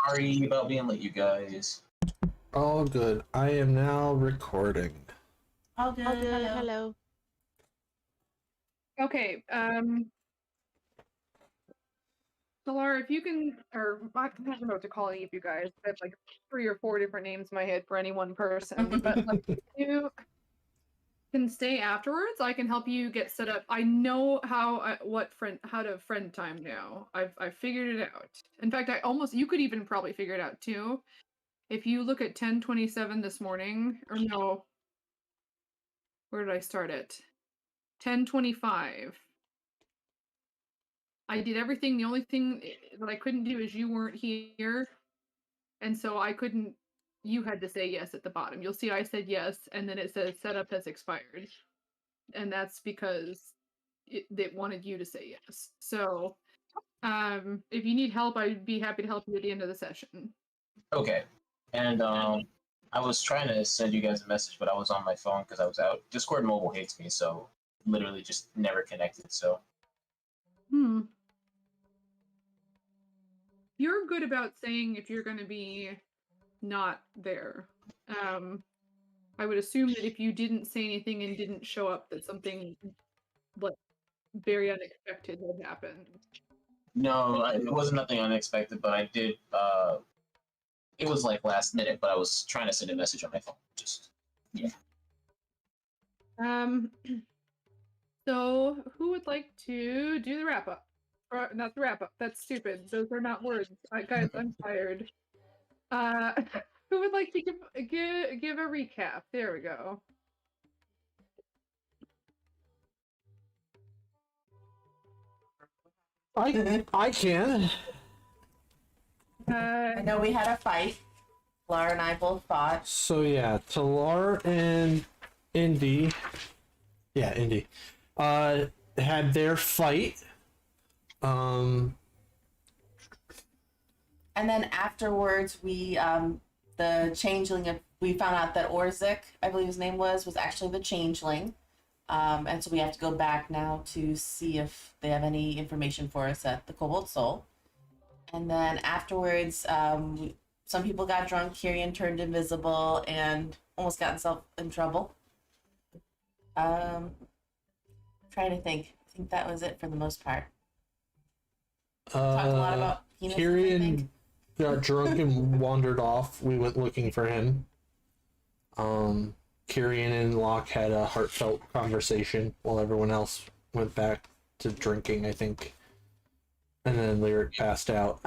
Sorry about being late, you guys. All good. I am now recording. All good. All good. Hello. Hello. Okay, Solar, if you can, or I don't know what to call any of you guys. I have like 3 or 4 different names in my head for any one person, but like if you can stay afterwards, I can help you get set up. I know how to friend time now. I've figured it out. In fact, you could even probably figure it out too. If you look at 10:27 this morning, or no, where did I start it? 10:25. I did everything. The only thing that I couldn't do is you weren't here. And so I couldn't, you had to say yes at the bottom. You'll see I said yes, and then it says setup has expired. And that's because it wanted you to say yes. So if you need help, I'd be happy to help you at the end of the session. Okay. And I was trying to send you guys a message, but I was on my phone because I was out. Discord mobile hates me, so literally just never connected. So You're good about saying if you're going to be not there. I would assume that if you didn't say anything and didn't show up, that something like very unexpected had happened. no, it wasn't nothing unexpected, but I did. It was like last minute, but I was trying to send a message on my phone. Just yeah. So who would like to do the wrap up? Or not the wrap up. That's stupid. Those are not words. Guys, I'm tired. Who would like to give a recap? There we go. I can. I know we had a fight. Laura and I both fought. So yeah, Talar and Indy. Yeah, Indy. Had their fight. And then afterwards, we the changeling. We found out that Orzik, I believe his name was actually the changeling. And so we have to go back now to see if they have any information for us at the Cobalt Soul. And then afterwards, some people got drunk. Kyrian turned invisible and almost got himself in trouble. Trying to think. I think that was it for the most part. Talked a lot about penises, I Tyrion think. got drunk and wandered off. We went looking for him. Kyrian and Locke had a heartfelt conversation while everyone else went back to drinking, I think. And then Lyric passed out.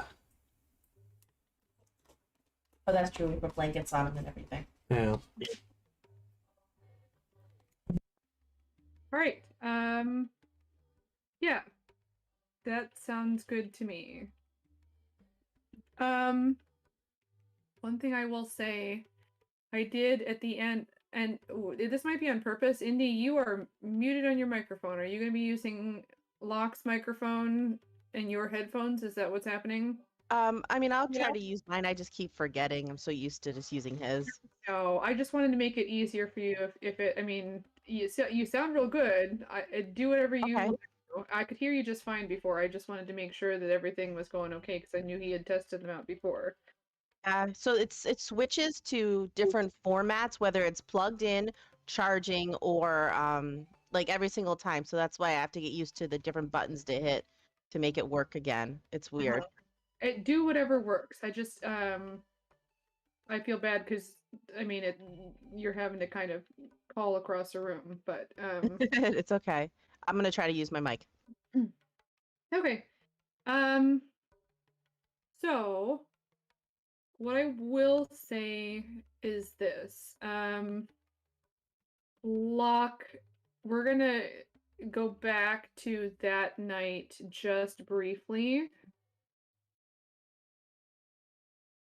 Oh, that's true. We put blankets on him and everything. Yeah. All right. Yeah. That sounds good to me. One thing I will say, I did at the end, and this might be on purpose. Indy, you are muted on your microphone. Are you going to be using Locke's microphone and your headphones? Is that what's happening? I mean, I'll try to use mine. I just keep forgetting. I'm so used to just using his. No, I just wanted to make it easier for you. If it, I mean, you sound real good. Do whatever you. Okay. I could hear you just fine before. I just wanted to make sure that everything was going okay because I knew he had tested them out before. So it switches to different formats, whether it's plugged in, charging, or like every single time. So that's why I have to get used to the different buttons to hit to make it work again. It's weird. Do whatever works. I just I feel bad because I mean you're having to kind of call across the room, but It's okay. I'm gonna try to use my mic. okay. So what I will say is this. Locke, we're gonna go back to that night just briefly.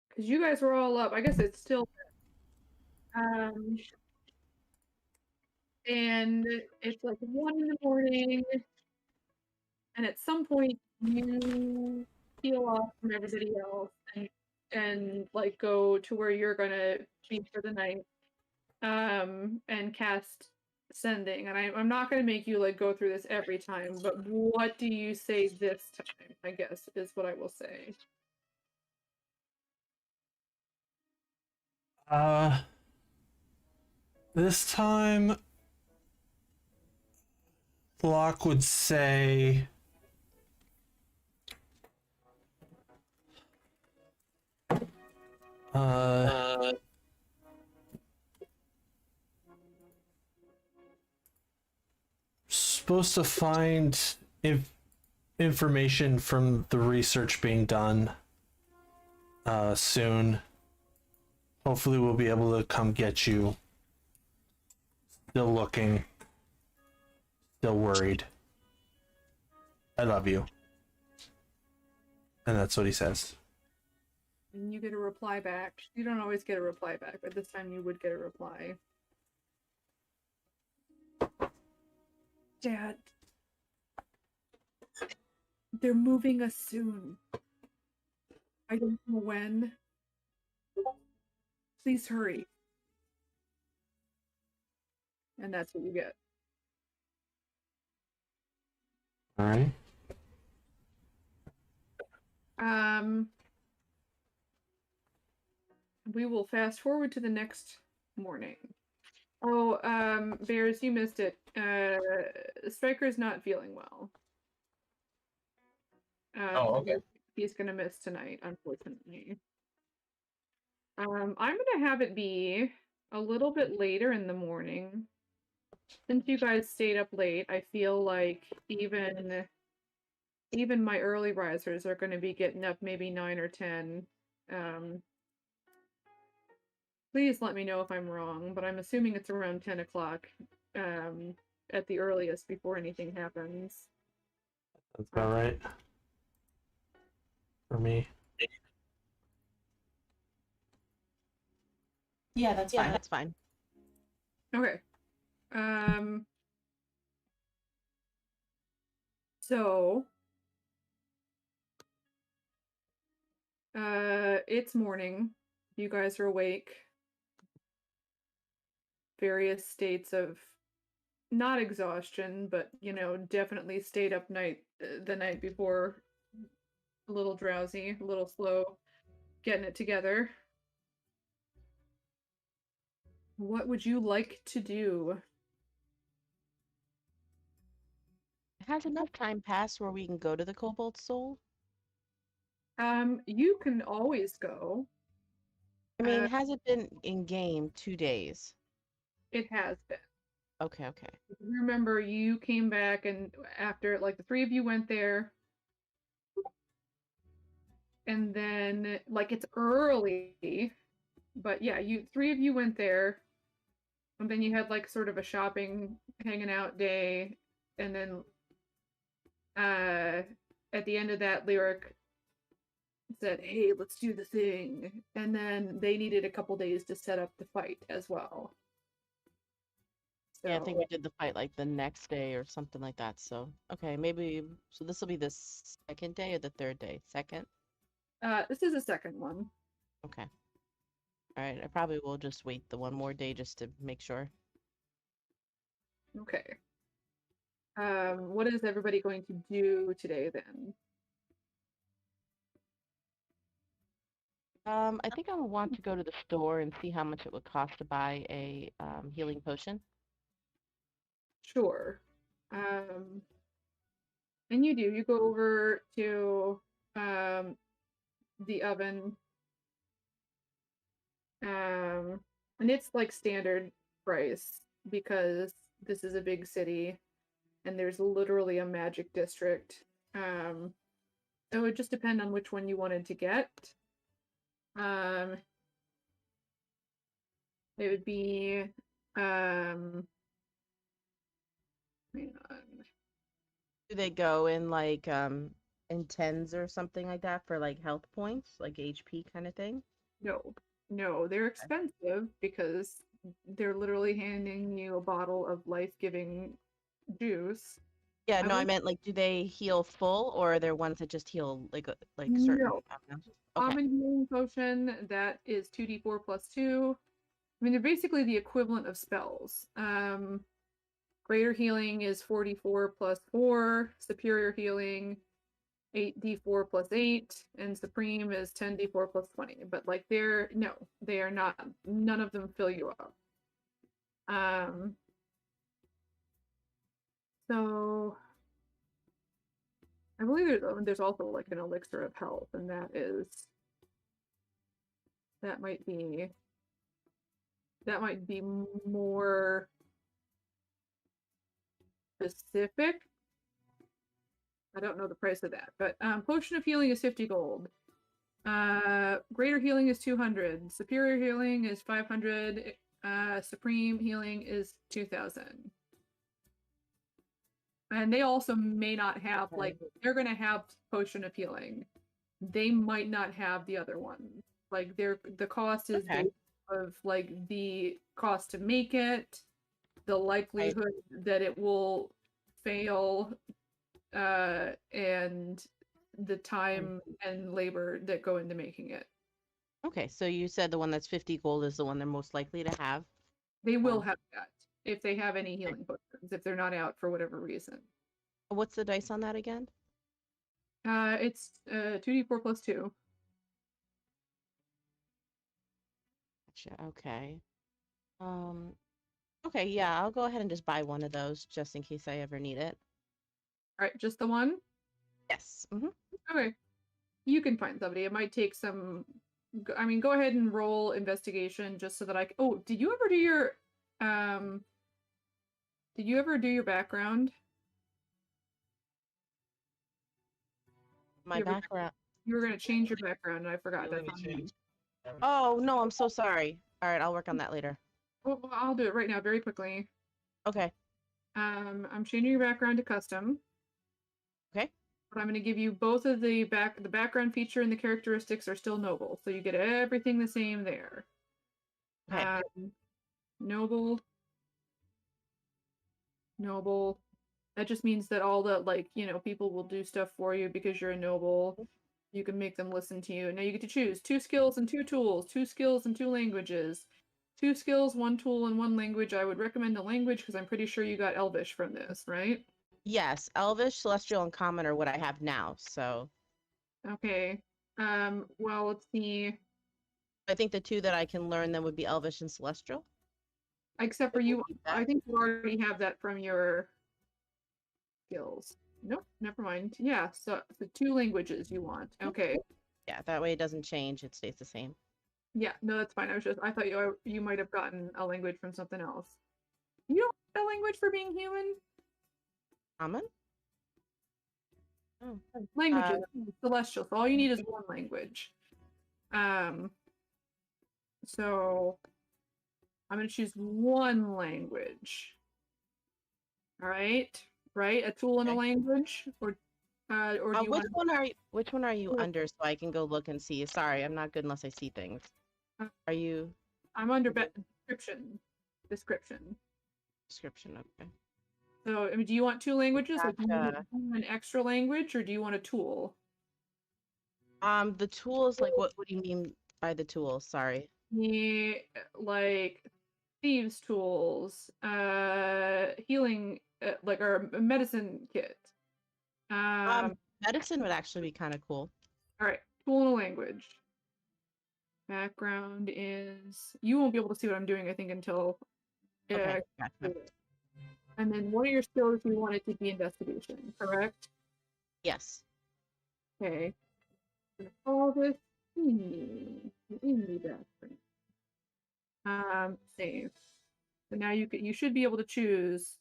Because you guys were all up. I guess it's still and it's like 1 in the morning, and at some point you peel off from everybody else and like go to where you're gonna be for the night, and cast sending. And I'm not gonna make you like go through this every time, but what do you say this time? I guess is what I will say. This time, Locke would say, supposed to find information from the research being done soon. Hopefully we'll be able to come get you. Still looking. Still worried. I love you. And that's what he says. And you get a reply back. You don't always get a reply back, but this time you would get a reply. Dad. They're moving us soon. I don't know when. Please hurry. And that's what you get. All right. We will fast forward to the next morning. Oh, Bears, you missed it. Striker's not feeling well. Oh, okay. He's gonna miss tonight, unfortunately. I'm gonna have it be a little bit later in the morning. Since you guys stayed up late, I feel like even my early risers are gonna be getting up maybe 9 or 10. Please let me know if I'm wrong, but I'm assuming it's around 10 o'clock at the earliest before anything happens. That's about right. For me. Yeah, that's fine. That's fine. Okay. So it's morning. You guys are awake. Various states of not exhaustion, but definitely stayed up the night before. A little drowsy, a little slow getting it together. What would you like to do? Has enough time passed where we can go to the Cobalt Soul? You can always go. I mean, has it been in game 2 days? It has been. Okay. Remember, you came back and after, like, the three of you went there. And then, like, it's early, but yeah, three of you went there. And then you had, like, sort of a shopping, hanging out day. And then at the end of that, Lyric said, hey, let's do the thing. And then they needed a couple days to set up the fight as well. So, Yeah, I think we did the fight like the next day or something like that. So, okay, maybe. So this will be the second day or the third day? Second? this is the second one. Okay. All right, I probably will just wait the one more day just to make sure. Okay. What is everybody going to do today then? I think I would want to go to the store and see how much it would cost to buy a healing potion. Sure. And you do. You go over to the oven. And it's like standard price because this is a big city and there's literally a magic district. It would just depend on which one you wanted to get. It would be hang on. Do they go in like in tens or something like that for like health points, like HP kind of thing? No, they're expensive because they're literally handing you a bottle of life-giving juice. Yeah, no, I meant like, do they heal full, or are there ones that just heal like certain? No. Okay. Common healing potion, that is 2d4 plus 2. I mean, they're basically the equivalent of spells. Greater healing is 44 plus 4. Superior healing 8d4 plus 8, and Supreme is 10d4 plus 20. But like they are not, none of them fill you up. So I believe there's also like an elixir of health, and that might be more specific. I don't know the price of that, but potion of healing is 50 gold. Greater healing is 200. Superior healing is 500. Supreme healing is 2,000. And they also may not have, like, they're going to have potion of healing. They might not have the other one. Like, the cost is based of, like, the cost to make it, the likelihood that it will fail, and the time and labor that go into making it. Okay, so you said the one that's 50 gold is the one they're most likely to have. They will have that if they have any healing potions, if they're not out for whatever reason. What's the dice on that again? It's 2d4 plus 2. Gotcha. Okay. Okay, yeah, I'll go ahead and just buy one of those just in case I ever need it. All right, just the one? Yes. Mm-hmm. Okay. You can find somebody. It might take some. I mean, go ahead and roll investigation just so that I. Oh, did you ever do your background? My background. You were gonna change your background, and I forgot. That's on me. Oh no, I'm so sorry. All right, I'll work on that later. Well, I'll do it right now, very quickly. Okay. I'm changing your background to custom. Okay. But I'm going to give you both of the background feature and the characteristics are still noble, so you get everything the same there. Okay. Noble. That just means that all the, like, people will do stuff for you because you're a noble. You can make them listen to you. Now you get to choose 2 skills and 2 tools, 2 skills and 2 languages. 2 skills, 1 tool, and 1 language. I would recommend a language because I'm pretty sure you got Elvish from this, right? Yes, Elvish, Celestial, and Common are what I have now, so. Okay. Well, let's see. I think the 2 that I can learn then would be Elvish and Celestial. Except for you, I think you already have that from your skills. Nope, never mind. Yeah, so the 2 languages you want. Okay. Yeah, that way it doesn't change, it stays the same. Yeah, no, that's fine. I thought you might have gotten a language from something else. You don't get a language for being human? Common? Oh. Languages, celestial. So all you need is 1 language. So I'm gonna choose 1 language. All right, right? A tool and a language, or do you which one are you under so I can go look and see? Sorry, I'm not good unless I see things. Are you? I'm under description. Description. Okay. So, I mean, do you want 2 languages? Like, do you Gotcha. want an extra language, or do you want a tool? The tools, like, what do you mean by the tools? Sorry. Like thieves' tools, healing, like our medicine kit. Medicine would actually be kind of cool. All right, tool and a language. Background is, you won't be able to see what I'm doing, I think, until. Okay, gotcha. And then one of your skills you want it to be investigation, correct? Yes. Okay. All this in the background. Save. So now you should be able to choose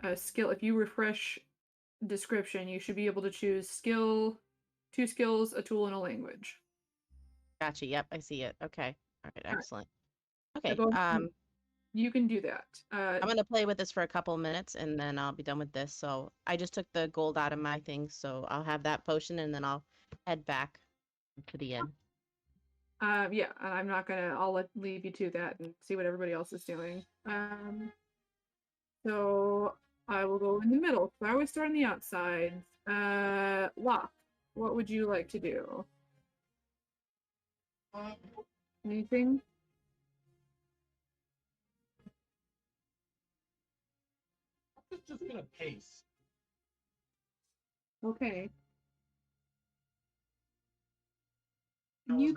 a skill. If you refresh description, you should be able to choose skill, 2 skills, a tool, and a language. Gotcha. Yep, I see it. Okay. All right. Excellent. Okay. You can do that. I'm gonna play with this for a couple of minutes and then I'll be done with this. So I just took the gold out of my thing, so I'll have that potion and then I'll head back to the inn. Yeah, I'm not gonna. I'll leave you to that and see what everybody else is doing. So I will go in the middle. So I always start on the outside. Locke, what would you like to do? Anything? I'm just gonna pace. Okay. You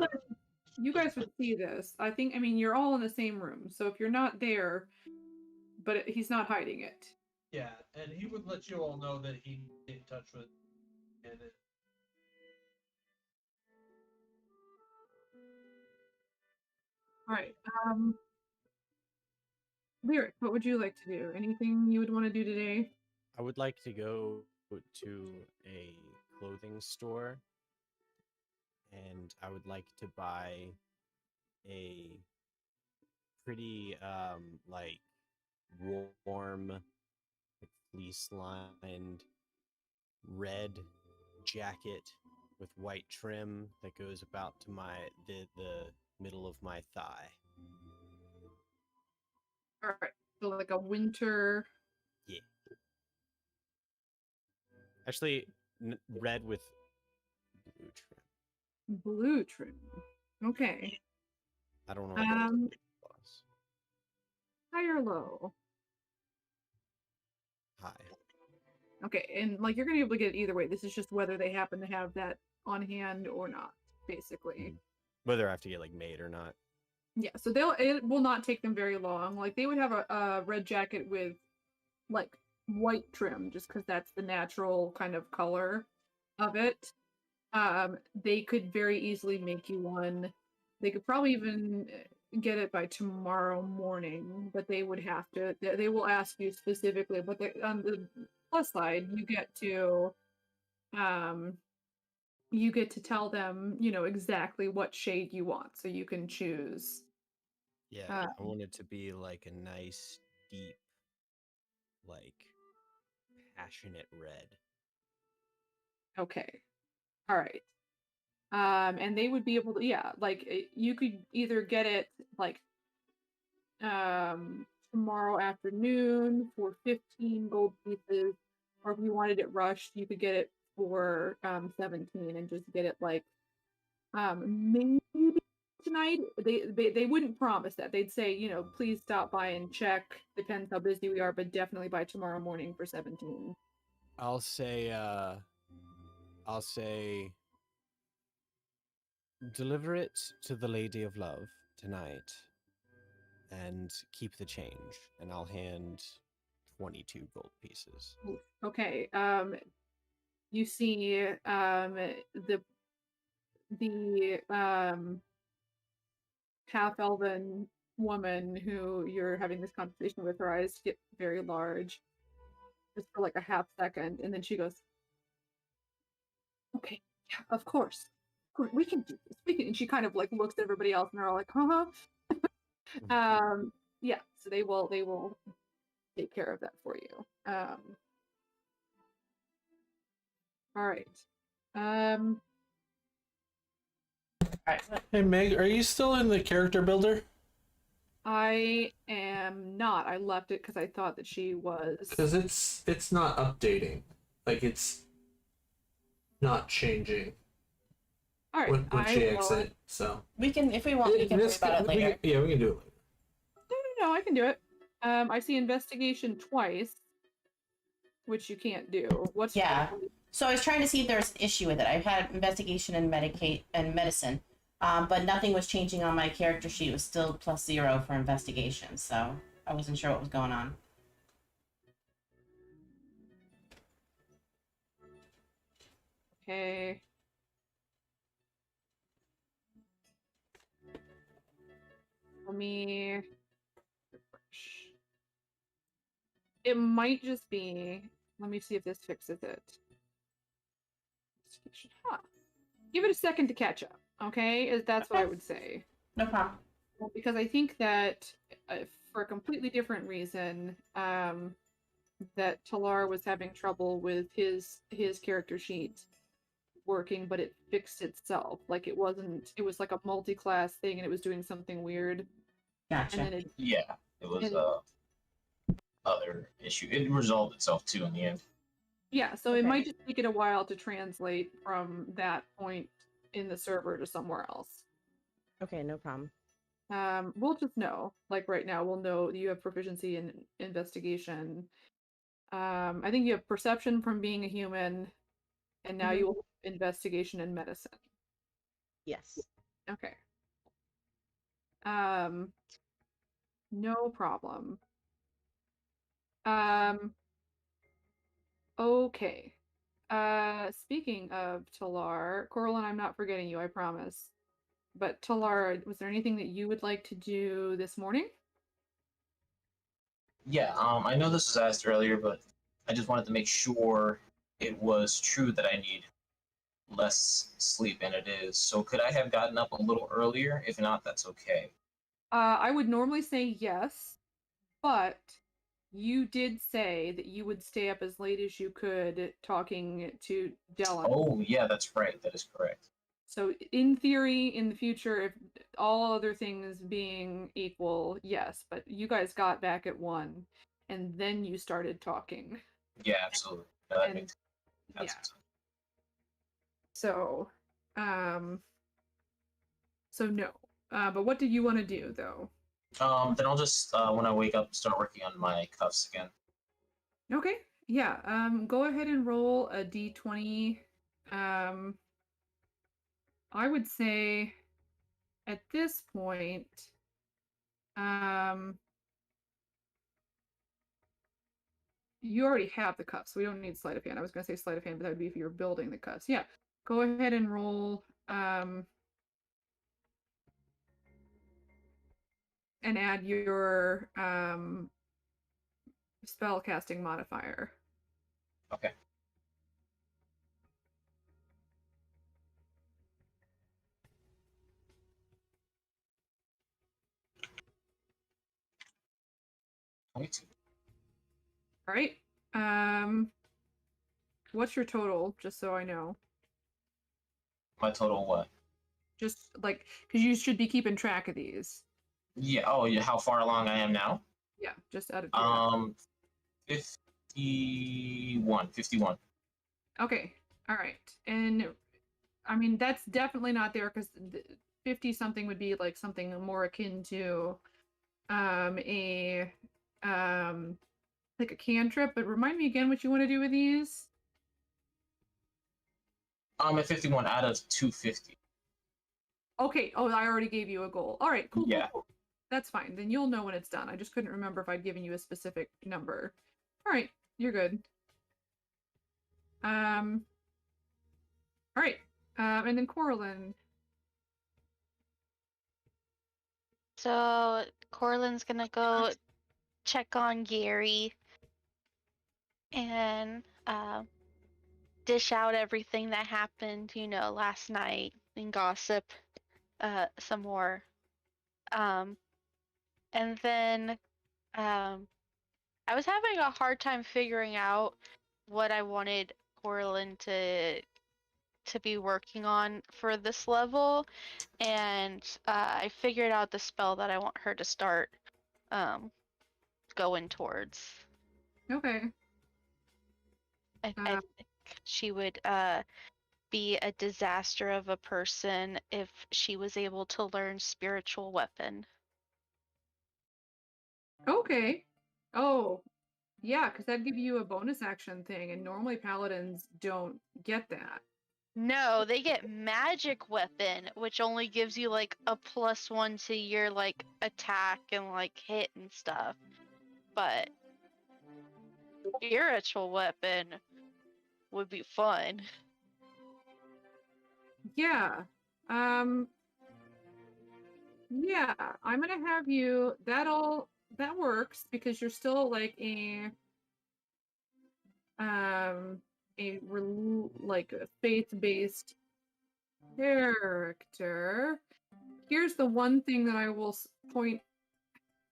guys would see this. I mean, you're all in the same room, so if you're not there, but he's not hiding it. Yeah, and he would let you all know that he get in touch with and All right. Lyric, what would you like to do? Anything you would want to do today? I would like to go to a clothing store, and I would like to buy a pretty like warm, like fleece lined red jacket with white trim that goes about to the middle of my thigh. All right. So like a winter. Yeah. Actually, red with blue trim. Blue trim. Okay. I don't know what that was. High or low? High. Okay, and like you're gonna be able to get it either way. This is just whether they happen to have that on hand or not, basically. Whether I have to get like made or not. Yeah, so it will not take them very long. Like they would have a red jacket with like white trim, just because that's the natural kind of color of it. They could very easily make you one. They could probably even get it by tomorrow morning, but they would have to. They will ask you specifically. But on the plus side, you get to tell them, exactly what shade you want, so you can choose. Yeah, I want it to be like a nice, deep, like passionate red. Okay. All right. And they would be able to, yeah, like you could either get it like tomorrow afternoon for 15 gold pieces, or if you wanted it rushed, you could get it for 17 and just get it like maybe tonight. They wouldn't promise that. They'd say, please stop by and check. Depends how busy we are, but definitely by tomorrow morning for 17. I'll say deliver it to the Lady of Love tonight and keep the change, and I'll hand 22 gold pieces. Okay. You see the half-elven woman who you're having this conversation with, her eyes get very large just for like a half second, and then she goes, okay, yeah, of course, we can do this, and she kind of like looks at everybody else and they're all like, huh. Yeah, so they will take care of that for you. All right. Hey Meg, are you still in the character builder? I am not. I left it because I thought that she was. Because it's not updating, like it's not changing All right. when she exits. So We can, if we want, we can worry about it later. Yeah, we can do it later. No, I can do it. I see investigation twice, which you can't do. What's Yeah. So I was trying to see if there was an issue with it. I've had investigation and medicine, but nothing was changing on my character sheet. It was still +0 for investigation, so I wasn't sure what was going on. Okay. Let me refresh. It might just be. Let me see if this fixes it. Huh. Give it a second to catch up. Okay, that's what I would say. No problem. Well, because I think that for a completely different reason, that Talar was having trouble with his character sheet working, but it fixed itself. Like it was like a multi-class thing, and it was doing something weird. Gotcha. And then it was other issue. It resolved itself too in the end. Yeah, so it Okay. might just take it a while to translate from that point in the server to somewhere else. Okay, no problem. We'll just know. Like right now, we'll know you have proficiency in investigation. I think you have perception from being a human, and now Mhm. you will have investigation and medicine. Yes. Okay. No problem. Okay. Speaking of Talar, Corlin, I'm not forgetting you, I promise. But Talar, was there anything that you would like to do this morning? Yeah, I know this was asked earlier, but I just wanted to make sure it was true that I need less sleep, and it is. So could I have gotten up a little earlier? If not, that's okay. I would normally say yes, but you did say that you would stay up as late as you could talking to Dylan. Oh, yeah, that's right. That is correct. So in theory, in the future, if all other things being equal, yes, but you guys got back at 1 and then you started talking. Yeah, absolutely. No, that And makes yeah. sense. So no. But what do you want to do though? Then I'll just when I wake up, start working on my cuffs again. Okay. Yeah. Go ahead and roll a d20. I would say at this point, you already have the cuffs. So we don't need sleight of hand. I was going to say sleight of hand, but that would be if you're building the cuffs. Yeah. Go ahead and roll and add your spell casting modifier. Okay. All right. What's your total, just so I know? My total what? Just like, because you should be keeping track of these. Yeah. Oh, yeah. How far along I am now? Yeah, just out of 51. 51. Okay. All right. And I mean, that's definitely not there because 50 something would be like something more akin to like a cantrip, but remind me again what you want to do with these. I'm at 51 out of 250. Okay. Oh, I already gave you a goal. All right. Cool. Yeah. Cool. That's fine. Then you'll know when it's done. I just couldn't remember if I'd given you a specific number. All right. You're good. All right. And then Corlin. So Corlin's gonna go check on Gary and dish out everything that happened, last night and gossip some more. And then I was having a hard time figuring out what I wanted Corlin to be working on for this level, and I figured out the spell that I want her to start going towards. Okay. I think she would be a disaster of a person if she was able to learn spiritual weapon. Okay. Oh, yeah, because that'd give you a bonus action thing, and normally paladins don't get that. No, they get magic weapon, which only gives you like a +1 to your like attack and like hit and stuff. But spiritual weapon would be fun. Yeah. Yeah, I'm gonna have you that works because you're still like a faith-based character. Here's the one thing that I will point: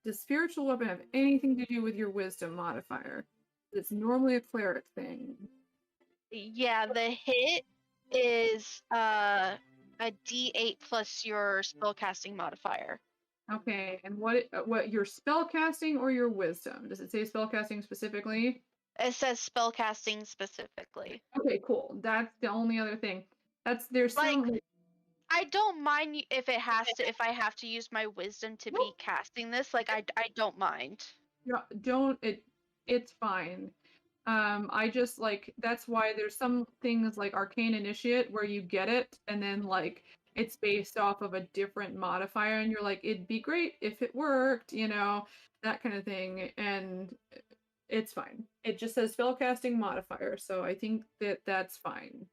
does spiritual weapon have anything to do with your wisdom modifier? It's normally a cleric thing. Yeah, the hit is a D8 plus your spellcasting modifier. Okay, and what your spellcasting or your wisdom? Does it say spellcasting specifically? It says spellcasting specifically. Okay, cool. That's the only other thing. There's like some. I don't mind if I have to use my wisdom to be casting this. Like I don't mind. It's fine. I just like that's why there's some things like Arcane Initiate where you get it and then like it's based off of a different modifier, and you're like, it'd be great if it worked, you know, that kind of thing. And it's fine. It just says spellcasting modifier, so I think that that's fine.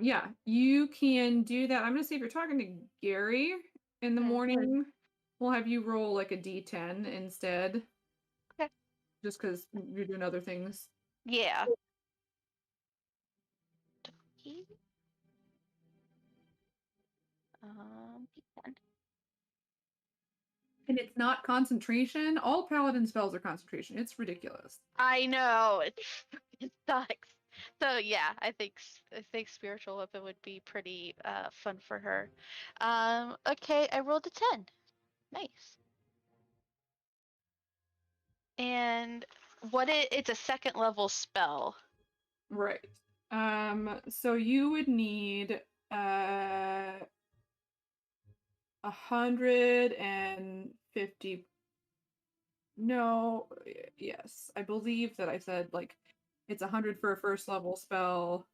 Yeah, you can do that. I'm gonna see if you're talking to Gary in the Okay. morning. We'll have you roll like a D10 instead. Okay. Just because you're doing other things. Yeah. D10. And it's not concentration. All paladin spells are concentration. It's ridiculous. I know it sucks. So yeah, I think spiritual weapon would be pretty fun for her. Okay, I rolled a 10. Nice. And it's a second level spell. Right. So you would need 150. No, yes, I believe that I said like it's 100 for a first level spell,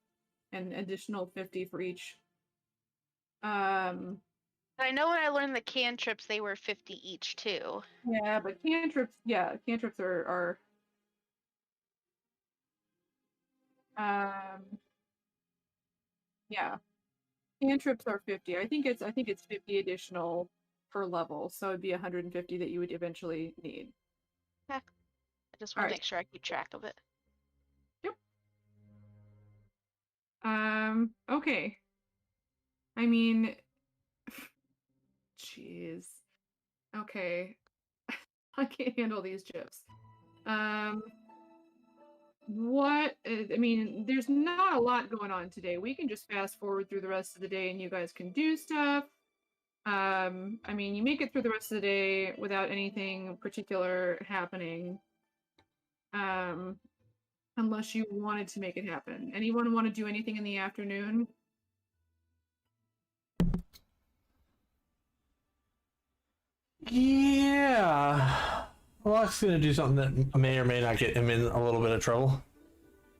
and additional 50 for each. I know when I learned the cantrips, they were 50 each too. Yeah, but cantrips are yeah. Cantrips are 50. I think it's 50 additional per level, so it'd be 150 that you would eventually need. I just want Alright. to make sure I keep track of it. Okay. I mean, jeez. Okay. I can't handle these gifs. I mean, there's not a lot going on today. We can just fast forward through the rest of the day and you guys can do stuff. I mean, you make it through the rest of the day without anything particular happening. Unless you wanted to make it happen. Anyone want to do anything in the afternoon? Yeah. Locke's gonna do something that may or may not get him in a little bit of trouble.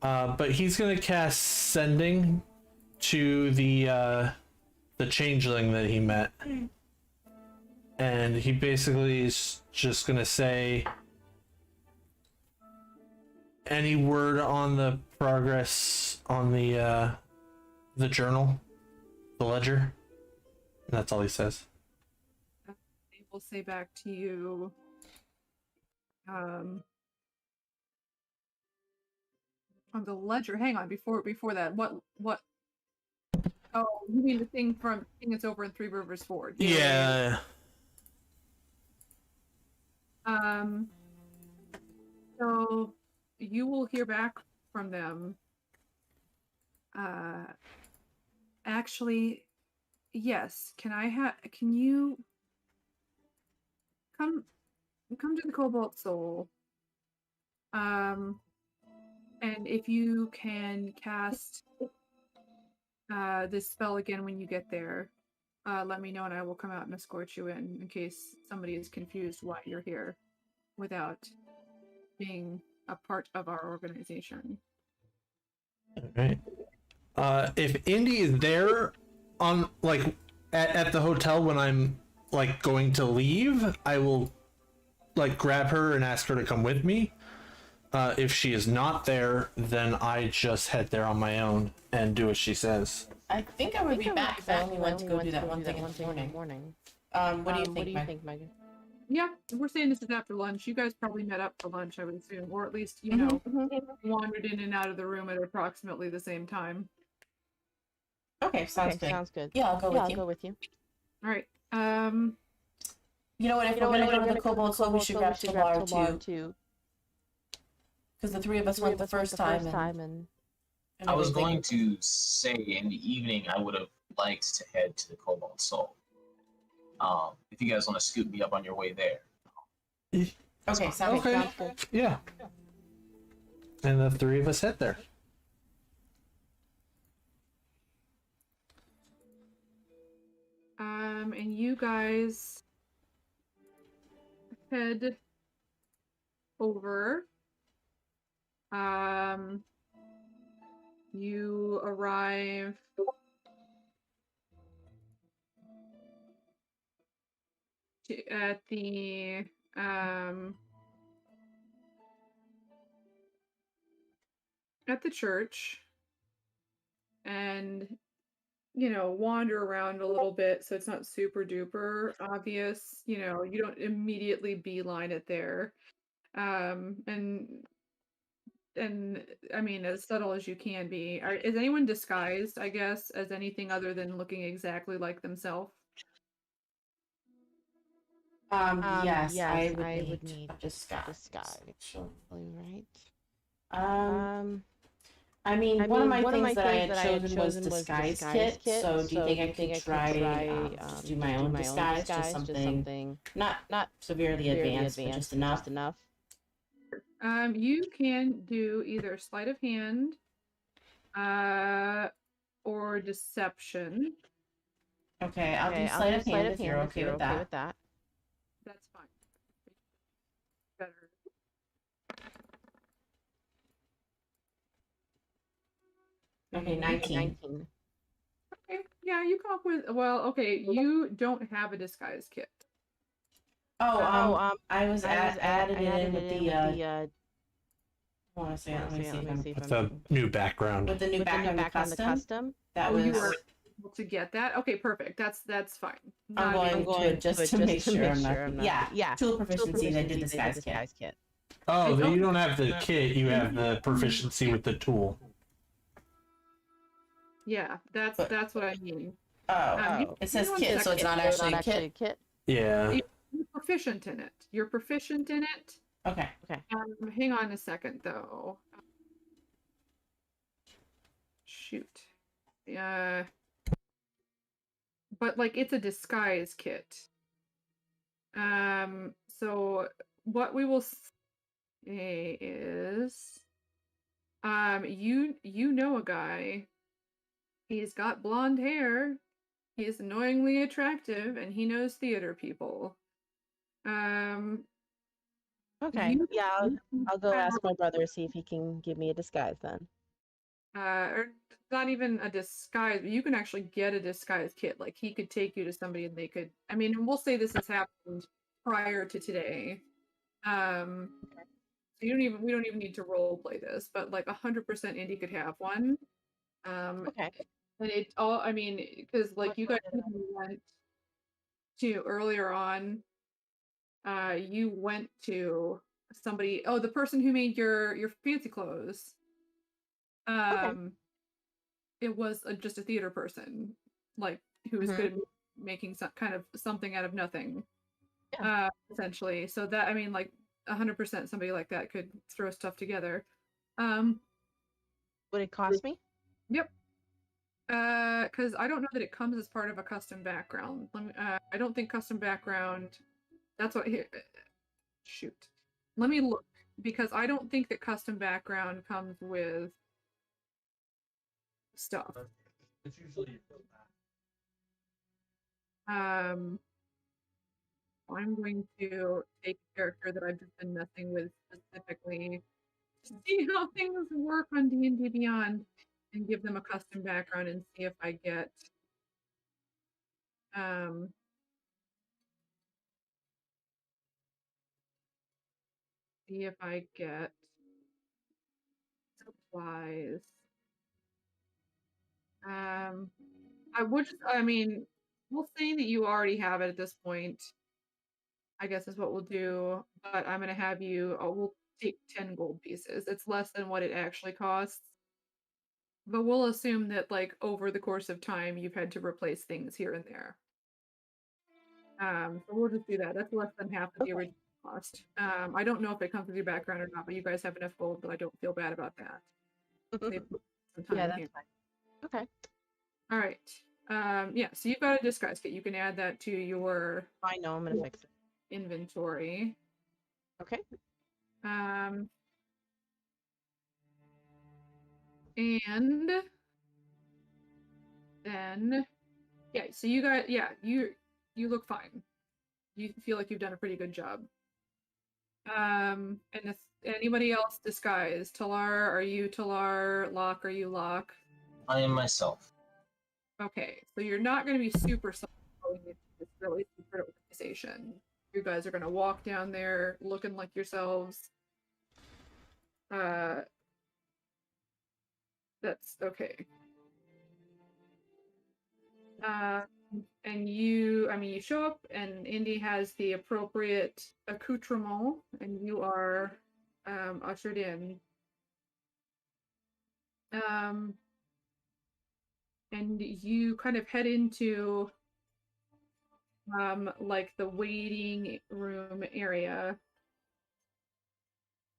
But he's gonna cast Sending to the changeling that he met. And he basically is just gonna say any word on the progress on the journal, the ledger. And that's all he says. They will say back to you. On the ledger. Hang on, before that, what? Oh, you mean the thing that's over in Three Rivers Ford? Yeah. So you will hear back from them. Actually, yes. Can you come to the Cobalt Soul? And if you can cast this spell again when you get there, let me know and I will come out and escort you in case somebody is confused why you're here without being a part of our organization. All right. If Indy is there on like at the hotel when I'm like going to leave, I will like grab her and ask her to come with me. If she is not there, then I just head there on my own and do as she says. I think I would be back if I only went to go do that one thing in the morning. What do you think, Megan? Yeah, we're saying this is after lunch. You guys probably met up for lunch, I would assume, or at least, you know, wandered in and out of the room at approximately the same time. Okay, sounds good. Sounds good. Yeah, I'll go with you. Go with you. All right. You know what? If we're gonna go to the Cobalt Soul, we should grab Talar too. Because the three of us went the first time. And I was going to say in the evening I would have liked to head to the Cobalt Soul. If you guys want to scoot me up on your way there. Okay, sounds Okay. good. Yeah. And the three of us head there. And you guys head over. You arrive at the church and wander around a little bit so it's not super duper obvious. You don't immediately beeline it there. And I mean, as subtle as you can be. Is anyone disguised, I guess, as anything other than looking exactly like themselves? Yes, I I would would need a disguise. disguise. Sure. Right. I mean, one of my things that I had chosen was disguise kit. So, do you think I could try just do my own disguise, just something not severely advanced, but just enough? You can do either sleight of hand, or deception. Okay, I'll do sleight of hand if you're okay with that. That's fine. Better. Okay, 19. Okay, yeah, you come up with. Well, okay, you don't have a disguise kit. I added it in with the. I want to say, let me see if I'm With the new background. with the new background, the custom. That was. You were able to get that. Okay, perfect. That's fine. I'm going just to make sure I'm not. Yeah. Tool proficiency. I did disguise kit. Oh, you don't have the kit. You have the proficiency with the tool. Yeah, that's what I mean. It says kit, so it's not actually a kit. Yeah. You're proficient in it. You're proficient in it. Okay. Hang on a second, though. Shoot. Yeah. But like, it's a disguise kit. So what we will say is, you know a guy. He's got blonde hair. He's annoyingly attractive, and he knows theater people. Okay. Yeah, I'll go ask my brother, see if he can give me a disguise then. Or not even a disguise, but you can actually get a disguise kit. Like, he could take you to somebody and they could, I mean, we'll say this has happened prior to today. So we don't even need to role play this, but like 100% Indy could have one. Okay. And it all, I mean, because like you guys went to earlier on, you went to somebody, the person who made your fancy clothes. It was just a theater person, like, who was good at making some kind of something out of nothing. Essentially. So that, I mean, like 100% somebody like that could throw stuff together. Would it cost me? Yep. Because I don't know that it comes as part of a custom background. I don't think custom background. That's what here. Shoot. Let me look, because I don't think that custom background comes with stuff. It's usually I'm going to take a character that I've just been messing with specifically to see how things work on D&D Beyond and give them a custom background and see if I get supplies. I mean, we'll say that you already have it at this point, I guess is what we'll do, but I'm gonna have you, we'll take 10 gold pieces. It's less than what it actually costs. But we'll assume that, like, over the course of time, you've had to replace things here and there. So we'll just do that. That's less than half of the original cost. I don't know if it comes with your background or not, but you guys have enough gold that I don't feel bad about that. Yeah, that's fine. Okay. All right. Yeah, so you've got a disguise kit. You can add that to your I know, I'm gonna fix it. Inventory. Okay. And then, yeah, so you got, you look fine. You feel like you've done a pretty good job. And if anybody else disguised, Talar, are you Talar? Locke, are you Locke? I am myself. Okay, so you're not going to be super solid going into this really secret organization. You guys are gonna walk down there looking like yourselves. That's okay. And you show up and Indy has the appropriate accoutrement and you are ushered in. And you kind of head into like the waiting room area.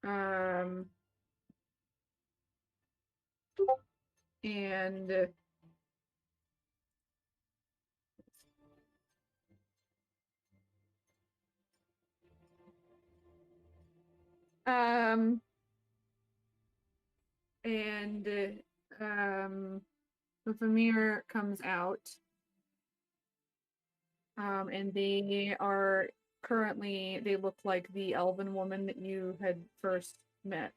And Vamir comes out. And they are currently, they look like the elven woman that you had first met.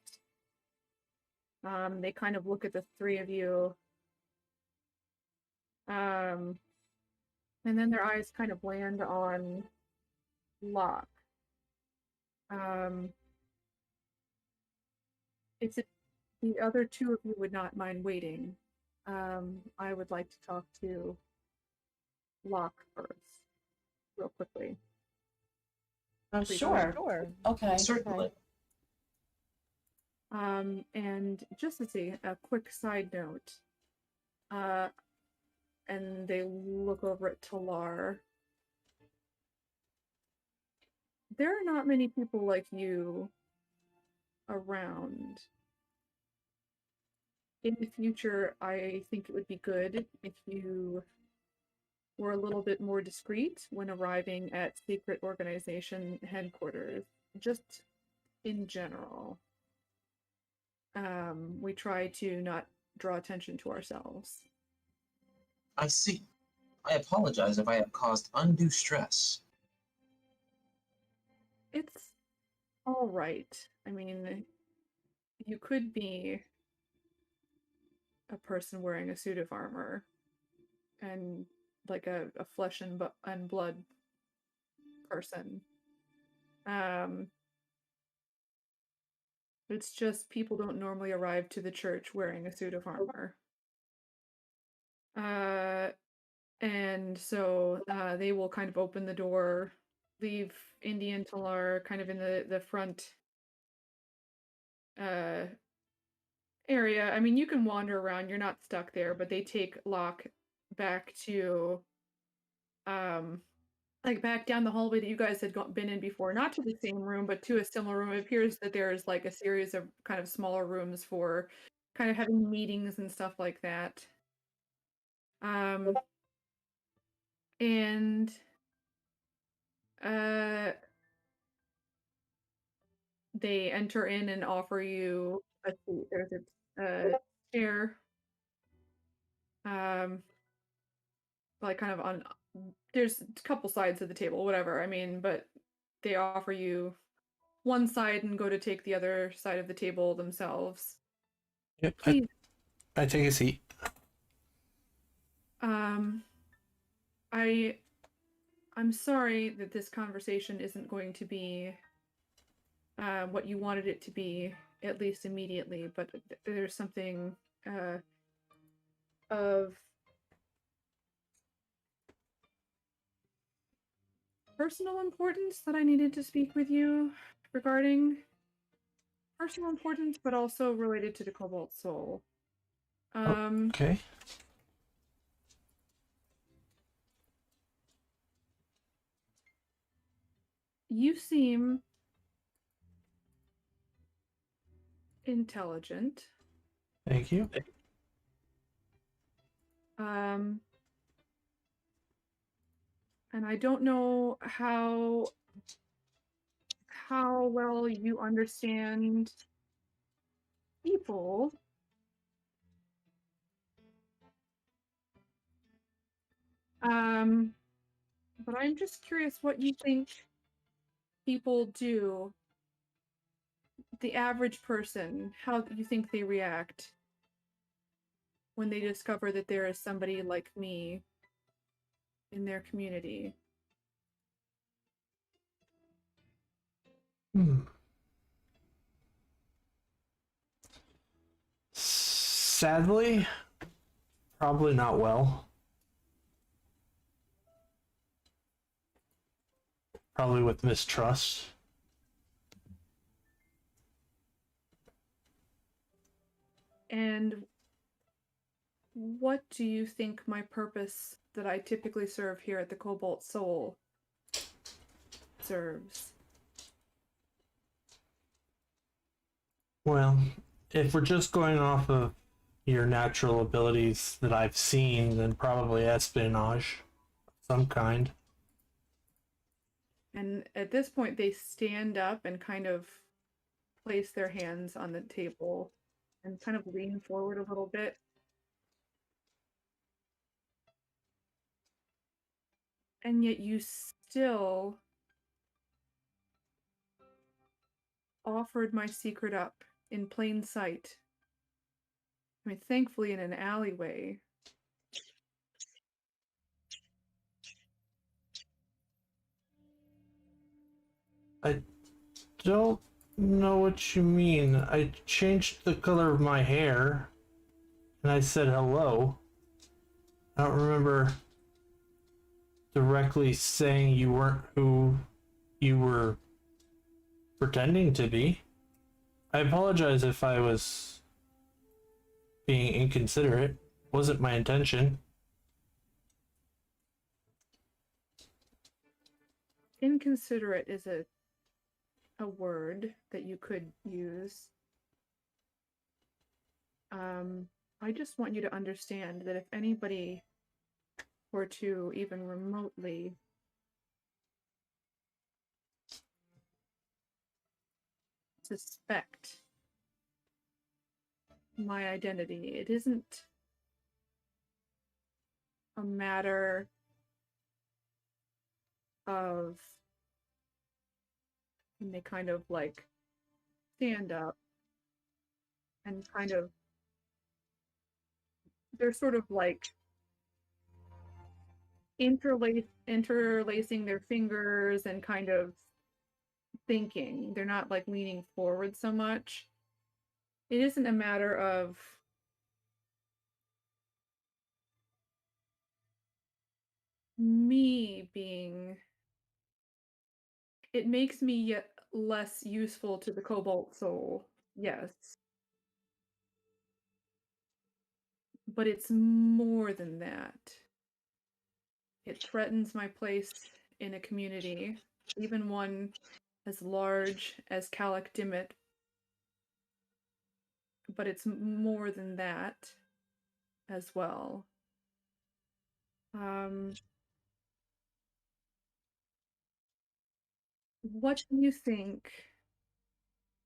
They kind of look at the three of you. And then their eyes kind of land on Locke. If the other two of you would not mind waiting, I would like to talk to Locke first, real quickly. Oh, Please sure. Sure. Okay. Certainly. And just as a quick side note, and they look over at Talar. There are not many people like you around. In the future, I think it would be good if you were a little bit more discreet when arriving at secret organization headquarters, just in general. We try to not draw attention to ourselves. I see. I apologize if I have caused undue stress. It's all right. I mean, you could be a person wearing a suit of armor and like a flesh and blood person. It's just people don't normally arrive to the church wearing a suit of armor. And so they will kind of open the door, leave Indy and Talar kind of in the front area. I mean, you can wander around, you're not stuck there, but they take Locke back to like back down the hallway that you guys had been in before, not to the same room, but to a similar room. It appears that there's like a series of kind of smaller rooms for kind of having meetings and stuff like that. And they enter in and offer you a seat. There's a chair. Like kind of on, there's a couple sides of the table, whatever. I mean, but they offer you one side and go to take the other side of the table themselves. Yep. Please. I take a seat. I'm sorry that this conversation isn't going to be what you wanted it to be, at least immediately, but there's something of personal importance that I needed to speak with you regarding. Personal importance, but also related to the Cobalt Soul. Okay. You seem intelligent. Thank you. And I don't know how well you understand people. But I'm just curious what you think people do. The average person, how you think they react when they discover that there is somebody like me in their community. Sadly, probably not well. Probably with mistrust. And what do you think my purpose that I typically serve here at the Cobalt Soul serves? Well, if we're just going off of your natural abilities that I've seen, then probably espionage of some kind. And at this point, they stand up and kind of place their hands on the table and kind of lean forward a little bit. And yet you still offered my secret up in plain sight. I mean, thankfully in an alleyway. I don't know what you mean. I changed the color of my hair and I said hello. I don't remember directly saying you weren't who you were pretending to be. I apologize if I was being inconsiderate. Wasn't my intention. Inconsiderate is a word that you could use. I just want you to understand that if anybody were to even remotely suspect my identity, it isn't a matter of, and they kind of like stand up and kind of, they're sort of like interlacing their fingers and kind of thinking. They're not like leaning forward so much. It isn't a matter of me being, it makes me yet less useful to the Cobalt Soul, yes. But it's more than that. It threatens my place in a community, even one as large as Calic Dimit. But it's more than that as well. What do you think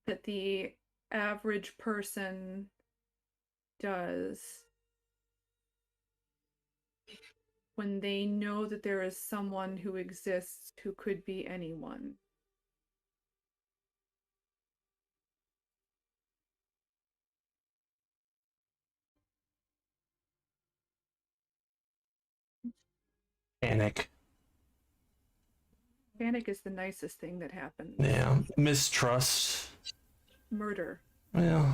that the average person does when they know that there is someone who exists who could be anyone? Panic. Panic is the nicest thing that happens. Yeah. Mistrust. Murder. Yeah.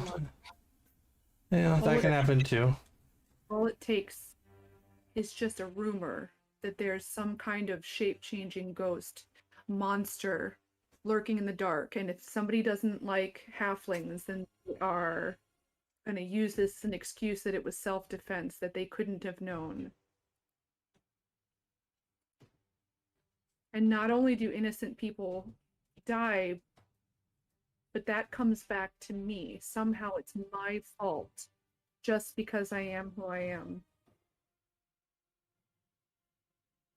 Yeah, that can happen too. All it takes is just a rumor that there's some kind of shape-changing ghost, monster, lurking in the dark, and if somebody doesn't like halflings, then they are going to use this as an excuse that it was self-defense, that they couldn't have known. And not only do innocent people die, but that comes back to me. Somehow it's my fault just because I am who I am.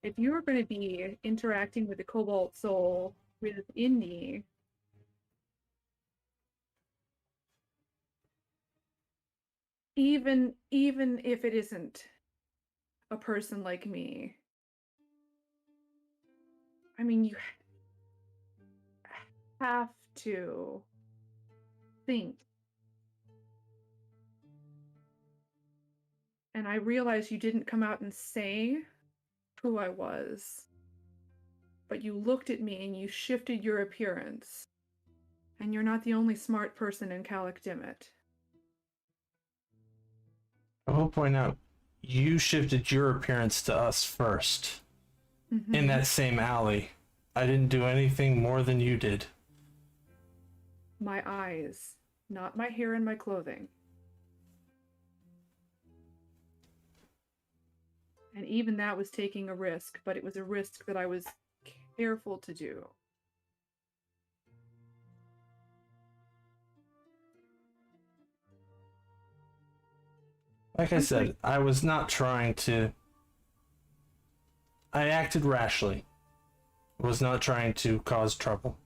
If you were going to be interacting with the Cobalt Soul with Indy, even if it isn't a person like me, I mean, you have to think. And I realize you didn't come out and say who I was, but you looked at me and you shifted your appearance. And you're not the only smart person in Calic Dimmet. I will point out, you shifted your appearance to us first in that same alley. I didn't do anything more than you did. My eyes, not my hair and my clothing. And even that was taking a risk, but it was a risk that I was careful to do. Like I said, I was not trying to... I acted rashly. I was not trying to cause trouble.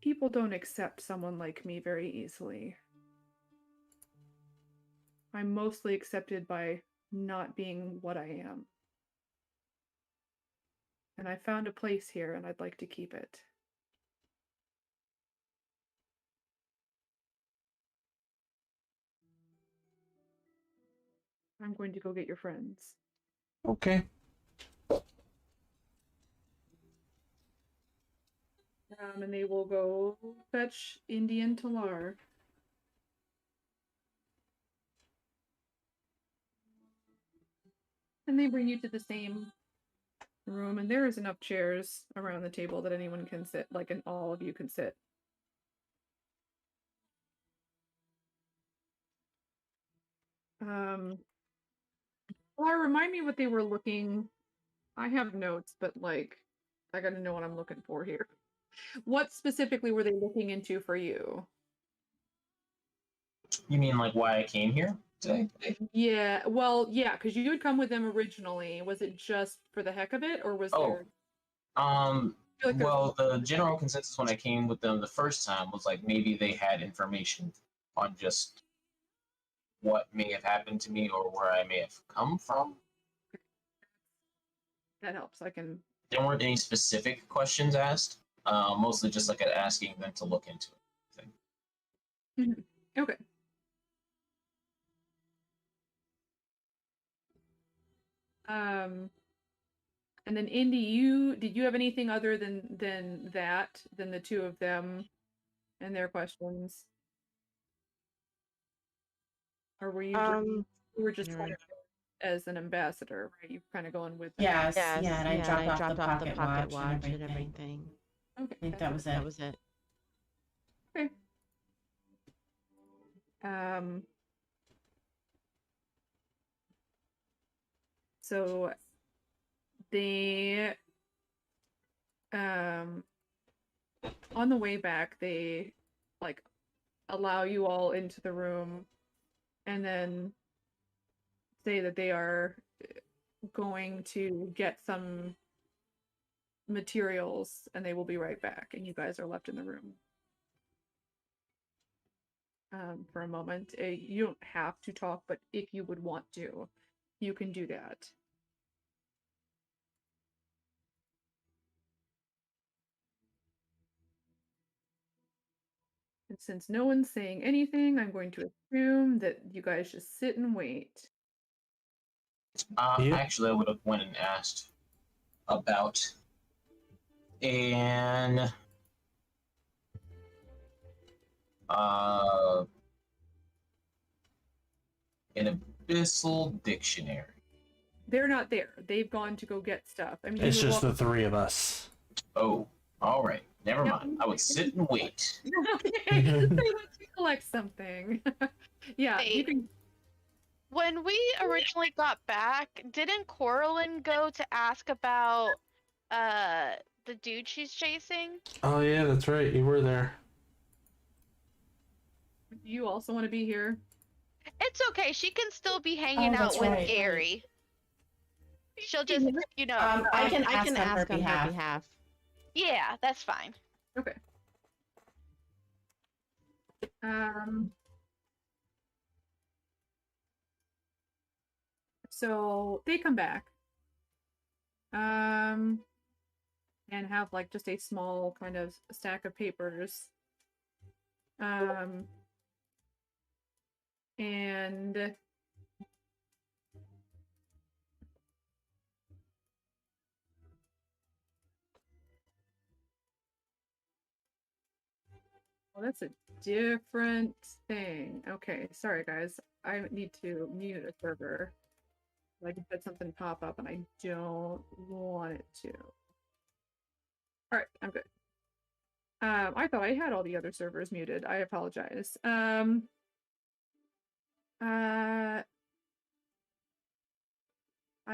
People don't accept someone like me very easily. I'm mostly accepted by not being what I am. And I found a place here and I'd like to keep it. I'm going to go get your friends. Okay. And they will go fetch Indian Talar. And they bring you to the same room, and there is enough chairs around the table that anyone can sit, like, and all of you can sit. Well, remind me what they were looking. I have notes, but like, I gotta know what I'm looking for here. What specifically were they looking into for you? You mean like why I came here today? Yeah, well, yeah, because you had come with them originally. Was it just for the heck of it, or was there? I feel like there was- Well, the general consensus when I came with them the first time was like maybe they had information on just what may have happened to me or where I may have come from. that helps. I can. There weren't any specific questions asked, mostly just like asking them to look into it. Okay. And then Indy, did you have anything other than the two of them and their questions? Or were you you were just you're kind right. of as an ambassador, right? You kind of going with them. Yes, Yes, yeah, and I dropped off the pocket watch, watch and and everything. everything. Okay. I think that was it. That was it. Okay. So they on the way back they like allow you all into the room and then say that they are going to get some materials and they will be right back, and you guys are left in the room for a moment. You don't have to talk, but if you would want to, you can do that. And since no one's saying anything, I'm going to assume that you guys just sit and wait. Yeah. Actually, I would have went and asked about an an abyssal dictionary. They're not there. They've gone to go get stuff. I mean, It's you were just the walking- three of us. Oh, all right. Never Yep. mind. I would sit and wait. Okay, so let's collect something. Yeah, you Wait. can. When we originally got back, didn't Coraline go to ask about the dude she's chasing? Oh yeah, that's right. You were there. Do you also want to be here? It's okay. She can still be hanging Oh, out that's with right. Gary. She'll just, you know. I can I ask can on her ask on her behalf. behalf. Yeah, that's fine. Okay. So they come back. And have like just a small kind of stack of papers. And Well, that's a different thing. Okay, sorry guys. I need to mute a server. Like I had something pop up and I don't want it to. Alright, I'm good. I thought I had all the other servers muted. I apologize. I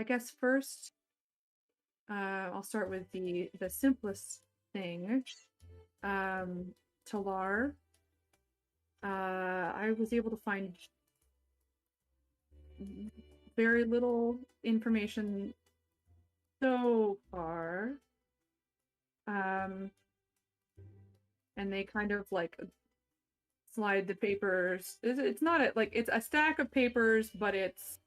guess first, I'll start with the simplest thing. Talar. I was able to find very little information so far. And they kind of like slide the papers. It's not it's a stack of papers, but it's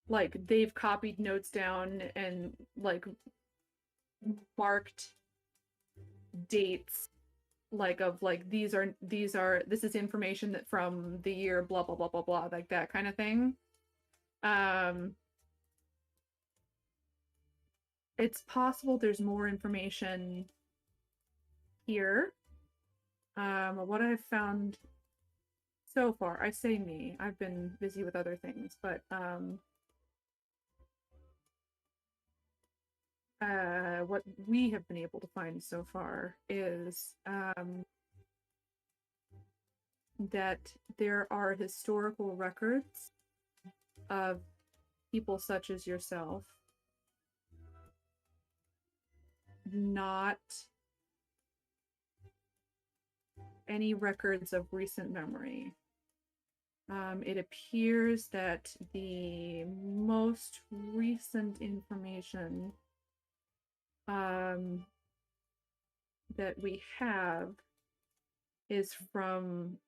like they've copied notes down and like marked dates like of like this is information that from the year blah blah blah blah blah, like that kind of thing. It's possible there's more information here. What I've found so far, I say me, I've been busy with other things, but what we have been able to find so far is that there are historical records of people such as yourself, not any records of recent memory. It appears that the most recent information that we have is from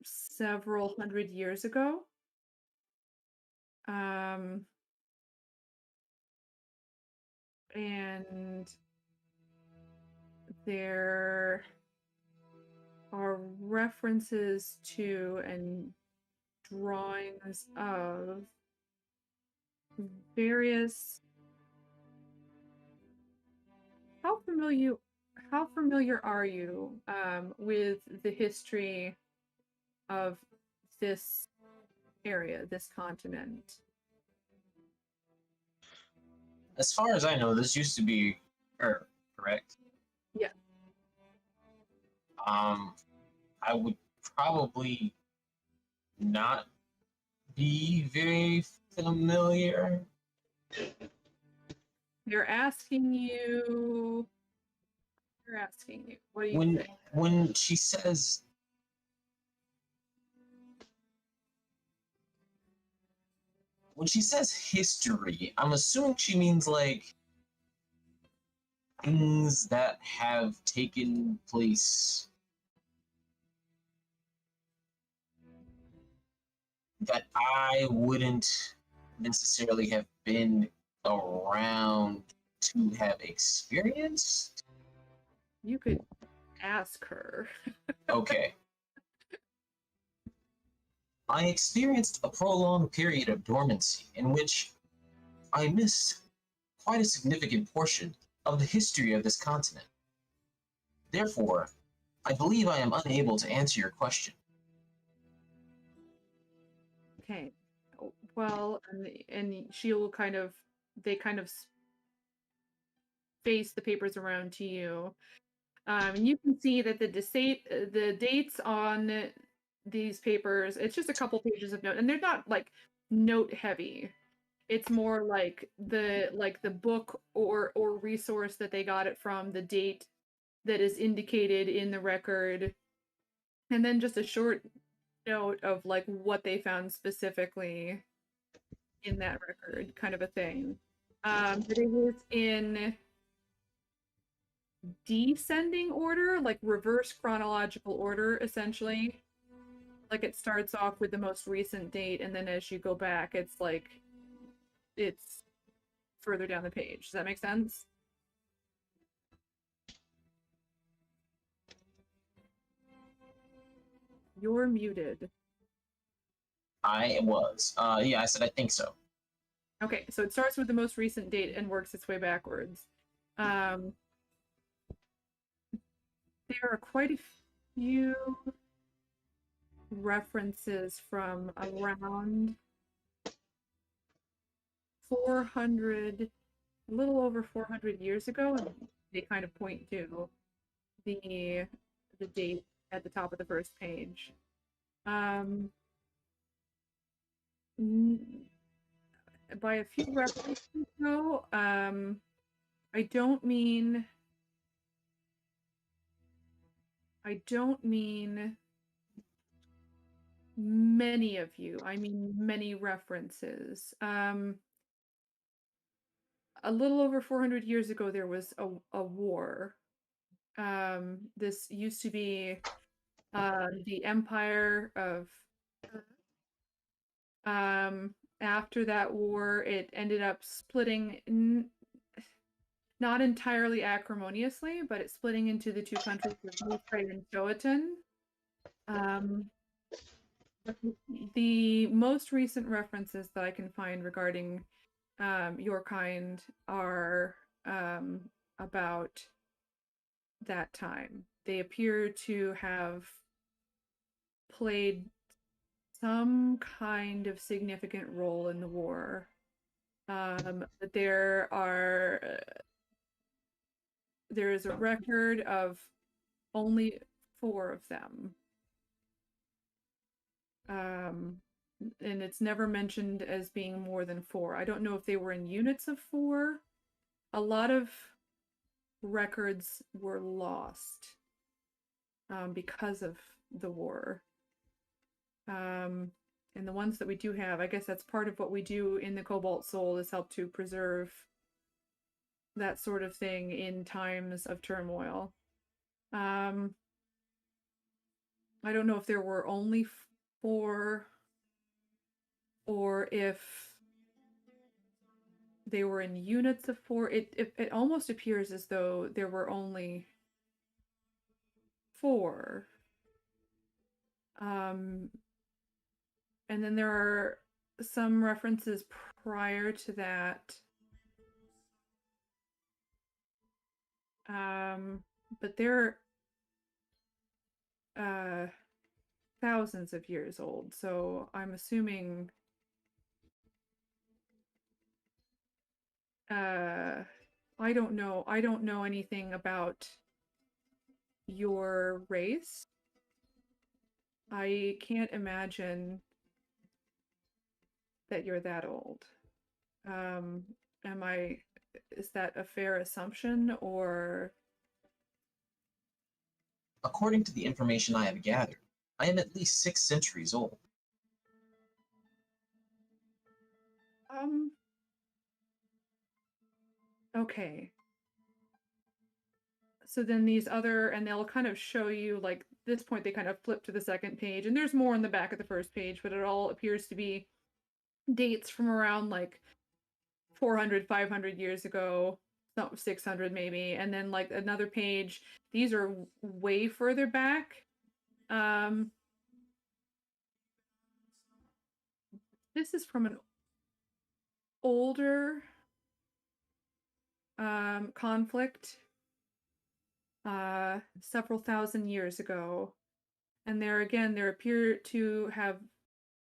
several hundred years ago. And there are references to and drawings of various. How familiar are you with the history of this area, this continent? As far as I know, this used to be Earth, correct? Yeah. I would probably not be very familiar. They're asking you. What do you think? When she says history, I'm assuming she means like things that have taken place that I wouldn't necessarily have been around to have experienced. You could ask her. Okay. I experienced a prolonged period of dormancy in which I missed quite a significant portion of the history of this continent. Therefore, I believe I am unable to answer your question. Okay. Well, and she'll they kind of face the papers around to you. And you can see that the dates on these papers, it's just a couple pages of note, and they're not like note heavy. It's more like the book or resource that they got it from, the date that is indicated in the record, and then just a short note of like what they found specifically in that record, kind of a thing. But it was in descending order, like reverse chronological order, essentially. Like it starts off with the most recent date, and then as you go back, it's further down the page. Does that make sense? You're muted. I was. Yeah, I said I think so. Okay, so it starts with the most recent date and works its way backwards. There are quite a few references from around 400, a little over 400 years ago, and they kind of point to the date at the top of the first page. By a few references, though, I don't mean many of you. I mean many references. A little over 400 years ago, there was a war. This used to be the Empire of. After that war, it ended up splitting, not entirely acrimoniously, but it's splitting into the two countries of Mithril and Jotun. The most recent references that I can find regarding your kind are about that time. They appear to have played some kind of significant role in the war. But there is a record of only 4 of them. And it's never mentioned as being more than 4. I don't know if they were in units of 4. A lot of records were lost because of the war. And the ones that we do have, I guess that's part of what we do in the Cobalt Soul, is help to preserve that sort of thing in times of turmoil. I don't know if there were only 4 or if they were in units of 4. It almost appears as though there were only 4. And then there are some references prior to that. But they're thousands of years old, so I'm assuming I don't know anything about your race. I can't imagine that you're that old. Is that a fair assumption, or? According to the information I have gathered, I am at least 6 centuries old. Okay. So then these other, and they'll kind of show you, like, this point they kind of flip to the second page, and there's more in the back of the first page, but it all appears to be dates from around like 400, 500 years ago, 600 maybe, and then like another page. These are way further back. This is from an older conflict several thousand years ago, and there appear to have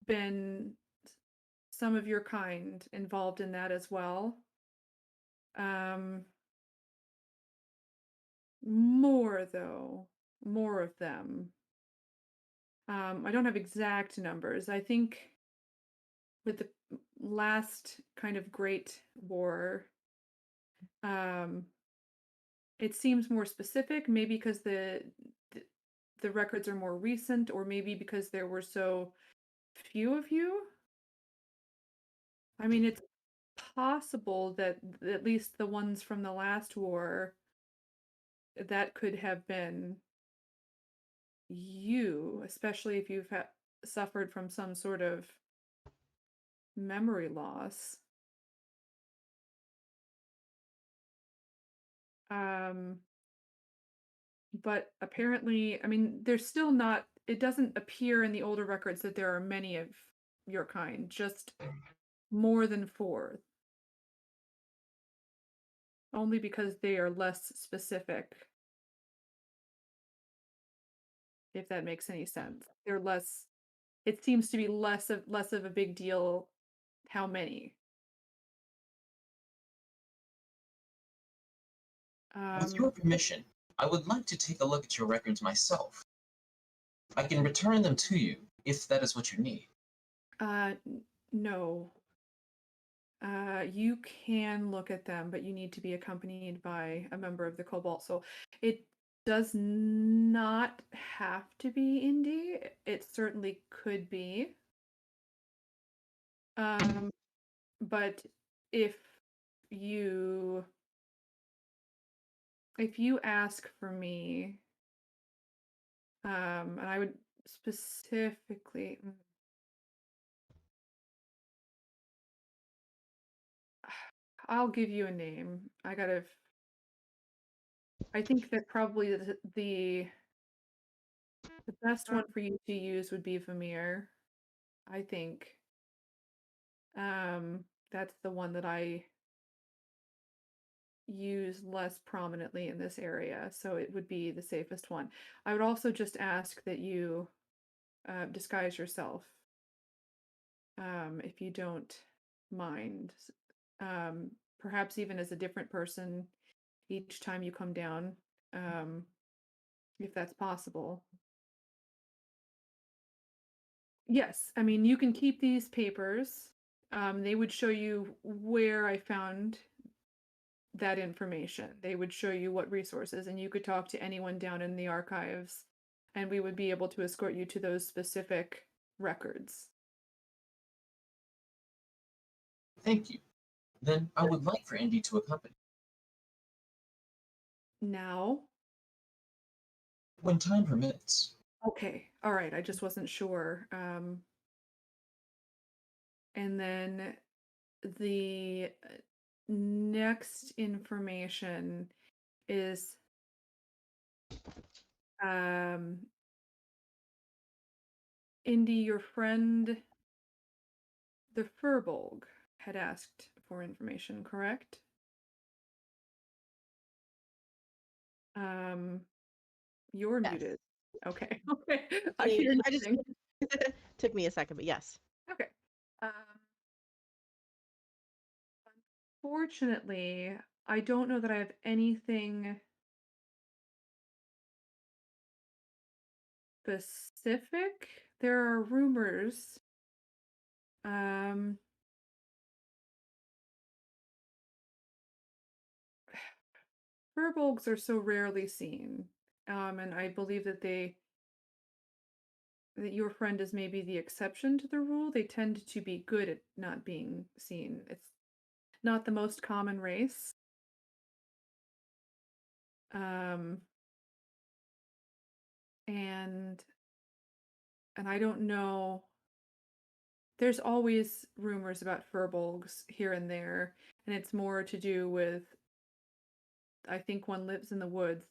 been some of your kind involved in that as well. More of them. I don't have exact numbers. I think with the last kind of Great War, it seems more specific, maybe because the records are more recent, or maybe because there were so few of you. I mean, it's possible that at least the ones from the last war, that could have been you, especially if you've suffered from some sort of memory loss. But apparently, I mean, there's still not, it doesn't appear in the older records that there are many of your kind, just more than 4. Only because they are less specific. if that makes any sense. They're less. It seems to be less of a big deal. How many? With your permission, I would like to take a look at your records myself. I can return them to you if that is what you need. No. You can look at them, but you need to be accompanied by a member of the Cobalt Soul. It does not have to be Indy. It certainly could be. But if you ask for me, and I would specifically. I'll give you a name. I think that probably the best one for you to use would be Vamir. I think. That's the one that I use less prominently in this area, so it would be the safest one. I would also just ask that you disguise yourself, if you don't mind. Perhaps even as a different person each time you come down, if that's possible. Yes, I mean, you can keep these papers. They would show you where I found that information. They would show you what resources, and you could talk to anyone down in the archives, and we would be able to escort you to those specific records. Thank you. Then I would like for Indy to accompany. Now? When time permits. Okay, all right, I just wasn't sure. And then the next information is Indy, your friend the Furbolg had asked for information, correct? You're Yes. muted. Okay. Okay. I hear I just nothing. took me a second, but yes. Okay. Unfortunately, I don't know that I have anything specific. There are rumors. Furbolgs are so rarely seen. And I believe that that your friend is maybe the exception to the rule. They tend to be good at not being seen. It's not the most common race. And I don't know. There's always rumors about Furbolgs here and there, and it's more to do with, I think one lives in the woods.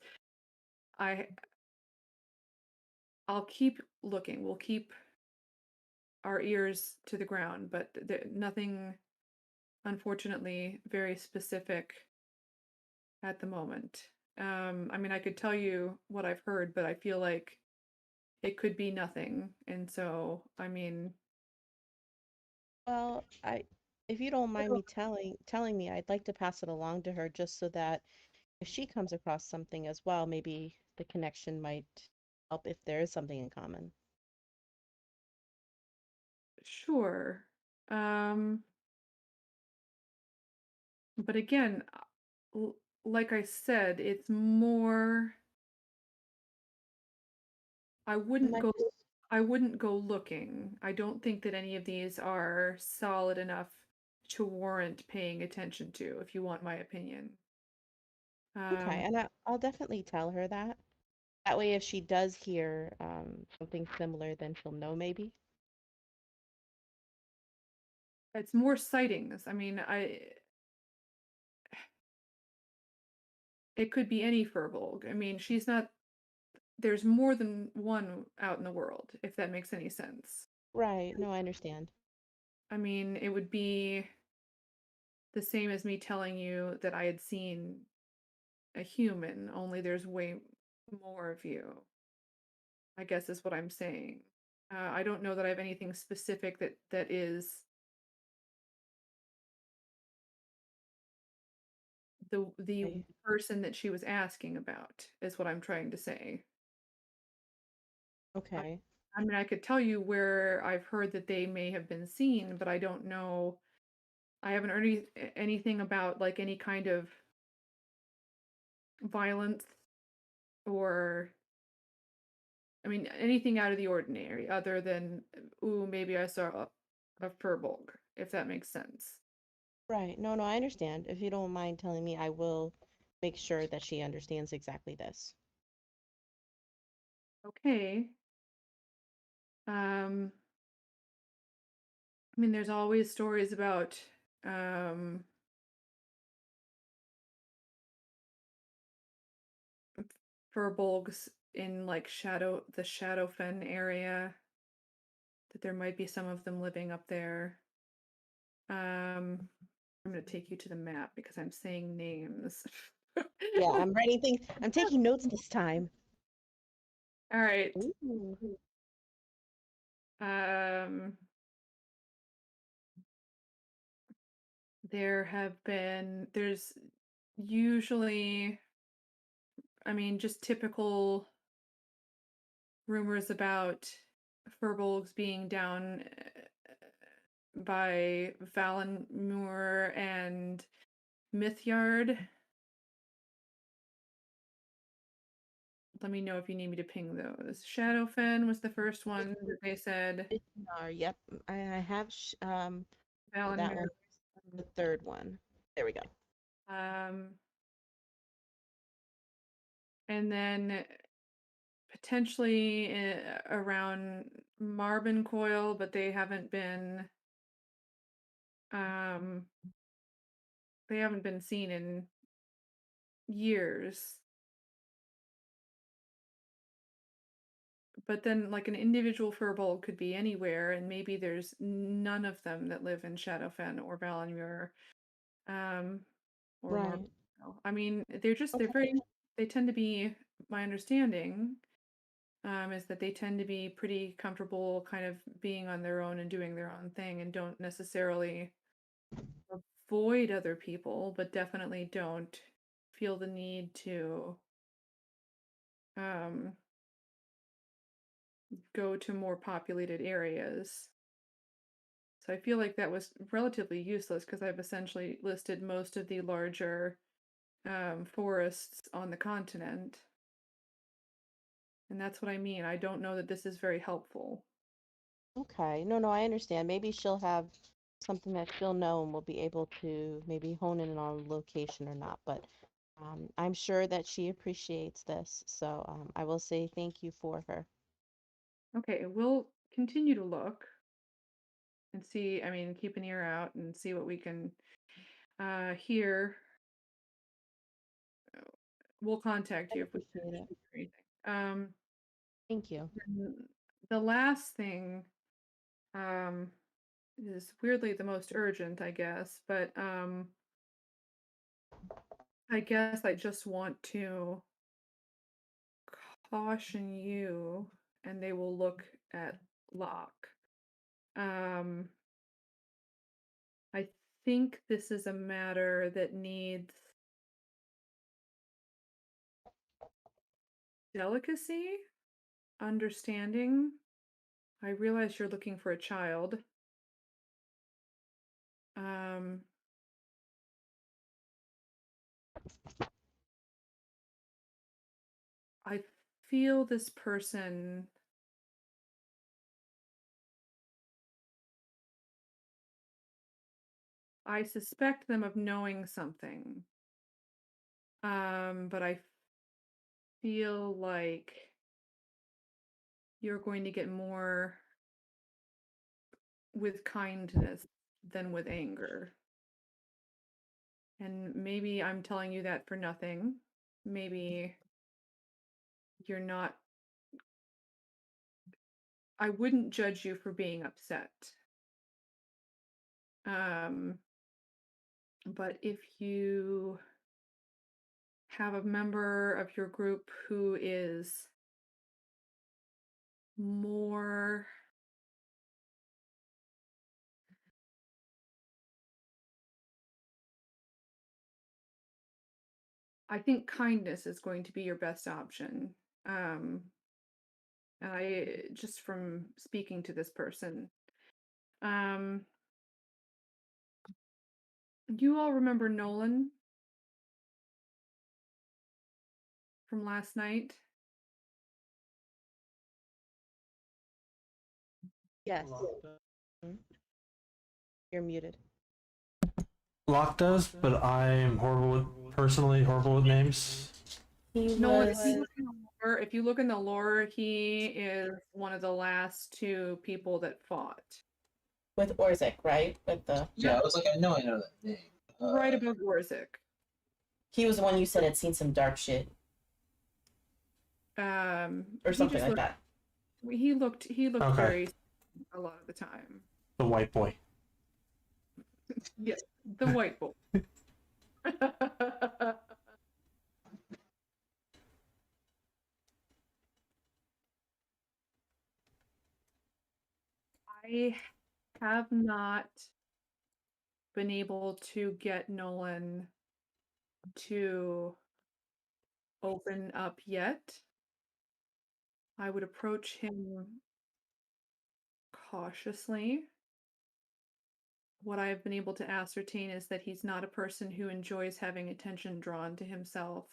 I'll keep looking. We'll keep our ears to the ground, but nothing, unfortunately, very specific at the moment. I mean, I could tell you what I've heard, but I feel like it could be nothing. And so, I mean, Well, if you don't mind me telling me, I'd like to pass it along to her just so that if she comes across something as well, maybe the connection might help if there is something in common. sure. But again, like I said, it's more. I wouldn't Might go. just- I wouldn't go looking. I don't think that any of these are solid enough to warrant paying attention to, if you want my opinion. Okay, and I'll definitely tell her that. That way, if she does hear something similar, then she'll know maybe. It's more sightings. I mean, it could be any Furbolg. I mean, she's not. There's more than one out in the world, if that makes any sense. Right, no, I understand. I mean, it would be the same as me telling you that I had seen a human, only there's way more of you. I guess is what I'm saying. I don't know that I have anything specific that is the Right. person that she was asking about, is what I'm trying to say. Okay. I mean, I could tell you where I've heard that they may have been seen, but I don't know. I haven't heard anything about like any kind of violence or, I mean, anything out of the ordinary other than, ooh, maybe I saw a furbolg, if that makes sense. Right. No, no, I understand. If you don't mind telling me, I will make sure that she understands exactly this. Okay. I mean, there's always stories about um furbolgs in like the Shadowfen area, that there might be some of them living up there. I'm gonna take you to the map because I'm saying names. Yeah, I'm writing things. I'm taking notes this time. All right. Ooh. Um, there's usually, I mean, just typical rumors about furbolgs being down by Valenmuir and Mythyard. Let me know if you need me to ping those. Shadowfen was the first one that they said. Yep, I have that Valenmuir. one, the third one. There we go. Um, and then potentially around Marbencoil, but um they haven't been seen in years. But then like an individual furbolg could be anywhere, and maybe there's none of them that live in Shadowfen or Valenmuir, or Right. Marbencoil. I mean, they're Okay. they tend to be, my understanding, is that they tend to be pretty comfortable kind of being on their own and doing their own thing and don't necessarily avoid other people, but definitely don't feel the need to um, go to more populated areas. So I feel like that was relatively useless because I've essentially listed most of the larger forests on the continent. And that's what I mean. I don't know that this is very helpful. Okay. No, no, I understand. Maybe she'll have something that she'll know and we'll be able to maybe hone in on location or not. But I'm sure that she appreciates this. So I will say thank you for her. Okay, we'll continue to look and see. I mean, keep an ear out and see what we can hear. We'll contact I you if we appreciate it. hear anything. Um, Thank you. and the last thing um, is weirdly the most urgent, I guess, but I guess I just want to caution you, and they will look at Locke. Um, I think this is a matter that needs delicacy, understanding. I realize you're looking for a child. Um, I feel this person, I suspect them of knowing something. But I feel like you're going to get more with kindness than with anger. And maybe I'm telling you that for nothing. Maybe you're not, I wouldn't judge you for being upset. Um, but if you have a member of your group who is more. I think kindness is going to be your best option. I just from speaking to this person. You all remember Nolan from last night? Yes. Locked You're muted. Locke does, but I'm personally horrible with names. He Nolan, was if you look in the lore, he is one of the last two people that fought. with Orzik, right? With the Yeah, I was like, I know that name. Right above Orzik. he was the one you said had seen some dark shit Or or something like that. He looked Okay. very a lot of the time. The white boy. Yes, the white boy. I have not been able to get Nolan to open up yet. I would approach him cautiously. What I have been able to ascertain is that he's not a person who enjoys having attention drawn to himself.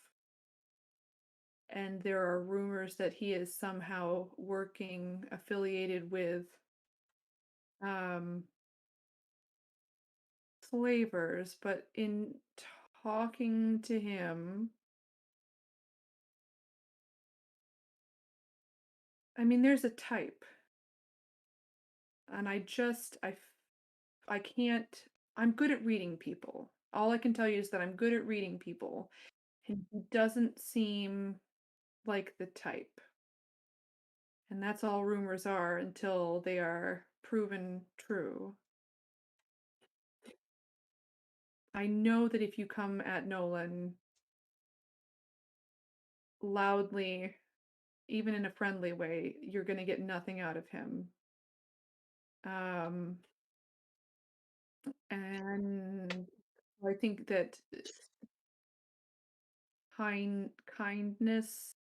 And there are rumors that he is somehow working affiliated with slavers, but in talking to him, I mean, there's a type. And I can't, I'm good at reading people. All I can tell you is that I'm good at reading people. And he doesn't seem like the type. And that's all rumors are until they are proven true. I know that if you come at Nolan loudly, even in a friendly way, you're going to get nothing out of him. And I think that kindness,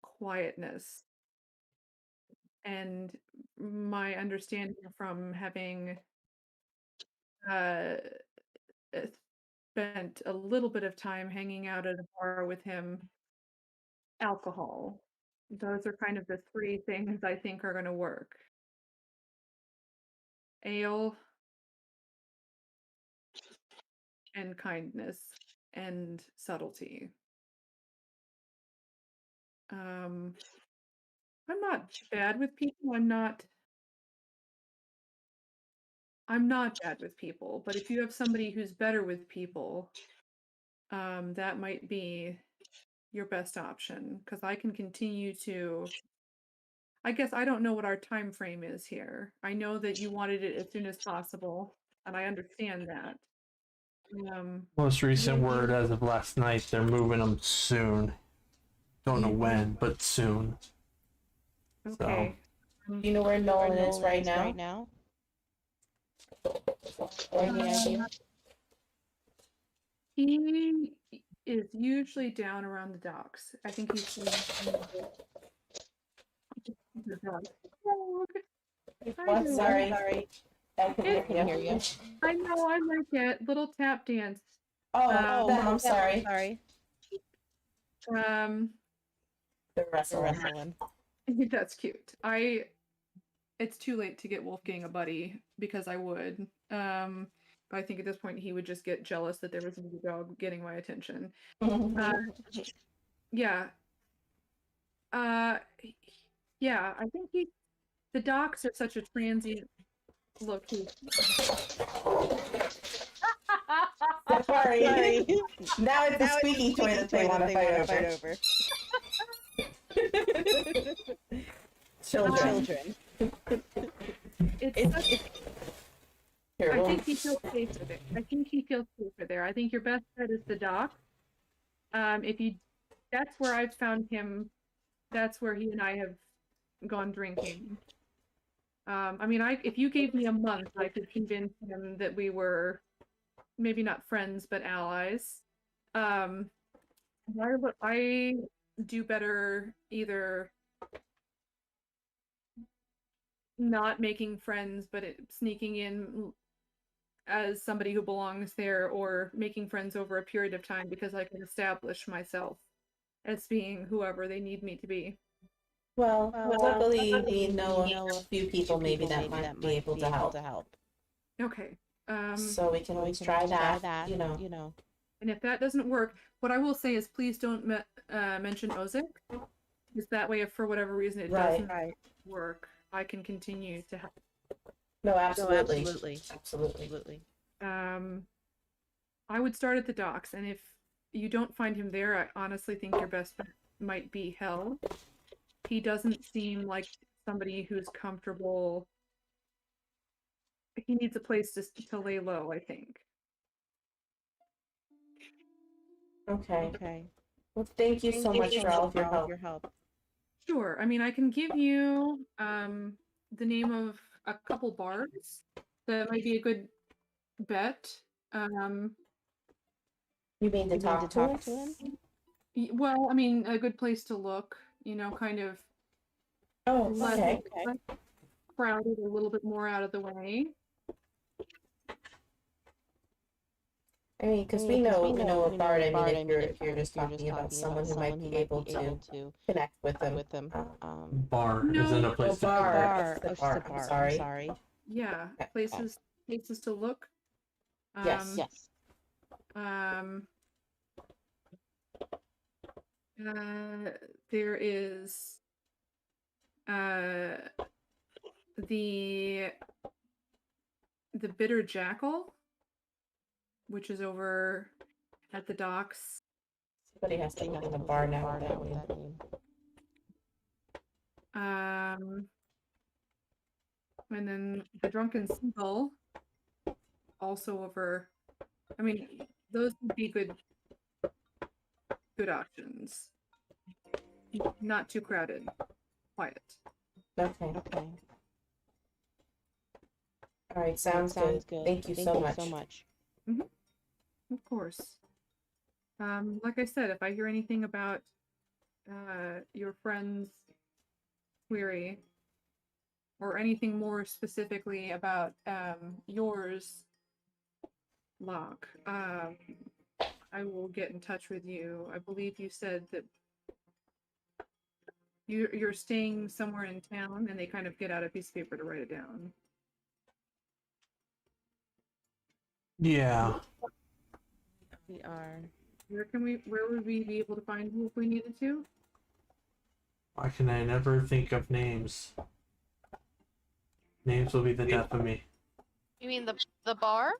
quietness, and my understanding from having spent a little bit of time hanging out at a bar with him, alcohol. Those are kind of the three things I think are going to work. Ale and kindness and subtlety. I'm not bad with people. I'm not bad with people, but if you have somebody who's better with people, that might be your best option, because I can continue to, I guess I don't know what our time frame is here. I know that you wanted it as soon as possible, and I understand that. Most recent word as of last night, they're moving them soon. Don't know when, but soon. Okay. Do you know where Nolan is right now? Or any idea? He is usually down around the docks. I think he's What? Sorry. I can hear you. I know, I like it. Little tap dance. I'm sorry. The wrestling. That's cute. It's too late to get Wolfgang a buddy, because I would. But I think at this point he would just get jealous that there was a new dog getting my attention. Yeah. Yeah, I think the docks are such a transient location. Sorry. Now it's the squeaky toy that they want to fight over. Children. I think he feels safer there. I think your best bet is the dock. That's where I've found him. That's where he and I have gone drinking. I mean, if you gave me a month, I could convince him that we were maybe not friends but allies. I do better either not making friends but sneaking in as somebody who belongs there, or making friends over a period of time because I can establish myself as being whoever they need me to be. Well, luckily we know a few people maybe that might be able to help. Okay. So we can always try that, you know. And if that doesn't work, what I will say is please don't mention Ozik, because that way, if for whatever reason it doesn't work, I can continue to help. No, absolutely. Absolutely. I would start at the docks, and if you don't find him there, I honestly think your best bet might be Hell. He doesn't seem like somebody who's comfortable. He needs a place to lay low, I think. Okay. Well, thank you so much for all of your help. Sure. I mean, I can give you the name of a couple bars that might be a good bet. You mean to talk to him? Well, I mean, a good place to look, kind of less crowded, a little bit more out of the way. I mean, because we know a bard. I mean, if you're just talking about someone who might be able to connect with them. Bar isn't a place to bar. I'm sorry. Yeah, places to look. Yes. There is the Bitter Jackal, which is over at the docks. Somebody has to look in the bar now. And then the Drunken Seagull, also over. I mean, those would be good options. Not too crowded. Quiet. Okay. All right, sounds good. Thank you so much. Mm-hmm. Of course. Like I said, if I hear anything about your friend's query, or anything more specifically about yours, Locke, I will get in touch with you. I believe you said that you're staying somewhere in town, and they kind of get out a piece of paper to write it down. Yeah. We are. Where would we be able to find you if we needed to? Why can I never think of names? Names will be the death of me. You mean the bar?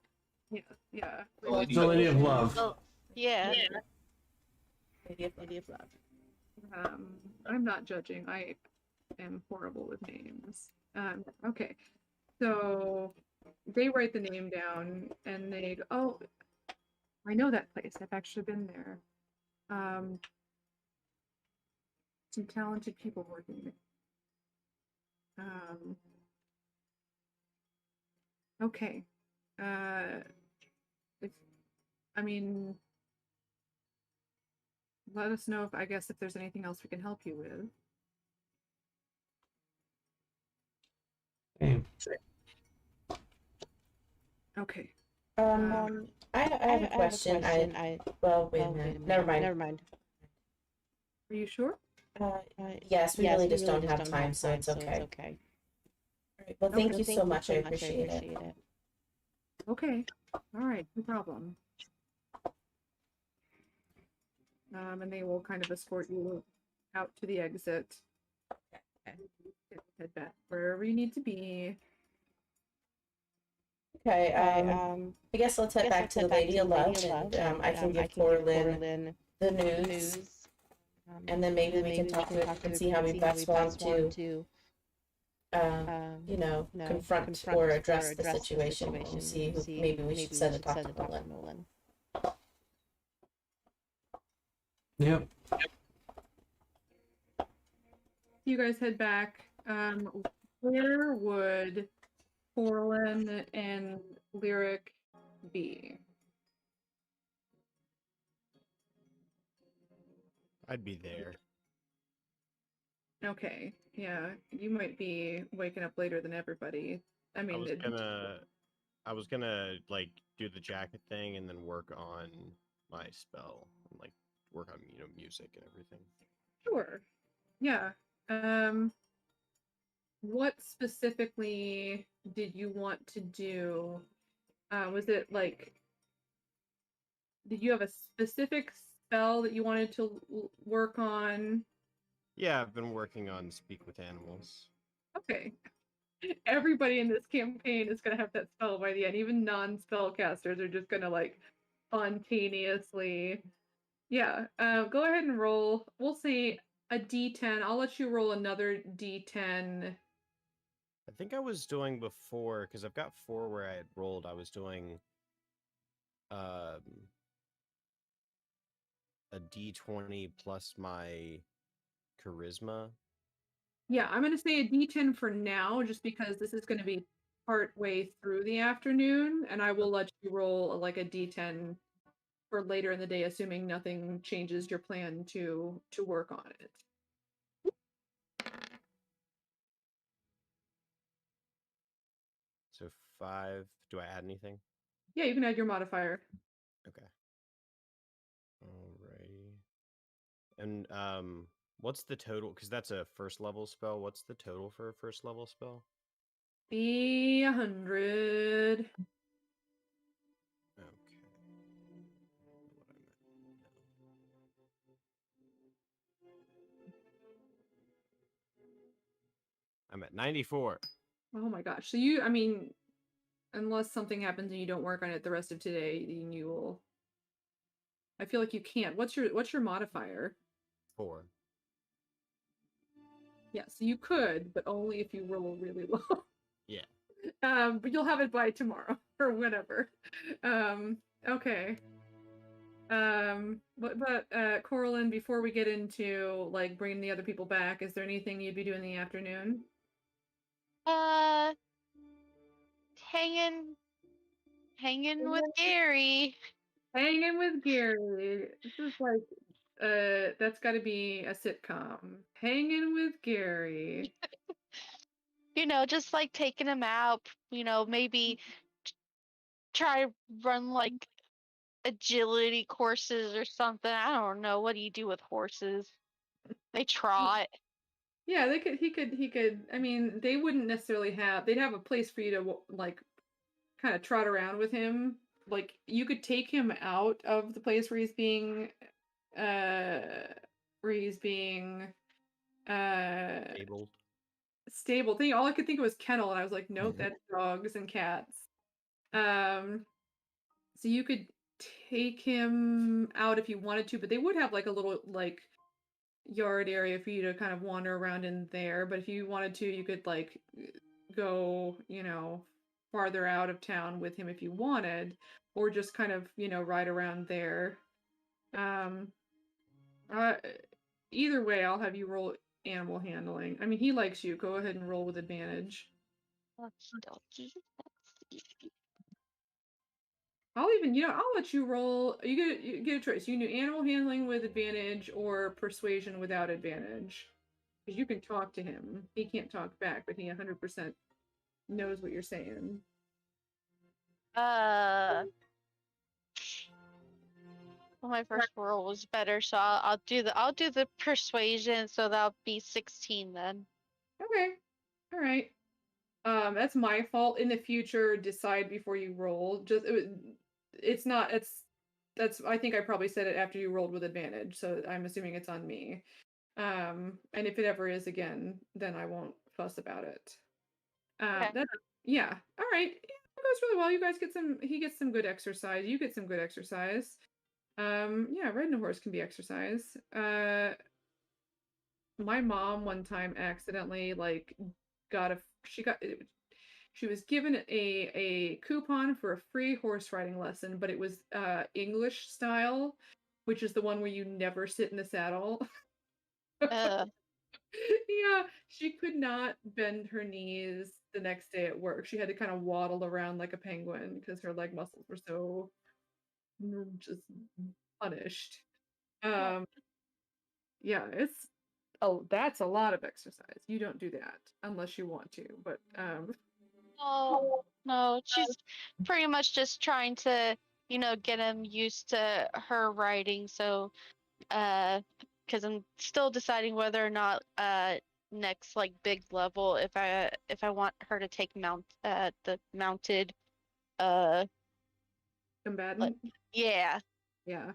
Yeah. The Lady of Love. Oh, yeah. Lady of Love. I'm not judging. I am horrible with names. Okay. So they write the name down, and they go, oh, I know that place. I've actually been there. Some talented people working there. Okay. Let us know if there's anything else we can help you with. Okay. I have a question. Well, wait a minute. Never mind. Are you sure? Yes, we really just don't have time, so it's okay. All right. Well, thank you so much. I appreciate it. Okay. All right. No problem. And they will kind of escort you out to the exit. Head back wherever you need to be. Okay. I guess let's head back to the Lady of Love, and I can give Coraline the news. And then maybe we can talk to her and see how we best want to, confront or address the situation and see who maybe we should send a talk to Nolan. Yep. You guys head back Where would Corlin and Lyric be? I'd be there. Okay, yeah, you might be waking up later than everybody. I mean, I was gonna like do the jacket thing and then work on my spell and like work on music and everything. sure, yeah. What specifically did you want to do? Was it like, did you have a specific spell that you wanted to work on? Yeah, I've been working on speak with animals. Okay. Everybody in this campaign is going to have that spell by the end. Even non-spellcasters are just going to like spontaneously. Yeah. Go ahead and roll. We'll say a d10. I'll let you roll another d10. I think I was doing before because I've got 4 where I had rolled. I was doing a d20 plus my charisma. Yeah, I'm going to say a d10 for now, just because this is going to be part way through the afternoon, and I will let you roll like a d10 for later in the day, assuming nothing changes your plan to work on it. So 5. Do I add anything? Yeah, you can add your modifier. Okay. Alrighty. And what's the total? Because that's a first level spell. What's the total for a first level spell? Be 100. Okay. I'm at 94. Oh my gosh. So unless something happens and you don't work on it the rest of today, then you will. I feel like you can't. What's your modifier? 4. Yeah, so you could, but only if you roll really low. Yeah. But you'll have it by tomorrow or whenever. Okay. But Coralyn, before we get into like bringing the other people back, is there anything you'd be doing in the afternoon? Hanging with Gary. Hanging with Gary. This is like, that's got to be a sitcom. Hanging with Gary. Just like taking him out. Maybe try to run like agility courses or something. I don't know. What do you do with horses? They trot. Yeah, he could. I mean, they wouldn't necessarily they'd have a place for you to like kind of trot around with him. Like you could take him out of the place where he's being stable thing. All I could think of was kennel, and I was like, nope, that's dogs and cats. So you could take him out if you wanted to, but they would have like a little like yard area for you to kind of wander around in there. But if you wanted to, you could like go, farther out of town with him if you wanted, or just kind of, ride around there. Either way, I'll have you roll animal handling. I mean, he likes you. Go ahead and roll with advantage. I'll let you roll. You get a choice. You can do animal handling with advantage or persuasion without advantage. Because you can talk to him. He can't talk back, but he 100% knows what you're saying. Well, my first roll was better, so I'll do the persuasion, so that'll be 16 then. Okay. All right. That's my fault. In the future, decide before you roll. I think I probably said it after you rolled with advantage, so I'm assuming it's on me. And if it ever is again, then I won't fuss about it. Okay. Yeah. All right. It goes really well. You guys he gets some good exercise. You get some good exercise. Yeah, riding a horse can be exercise. My mom one time accidentally like she was given a coupon for a free horse riding lesson, but it was English style, which is the one where you never sit in the saddle. Yeah, she could not bend her knees the next day at work. She had to kind of waddle around like a penguin because her leg muscles were so just punished. Um, yeah, that's a lot of exercise. You don't do that unless you want to, but No, no, she's pretty much just trying to, get him used to her riding. So, because I'm still deciding whether or not next like big level if I want her to take the mounted like combatant. yeah. Yeah.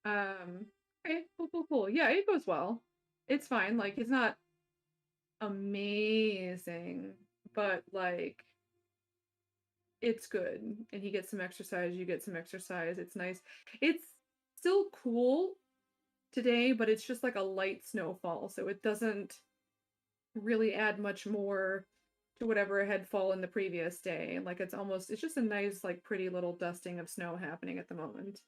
Okay, cool. Yeah, it goes well. It's fine. Like he's not amazing, but like it's good. And he gets some exercise, you get some exercise. It's nice. It's still cool today, but it's just like a light snowfall, so it doesn't really add much more to whatever had fallen the previous day. Like it's just a nice, like pretty little dusting of snow happening at the moment.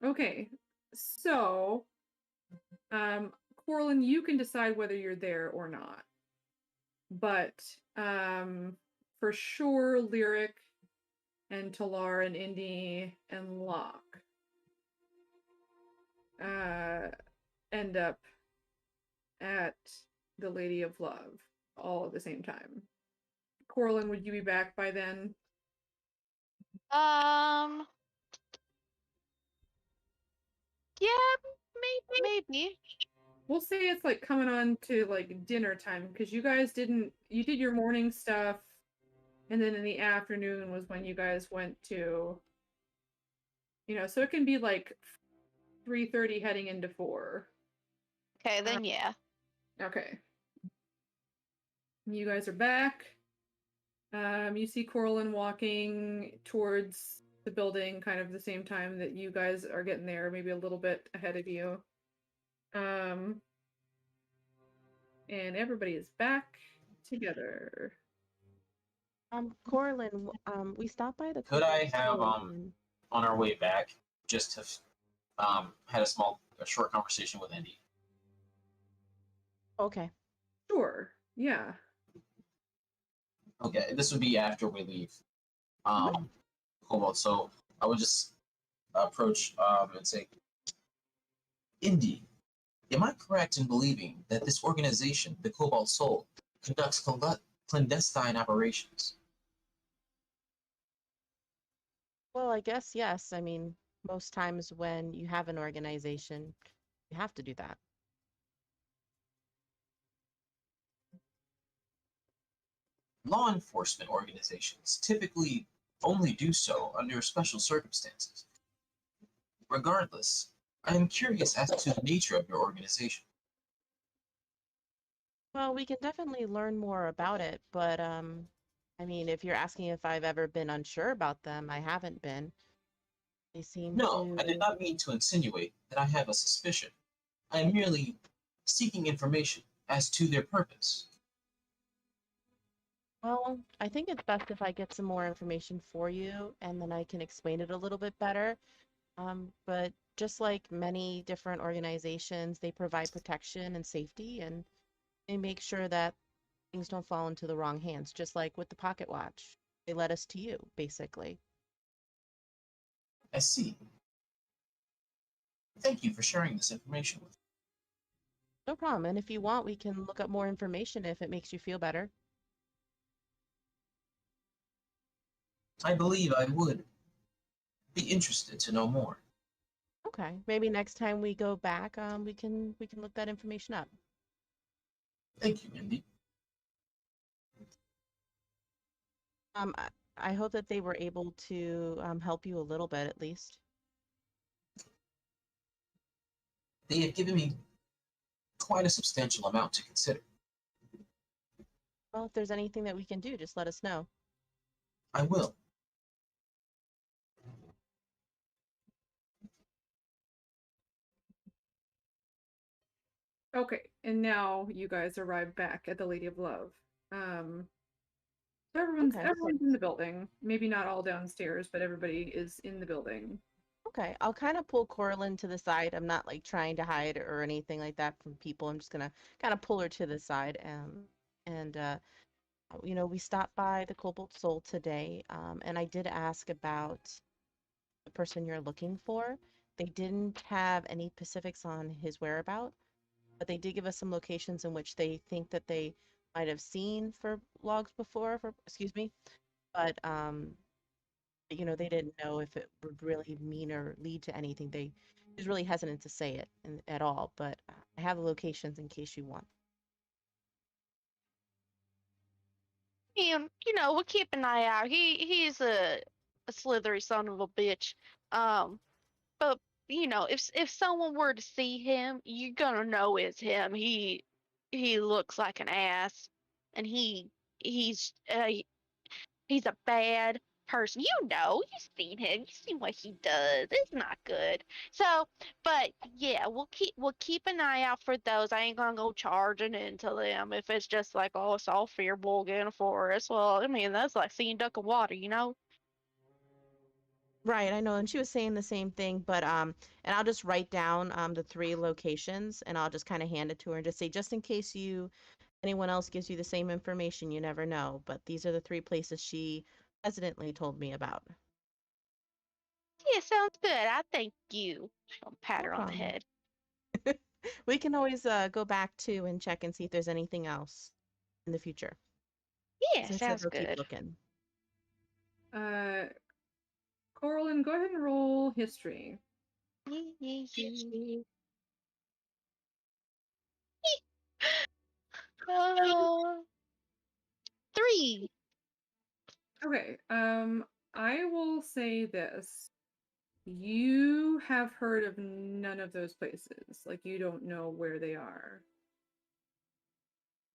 Okay. So, Corlin, you can decide whether you're there or not. But for sure, Lyric and Talar and Indy and Locke end up at the Lady of Love all at the same time. Corlin, would you be back by then? Yeah, maybe. We'll say it's like coming on to like dinner time because you did your morning stuff, and then in the afternoon was when you guys went to, so it can be like 3:30 heading into 4. Okay, then yeah. Okay. You guys are back. You see Corlin walking towards the building kind of the same time that you guys are getting there, maybe a little bit ahead of you. And everybody is back together. Corlin, we stopped by the. Could I Cobalt have Soul and- on our way back just to had a short conversation with Indy? Okay. Sure. Yeah. Okay, this would be after we leave Cobalt. So I would just approach and say, Indy, am I correct in believing that this organization, the Cobalt Soul, conducts clandestine operations? Well, I guess yes. I mean, most times when you have an organization, you have to do that. Law enforcement organizations typically only do so under special circumstances. Regardless, I am curious as to the nature of your organization. Well, we can definitely learn more about it, but I mean, if you're asking if I've ever been unsure about them, I haven't been. They seem No, I did to. not mean to insinuate that I have a suspicion. I am merely seeking information as to their purpose. Well, I think it's best if I get some more information for you, and then I can explain it a little bit better. But just like many different organizations, they provide protection and safety, and they make sure that things don't fall into the wrong hands, just like with the pocket watch. They led us to you, basically. I see. Thank you for sharing this information with me. No problem. And if you want, we can look up more information if it makes you feel better. I believe I would be interested to know more. Okay. Maybe next time we go back, we can look that information up. Thank you, Indy. I hope that they were able to help you a little bit at least. They have given me quite a substantial amount to consider. Well, if there's anything that we can do, just let us know. I will. Okay, and now you guys arrive back at the Lady of Love. So everyone's Okay. in the building. Maybe not all downstairs, but everybody is in the building. Okay, I'll kind of pull Coraline to the side. I'm not like trying to hide or anything like that from people. I'm just gonna kind of pull her to the side. And we stopped by the Cobalt Soul today, and I did ask about the person you're looking for. They didn't have any specifics on his whereabout, but they did give us some locations in which they think that they might have seen for logs before, excuse me, but they didn't know if it would really mean or lead to anything. They he was really hesitant to say it at all, but I have the locations in case you want. And we'll keep an eye out. He's a slithery son of a bitch. But if someone were to see him, you're gonna know it's him. He looks like an ass, and he's a bad person. You've seen him. You've seen what he does. It's not good. So, but yeah, we'll keep an eye out for those. I ain't gonna go charging into them if it's just like, oh, it's all fearful in a forest. Well, I mean, that's like seeing duck in water. Right, I know, and she was saying the same thing, but and I'll just write down the three locations, and I'll just kind of hand it to her and just say, just in case anyone else gives you the same information, you never know. But these are the three places she hesitantly told me about. Yeah, sounds good. I thank you. I'll pat No her on the problem. head. We can always go back to and check and see if there's anything else in the future. Yeah, As I said, sounds we'll keep good. looking. Coraline, go ahead and roll history. Uh, 3. Okay. I will say this. You have heard of none of those places. Like, you don't know where they are.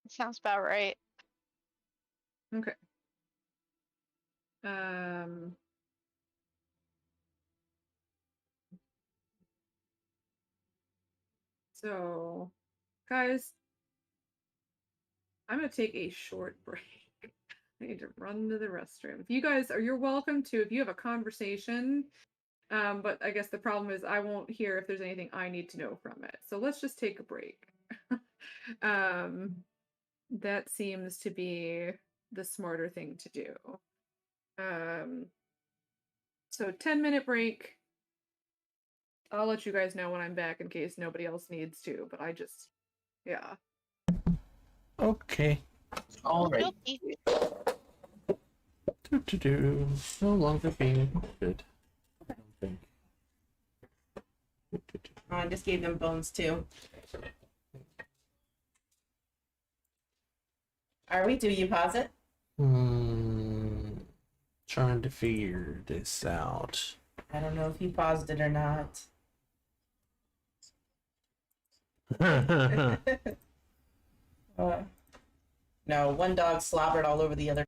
Sounds about right. Okay. Um, so, guys, I'm gonna take a short break. I need to run to the restroom. If you guys you're welcome to, if you have a conversation, but I guess the problem is I won't hear if there's anything I need to know from it. So let's just take a break. That seems to be the smarter thing to do. So 10-minute break. I'll let you guys know when I'm back in case nobody else needs to, but yeah. Okay. All right. Okay. No longer being recorded. I don't think. I just gave them bones too. Are we? Do you pause it? Trying to figure this out. I don't know if you paused it or not. No, one dog slobbered all over the other.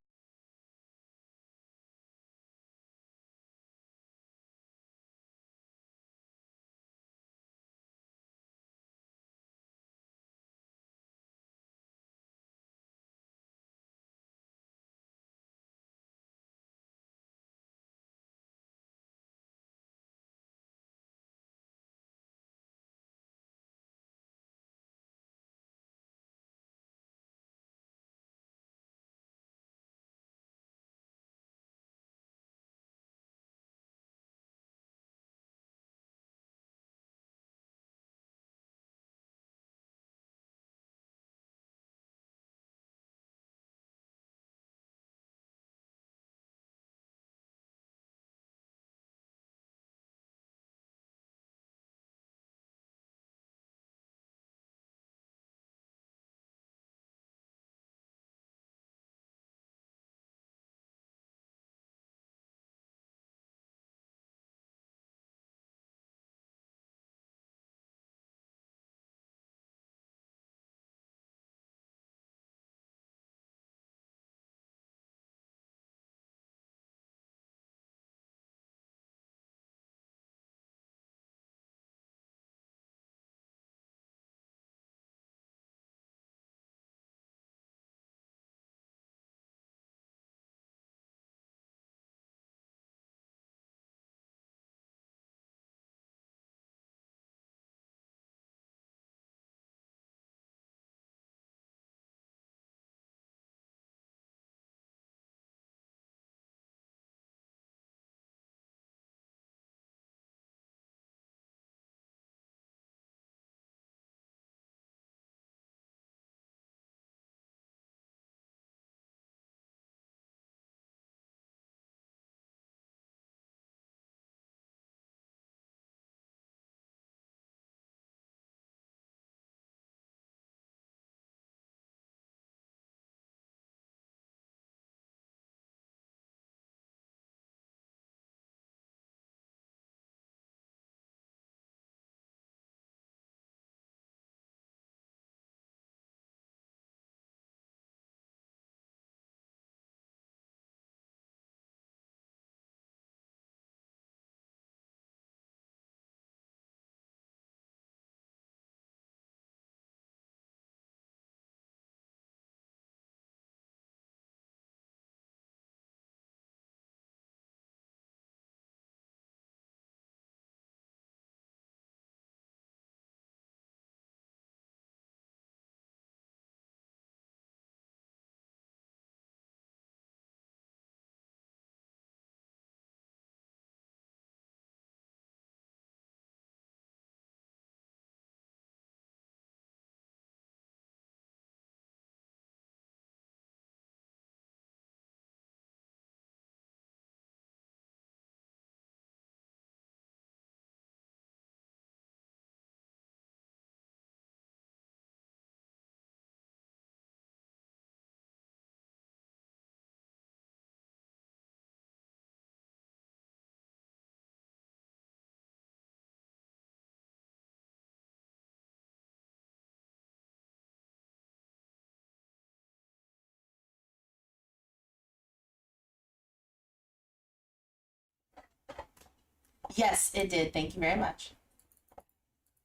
Yes, it did. Thank you very much.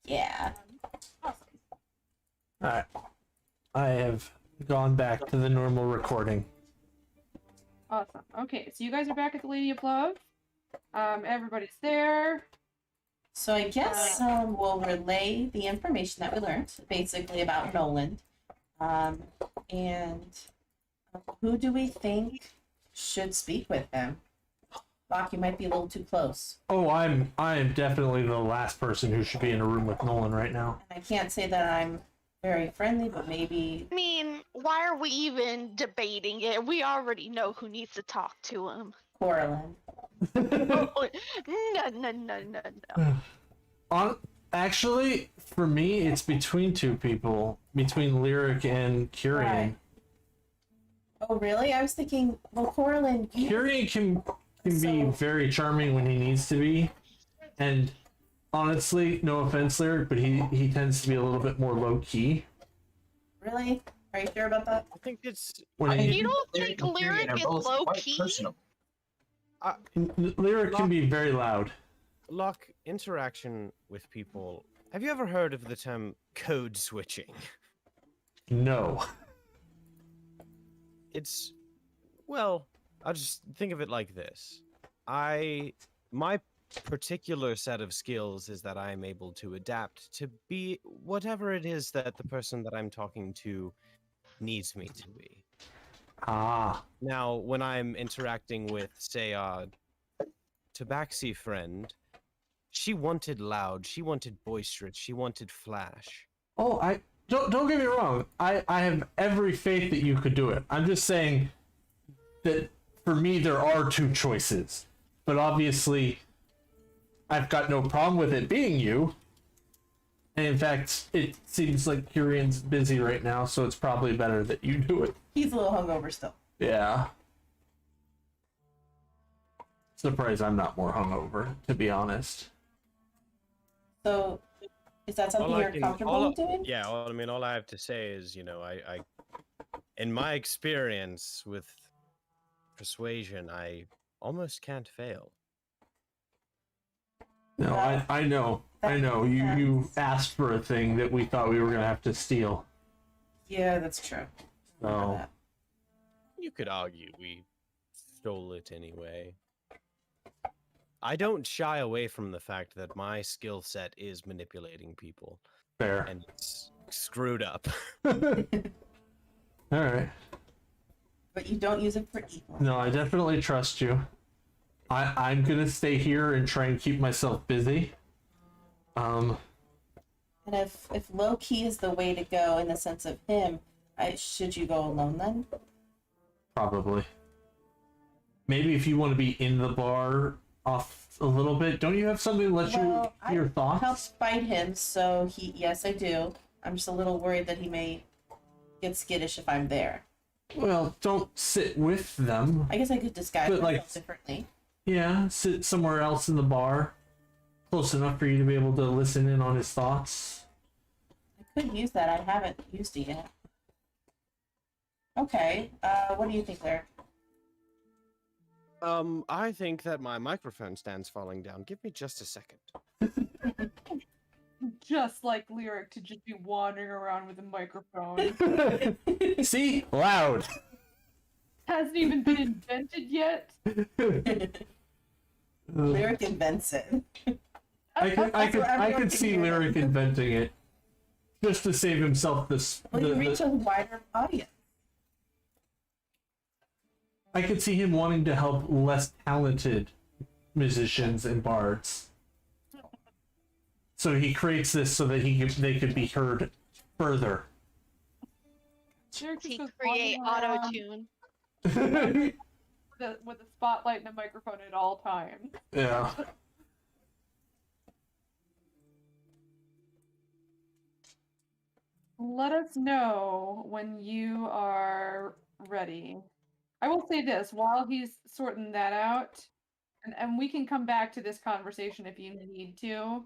Yeah. Awesome. All right. I have gone back to the normal recording. Awesome. Okay, so you guys are back at the Lady of Love. Everybody's there. So I guess we'll relay the information that we learned, basically about Nolan. And who do we think should speak with him? Bach, you might be a little too close. Oh, I am definitely the last person who should be in a room with Nolan right now. And I can't say that I'm very friendly, but maybe I mean, why are we even debating it? We already know who needs to talk to him. Coraline. Oh, no. Actually, for me, it's between two people, between Lyric and Kyrian. Right. Oh, really? I was thinking, well, Coraline. Kyrian can be very charming when he needs to be, and honestly, no offense, Lyric, but he tends to be a little bit more low key. Really? Are you sure about that? I think it's When You don't think Lyric is low key? Lyric can be very loud. Locke, interaction with people. Have you ever heard of the term code switching? No. It's, well, I'll just think of it like this. My particular set of skills is that I am able to adapt to be whatever it is that the person that I'm talking to needs me to be. Ah. Now, when I'm interacting with, say, a Tabaxi friend, she wanted loud, she wanted boisterous, she wanted flash. Oh, I don't get me wrong. I have every faith that you could do it. I'm just saying that for me there are two choices. But obviously I've got no problem with it being you. And in fact, it seems like Kyrian's busy right now, so it's probably better that you do it. He's a little hungover still. Yeah. Surprised I'm not more hungover, to be honest. So, is that something you're comfortable doing? Yeah, well, I mean, all I have to say is, I in my experience with persuasion, I almost can't fail. No, I know. You asked for a thing that we thought we were gonna have to steal. Yeah, that's true. So You could argue we stole it anyway. I don't shy away from the fact that my skill set is manipulating people. fair. And it's screwed up. Alright. But you don't use it for evil. No, I definitely trust you. I'm gonna stay here and try and keep myself busy. And if low key is the way to go in the sense of him, should you go alone then? Probably. Maybe if you want to be in the bar off a little bit, don't you have something to let you your thoughts? Helps fight him, so yes, I do. I'm just a little worried that he may get skittish if I'm there. Well, don't sit with them. I guess I could disguise But, myself differently. Yeah, sit somewhere else in the bar. Close enough for you to be able to listen in on his thoughts. I could use that. I haven't used it yet. Okay, what do you think there? I think that my microphone stand's falling down. Give me just a second. Just like Lyric to just be wandering around with a microphone. See? Loud. Hasn't even been invented yet. Lyric invents it. I could see Lyric inventing it. Just to save himself this. Well, you reach a wider audience. I could see him wanting to help less talented musicians and bards. So he creates this so that they could be heard further. Lyric just He goes create wandering around auto-tune. with a spotlight and a microphone at all times. Yeah. Let us know when you are ready. I will say this, while he's sorting that out, and we can come back to this conversation if you need to.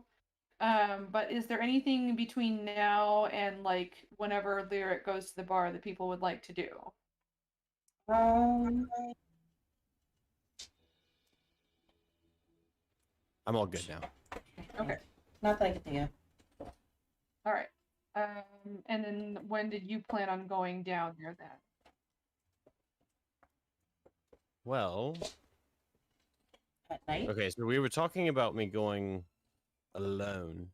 But is there anything between now and like whenever Lyric goes to the bar that people would like to do? I'm all good now. Okay. Not that I can think of. All right. And then when did you plan on going down there then? Well, At night? okay, so we were talking about me going alone.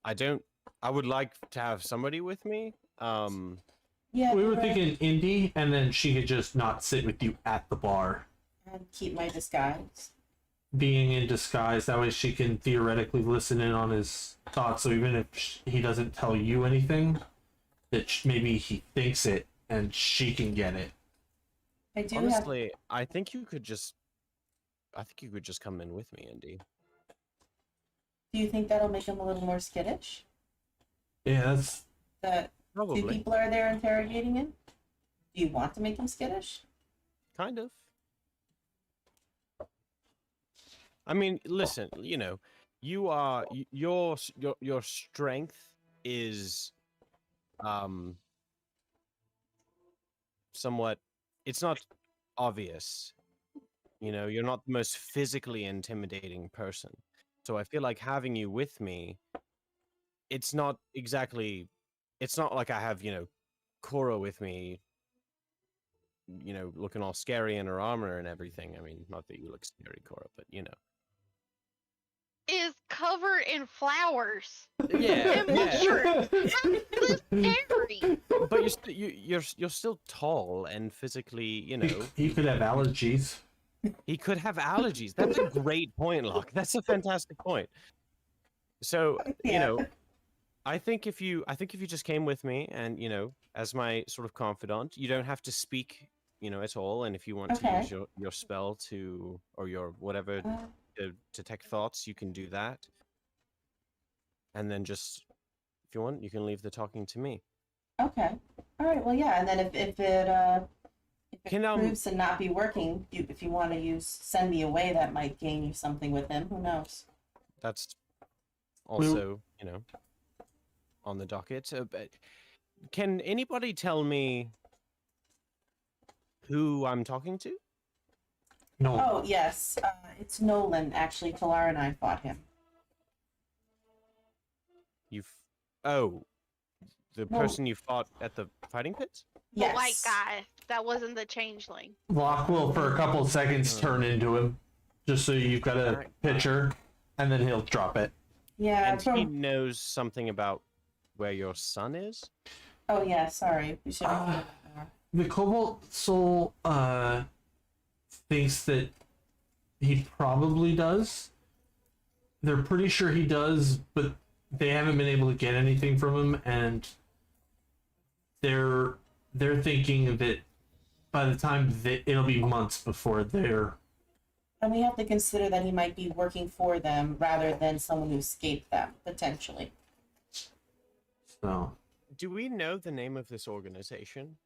I would like to have somebody with me. Yeah. We were right. thinking Indy, and then she could just not sit with you at the bar, And keep my disguise. being in disguise. That way she can theoretically listen in on his thoughts. So even if he doesn't tell you anything, that maybe he thinks it, and she can get it. I do have. honestly, I think you could just come in with me, Indy. Do you think that'll make him a little more skittish? Yeah, that's That two Probably. people are there interrogating him? Do you want to make him skittish? Kind of. I mean, listen, your strength is somewhat, it's not obvious. You're not the most physically intimidating person. So I feel like having you with me, it's not like I have, Cora with me, looking all scary in her armor and everything. I mean, not that you look scary, Cora, but Is covered in flowers. Yeah, And mushrooms. This scary. But you're still tall and physically, he could have allergies. he could have allergies. That's a great point, Locke. That's a fantastic point. So, Yeah. I think if you just came with me and, as my sort of confidant, you don't have to speak, at all. And if you want to Okay. use your spell or your whatever to detect thoughts, you can do that. And then just, if you want, you can leave the talking to me. Okay. All right. Well, yeah. And then if it Can, proves to not be working, if you want to send me away, that might gain you something with him. Who knows? That's also, on the docket. But can anybody tell me who I'm talking to? No. Oh yes, it's Nolan. Actually, Talara and I fought him. The No. person you fought at the fighting pits? Yes. The white guy. That wasn't the changeling. Locke will, for a couple of seconds, turn into him, just so you've got a picture, and then he'll drop it. Yeah. And he knows something about where your son is? Oh yeah. Sorry. We should. have The Cobalt Soul thinks that he probably does. They're pretty sure he does, but they haven't been able to get anything from him, and they're thinking that by the time it'll be months before they're. And we have to consider that he might be working for them rather than someone who escaped them potentially. So Do we know the name of this organization?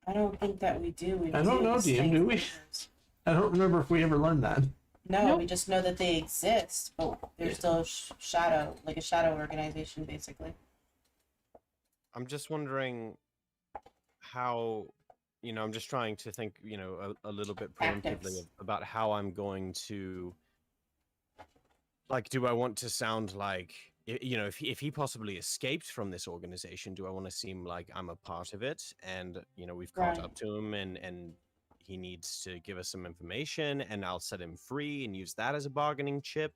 I don't think that we do. We I don't do know, these DM, do we? things. I don't remember if we ever learned that. No, Nope. we just know that they exist, but they're still a shadow organization, basically. I'm just wondering how, I'm just trying to think, a little bit preemptively Tactics. about how I'm going to, like, do I want to sound like, if he possibly escaped from this organization, do I want to seem like I'm a part of it? And, we've caught Right. up to him and he needs to give us some information and I'll set him free and use that as a bargaining chip.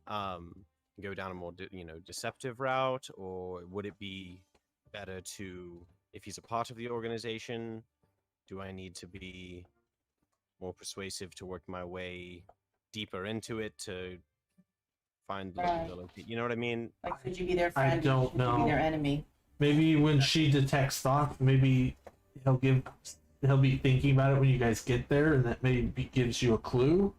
Go down a more, deceptive route, or would it be better to, if he's a part of the organization, do I need to be more persuasive to work my way deeper into it to find Right. you know what I mean? Like, could you be their I friend? don't Could you be know. their enemy? Maybe when she detects thought, maybe he'll be thinking about it when you guys get there, and that maybe gives you a clue.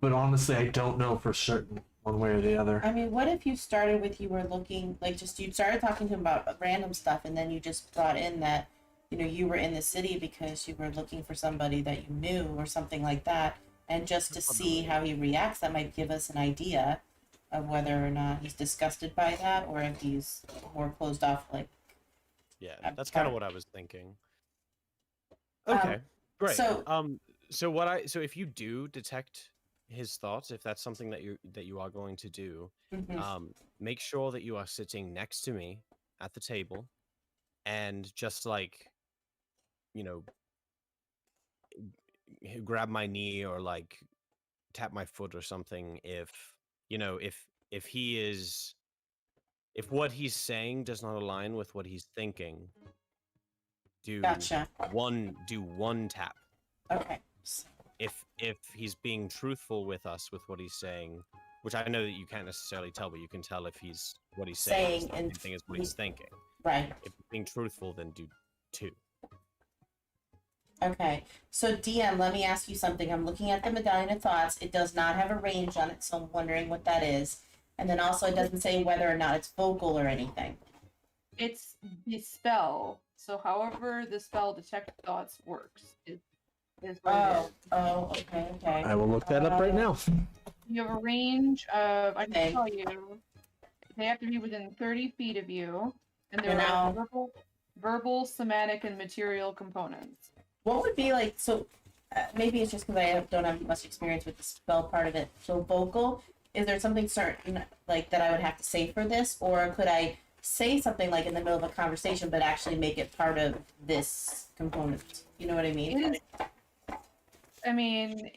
But honestly, I don't know for certain one way or the other. I mean, what if you started with you were looking like you started talking to him about random stuff, and then you just brought in that you were in the city because you were looking for somebody that you knew or something like that, and just to see how he reacts, that might give us an idea of whether or not he's disgusted by that or if he's more closed off. Like, Yeah, I'm that's kind of sorry. what I was thinking. Okay, great. so- So if you do detect his thoughts, if that's something that you are going to do, Mhm. make sure that you are sitting next to me at the table, and just like, you know, grab my knee or like tap my foot or something if if he is if what he's saying does not align with what he's thinking. Gotcha. Do one tap. Okay. If he's being truthful with us with what he's saying, which I know that you can't necessarily tell, but you can tell if what he's saying is the Saying same and thing as what he's thinking. Right. If he's being truthful, then do 2. Okay. So DM, let me ask you something. I'm looking at the Medallion of Thoughts. It does not have a range on it, so I'm wondering what that is. And then also it doesn't say whether or not it's vocal or anything. It's the spell. So however the spell detect thoughts works is what it is. Oh, okay, okay. I will look that up right now. You have a range of, I Okay. can tell you, they have to be within 30 feet of you, and there And are now- verbal, somatic, and material components. What would be like, so maybe it's just because I don't have much experience with the spell part of it. So vocal, is there something certain like that I would have to say for this, or could I say something like in the middle of a conversation but actually make it part of this component? You know what I mean? It is, I mean,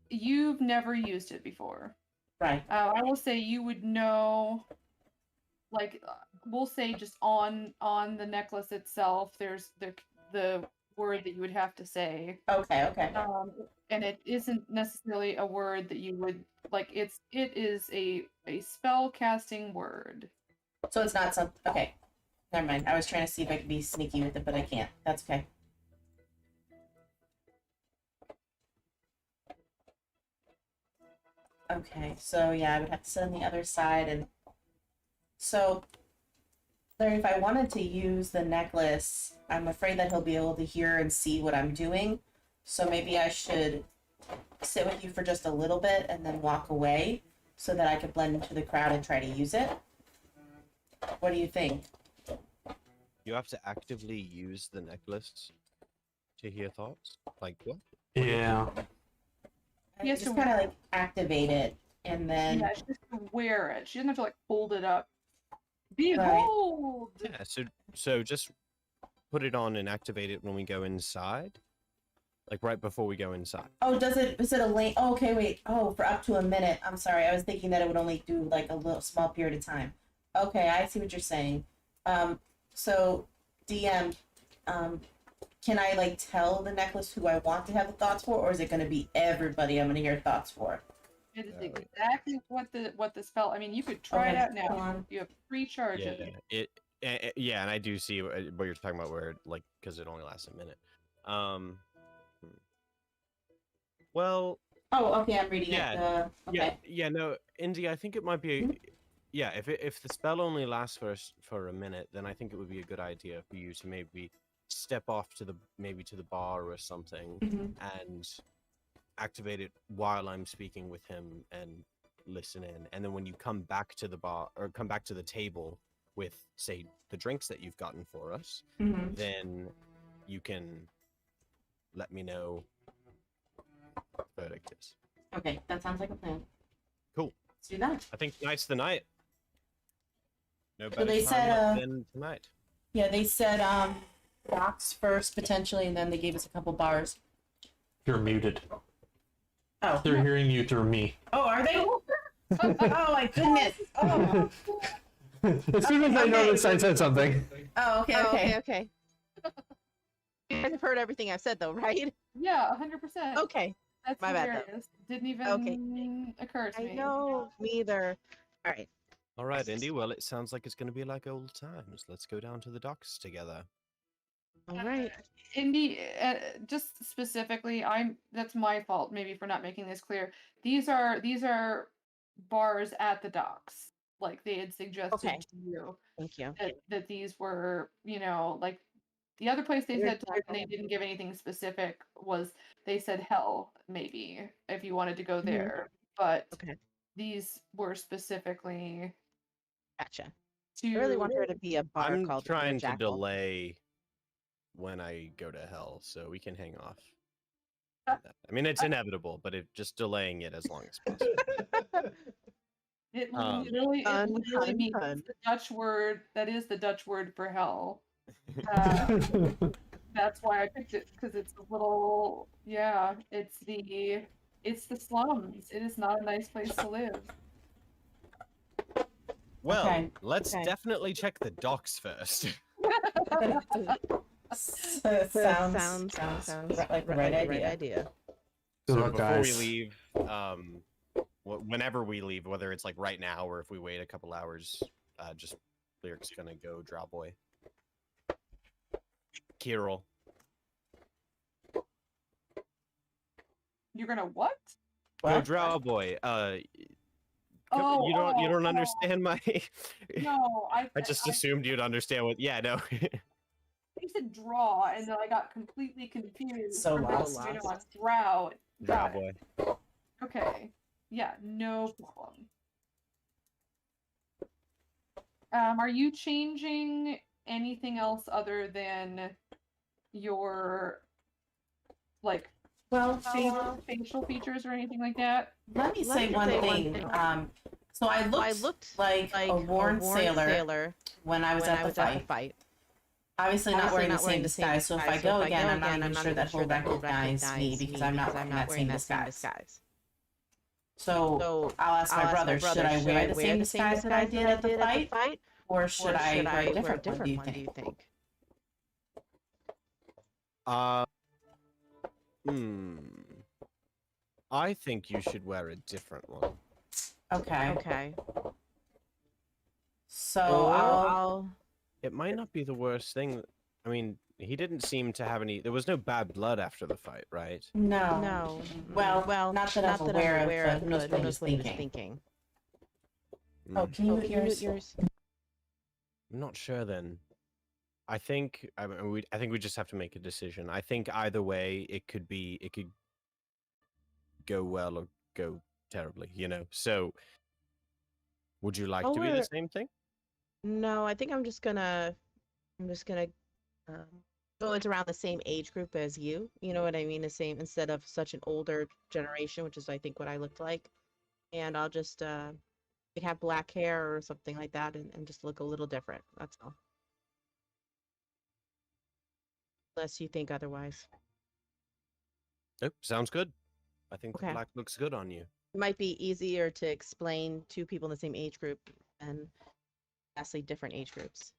you've never used it before. Right. I will say you would know, like, we'll say just on the necklace itself, there's the word that you would have to say. Okay, okay. And it isn't necessarily a word that you would like. It is a spell casting word. So it's not something. Okay, never mind. I was trying to see if I could be sneaky with it, but I can't. That's okay. Okay, so yeah, I would have to sit on the other side, and so Larry, if I wanted to use the necklace, I'm afraid that he'll be able to hear and see what I'm doing. So maybe I should sit with you for just a little bit and then walk away so that I could blend into the crowd and try to use it. What do you think? You have to actively use the necklace to hear thoughts. Like what? Yeah. I Yes, just so- kind of like activate it and then Yeah, she just has to wear it. She doesn't have to like hold it up. Behold! Yeah. So just put it on and activate it when we go inside. Like right before we go inside. oh, is it a lane? Oh, okay, wait. Oh, for up to a minute. I'm sorry. I was thinking that it would only do like a little small period of time. Okay, I see what you're saying. So DM, can I like tell the necklace who I want to have the thoughts for, or is it going to be everybody I'm going to hear thoughts for? It is Yeah, wait. exactly what the spell. I mean, you could try it Okay, out now. hold on. You have free charge Yeah. of it. Yeah, and I do see what you're talking about, where like because it only lasts a minute. Well, Oh, okay, I'm reading Yeah, it. Okay. yeah, no, Indy, I think it might be. Mhm. Yeah, if the spell only lasts for a minute, then I think it would be a good idea for you to maybe step off to the bar or something Mhm. and activate it while I'm speaking with him and listen in. And then when you come back to the bar or come back to the table with, say, the drinks that you've gotten for us, Mhm. then you can let me know what the verdict is. Okay, that sounds like a plan. Cool. Let's do that. I think tonight's the night. No So better they time said, than tonight. Yeah, they said rocks first potentially, and then they gave us a couple bars. You're muted. Oh. They're hearing you through me. Oh, are they? Oh my goodness. Oh. As soon as I Okay. noticed, I said something. Oh, okay, Oh, okay. okay. You guys have heard everything I've said, though, right? Yeah, 100%. Okay. That's my bad, though. hilarious. Didn't even Okay. occur to I me. know. Me either. All right. All right, Indy. Well, it sounds like it's going to be like old times. Let's go down to the docks together. All right. Indy, just specifically, that's my fault maybe for not making this clear. These are bars at the docks. Like they had suggested Okay. to you Thank you. that these were, like the other place they They're- said to, and they didn't give anything specific was they said hell maybe if you wanted to go Mhm. there, but Okay. these were specifically Gotcha. to I really want there to be a bar I'm called trying the to Jackal. delay when I go to hell, so we can hang off. I mean, it's inevitable, but just delaying it as long as possible. It Um, literally, Fun, it literally fun, means fun. the Dutch word. That is the Dutch word for hell. Uh, that's why I picked it, because it's a little. Yeah, it's the slums. It is not a nice place to live. Well, Okay, let's okay. definitely check the docks first. sounds like the right idea. Good So luck, before guys. we leave, whenever we leave, whether it's like right now or if we wait a couple hours, just Lyric's gonna go draw boy. Kirill. You're gonna what? Go What? draw boy. Oh, you don't oh. understand my. No, I just assumed you'd understand what. Yeah, no. You said draw, and then I got completely confused. So from lost. you know, on drow. Draw Got it. boy. Okay. Yeah, no problem. Are you changing anything else other than your like Well, facial features or anything like that? let me Let say me one say one thing. thing. So I looked like a worn sailor when I was at the fight. Obviously not wearing the same disguise, so if I go again, I'm not even sure that he'll recognize me because I'm not wearing that same disguise. So I'll ask my brother, should I wear the same disguise that I did at the fight? Or should I wear a different one, do you think? I think you should wear a different one. Okay. Okay. So Or I'll... It might not be the worst thing. I mean, he didn't seem to have any. There was no bad blood after the fight, right? No. No. Well, not that I'm aware of, but who knows what he was thinking. thinking. Oh, can you mute yours? I'm not sure then. I think we just have to make a decision. I think either way it could go well or go terribly, you know. So would you like to be the same thing? No, I think I'm just gonna go into around the same age group as you. You know what I mean? The same, instead of such an older generation, which is I think what I looked like. And I'll just like have black hair or something like that and just look a little different. That's all. Unless you think otherwise. Nope, sounds good. I think the Okay. black looks good on you. It might be easier to explain to people in the same age group and vastly different age groups.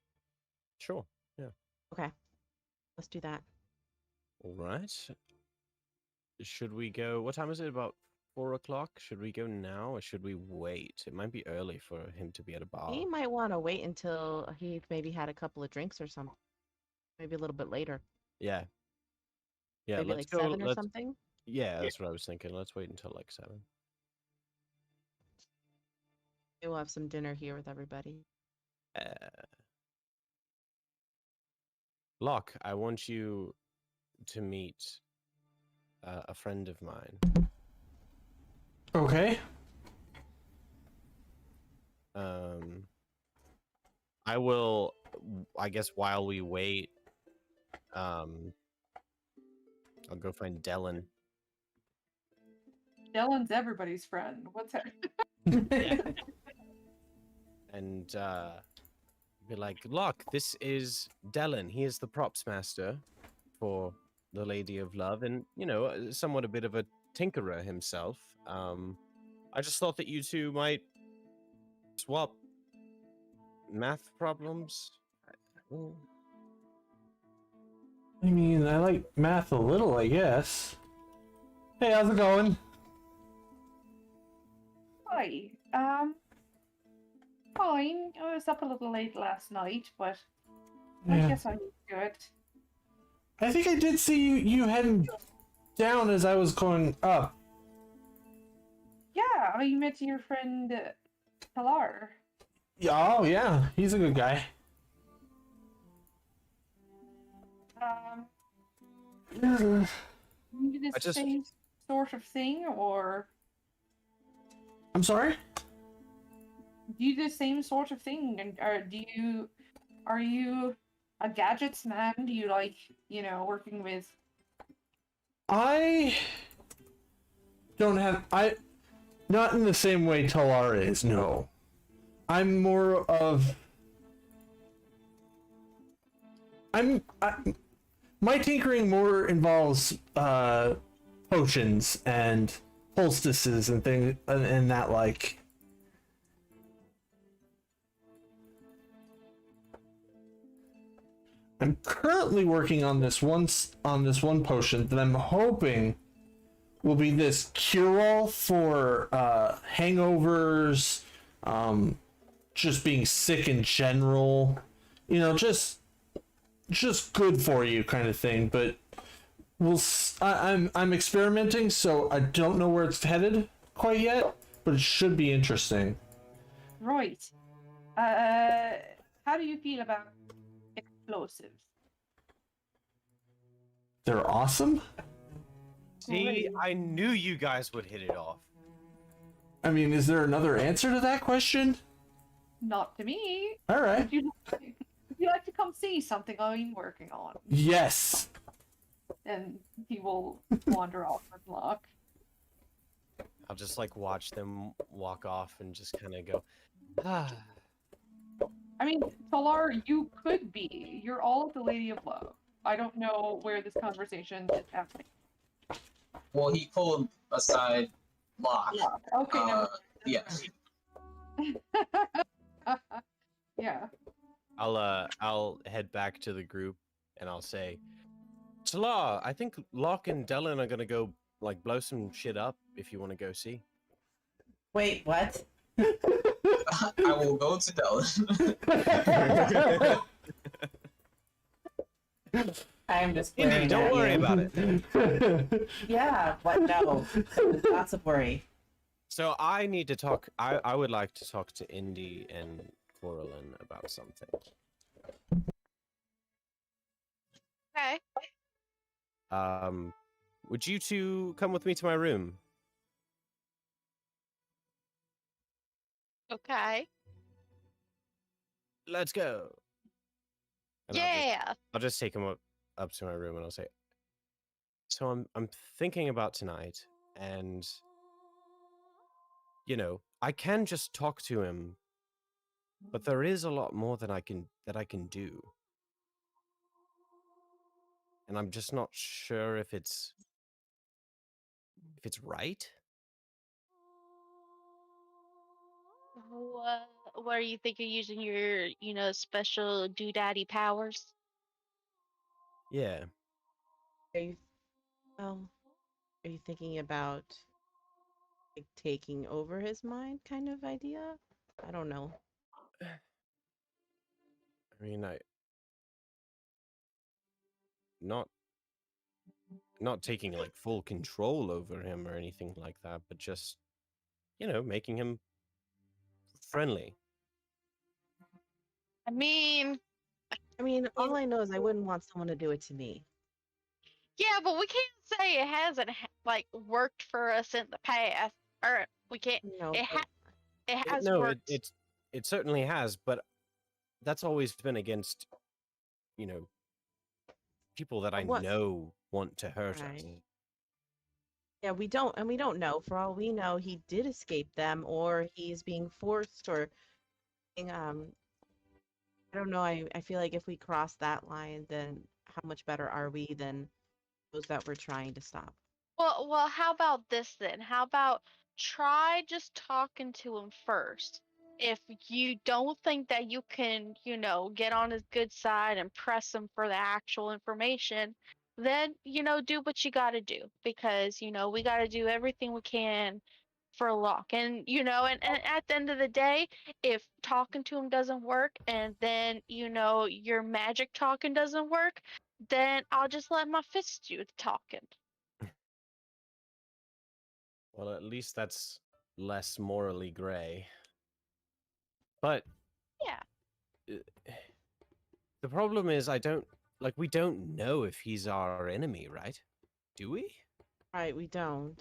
Sure. Yeah. Okay. Let's do that. All right. Should we go? What time is it? About 4 o'clock? Should we go now or should we wait? It might be early for him to be at a bar. He might want to wait until he maybe had a couple of drinks or something. Maybe a little bit later. Yeah. Yeah. Maybe let's like go. 7 or something. Yeah, that's what I was thinking. Let's wait until like 7. Maybe we'll have some dinner here with everybody. Locke, I want you to meet a friend of mine. Okay. I will, I guess while we wait, I'll go find Dylan. Dylan's everybody's friend. What's that? And be like, Locke, this is Dylan. He is the props master for the Lady of Love, and you know, somewhat a bit of a tinkerer himself. I just thought that you two might swap math problems. I mean, I like math a little, I guess. Hey, how's it going? Hi. Fine. I was up a little late last night, but I Yeah. guess I'm good. I think I did see you heading down as I was going up. Yeah, I met your friend Pilar. Oh, yeah. He's a good guy. You do I the just- same sort of thing, or I'm sorry? do you do the same sort of thing? And are you a gadgets man? Do you like, working with I don't have not in the same way Talar is, no. I'm more of my tinkering more involves potions and poultices and things and that like. I'm currently working on this one potion that I'm hoping will be this cure-all for hangovers, just being sick in general, you know, just good for you kind of thing. But I'm experimenting, so I don't know where it's headed quite yet, but it should be interesting. Right. How do you feel about explosives? They're awesome. See, I knew you guys would hit it off. I mean, is there another answer to that question? Not to me. All right. Would you like to come see something I'm working on? Yes. And he will wander off with Locke. I'll just like watch them walk off and just kind of go, ah. I mean, Talar, you could be. You're all of the Lady of Love. I don't know where this conversation is happening. Well, he pulled aside Locke. Okay, never Yes. Yeah. I'll head back to the group and I'll say, Talar, I think Locke and Dylan are gonna go like blow some shit up if you want to go see. Wait, what? I will go to Dylan. I'm just Indy, glaring don't at worry you. about it. Yeah, what? No. Lots of worry. So I need to talk. I would like to talk to Indy and Coraline about something. Okay. Would you two come with me to my room? Okay. Let's go. And Yeah. I'll just take him up to my room and I'll say, so I'm thinking about tonight, and you know, I can just talk to him, but there is a lot more that I can do. And I'm just not sure if it's right. What are you thinking? Using your, special doodaddy powers? Yeah. Are you, are you thinking about like, taking over his mind kind of idea? I don't know. I mean, not taking like full control over him or anything like that, but just, making him friendly. I mean, all I know is I wouldn't want someone to do it to me. yeah, but we can't say it hasn't worked for us in the past, or we can't. No, It has No, worked. it certainly has, but that's always been against, people that I know want to hurt us. Right. Yeah, we don't know. For all we know, he did escape them, or he's being forced, or I don't know. I feel like if we cross that line, then how much better are we than those that we're trying to stop? Well, how about this then? How about try just talking to him first? If you don't think that you can, get on his good side and press him for the actual information, then, do what you got to do, because, we got to do everything we can for Locke. And, and at the end of the day, if talking to him doesn't work, and then, your magic talking doesn't work, then I'll just let my fists do the talking. Well, at least that's less morally gray. But yeah, the problem is we don't know if he's our enemy, right? Do we? Right, we don't.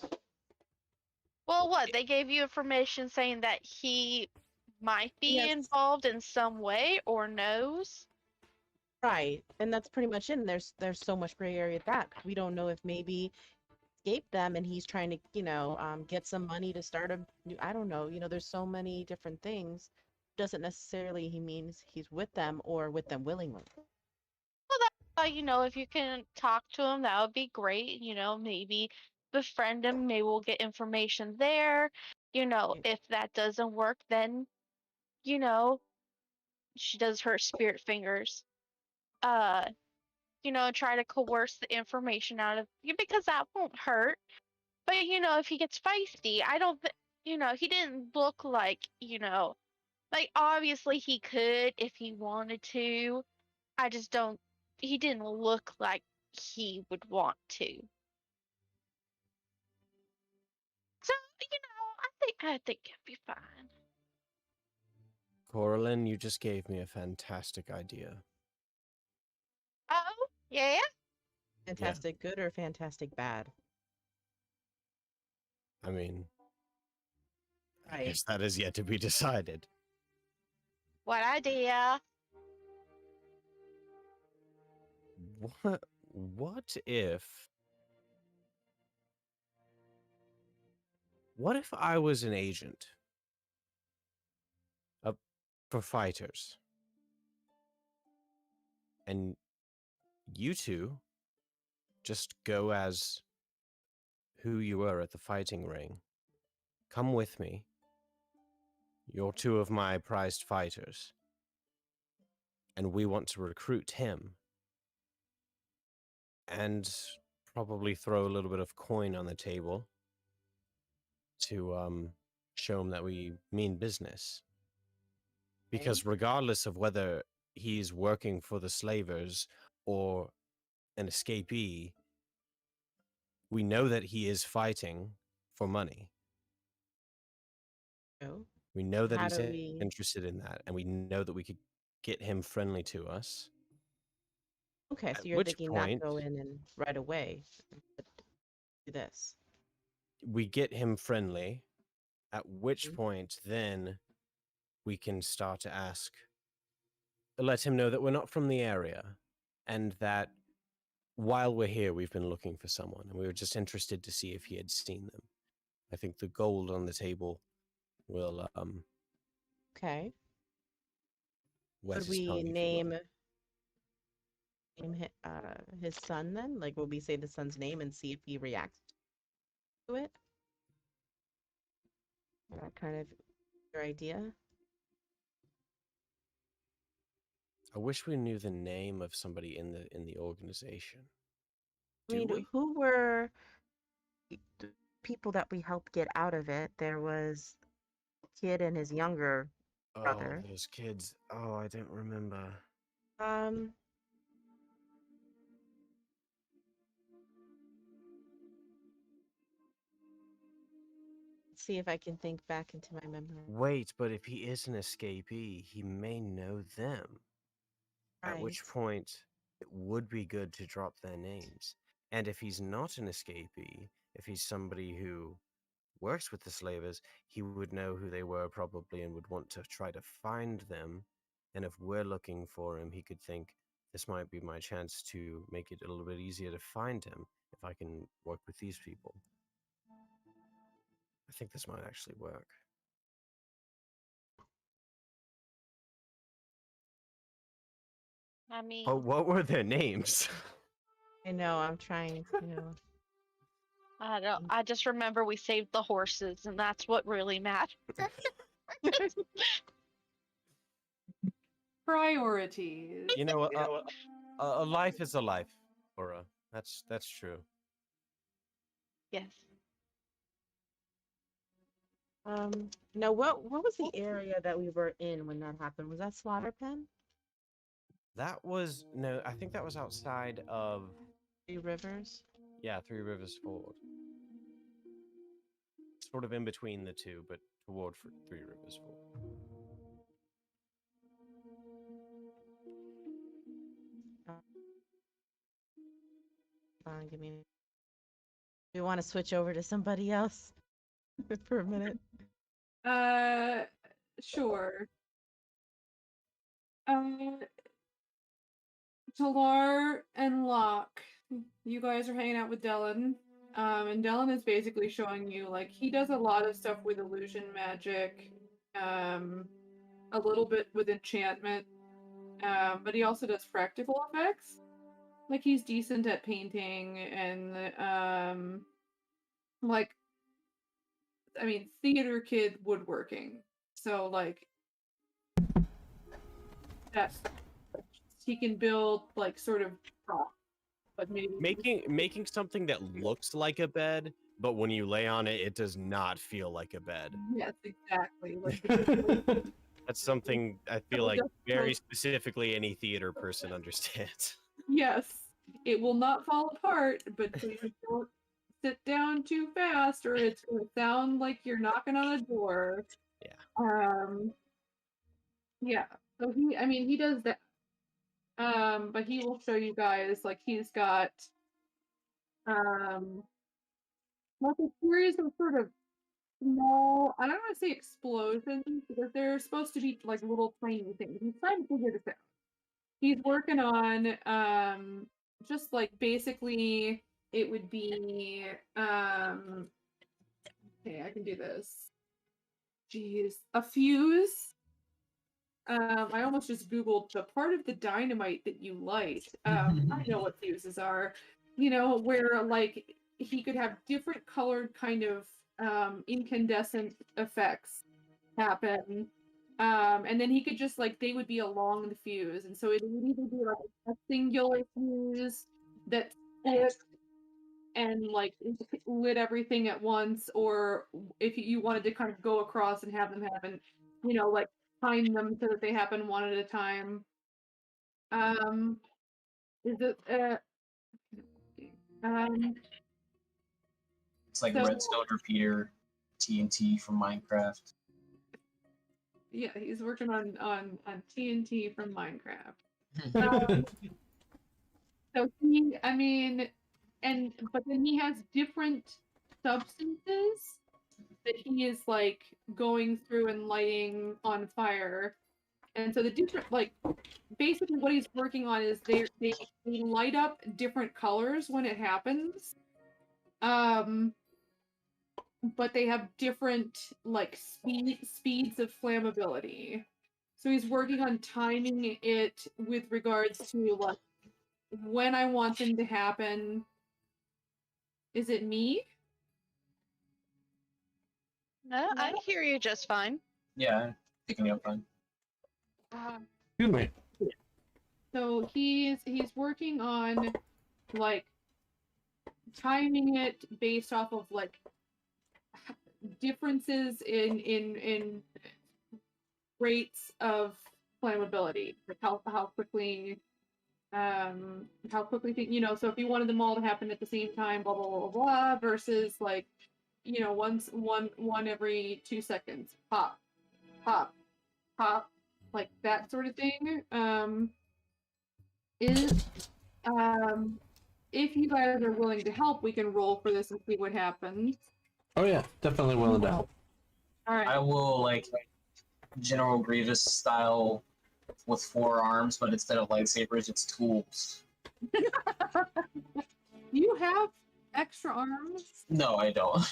Well, what? They gave you information saying that he might be Yes. involved in some way or knows? Right, and that's pretty much it. And there's so much gray area at that. We don't know if maybe escaped them and he's trying to, get some money to start a new. I don't know. There's so many different things. Doesn't necessarily he means he's with them or with them willingly. If you can talk to him, that would be great. Maybe befriend him. Maybe we'll get information there. If that doesn't work, then, she does her spirit fingers. Uh, try to coerce the information out of you because that won't hurt. But, if he gets feisty, I don't, he didn't look like obviously he could if he wanted to. I just don't, he didn't look like he would want to. So, I think he'll be fine. Coraline, you just gave me a fantastic idea. Oh, yeah? Fantastic good or fantastic bad? I mean, I Right. guess that is yet to be decided. What idea? What if I was an agent for fighters and you two just go as who you were at the fighting ring? Come with me. You're two of my prized fighters, and we want to recruit him and probably throw a little bit of coin on the table to show him that we mean business. Because regardless of whether he's working for the slavers or an escapee, we know that he is fighting for money. No. We know that How he's do we- interested in that, and we know that we could get him friendly to us. Okay, At so you're which thinking point- not go in and right away, but do this. We get him friendly, at which Mhm. point then we can start to let him know that we're not from the area, and that while we're here, we've been looking for someone, and we were just interested to see if he had seen them. I think the gold on the table will Okay. wet Would his we tongue, if you will. name his son then? Like, will we say the son's name and see if he reacts to it? Is that kind of your idea? I wish we knew the name of somebody in the organization. I mean, Do we? who were the people that we helped get out of it? There was a kid and his younger brother. Oh, those kids. Oh, I don't remember. Um, let's see if I can think back into my memory. Wait, but if he is an escapee, he may know them. At which Right. point, it would be good to drop their names. And if he's not an escapee, if he's somebody who works with the slavers, he would know who they were probably and would want to try to find them. And if we're looking for him, he could think, this might be my chance to make it a little bit easier to find him if I can work with these people. I think this might actually work. I mean, Oh, what were their names? I know, I'm trying to. I don't. I just remember we saved the horses, and that's what really mattered. Priorities. You know, a life is a life, Aura. That's true. Yes. Now what was the area that we were in when that happened? Was that Slaughter Pen? That was no, I think that was outside of Three Rivers? Three Rivers Ford. Sort of in between the two, but toward Three Rivers Ford. Give me. Do you want to switch over to somebody else for a minute? Sure. Talar and Locke, you guys are hanging out with Dylan. And Dylan is basically showing you, like, he does a lot of stuff with illusion magic, a little bit with enchantment, but he also does practical effects. Like, he's decent at painting and, like, I mean, theater kid woodworking. So, like, that's, he can build, like, sort of prop, but maybe Making something that looks like a bed, but when you lay on it, it does not feel like a bed. yes, exactly. Like, That's something I feel So like just very like- specifically any theater person understands. yes, it will not fall apart, but please don't sit down too fast, or it's going to sound like you're knocking on a door. Yeah. Yeah. So he does that. But he will show you guys, like, he's got, like a series of sort of small, I don't want to say explosions, because they're supposed to be like little tiny things. He's trying to figure this out. He's working on, just like basically it would be, okay, I can do this. Jeez, a fuse. I almost just Googled the part of the dynamite that you light. I know what fuses are. You know, where like he could have different colored kind of incandescent effects happen. And then he could just like they would be along the fuse. And so it would either be like a singular fuse that split and like lit everything at once, or if you wanted to kind of go across and have them happen, you know, like time them so that they happen one at a time. Is it It's like So- Redstone Repeater, TNT from Minecraft. yeah, he's working on TNT from Minecraft. So he, I mean, but then he has different substances that he is like going through and lighting on fire. And so the different, like, basically what he's working on is they light up different colors when it happens. But they have different like speeds of flammability. So he's working on timing it with regards to like when I want them to happen. Is it me? No, I hear you just fine. Yeah, I'm picking you up on. Excuse me. So he's working on like timing it based off of like differences in rates of flammability, like how quickly you know, so if you wanted them all to happen at the same time, blah blah blah blah, versus like, you know, one every 2 seconds, pop pop pop, like that sort of thing. If you guys are willing to help, we can roll for this and see what happens. Oh yeah, definitely willing to help. All right. I will like General Grievous style with 4 arms, but instead of lightsabers, it's tools. You have extra arms? No, I don't.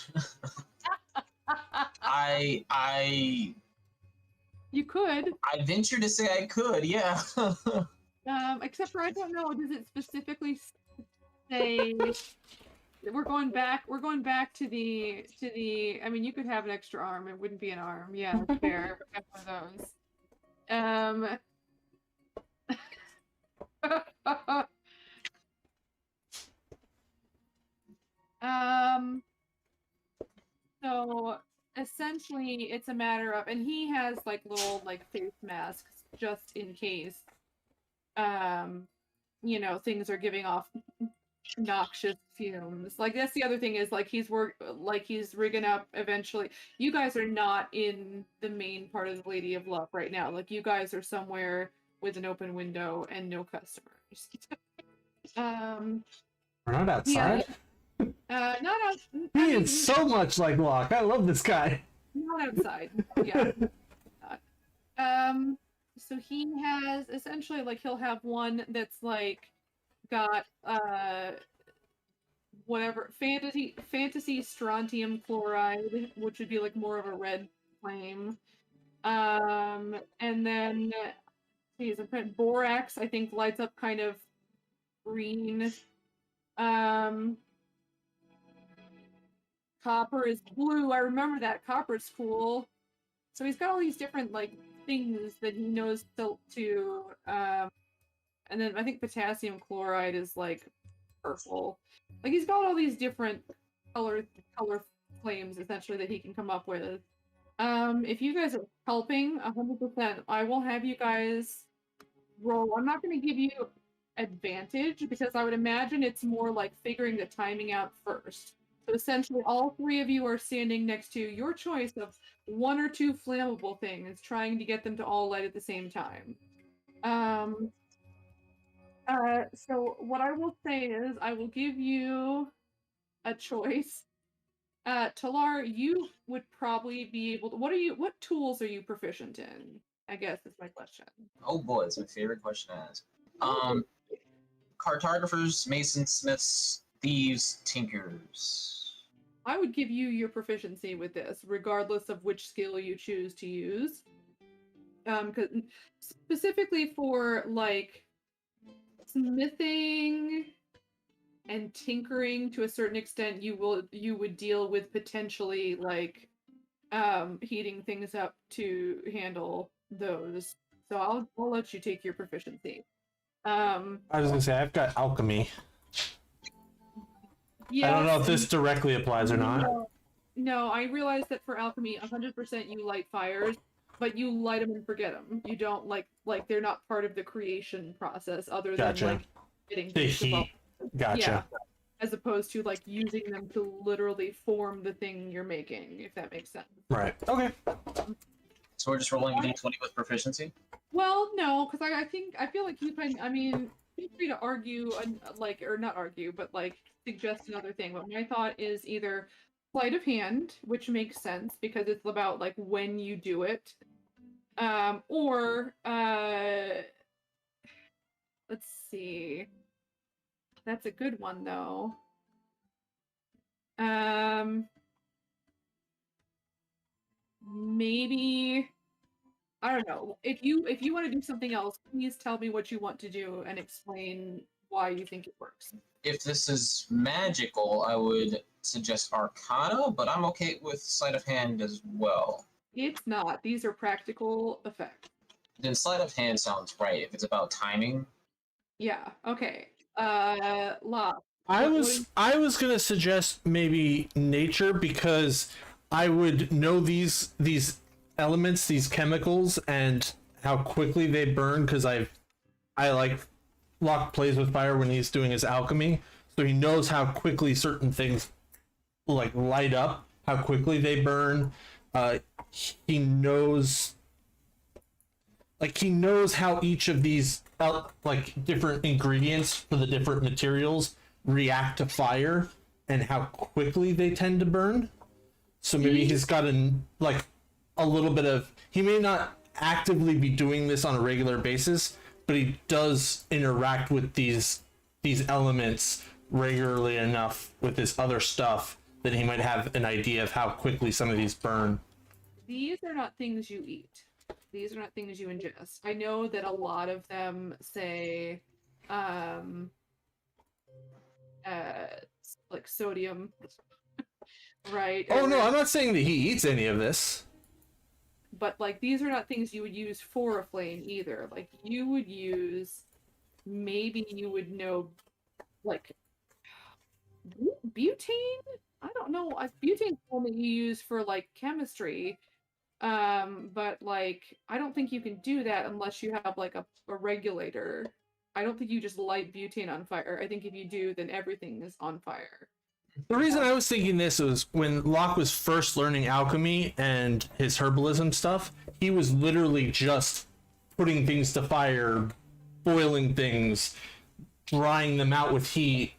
I You could. venture to say I could, yeah. Except for I don't know. Does it specifically say we're going back to the? I mean, you could have an extra arm. It wouldn't be an arm. Yeah, that's fair. We have one of those. So essentially, it's a matter of, and he has like little like face masks just in case. You know, things are giving off noxious fumes. Like that's the other thing is like he's rigging up eventually. You guys are not in the main part of the Lady of Luck right now. Like you guys are somewhere with an open window and no customers. We're not outside. Not out. He is so much like Locke. I love this guy. Not outside. Yeah. So he has essentially like he'll have one that's like got whatever fantasy strontium chloride, which would be like more of a red flame. And then geez, borax I think lights up kind of green. Copper is blue. I remember that. Copper's cool. So he's got all these different like things that he knows to and then I think potassium chloride is like purple. Like he's got all these different color flames essentially that he can come up with. If you guys are helping 100%, I will have you guys roll. I'm not going to give you advantage because I would imagine it's more like figuring the timing out first. So essentially all three of you are standing next to your choice of one or two flammable things, trying to get them to all light at the same time. So what I will say is I will give you a choice. Talar, you would probably be able to, what tools are you proficient in? I guess is my question. Oh boy, it's my favorite question to ask. Cartographers, masons, smiths, thieves, tinkers. I would give you your proficiency with this, regardless of which skill you choose to use. Because specifically for like smithing and tinkering, to a certain extent, you would deal with potentially like heating things up to handle those. So I'll let you take your proficiency. I was gonna say I've got alchemy. Yeah, I don't know if this directly applies or not. No, I realize that for alchemy, 100% you light fires, but you light them and forget them. You don't like they're not part of the creation process, other than like getting the heat. Gotcha. Yeah, as opposed to like using them to literally form the thing you're making, if that makes sense. Right. Okay. So we're just rolling a d20 with proficiency? Well, no, because I feel like you can. I mean, feel free to argue, or not argue, but like suggest another thing. But my thought is either sleight of hand, which makes sense because it's about like when you do it, or let's see. That's a good one though. Maybe I don't know. If you want to do something else, please tell me what you want to do and explain why you think it works. If this is magical, I would suggest Arcana, but I'm okay with sleight of hand as well. It's not. These are practical effects. Then sleight of hand sounds right if it's about timing. Yeah. Okay. La. I was gonna suggest maybe nature because I would know these elements, these chemicals, and how quickly they burn because I like Locke plays with fire when he's doing his alchemy, so he knows how quickly certain things like light up, how quickly they burn. He knows how each of these like different ingredients for the different materials react to fire and how quickly they tend to burn. So maybe he's got a little bit of, he may not actively be doing this on a regular basis, but he does interact with these elements regularly enough with his other stuff that he might have an idea of how quickly some of these burn. These are not things you eat. These are not things you ingest. I know that a lot of them say like sodium, right? Oh no, I'm not saying that he eats any of this. But like these are not things you would use for a flame either. Like you would use, maybe you would know, like butane. I don't know. Butane only you use for like chemistry, but like I don't think you can do that unless you have like a regulator. I don't think you just light butane on fire. I think if you do, then everything is on fire. The reason I was thinking this was when Locke was first learning alchemy and his herbalism stuff, he was literally just putting things to fire, boiling things, drying them out with heat,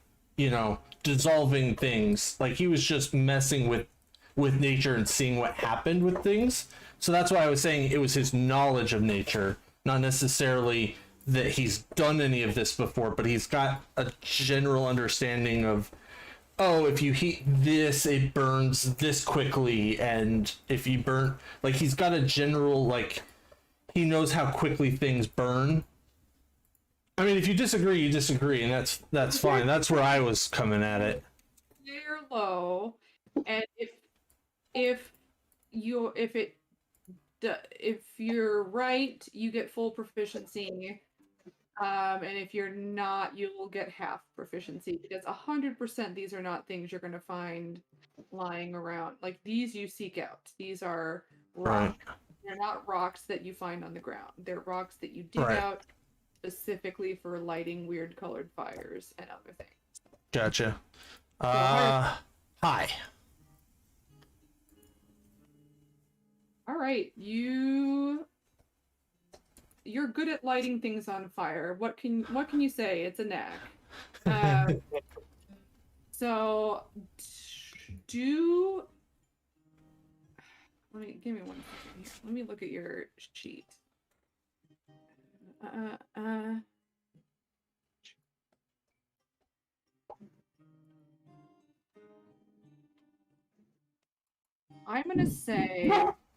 dissolving things. Like he was just messing with nature and seeing what happened with things. So that's why I was saying it was his knowledge of nature not necessarily that he's done any of this before, but he's got a general understanding of, oh, if you heat this, it burns this quickly, and if you burn, like, he's got a general, like, he knows how quickly things burn. I mean, if you disagree, you disagree, and that's fine. That's where I was coming at it. They're low, and if you're right, you get full proficiency. And if you're not, you'll get half proficiency, because 100% these are not things you're going to find lying around. Like, these you seek out. These are rocks. Right. They're not rocks that you find on the ground. They're rocks that you dig Right. out specifically for lighting weird colored fires and other things. Gotcha. Hi. All right, you're good at lighting things on fire. What can you say? It's a knack. So give me 1 second here. Let me look at your sheet. I'm gonna say,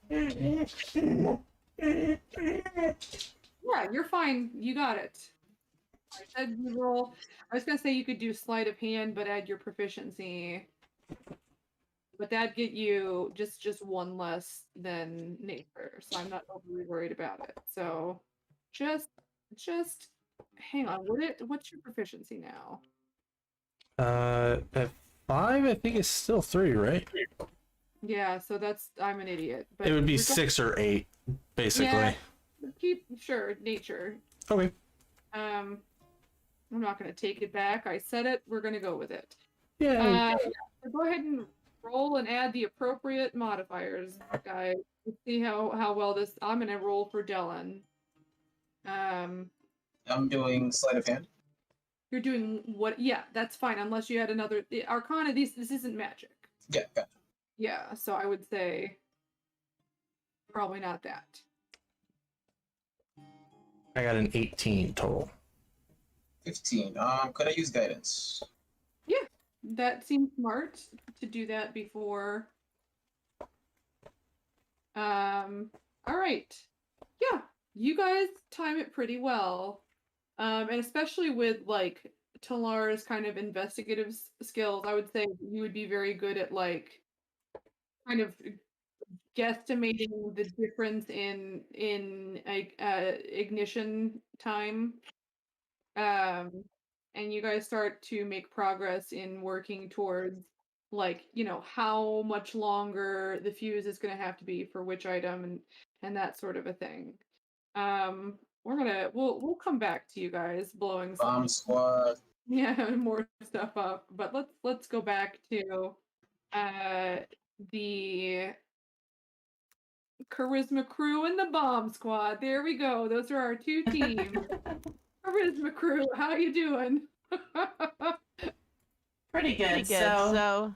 yeah, you're fine. You got it. I said you roll. I was gonna say you could do sleight of hand, but add your proficiency. But that'd get you just one less than nature, so I'm not overly worried about it. So just hang on. What's your proficiency now? At 5, I think it's still 3, right? Yeah, so I'm an idiot. But It would be regard- 6 or 8, basically. Yeah. Keep nature. Okay. I'm not gonna take it back. I said it. We're gonna go with it. Yeah. So go ahead and roll and add the appropriate modifiers, guys. Let's see how well this. I'm gonna roll for Dylan. I'm doing sleight of hand. You're doing what? Yeah, that's fine. Unless you had another the Arcana. This isn't magic. Yeah, gotcha. Yeah, so I would say probably not that. I got an 18 total. 15. Could I use guidance? That seems smart to do that before. All right. Yeah, you guys time it pretty well. And especially with like Talar's kind of investigative skills, I would say you would be very good at like kind of guesstimating the difference in ignition time. And you guys start to make progress in working towards like, how much longer the fuse is going to have to be for which item and that sort of a thing. We'll come back to you guys blowing some Bomb squad. more stuff up, but let's go back to the Charisma Crew and the Bomb Squad. There we go. Those are our two teams. Charisma Crew, how you doing? Pretty good. Pretty good. So, So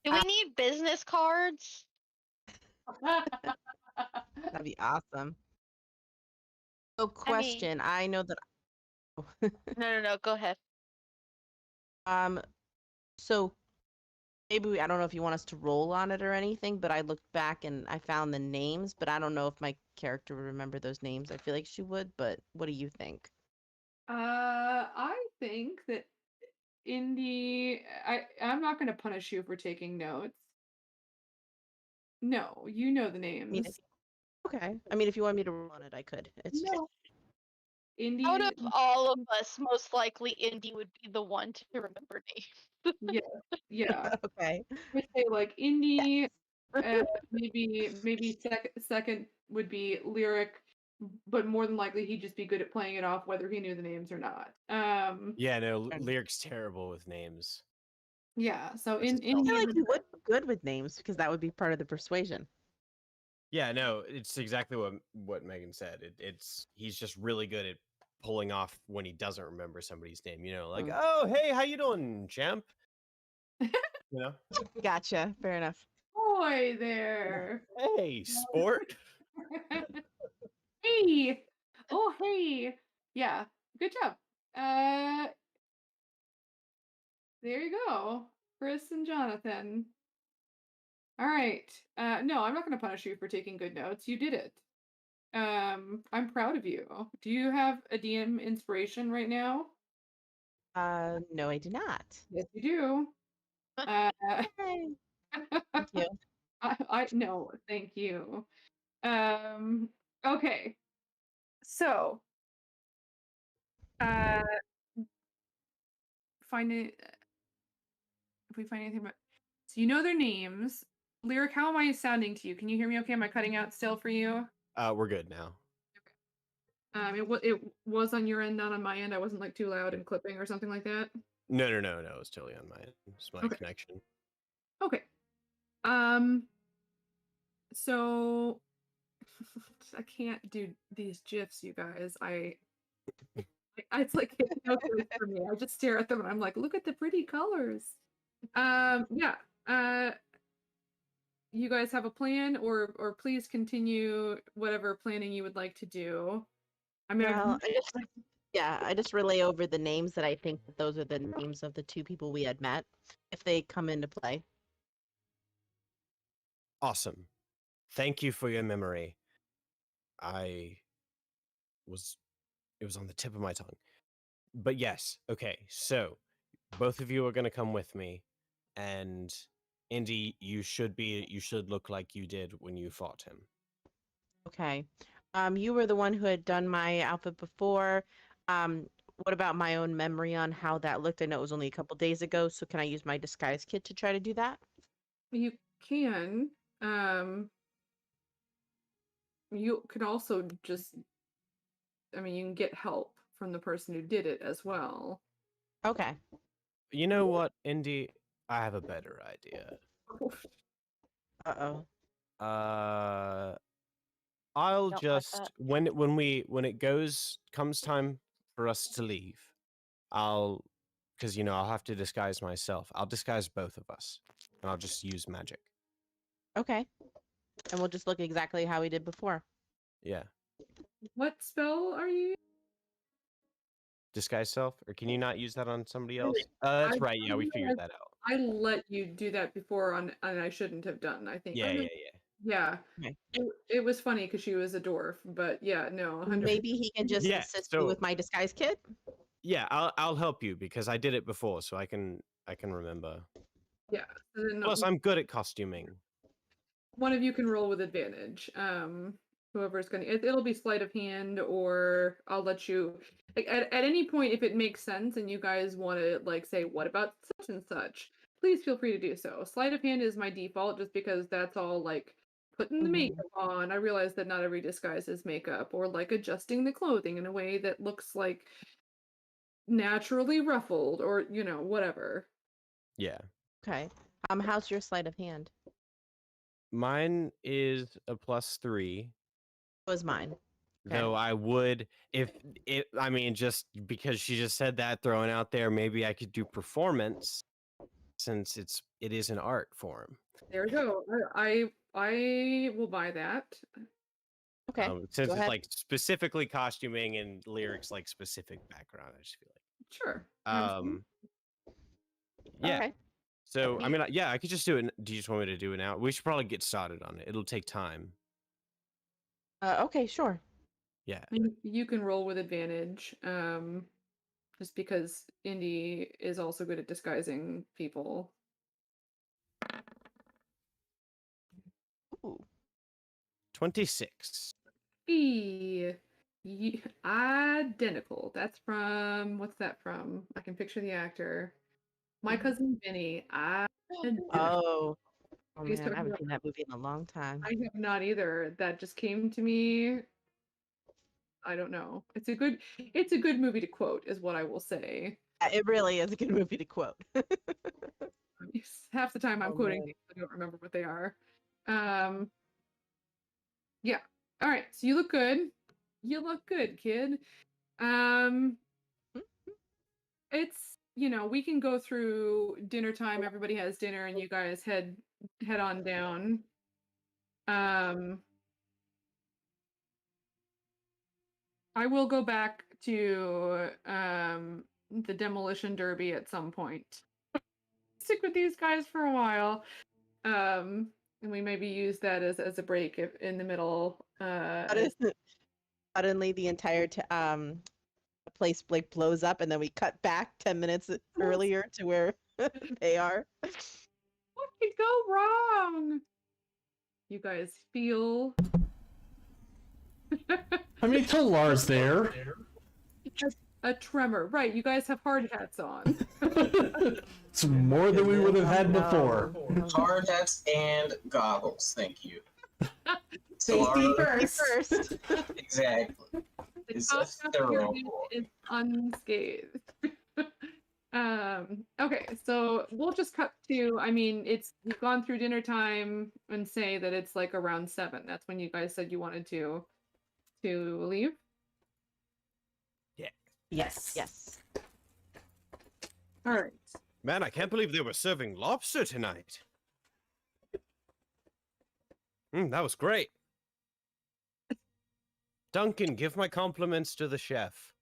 Do we need business cards? that'd be awesome. So question, I know that No. Go ahead. so maybe I don't know if you want us to roll on it or anything, but I looked back and I found the names, but I don't know if my character would remember those names. I feel like she would, but what do you think? I think that Indy, I'm not going to punish you for taking notes. No, you know the names. Okay. I mean, if you want me to roll on it, I could. It's No. Indy. Out of all of us, most likely Indy would be the one to remember names. Yeah. okay. Would say like Indy, maybe second would be Lyric, but more than likely he'd just be good at playing it off whether he knew the names or not. Yeah, no, Lyric's terrible with names. Yeah. So Which is Indy. I feel like you would be good with names because that would be part of the persuasion. Yeah, no, it's exactly what Megan said. He's just really good at pulling off when he doesn't remember somebody's name. Like, oh, hey, how you doing, champ? Gotcha. Fair enough. Boy there. Hey, sport. Hey. Oh, going to punish you for taking good notes. You did it. I'm proud of you. Do you have a DM inspiration right now? No, I do not. Yes, you do. Uh, Yay. Thank you. I no, thank you. Okay. So, uh, find it. If we find anything about, so you know their names. Lyric, how am I sounding to you? Can you hear me? Okay, am I cutting out still for you? We're good now. It was on your end, not on my end. I wasn't like too loud and clipping or something like that. No. It's totally on my end. It's my Okay. connection. Okay. So I can't do these gifs, you guys. It's like it's no good for me. I just stare at them and I'm like, look at the pretty colors. Yeah. You guys have a plan, or please continue whatever planning you would like to do. I mean, Well, I just relay over the names that I think that those are the names of the two people we had met, if they come into play. Awesome. Thank you for your memory. It was on the tip of my tongue. But yes, okay. So, both of you are going to come with me, and Indy, you should look like you did when you fought him. Okay. You were the one who had done my outfit before. What about my own memory on how that looked? I know it was only a couple days ago, so can I use my disguise kit to try to do that? you can. You could also just, I mean, you can get help from the person who did it as well. Okay. You know what, Indy? I have a better idea. Uh-oh. I'll Don't like just that. when it comes time for us to leave, because I'll have to disguise myself. I'll disguise both of us, and I'll just use magic. Okay. And we'll just look exactly how we did before. Yeah, What spell are you? disguise self, or can you not use that on somebody else? That's right. Yeah, we figured that out. I let you do that before and I shouldn't have done. I think. Yeah. Yeah. Okay. It was funny because she was a dwarf, but yeah, no. 100%. Maybe he can just Yeah, assist me so- with my disguise kit? Yeah, I'll help you because I did it before, so I can remember. Yeah. So then Plus, I'm good at costuming. one of you can roll with advantage. Whoever's gonna, it'll be sleight of hand, or I'll let you. Like, at any point, if it makes sense and you guys want to like say, what about such and such? Please feel free to do so. Sleight of hand is my default, just because that's all like putting the Mhm. makeup on. I realize that not every disguise is makeup, or like adjusting the clothing in a way that looks like naturally ruffled, or whatever. Yeah. Okay. How's your sleight of hand? Mine is a +3. Was mine. Okay. Though I would, I mean, just because she just said that, throwing out there, maybe I could do performance, since it is an art form. There we go. I will buy that. Okay. Since Go it's ahead. like specifically costuming and lyrics, like specific background, I just feel Sure. like. Yeah. Okay. So I mean, yeah, I could just do it. Do you just want me to do it now? We should probably get started on it. It'll take time. Okay, sure. Yeah. You can roll with advantage, just because Indy is also good at disguising people. Ooh. 26. Identical. That's from, what's that from? I can picture the actor. My cousin Vinny. Oh. Oh Please man, don't I haven't do seen that movie in a long time. I have not either. That just came to me. I don't know. It's a good movie to quote, is what I will say. It really is a good movie to quote. Half the time I'm Oh, quoting man. things, I don't remember what they are. Yeah. All right. So you look good. You look good, kid. It's, we can go through dinner time. Everybody has dinner, and you guys head on down. I will go back to the demolition derby at some point. Stick with these guys for a while. And we maybe use that as a break if, in the middle. Suddenly, the entire place like blows up, and then we cut back 10 minutes earlier to where they are. What could go wrong? You guys feel. I mean, Talar's there. A tremor. Right, you guys have hard hats on. It's more than we would have had before. Hard hats and goggles. Thank you. Safety Talara- first. Exactly. The It's a costume thorough is unscathed. Okay, so we'll just cut to, I mean, you've gone through dinner time and say that it's like around 7. That's when you guys said you wanted to leave. Yes. Yes. All right. Man, I can't believe they were serving lobster tonight. That was great. Duncan, give my compliments to the chef.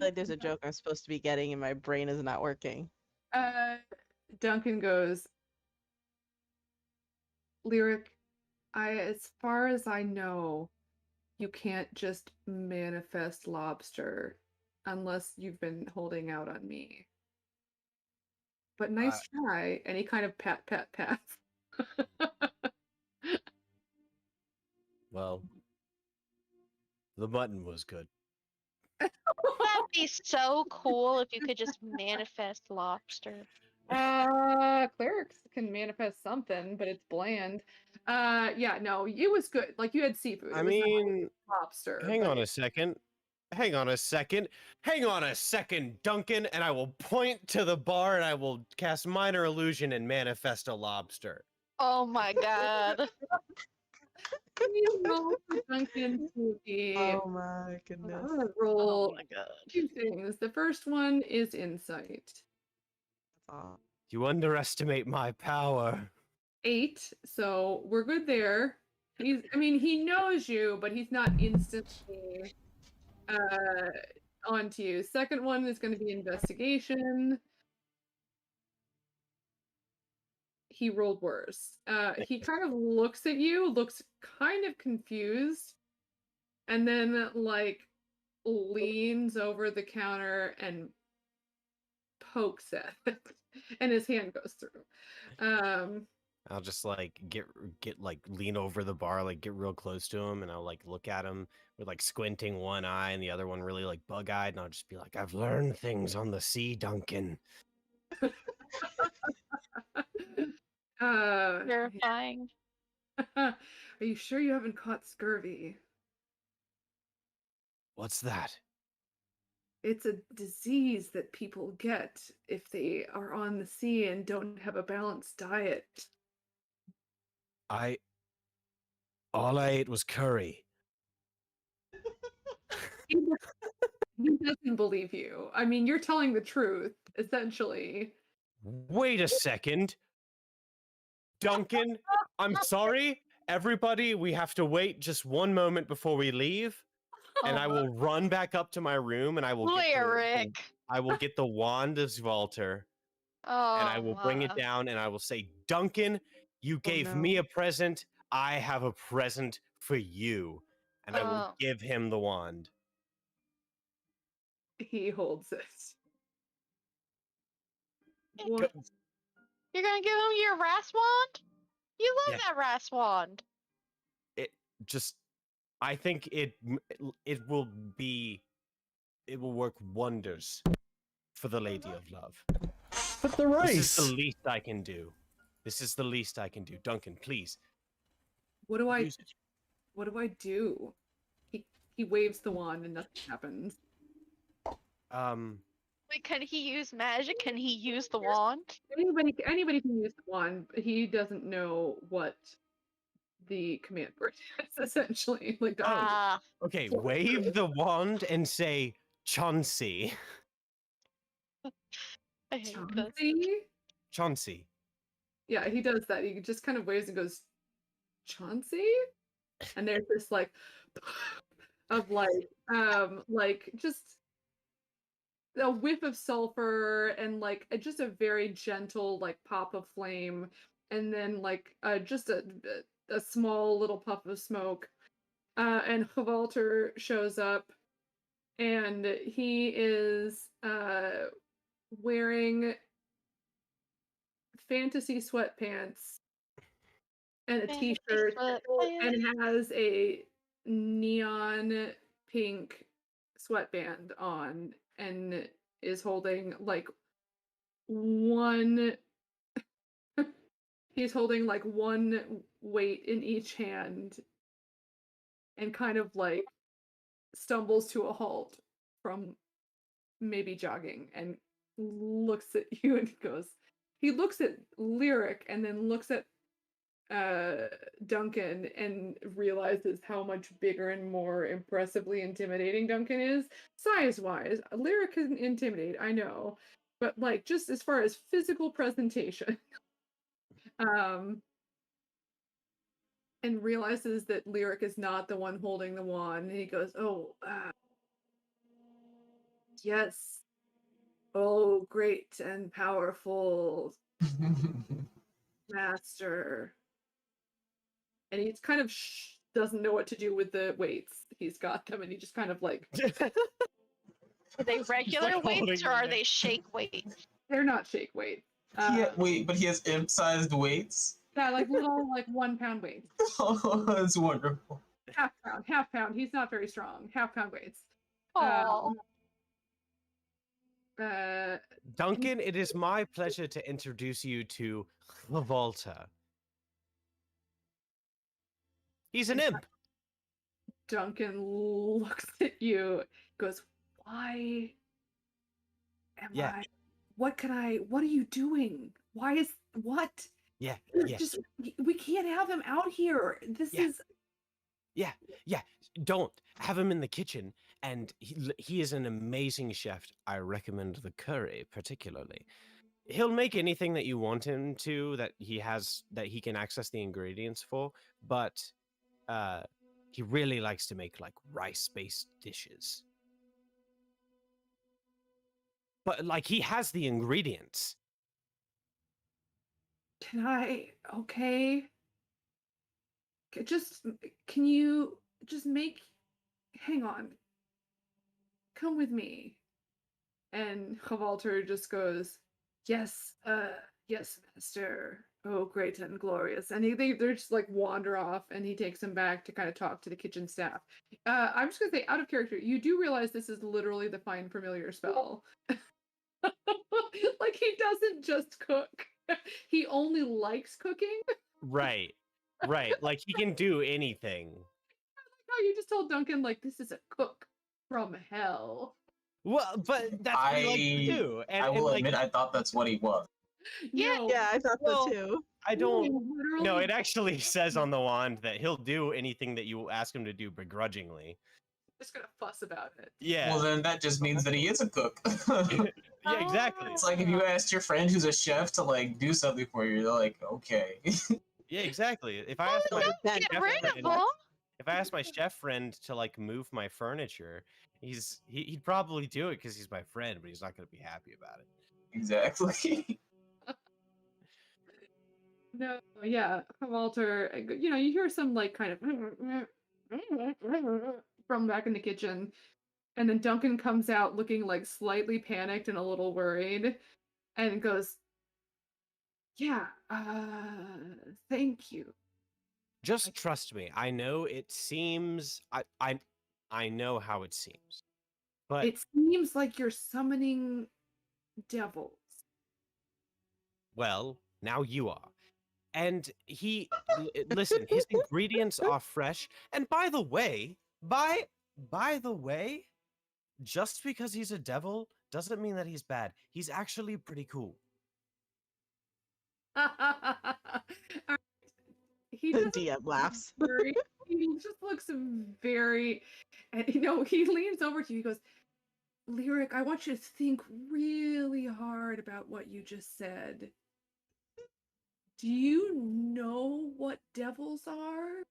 Like there's a joke I'm supposed to be getting, and my brain is not working. Duncan goes, Lyric, as far as I know, you can't just manifest lobster unless you've been holding out on me. But nice try. And he kind of pat. Well, the mutton was good. That'd be so cool if you could just manifest lobster. Clerics can manifest something, but it's bland. Yeah, no, it was good. Like you had seafood. I It was not mean, lobster. hang but on a second. Hang on a second. Hang on a second, Duncan, and I will point to the bar and I will cast Minor Illusion and manifest a lobster. Oh my god. You roll for Duncan to be. Oh my I'm goodness. gonna Oh roll my god. 2 things. The first one is insight. Oh. You underestimate my power. 8, so we're good there. He knows you, but he's not instantly onto you. Second one is going to be investigation. He rolled worse. He kind of looks at you, looks kind of confused, and then like leans over the counter and pokes at it, and his hand goes through. I'll just like get like lean over the bar, like get real close to him, and I'll like look at him with like squinting one eye and the other one really like bug-eyed, and I'll just be like, "I've learned things on the sea, Duncan." Terrifying. Are you sure you haven't caught scurvy? What's that? It's a disease that people get if they are on the sea and don't have a balanced diet. All I ate was curry. He doesn't believe you. I mean, you're telling the truth, essentially. Wait a second. Duncan, I'm sorry. Everybody, we have to wait just one moment before we leave. And I will run back up to my room and I will Lyric. I will get the wand of Zvalter Oh, and I will bring it down and I will say, Duncan, you gave me a present. I have a present for you. And I will give him the wand. He holds it. You're gonna give him your Ras wand? You love that Ras wand. I think it will work wonders for the Lady of Love. But the rice. This is the least I can do. This is the least I can do. Duncan, please. What do I do? He waves the wand and nothing happens. Wait, can he use magic? Can he use the wand? Anybody can use the wand, but he doesn't know what the command word is, essentially. Like, okay, wave the wand and say Chauncey. I hate this. Chauncey? Chauncey. Yeah, he does that. He just kind of waves and goes, Chauncey? And there's this like of like just a whiff of sulfur and like just a very gentle like pop of flame, and then like just a small little puff of smoke. And Hvalter shows up, and he is wearing fantasy sweatpants and a Fantasy t-shirt, sweatpants. and has a neon pink sweatband on, and is holding like one he's holding like one weight in each hand, and kind of like stumbles to a halt from maybe jogging, and looks at you and goes, he looks at Lyric and then looks at Duncan and realizes how much bigger and more impressively intimidating Duncan is. Size wise, Lyric can intimidate, I know, but like just as far as physical presentation, and realizes that Lyric is not the one holding the wand, and he goes, oh, yes, oh, great and powerful master. And he's kind of doesn't know what to do with the weights. He's got them, and he just kind of like, Are they regular holding weights or them are there. they shake weights? they're not shake weights. Wait, but he has imp-sized weights? Yeah, like little like 1 pound weights. Oh, that's wonderful. Half pound. He's not very strong. Half pound weights. Oh, Duncan, it is my pleasure to introduce you to Hvalter. He's an imp. Duncan looks at you, goes, why am Yeah. I? What are you doing? Why is what? Yeah, yeah, Just we can't have him out here. This Yeah. is yeah. Don't have him in the kitchen. And he is an amazing chef. I recommend the curry particularly. He'll make anything that you want him to, that he can access the ingredients for, but he really likes to make like rice-based dishes. But like he has the ingredients. okay. Can you just hang on. Come with me. And Hvalter just goes, yes, yes, master. Oh, great and glorious. And they're just like wander off, and he takes them back to kind of talk to the kitchen staff. I'm just gonna say, out of character, you do realize this is literally the find familiar spell. Like, he doesn't just cook. He only likes cooking. Right. Like he can do anything. No, you just told Duncan, like, this is a cook from hell. Well, but that's what he likes to do. I will admit, I thought that's what he was. Yeah, No, Yeah, I thought Well, so too. I don't. literally No, it actually says on the wand that he'll do anything that you ask him to do begrudgingly. just gonna fuss about it. Yeah. Well, then that just means that he is a cook. Yeah, exactly. It's like if you asked your friend who's a chef to like do something for you, they're like, okay. Yeah, exactly. If I ask my Then get chef rid of friend- them. if I ask my chef friend to like move my furniture, he'd probably do it because he's my friend, but he's not going to be happy about it. Exactly. No, yeah, Walter. You know, you hear some like kind of from back in the kitchen, and then Duncan comes out looking like slightly panicked and a little worried, and goes, "Yeah, thank you." Just trust me. I know it seems. I know how it seems, but It seems like you're summoning devils. well, now you are. And listen, his ingredients are fresh. And by the way, just because he's a devil doesn't mean that he's bad. He's actually pretty cool. He The doesn't DM laughs. very, he just looks very, and you know, he leans over to you. He goes, "Lyric, I want you to think really hard about what you just said. Do you know what devils are?"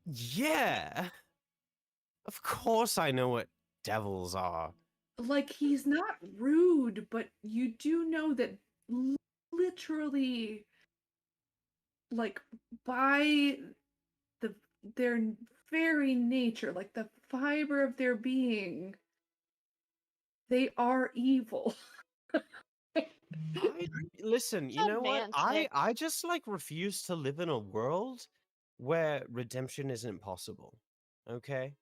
Yeah. Of course I know what devils are. Like, he's not rude, but you do know that literally, like, by their very nature, like the fiber of their being, they are evil. Listen, you know what? Semantics. I just like refuse to live in a world where redemption isn't possible. Okay?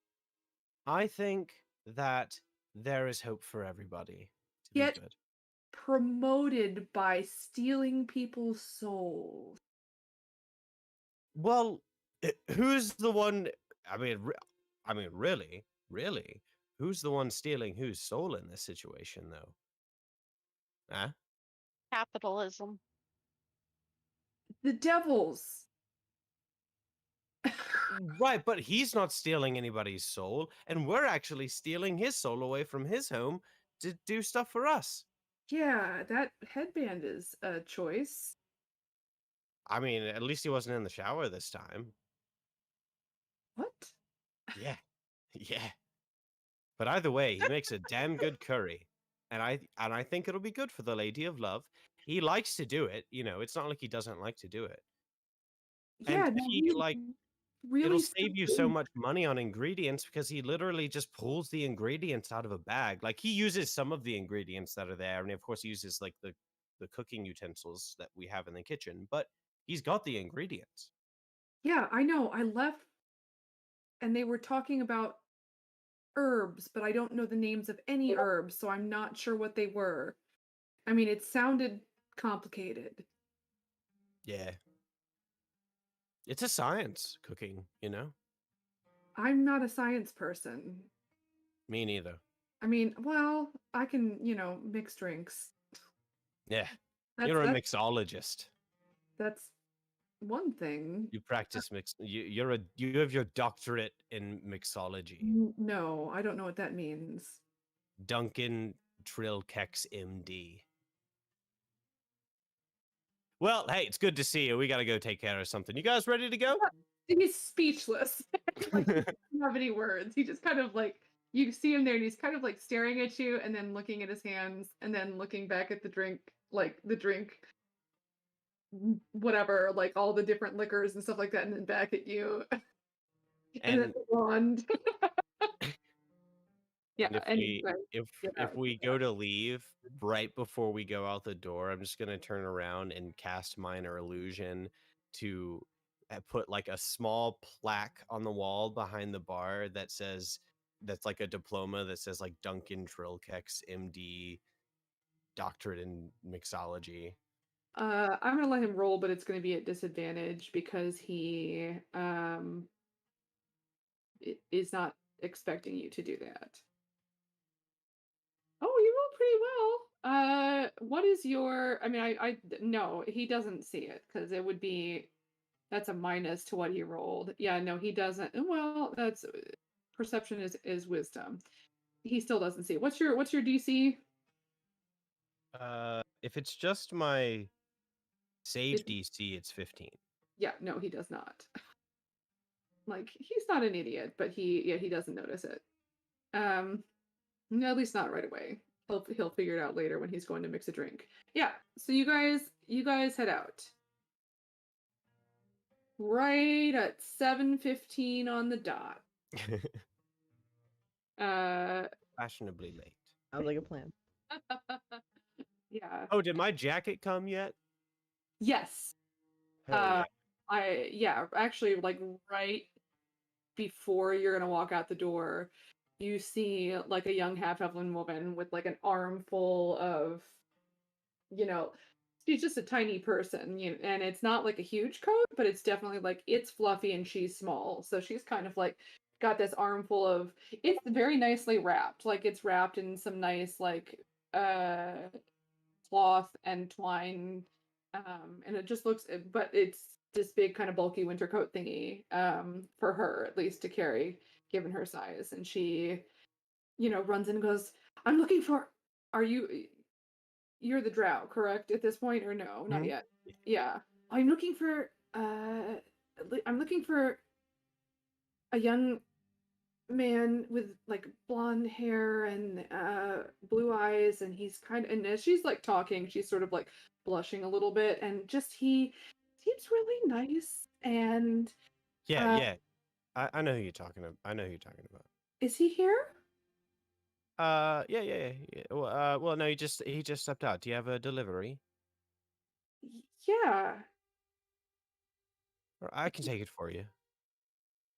I think that there is hope for everybody to be Yet good. promoted by stealing people's souls. Well, who's the one? I mean, really, who's the one stealing whose soul in this situation, though? Huh? Capitalism. The devils. Right, but he's not stealing anybody's soul, and we're actually stealing his soul away from his home to do stuff for us. Yeah, that headband is a choice. I mean, at least he wasn't in the shower this time. What? Yeah, yeah. But either way, he makes a damn good curry, and I think it'll be good for the Lady of Love. He likes to do it, you know. It's not like he doesn't like to do it. Yeah, And no, he he like really it'll save you so good. much money on ingredients because he literally just pulls the ingredients out of a bag. Like he uses some of the ingredients that are there, and of course he uses like the cooking utensils that we have in the kitchen, but he's got the ingredients. Yeah, I know. I left and they were talking about herbs, but I don't know the names of any herbs, so I'm not sure what they were. I mean, it sounded complicated. Yeah. It's a science, cooking, you know? I'm not a science person. Me neither. I mean, well, I can, mix drinks. Yeah. That's You're a that's, mixologist. that's one thing. You practice you have your doctorate in mixology. No, I don't know what that means. Duncan Trillkex MD. Well, hey, it's good to see you. We got to go take care of something. You guys ready to go? He's speechless. Like, he doesn't have any words. He just kind of like, you see him there and he's kind of like staring at you and then looking at his hands and then looking back at the drink, like the drink, whatever, like all the different liquors and stuff like that, and then back at you. And then the wand. Yeah, And and if we go to leave right before we go out the door, I'm just gonna turn around and cast minor illusion to put like a small plaque on the wall behind the bar that says that's like a diploma that says like Duncan Trillkex MD doctorate in mixology. I'm gonna let him roll, but it's gonna be at disadvantage because he is not expecting you to do that. Oh, you rolled pretty well. What is your? I mean, I no, he doesn't see it because it would be that's a minus to what he rolled. Yeah, no, he doesn't. Well, that's perception is wisdom. He still doesn't see it. What's your DC? If it's just my save DC, it's 15. Yeah, no, he does not. Like, he's not an idiot, but he doesn't notice it. No, at least not right away. He'll figure it out later when he's going to mix a drink. Yeah, so you guys head out. Right at 7:15 on the dot. Fashionably late. Sounds like a plan. Yeah. Oh, did my jacket come yet? Yes. Hell yeah. Actually, like right before you're gonna walk out the door, you see like a young half-elven woman with like an armful of, she's just a tiny person, and it's not like a huge coat, but it's definitely like it's fluffy and she's small. So she's kind of like got this armful of, it's very nicely wrapped. Like it's wrapped in some nice like cloth and twine. And it just looks, but it's this big kind of bulky winter coat thingy for her at least to carry given her size. And she runs in and goes, I'm looking for, you're the drow, correct, at this point, or no, not yet? Yeah, I'm looking for a young man with like blonde hair and blue eyes, and he's and as she's like talking, she's sort of like blushing a little bit, and just he seems really nice. And Yeah, yeah. I know who you're talking about. I know who you're talking about. is he here? Yeah. Well, no, he just stepped out. Do you have a delivery? Yeah. Or I can take it for you.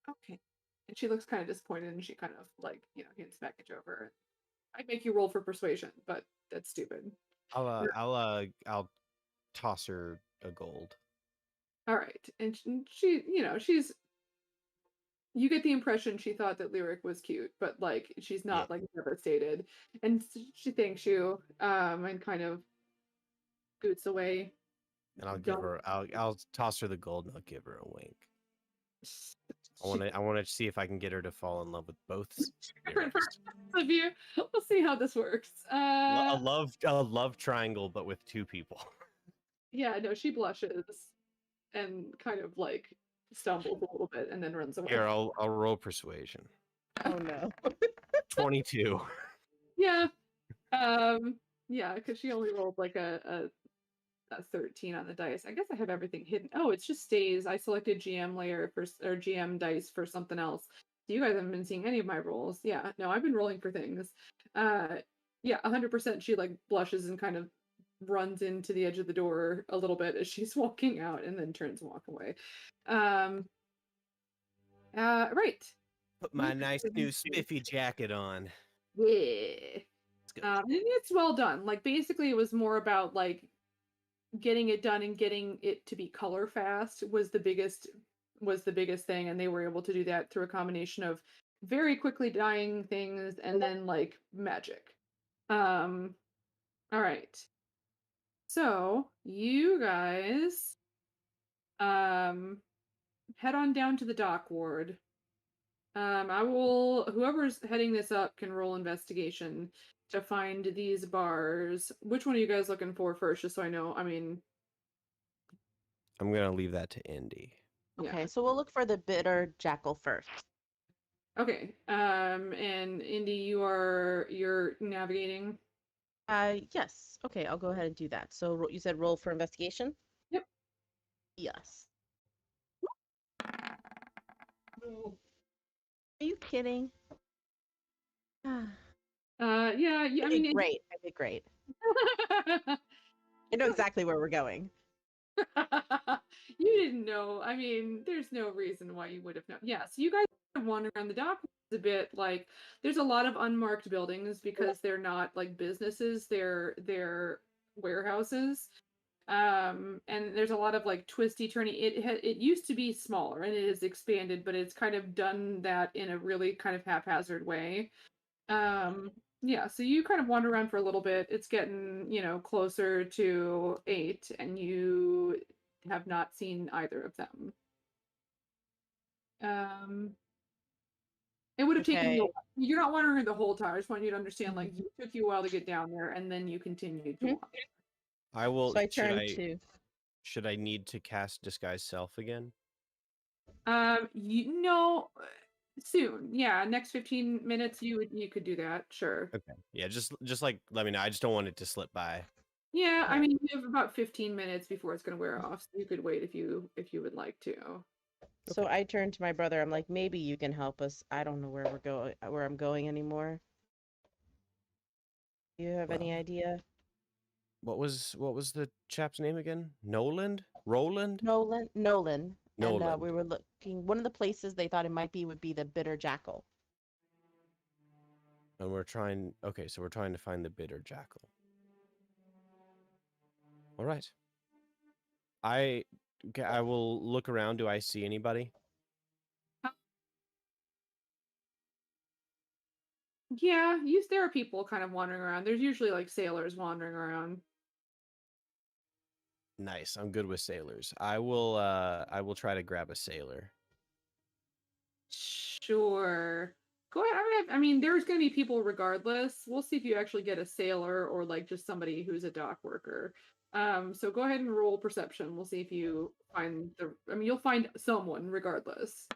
Okay. And she looks kind of disappointed, and she kind of like, hands the package over. I'd make you roll for persuasion, but that's stupid. I'll toss her a gold. All right. And she she's, you get the impression she thought that Lyric was cute, but like she's not like devastated. And she thanks you, and kind of scoots away. And I'll toss her the gold and I'll give her a wink. I want to see if I can get her to fall in love with both spirits. Of you. We'll see how this works. A love triangle, but with two people. Yeah, no, she blushes and kind of like stumbles a little bit and then runs away. Here, I'll roll persuasion. Oh no. 22. Yeah. Yeah, because she only rolled like a 13 on the dice. I guess I have everything hidden. Oh, it's just stays. I selected GM layer or GM dice for something else. You guys haven't been seeing any of my rolls. Yeah, no, I've been rolling for things. Yeah, 100% she like blushes and kind of runs into the edge of the door a little bit as she's walking out and then turns and walk away. Right. Put my nice new spiffy jacket on. Yeah. And it's well done. Like basically it was more about like getting it done and getting it to be color fast was the biggest thing, and they were able to do that through a combination of very quickly dyeing things and then like magic. All right. So, you guys head on down to the dock ward. Whoever's heading this up can roll investigation to find these bars. Which one are you guys looking for first, just so I know? I mean, I'm gonna leave that to Indy. Okay, so we'll look for the bitter jackal first. Okay. And Indy, you're navigating. Yes. Okay, I'll go ahead and do that. So you said roll for investigation? Yep. Yes. Are you kidding? Yeah, I mean, great. I did great. I know exactly where we're going. You didn't know. I mean, there's no reason why you would have known. Yeah, so you guys wander around the dock a bit. Like, there's a lot of unmarked buildings because they're not like businesses; they're warehouses. And there's a lot of like twisty turny. It used to be smaller and it has expanded, but it's kind of done that in a really kind of haphazard way. Yeah, so you kind of wander around for a little bit. It's getting, closer to 8, and you have not seen either of them. It would have taken you. You're not wandering the whole time. I just want you to understand, like, it took you a while to get down there, and then you continued to walk. I will. So I turn to. Should I need to cast disguise self again? Soon. Yeah, next 15 minutes you could do that. Sure. Okay. Yeah, just like let me know. I just don't want it to slip by. Yeah, I mean, you have about 15 minutes before it's going to wear off, so you could wait if you would like to. So I turn to my brother. I'm like, maybe you can help us. I don't know where I'm going anymore. Do you have any idea? What was the chap's name again? Noland? Roland? Nolan. Nolan. And we were looking. One of the places they thought it might be would be the bitter jackal. And we're trying. Okay, so we're trying to find the bitter jackal. All right. I will look around. Do I see anybody? Yeah, there are people kind of wandering around. There's usually like sailors wandering around. Nice. I'm good with sailors. I will try to grab a sailor. Sure. Go ahead. I mean, there's going to be people regardless. We'll see if you actually get a sailor or like just somebody who's a dock worker. So go ahead and roll perception. We'll see if you find you'll find someone regardless.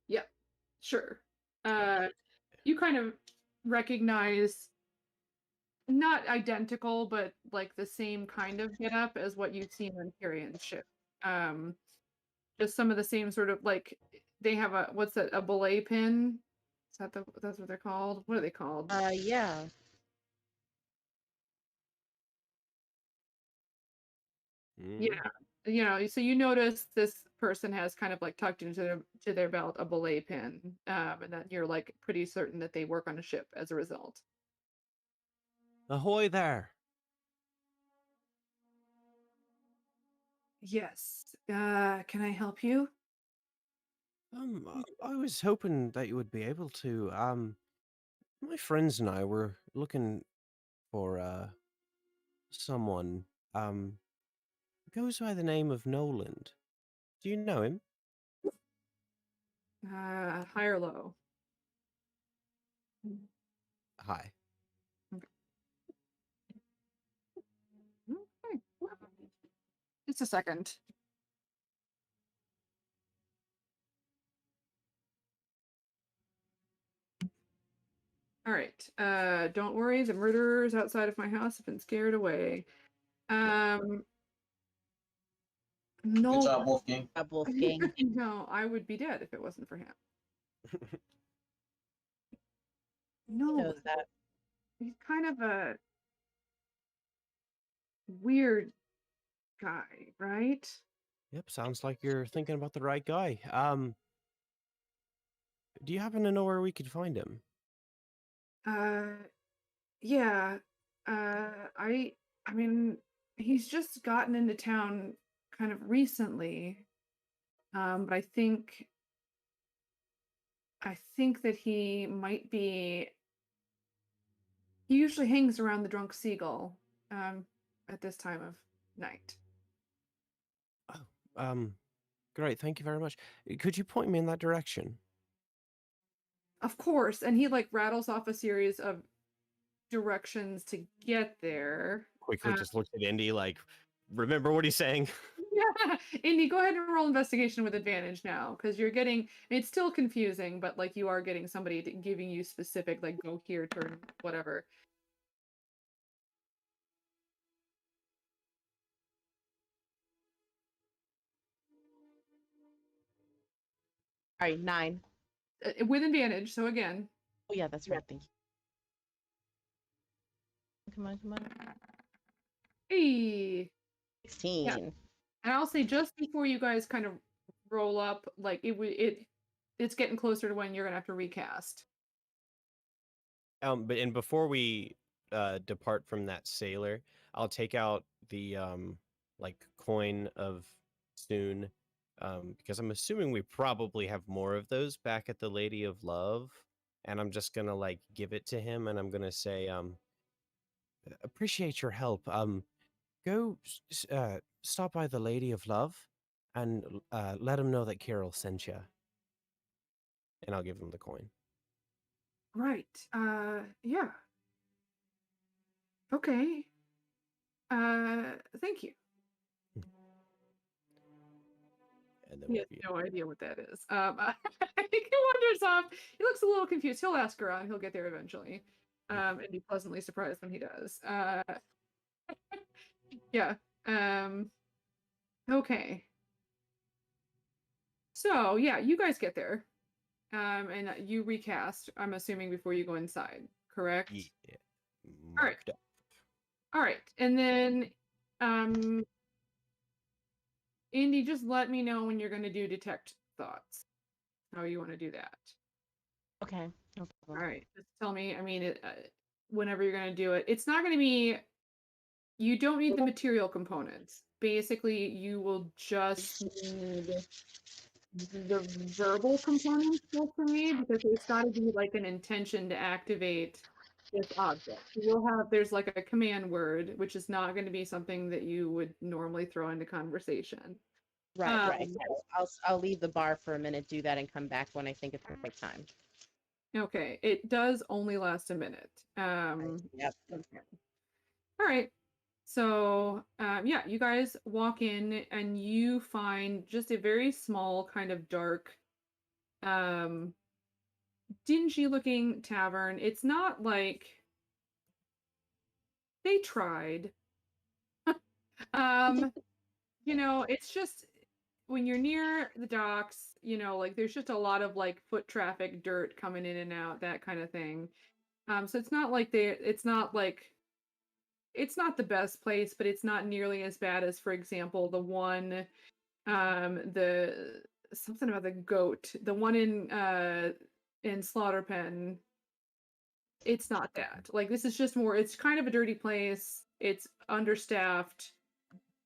Yep, sure. You kind of recognize not identical, but like the same kind of get up as what you've seen on Tyrion's ship. Just some of the same sort of like they have a what's that, a belay pin? Is that that's what they're called? What are they called? Yeah. Yeah. You know, so you notice this person has kind of like tucked into their belt a belay pin, and that you're like pretty certain that they work on a ship as a result. Ahoy there! Yes. Can I help you? I was hoping that you would be able to. My friends and I were looking for someone. Goes by the name of Noland. Do you know him? High or low? Hi. Okay. Just a second. All right. Don't worry, the murderers outside of my house have been scared away. No. Good job, Wolfgang. Wolfgang. No, I would be dead if it wasn't for him. No, knows that. he's kind of a weird guy, right? Yep, sounds like you're thinking about the right guy. Do you happen to know where we could find him? Yeah. I mean, he's just gotten into town kind of recently. But I think that he might be. He usually hangs around the Drunk Seagull at this time of night. Oh, great, thank you very much. Could you point me in that direction? Of course, and he like rattles off a series of directions to get there. Quickly just looks at Indy like, remember what he's saying? Yeah, Indy, go ahead and roll investigation with advantage now, because you're getting, it's still confusing, but like you are getting somebody giving you specific, like go here, turn, whatever. All right, 9. With advantage, so again. Oh yeah, that's right. Thank you. Come on, come on. Hey. 16. Yeah. And I'll say just before you guys kind of roll up, like it's getting closer to when you're gonna have to recast. But before we depart from that sailor, I'll take out the like coin of Soon, because I'm assuming we probably have more of those back at the Lady of Love, and I'm just gonna like give it to him, and I'm gonna say, appreciate your help. Go stop by the Lady of Love, and let him know that Carol sent you, and I'll give him the coin. Right. Yeah. Okay. Thank you. And then He has no idea what that is. He wanders off. He looks a little confused. He'll ask around. He'll get there eventually. And be pleasantly surprised when he does. Yeah. Okay. So yeah, you guys get there. And you recast, I'm assuming, before you go inside, correct? Yeah. All right. All right. And then Indy, just let me know when you're going to do detect thoughts. How you want to do that. Okay. No problem. All right. Just tell me, I mean, whenever you're going to do it. It's not going to be, you don't need the material components. Basically, you will just need the verbal components for me, because there's got to be like an intention to activate this object. You'll have, there's like a command word, which is not going to be something that you would normally throw into conversation. Right. I'll leave the bar for a minute, do that, and come back when I think it's the right time. Okay, it does only last a minute. Yep. Okay. All right. So yeah, you guys walk in and you find just a very small kind of dark dingy looking tavern. It's not like they tried. You know, it's just when you're near the docks, you know, like there's just a lot of like foot traffic, dirt coming in and out, that kind of thing. So it's not like it's not the best place, but it's not nearly as bad as, for example, the one, the something about the goat, the one in Slaughter Pen. It's not that. Like, this is just more, it's kind of a dirty place. It's understaffed.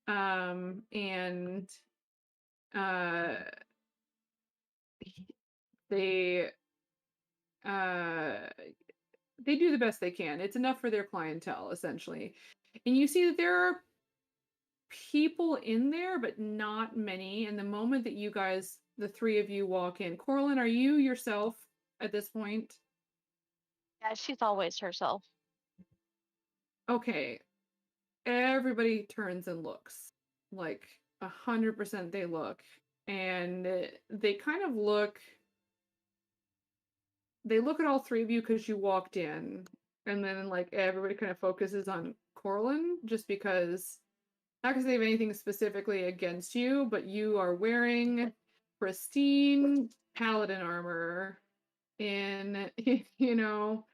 And they do the best they can. It's enough for their clientele, essentially. And you see that there are people in there, but not many. And the moment that you guys, the three of you, walk in, Corlin, are you yourself at this point? Yeah, she's always herself. Okay. Everybody turns and looks. Like 100% they look. And they kind of look. They look at all three of you because you walked in. And then like everybody kind of focuses on Corlin just because, not because they have anything specifically against you, but you are wearing pristine paladin armor in, you know,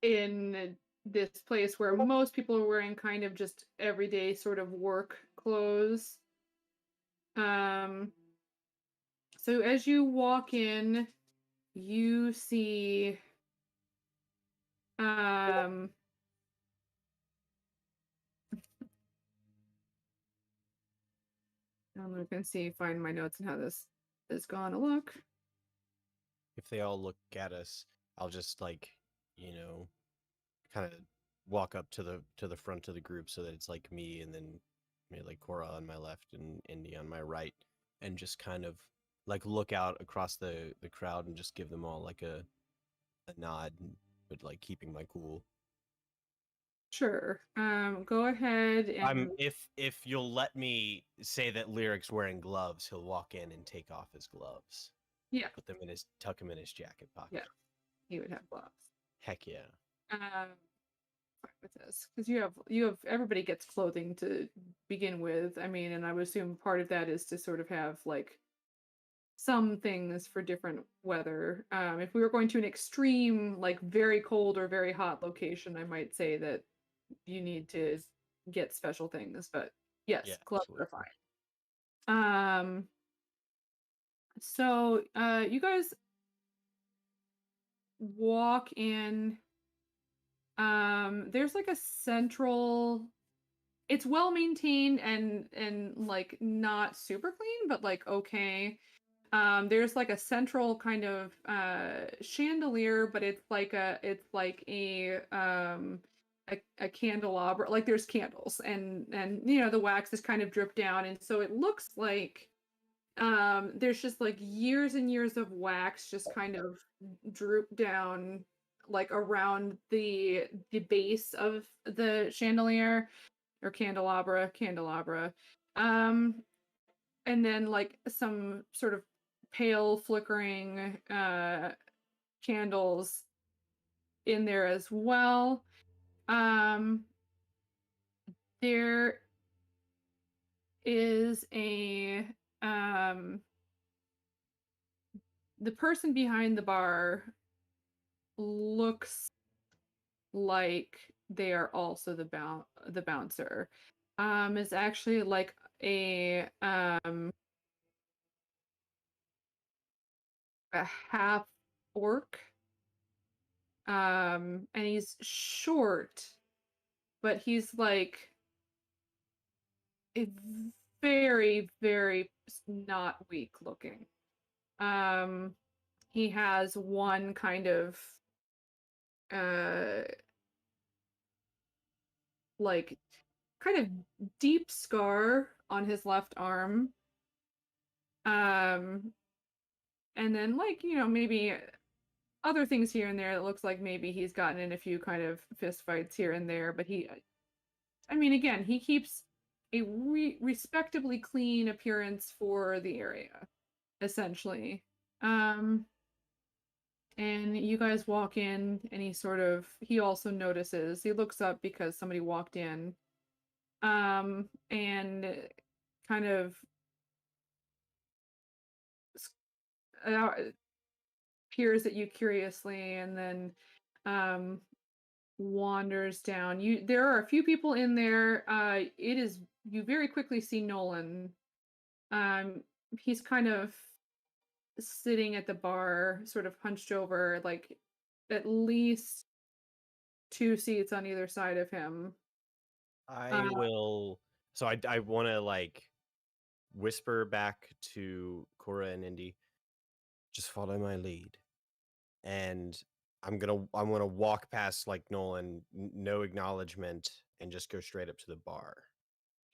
in this place where most people are wearing kind of just everyday sort of work clothes. So as you walk in, you see I'm looking to see, find my notes and how this is gonna look. If they all look at us, I'll just like, you know, kind of walk up to the front of the group so that it's like me and then maybe like Cora on my left and Indy on my right, and just kind of like look out across the crowd and just give them all like a nod, but like keeping my cool. Sure. Go ahead and If you'll let me say that Lyric's wearing gloves, he'll walk in and take off his gloves. Yeah. Put them in tuck them in his jacket pocket. Yeah. He would have gloves. Heck yeah. Fine with this, because you have everybody gets clothing to begin with. I mean, and I would assume part of that is to sort of have like some things for different weather. If we were going to an extreme, like very cold or very hot location, I might say that you need to get special things. But yes, Yeah, gloves absolutely. are fine. So you guys walk in. There's like a central, it's well maintained and like not super clean, but like okay. There's like a central kind of chandelier, but it's like a candelabra. Like there's candles and you know the wax is kind of dripped down, and so it looks like there's just like years and years of wax just kind of droop down like around the base of the chandelier or candelabra. And then like some sort of pale flickering candles in there as well. There is a the person behind the bar looks like they are also the bouncer. Is actually like a half orc. And he's short, but he's like a very, very not weak looking. He has one kind of like kind of deep scar on his left arm. And then like, you know, maybe other things here and there. It looks like maybe he's gotten in a few kind of fist fights here and there, but I mean, again, he keeps a respectably clean appearance for the area, essentially. And you guys walk in, and he also notices, he looks up because somebody walked in, and kind of uh, peers at you curiously, and then wanders down. There are a few people in there. You very quickly see Nolan. He's kind of sitting at the bar, sort of hunched over, like at least 2 seats on either side of him. I will. So I want to like whisper back to Cora and Indy, just follow my lead, and I'm gonna walk past like Nolan, no acknowledgement, and just go straight up to the bar.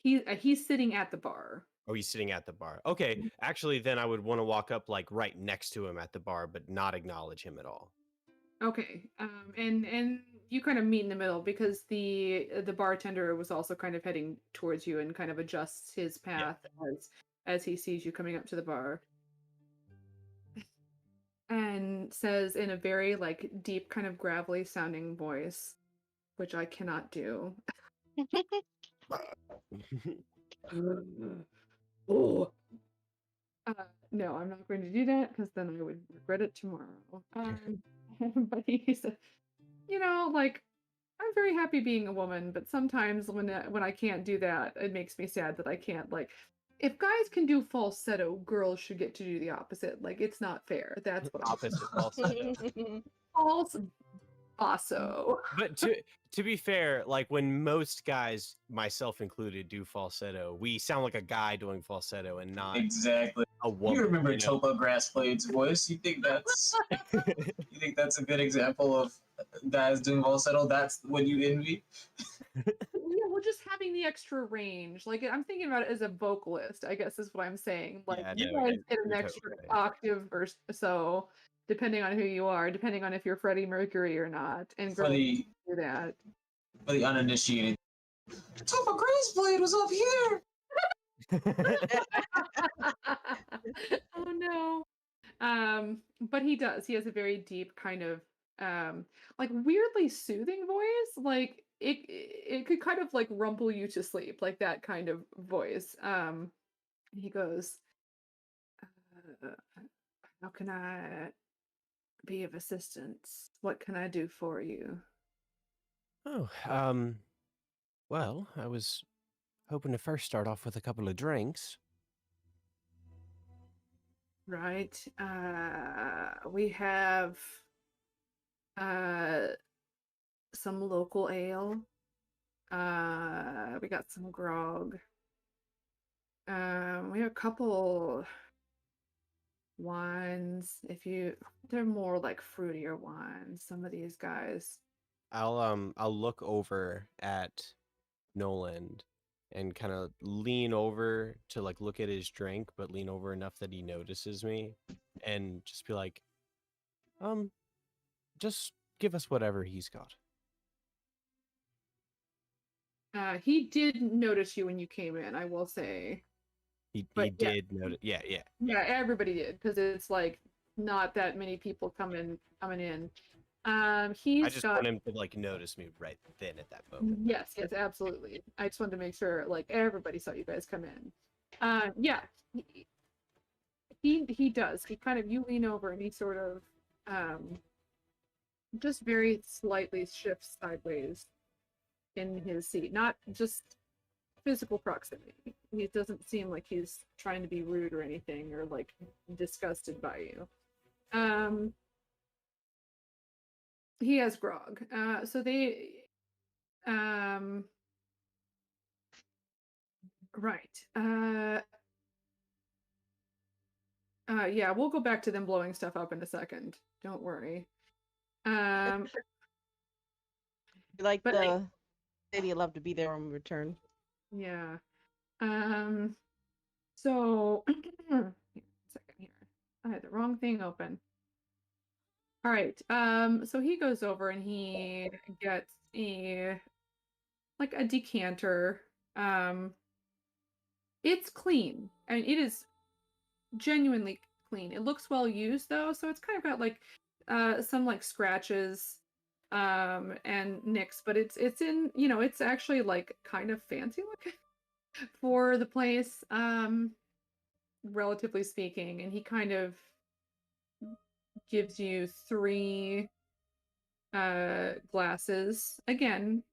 He's sitting at the bar. Oh, he's sitting at the bar. Okay, actually, then I would want to walk up like right next to him at the bar, but not acknowledge him at all. Okay. And you kind of meet in the middle because the bartender was also kind of heading towards you and kind of adjusts his path as he sees you coming up to the bar. And says in a very like deep, kind of gravelly sounding voice, which I cannot do. Oh. No, I'm not going to do that because then I would regret it tomorrow. But he said, like, I'm very happy being a woman, but sometimes when I can't do that, it makes me sad that I can't, like, if guys can do falsetto, girls should get to do the opposite. Like, it's not fair. That's what Opposite falsetto. false basso. But to be fair, like when most guys, myself included, do falsetto, we sound like a guy doing falsetto and not Exactly. a woman. You remember Topa Grassblade's voice? You think that's a good example of guys doing falsetto? That's what you envy? Yeah, well, just having the extra range. Like, I'm thinking about it as a vocalist, I guess is what I'm saying. Like, Yeah, you no, guys get you're an extra totally right. octave or so, depending on who you are, depending on if you're Freddie Mercury or not. And For girls the do that. for the uninitiated, Topa Grassblade was up here. Oh no. But he does. He has a very deep kind of like weirdly soothing voice. Like it could kind of like rumble you to sleep, like that kind of voice. He goes, how can I be of assistance? What can I do for you? Oh, well, I was hoping to first start off with a couple of drinks. Right. We have some local ale. We got some grog. We have a couple wines. They're more like fruitier wines, some of these guys. I'll look over at Nolan and kind of lean over to like look at his drink, but lean over enough that he notices me and just be like, just give us whatever he's got. He did notice you when you came in, I will say. He But did notice. Yeah. Yeah, everybody did, because it's like not that many people coming in. He's I just got want him to like notice me right then at that moment. yes, absolutely. I just wanted to make sure like everybody saw you guys come in. Yeah, he does. He kind of, you lean over and he sort of just very slightly shifts sideways in his seat, not just physical proximity. He doesn't seem like he's trying to be rude or anything or like disgusted by you. He has grog. So they right. Yeah, we'll go back to them blowing stuff up in a second. Don't worry. Like But the city love to be there when we return. yeah. So second here. I had the wrong thing open. All right. So he goes over and he gets a decanter. It's clean. I mean, it is genuinely clean. It looks well used though, so it's kind of got like some like scratches and nicks, but it's in, you know, it's actually like kind of fancy looking for the place, relatively speaking. And he kind of gives you 3 glasses. Again,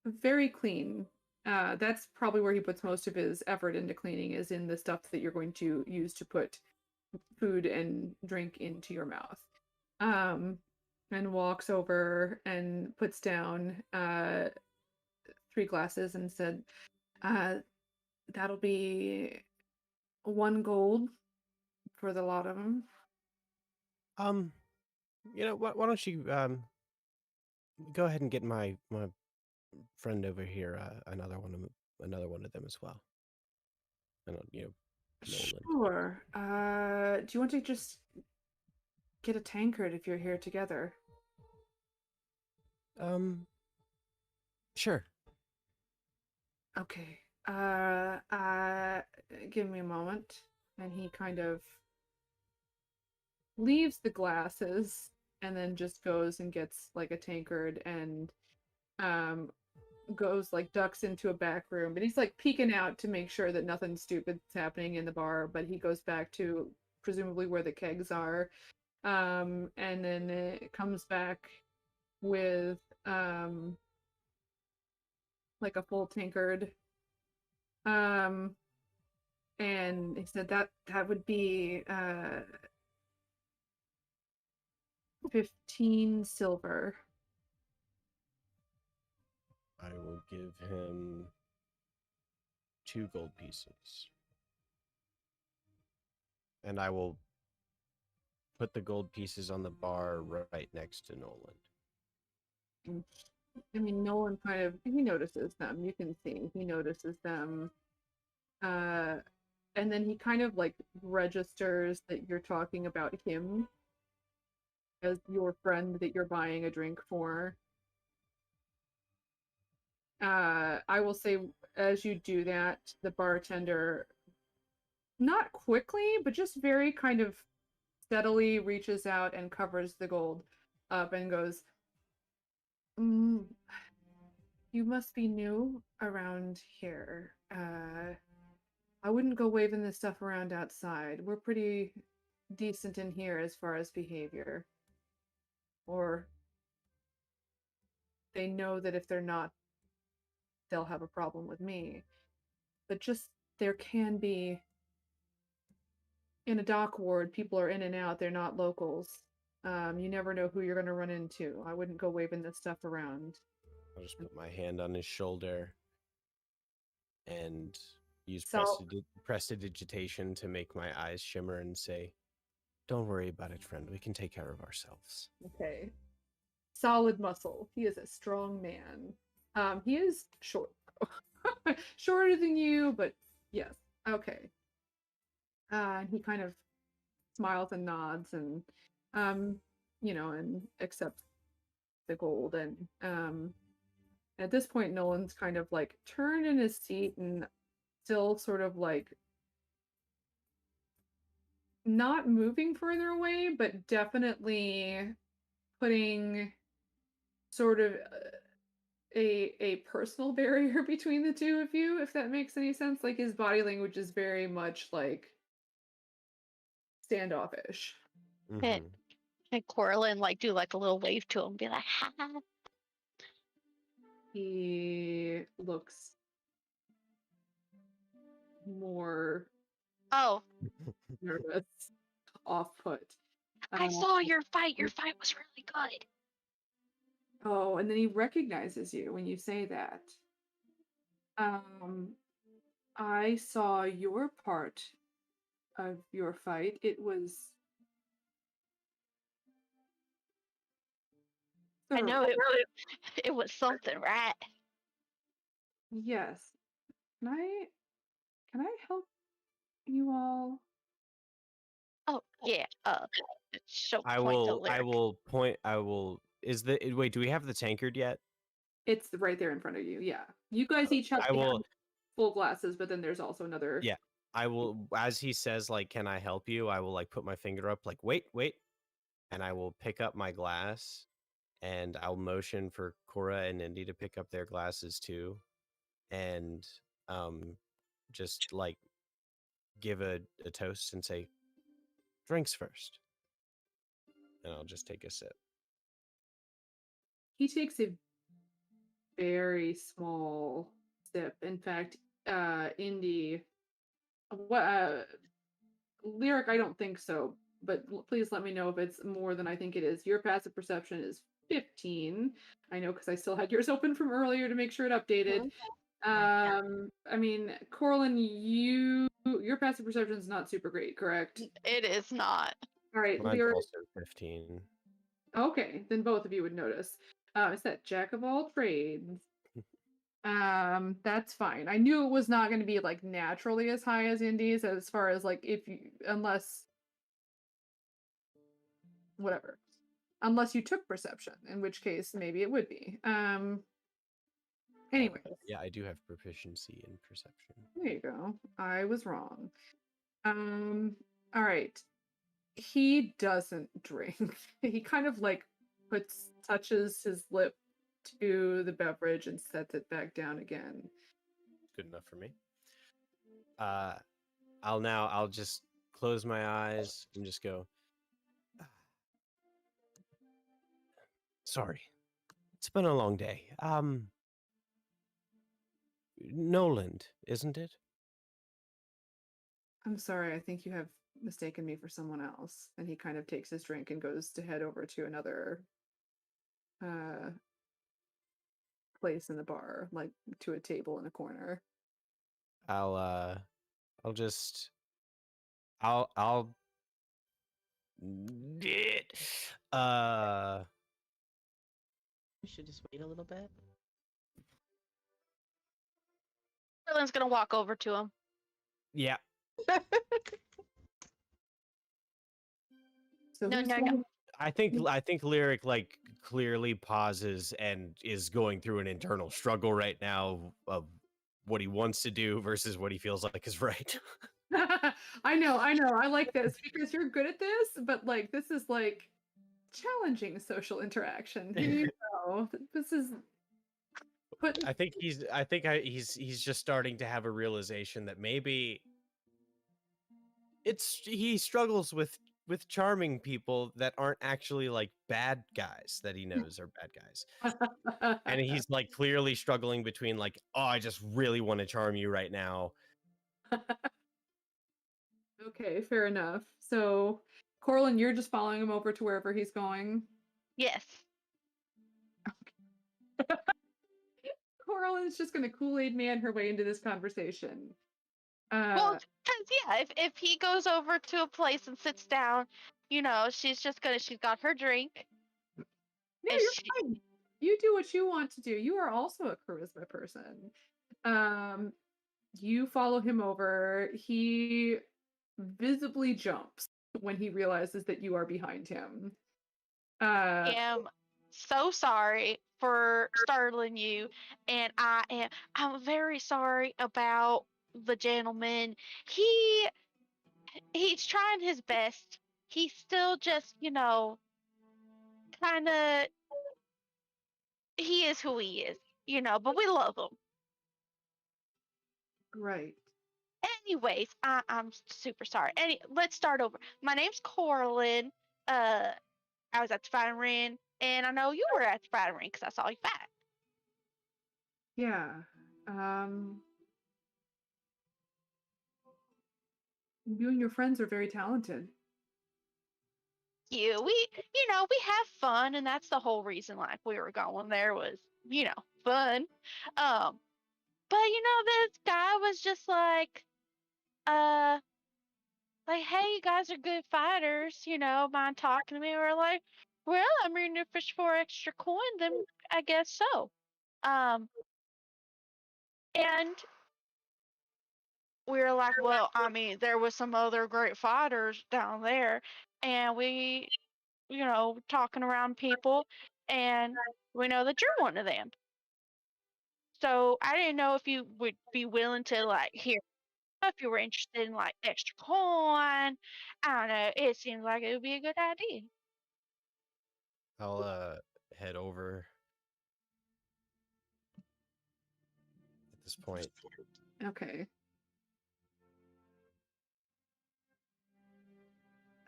very clean. That's probably where he puts most of his effort into cleaning, is in the stuff that you're going to use to put food and drink into your mouth. And walks over and puts down 3 glasses and said, that'll be 1 gold for the lot of them. You know, why don't you go ahead and get my friend over here another one of them as well. I don't, you know, Nolan. Sure. Do you want to just get a tankard if you're here together? Sure. Okay. Give me a moment. And he kind of leaves the glasses and then just goes and gets like a tankard and goes like ducks into a back room, but he's like peeking out to make sure that nothing stupid's happening in the bar, but he goes back to presumably where the kegs are, and then it comes back with like a full tankard, and he said that would be 15 silver. I will give him 2 gold pieces. And I will put the gold pieces on the bar right next to Nolan. I mean, Nolan kind of, he notices them. You can see he notices them. And then he kind of like registers that you're talking about him as your friend that you're buying a drink for. I will say, as you do that, the bartender, not quickly, but just very kind of steadily reaches out and covers the gold up and goes, you must be new around here. I wouldn't go waving this stuff around outside. We're pretty decent in here as far as behavior. Or they know that if they're not, they'll have a problem with me. But just, there can be, in a dock ward, people are in and out, they're not locals. You never know who you're going to run into. I wouldn't go waving this stuff around. I'll just put my hand on his shoulder and use So- prestidigitation to make my eyes shimmer and say, "Don't worry about it, friend. We can take care of ourselves." Okay. Solid muscle. He is a strong man. He is short. Shorter than you, but yes. Okay. He kind of smiles and nods and you know, and accepts the gold. And at this point Nolan's kind of like turned in his seat and still sort of like not moving further away, but definitely putting sort of a personal barrier between the two of you, if that makes any sense. Like his body language is very much like standoffish. And Corlin like do like a little wave to him, be like, ha. He looks more Oh, nervous, off put. I saw your fight. Your fight was really good. Oh, and then he recognizes you when you say that. I saw your part of your fight. It was. I know it was something, right? Yes. Can I help you all? Oh yeah. So I will. Is the wait? Do we have the tankard yet? It's right there in front of you. Yeah. You guys each have I will. full glasses, but then there's also another. Yeah. I will, as he says, like, can I help you? I will like put my finger up, like, wait, and I will pick up my glass, and I'll motion for Cora and Indy to pick up their glasses too, and just like give a toast and say, drinks first, and I'll just take a sip. He takes a very small sip. In fact, Indy, Lyric, I don't think so, but please let me know if it's more than I think it is. Your passive perception is 15. I know because I still had yours open from earlier to make sure it updated. I mean, Corlin, your passive perception is not super great, correct? It is not. All right, Mine's Lyric. also 15. Okay, then both of you would notice. It's that jack of all trades. That's fine. I knew it was not going to be like naturally as high as Indy's as far as like unless you took perception, in which case maybe it would be. Anyway. Yeah, I do have proficiency in perception. There you go. I was wrong. All right. He doesn't drink. He kind of like touches his lip to the beverage and sets it back down again. Good enough for me. I'll just close my eyes and just go, sorry. It's been a long day. Noland, isn't it? I'm sorry, I think you have mistaken me for someone else. And he kind of takes his drink and goes to head over to another place in the bar, like to a table in a corner. I'll We should just wait a little bit. Merlin's gonna walk over to him. yeah. So No, who's no, going- no. I think Lyric like clearly pauses and is going through an internal struggle right now of what he wants to do versus what he feels like is right. I know. I like this because you're good at this, but like this is like challenging social interaction. You know, this is. But I think he's just starting to have a realization that maybe he struggles with charming people that aren't actually like bad guys that he knows are bad guys. And he's like clearly struggling between like, oh, I just really want to charm you right now. Okay, fair enough. So, Corlin, you're just following him over to wherever he's going. Yes. Corlin's just going to Kool-Aid man her way into this conversation. Well, because yeah, if he goes over to a place and sits down, you know, she's got her drink. Yeah, and you're she- fine. You do what you want to do. You are also a charisma person. You follow him over. He visibly jumps when he realizes that you are behind him. I am so sorry for startling you, and I'm very sorry about the gentleman. He's trying his best. He's still just, you know, kind of, he is who he is, you know, but we love him. Right. Anyways, I'm super sorry. Let's start over. My name's Corlin. I was at the fighting ring, and I know you were at the fighting ring because I saw you fight. Yeah. You and your friends are very talented. We have fun, and that's the whole reason like we were going there was, you know, fun. But you know, this guy was just like, hey, you guys are good fighters, you know, mind talking to me? We're like, well, I'm reading your fish for extra coin, then I guess so. And we were like, well, I mean, there was some other great fighters down there, and we, you know, talking around people, and we know that you're one of them. So I didn't know if you would be willing to like hear if you were interested in like extra coin. I don't know. It seems like it would be a good idea. I'll head over at this point. Okay.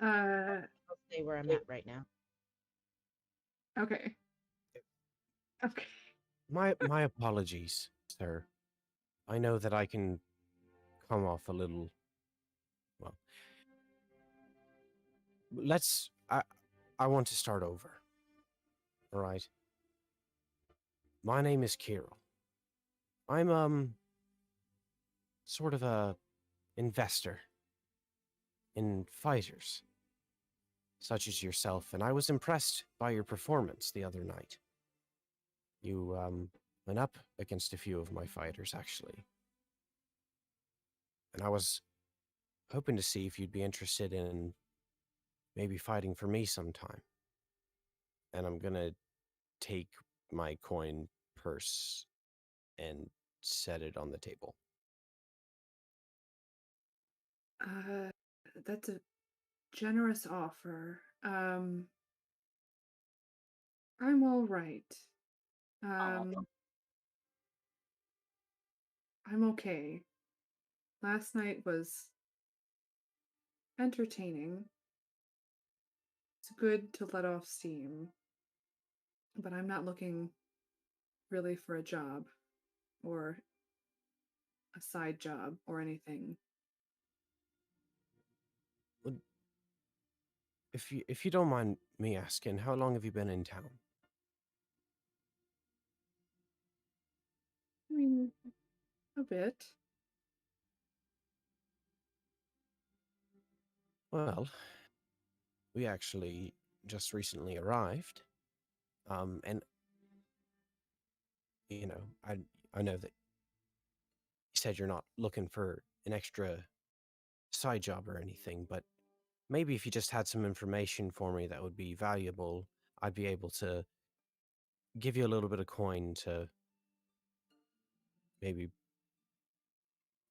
I'll stay where I'm at right now. Okay. Okay. My apologies, sir. I know that I can come off a little. Well, let's. I want to start over. All right. My name is Kirill. I'm sort of a investor in fighters such as yourself, and I was impressed by your performance the other night. You went up against a few of my fighters, actually. And I was hoping to see if you'd be interested in maybe fighting for me sometime. And I'm gonna take my coin purse and set it on the table. That's a generous offer. I'm all right. I'm okay. Last night was entertaining. It's good to let off steam, but I'm not looking really for a job or a side job or anything. If you don't mind me asking, how long have you been in town? I mean, a bit. Well, we actually just recently arrived. And you know, I know that you said you're not looking for an extra side job or anything, but maybe if you just had some information for me that would be valuable, I'd be able to give you a little bit of coin to maybe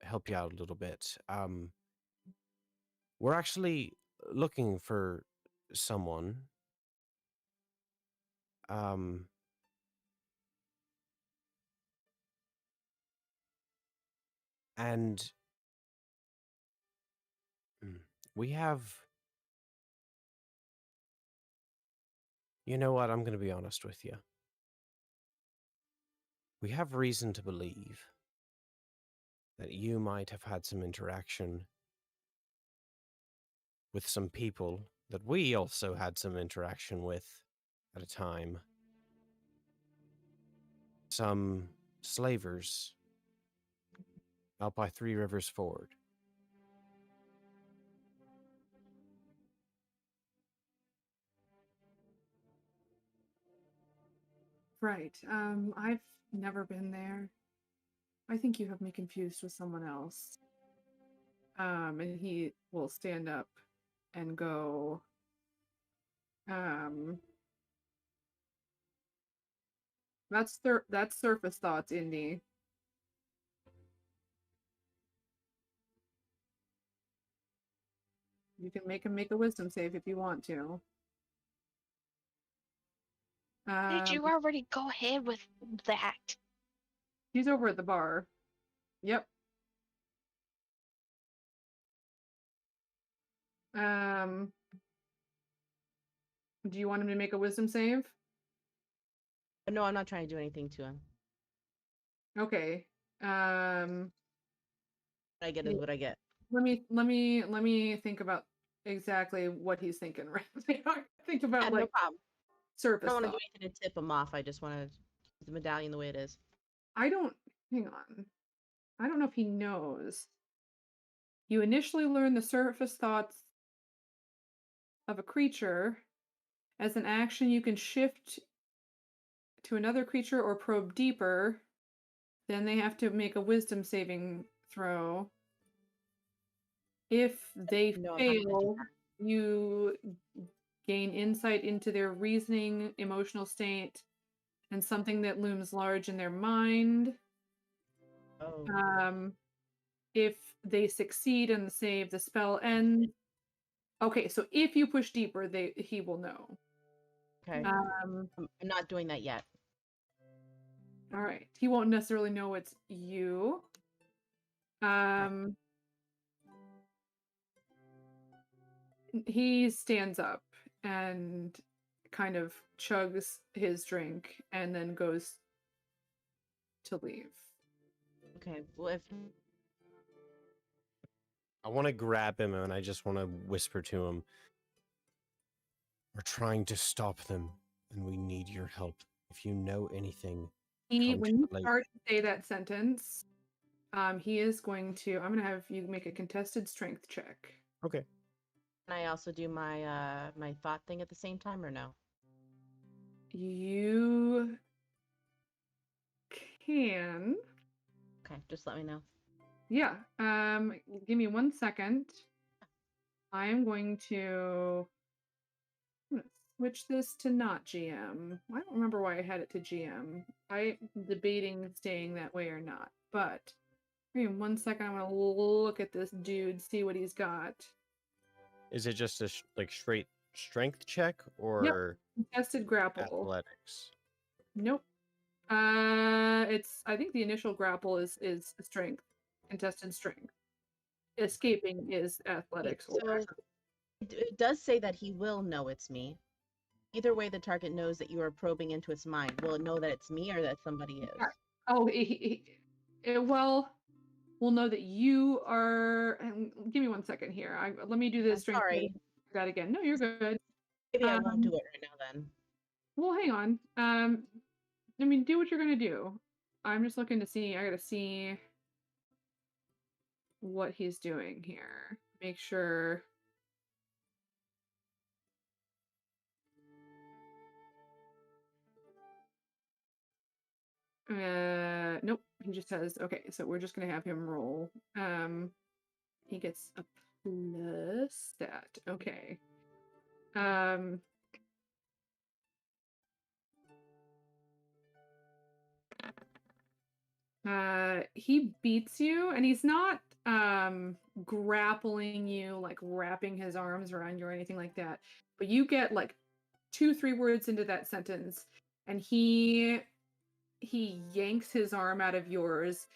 help you out a little bit. We're actually looking for someone. And we have. You know what? I'm going to be honest with you. We have reason to believe that you might have had some interaction with some people that we also had some interaction with at a time. Some slavers out by Three Rivers Ford. Right. I've never been there. I think you have me confused with someone else. And he will stand up and go, that's surface thoughts, Indy. You can make him make a wisdom save if you want to. Did you already go ahead with that? He's over at the bar. Yep. Do you want him to make a wisdom save? No, I'm not trying to do anything to him. Okay. What I get is what I get. Let me think about exactly what he's thinking right now. Think about Yeah, like no problem. I surface don't want to thought. do anything to tip him off. I just want to use the medallion the way it is. Hang on. I don't know if he knows. You initially learn the surface thoughts of a creature. As an action, you can shift to another creature or probe deeper. Then they have to make a wisdom saving throw. If they No, I'm not gonna do fail, you gain insight into their reasoning, emotional state, and something that looms large in their mind. Oh. If they succeed in the save, the spell ends. Okay, so if you push deeper, he will know. Okay. Um, I'm not doing that yet. all right. He won't necessarily know it's you. He stands up and kind of chugs his drink and then goes to leave. Okay. Well, if I want to grab him and I just want to whisper to him. We're trying to stop them and we need your help. If you know anything. When you start to say that sentence, he is going to, I'm going to have you make a contested strength check. Okay. Can I also do my my thought thing at the same time or no? You can. Okay, just let me know. Yeah. Give me 1 second. I am going to switch this to not GM. I don't remember why I had it to GM. I'm debating staying that way or not. But give me 1 second. I want to look at this dude, see what he's got. Is it just a straight strength check or Contested grapple? Athletics. Nope. It's, I think the initial grapple is strength, contested strength. Escaping is athletics. So it does say that he will know it's me. Either way, the target knows that you are probing into its mind. Will it know that it's me or that somebody is? Oh, well, we'll know that you are. Give me 1 second here. Let me do this. Sorry. That again. No, you're good. Maybe I won't do it right now then. Well, hang on. I mean, do what you're gonna do. I'm just looking to see. I gotta see what he's doing here. Make sure. Nope. He just says, okay, so we're just gonna have him roll. He gets a plus stat. Okay. He beats you, and he's not grappling you, like wrapping his arms around you or anything like that. But you get like 2-3 words into that sentence, and he yanks his arm out of yours,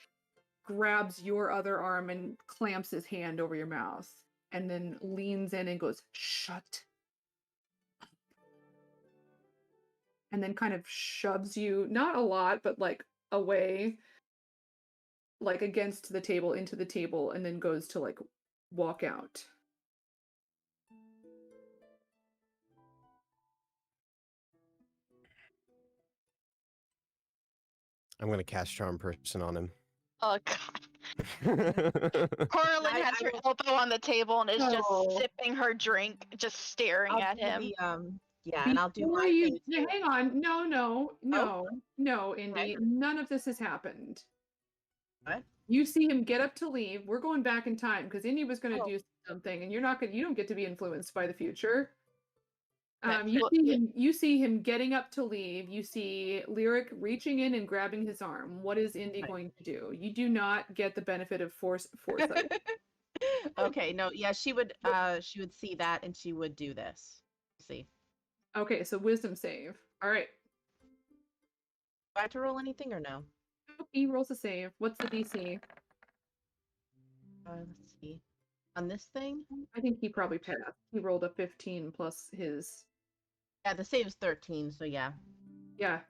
grabs your other arm and clamps his hand over your mouth, and then leans in and goes, "Shut." And then kind of shoves you, not a lot, but like away, like against the table, into the table, and then goes to like walk out. I'm going to cast Charm Person on him. Oh god. Corlin has her elbow on the table and is just sipping her drink, just staring at him. Yeah, and I'll do my thing too. Hang on. No, Indy. None of this has happened. What? You see him get up to leave. We're going back in time because Indy was going to do something, and you don't get to be influenced by the future. You see him getting up to leave. You see Lyric reaching in and grabbing his arm. What is Indy going to do? You do not get the benefit of foresight. Okay, no, yeah, she would see that and she would do this. See. Okay, so wisdom save. All right. Do I have to roll anything or no? He rolls a save. What's the DC? Let's see. On this thing? I think he probably passed. He rolled a 15 plus his. Yeah, the save is 13, so yeah. Yeah.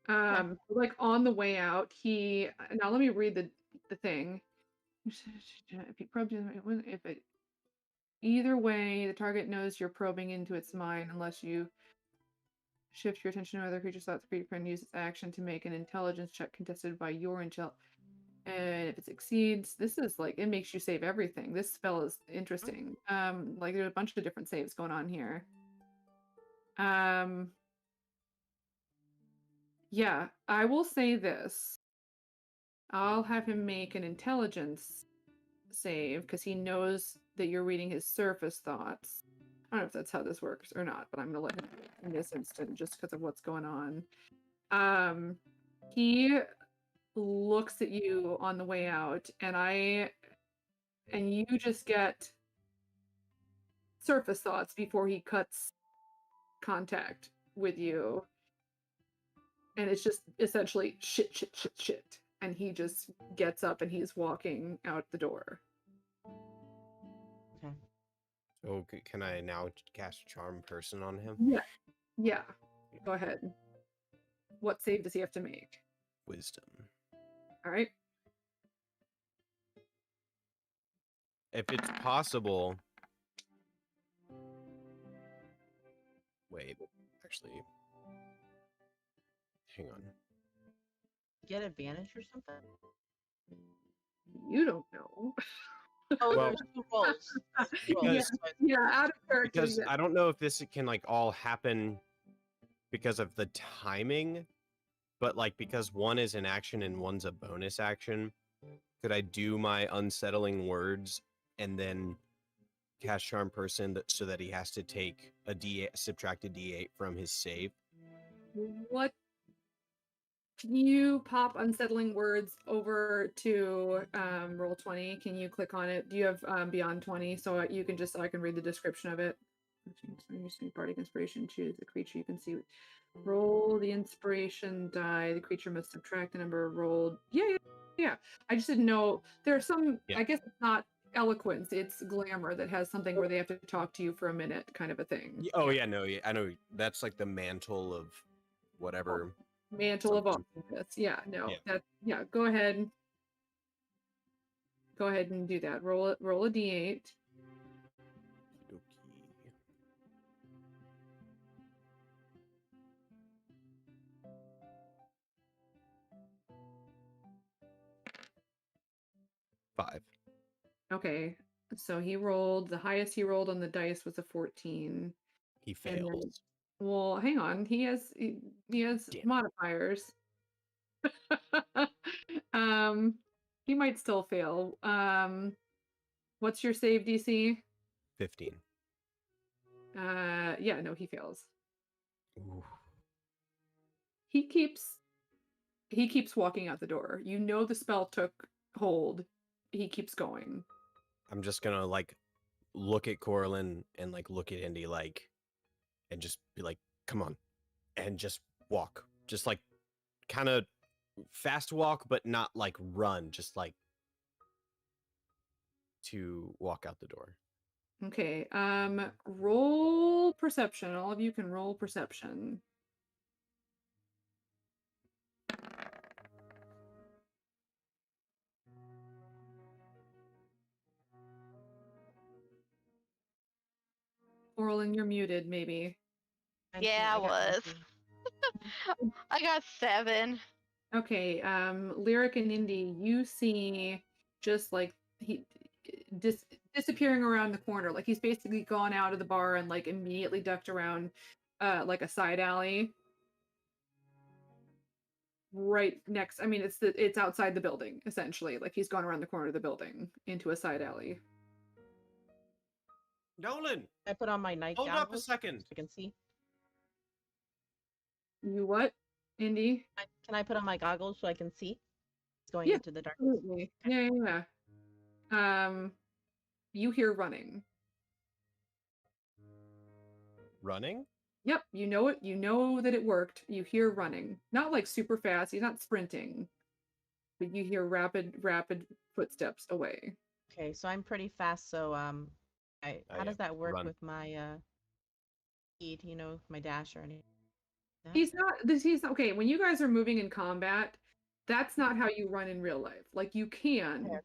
Like on the way out, now let me read the thing. If you probe either way, the target knows you're probing into its mind unless you shift your attention to other creatures' thoughts. The creature can use its action to make an intelligence check contested by your intel. And if it succeeds, this is like, it makes you save everything. This spell is interesting. Like there's a bunch of different saves going on here. Yeah, I will say this. I'll have him make an intelligence save because he knows that you're reading his surface thoughts. I don't know if that's how this works or not, but I'm gonna let him in this instant just because of what's going on. He looks at you on the way out, and you just get surface thoughts before he cuts contact with you. And it's just essentially shit, shit, shit, shit. And he just gets up and he's walking out the door. Okay. Oh, can I now cast Charm Person on him? Yeah. Yeah. Go ahead. What save does he have to make? Wisdom. All right. If it's possible. Wait, actually. Hang on. Get advantage or something? You don't know. Oh, Well- there's 2 rolls. Because- Yeah, out of character. Because I don't know if this can like all happen because of the timing, but like because one is an action and one's a bonus action, could I do my unsettling words and then cast Charm Person so that he has to take a D8, subtract a D8 from his save? What? Can you pop unsettling words over to Roll20? Can you click on it? Do you have Beyond 20 so you can just I can read the description of it? Bardic inspiration. Choose the creature you can see. Roll the inspiration die. The creature must subtract the number rolled. Yeah. I just didn't know. There are some. Yeah. I guess it's not eloquence. It's glamour that has something where they have to talk to you for a minute, kind of a thing. Oh yeah, no, yeah, I know that's like the mantle of whatever. Mantle of Something. awesomeness. Yeah, no, Yeah. go ahead. Go ahead and do that. Roll a d8. Okey-dokey. Five. Okay. So he rolled the highest he rolled on the dice was a 14. He And then- fails. Well, hang on. He has Damn. modifiers. He might still fail. What's your save DC? 15. Yeah, no, he fails. Ooh. He keeps walking out the door. You know the spell took hold. He keeps going. I'm just gonna like look at Corlin and like look at Indy like and just be like, come on. And just walk. Just like kind of fast walk, but not like run, just like to walk out the door. Okay. Roll perception. All of you can roll perception. Orlin, you're muted, maybe. Yeah, I got was. nothing. I got 7. Okay, Lyric and Indy, you see just like he disappearing around the corner. Like he's basically gone out of the bar and like immediately ducked around like a side alley. Right next, I mean it's outside the building, essentially. Like he's gone around the corner of the building into a side alley. Nolan, I put on my night hold up a goggles second. so I can see. You what, Indy? Can I put on my goggles so I can see? It's going Yeah. into the dark. Absolutely. Yeah. You hear running. Running? Yep, you know it. You know that it worked. You hear running. Not like super fast. He's not sprinting. But you hear rapid footsteps away. Okay, so I'm pretty fast. So how yeah, does that work run. with my speed? You know, my dash or anything? He's okay. When you guys are moving in combat, that's not how you run in real life. Like you can, Okay.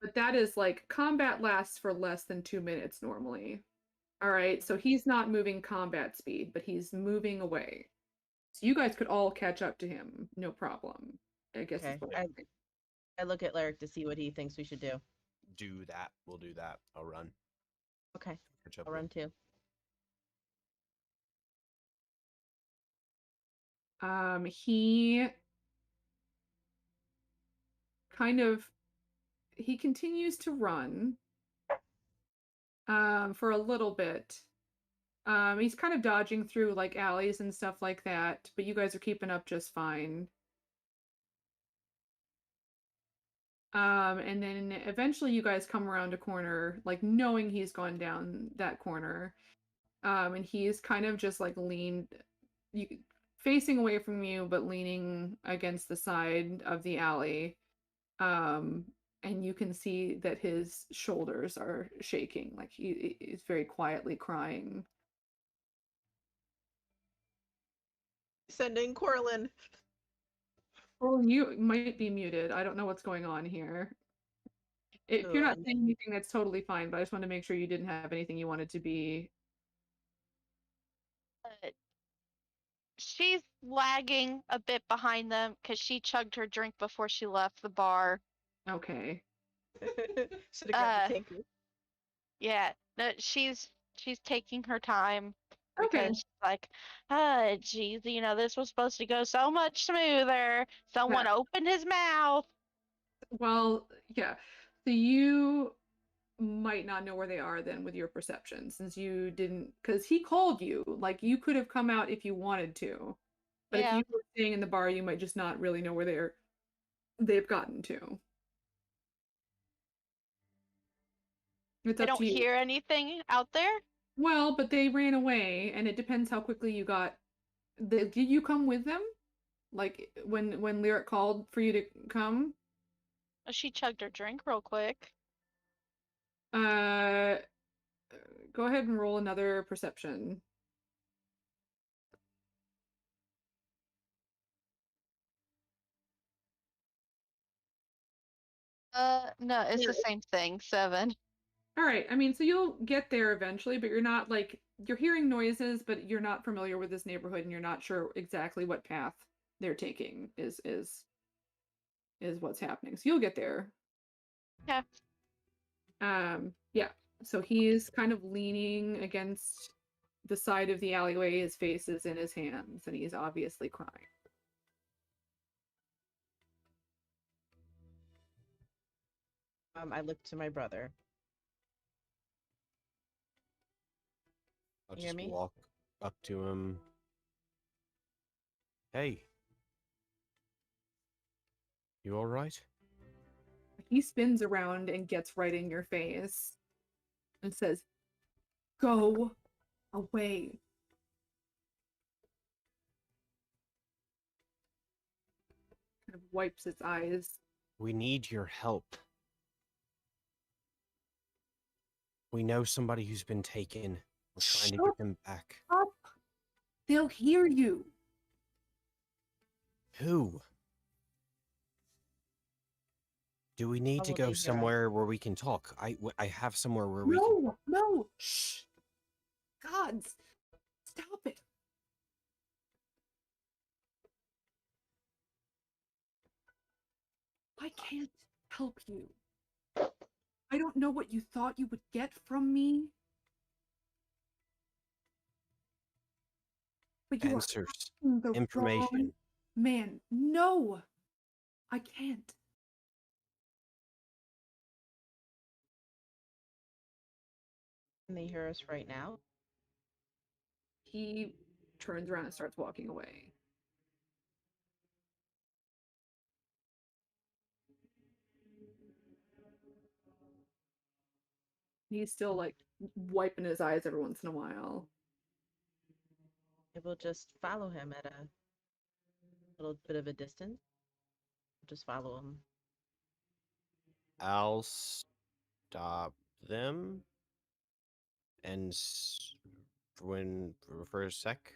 but that is like combat lasts for less than 2 minutes normally. All right, so he's not moving combat speed, but he's moving away. So you guys could all catch up to him, no problem. I guess. is Okay. what I'm saying. I look at Lyric to see what he thinks we should do. Do that. We'll do that. I'll run. Okay, Catch up I'll with- run too. He continues to run for a little bit. He's kind of dodging through like alleys and stuff like that, but you guys are keeping up just fine. And then eventually you guys come around a corner, like knowing he's gone down that corner. And he's kind of just like leaned, you facing away from you, but leaning against the side of the alley. And you can see that his shoulders are shaking, like he is very quietly crying. Sending Corlin. Well, you might be muted. I don't know what's going on here. If you're not saying anything, that's totally fine, but I just wanted to make sure you didn't have anything you wanted to be. She's lagging a bit behind them because she chugged her drink before she left the bar. Okay. Should have grabbed the tanker. Yeah, no, she's taking her time Okay. because she's like, geez, you know, this was supposed to go so much smoother. Someone opened his mouth. Well, yeah. So you might not know where they are then with your perception, since you didn't, because he called you. Like you could have come out if you wanted to, but if Yeah. you were staying in the bar, you might just not really know where they've gotten to. It's I up don't to you. hear anything out there. Well, but they ran away, and it depends how quickly you got. Did you come with them? Like when Lyric called for you to come? She chugged her drink real quick. Go ahead and roll another perception. No, it's the same thing. 7. All right. I mean, so you'll get there eventually, but you're not like you're hearing noises, but you're not familiar with this neighborhood, and you're not sure exactly what path they're taking is what's happening. So you'll get there. Yeah. Yeah. So he's kind of leaning against the side of the alleyway. His face is in his hands, and he's obviously crying. I look to my brother. I'll You hear just me? walk up to him. Hey. You alright? He spins around and gets right in your face and says, "Go away." Kind of wipes his eyes. We need your help. We know somebody who's been taken. We're trying to get them back. Up. They'll hear you. Who? Do we need to Probably go Hero. somewhere where we can talk? I have somewhere where we can. No, no. Shh. Gods. Stop it. I can't help you. I don't know what you thought you would get from me. But you Answers. are asking the Information. wrong man. No. I can't. Can they hear us right now? He turns around and starts walking away. He's still like wiping his eyes every once in a while. It will just follow him at a little bit of a distance. Just follow him. I'll stop them and for a sec,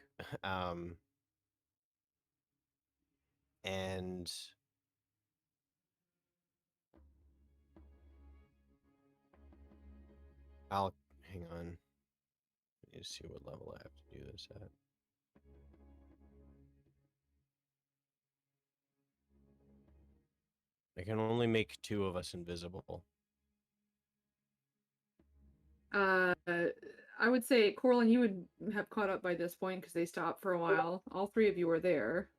and I'll hang on. Let me see what level I have to do this at. I can only make 2 of us invisible. I would say, Corlin, you would have caught up by this point because they stopped for a while. All 3 of you were there.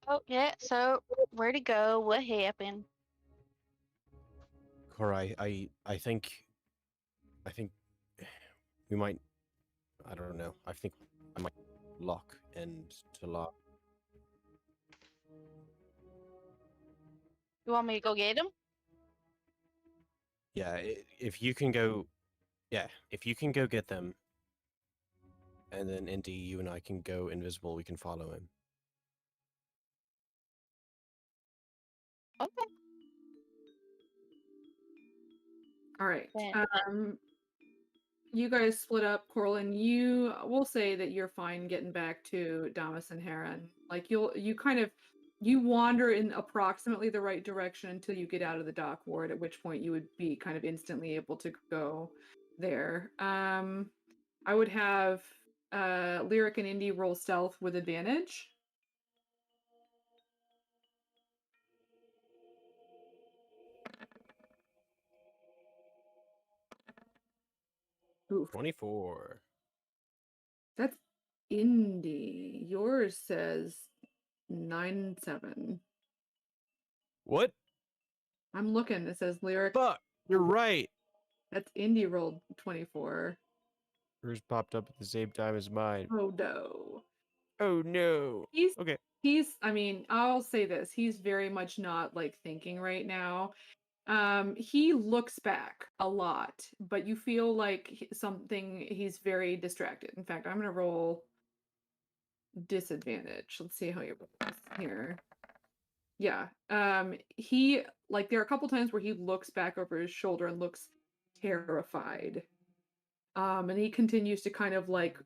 Oh, yeah. So, where'd he go? What happened? Cora, I think we might. I don't know. I think I might lock and to lock. You want me to go get him? Yeah, if you can go, if you can go get them, and then Indy, you and I can go invisible. We can follow him. Okay. All right. Then- You guys split up. Corlin, you will say that you're fine getting back to Damas and Heron. Like you wander in approximately the right direction until you get out of the dock ward, at which point you would be kind of instantly able to go there. I would have Lyric and Indy roll stealth with advantage. Oof. 24. That's Indy. Yours says 9-7. What? I'm looking. It says Lyric. Fuck! You're right. That's Indy rolled 24. Hers popped up at the same time as mine. Oh no. Oh no. Okay. I mean, I'll say this. He's very much not like thinking right now. He looks back a lot, but you feel like he's very distracted. In fact, I'm gonna roll disadvantage. Let's see how he rolls here. Yeah. He like there are a couple times where he looks back over his shoulder and looks terrified. And he continues to kind of like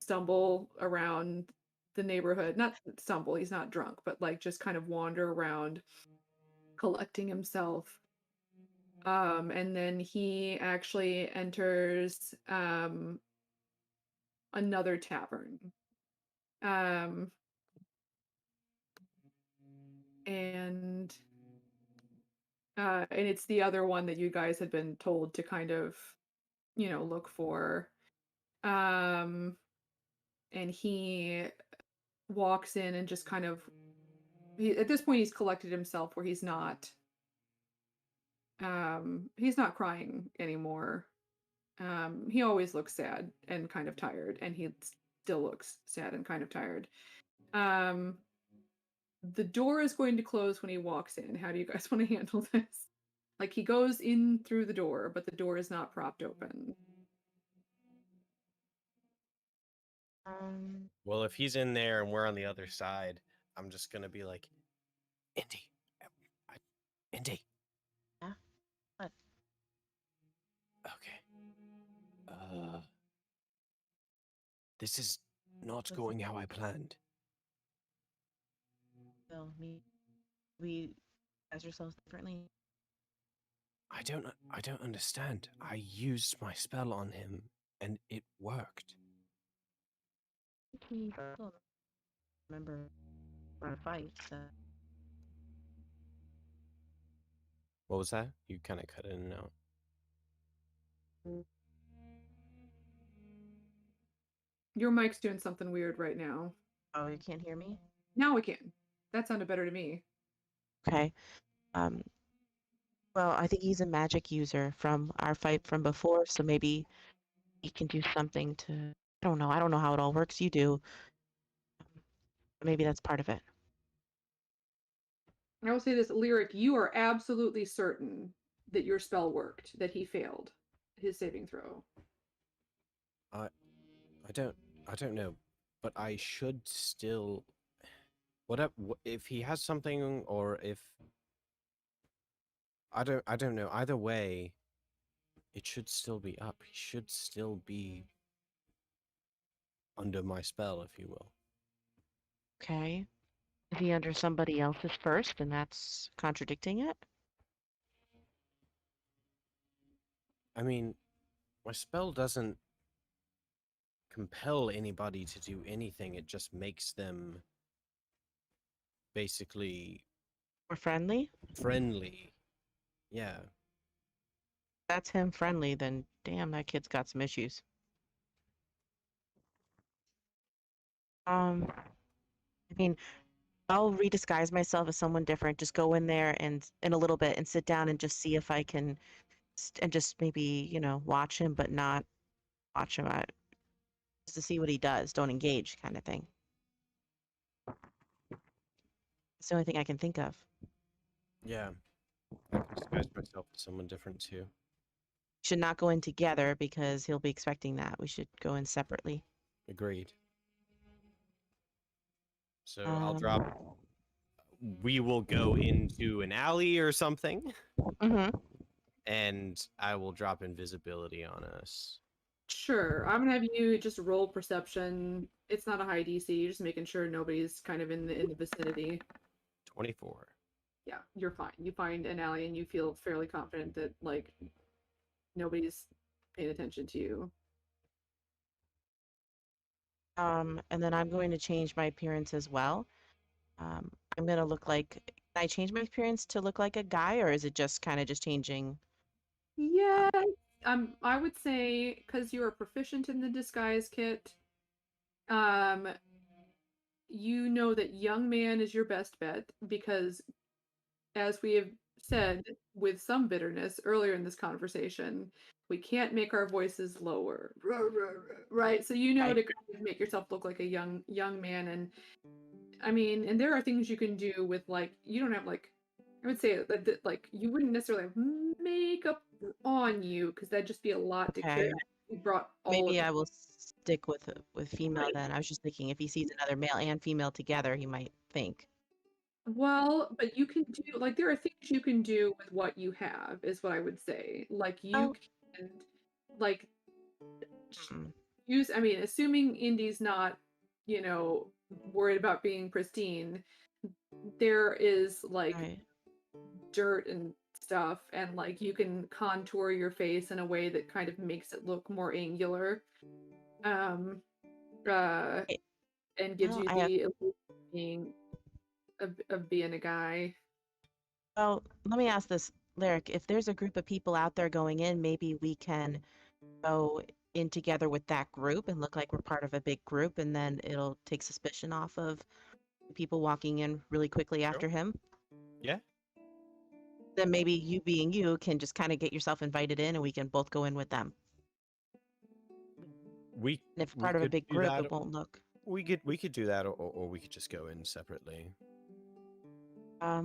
stumble around the neighborhood. Not stumble, he's not drunk, but like just kind of wander around collecting himself. And then he actually enters another tavern. And it's the other one that you guys had been told to kind of, look for. And he walks in and just kind of, at this point he's collected himself where he's not crying anymore. He always looks sad and kind of tired, and he still looks sad and kind of tired. The door is going to close when he walks in. How do you guys want to handle this? Like, he goes in through the door, but the door is not propped open. Well, if he's in there and we're on the other side, I'm just gonna be like, Indy, Indy. Yeah? What? Okay. This is not going how I planned. So we as yourselves differently. I don't understand. I used my spell on him and it worked. We still remember our fight. So. What was that? You kind of cut in and out. Your mic's doing something weird right now. Oh, you can't hear me? Now we can. That sounded better to me. Okay. Well, I think he's a magic user from our fight from before, so maybe he can do something to. I don't know. I don't know how it all works. You do. Maybe that's part of it. I will say this, Lyric, you are absolutely certain that your spell worked, that he failed his saving throw. I don't know, but I should still. What if he has something, or if I don't know. Either way, it should still be up. He should still be under my spell, if you will. Okay. Is he under somebody else's first, and that's contradicting it? I mean, my spell doesn't compel anybody to do anything. It just makes them basically We're friendly? friendly. Yeah. That's him friendly, then damn, that kid's got some issues. I mean, I'll redisguise myself as someone different. Just go in there and in a little bit and sit down and just see if I can, and just maybe watch him, but not watch him. Just to see what he does. Don't engage, kind of thing. It's the only thing I can think of. Yeah. I can disguise myself as someone different too. Should not go in together because he'll be expecting that. We should go in separately. Agreed. So I'll drop. Um, We will go into an alley or something, mhm. and I will drop invisibility on us. Sure. I'm gonna have you just roll perception. It's not a high DC. You're just making sure nobody's kind of in the vicinity. 24. Yeah, you're fine. You find an alley and you feel fairly confident that like nobody's paying attention to you. And then I'm going to change my appearance as well. I'm gonna look like. Can I change my appearance to look like a guy, or is it just kind of just changing? Yeah, I would say because you are proficient in the disguise kit, you know that young man is your best bet because, as we have said with some bitterness earlier in this conversation, we can't make our voices lower, right? So you know Right. to kind of make yourself look like a young man, and I mean, and there are things you can do with like you don't have like I would say that like you wouldn't necessarily have makeup on you because that'd just be a lot to Okay. carry. You brought all Maybe of I will stick with female Right. then. I was just thinking if he sees another male and female together, he might think. Well, but you can do like there are things you can do with what you have, is what I would say. Like you Oh. can like Hmm. use I mean, assuming Indy's not, you know, worried about being pristine, there is like Right. dirt and stuff and like you can contour your face in a way that kind of makes it look more angular. Um Hey, and gives well, you I have. the illusion of being a guy. Well, let me ask this, Lyric. If there's a group of people out there going in, maybe we can go in together with that group and look like we're part of a big group, and then it'll take suspicion off of people walking in really quickly after him. Yeah. Then maybe you being you can just kind of get yourself invited in, and we can both go in with them. We And if we part of a could big do group, that, it won't look. We could do that, or we could just go in separately. I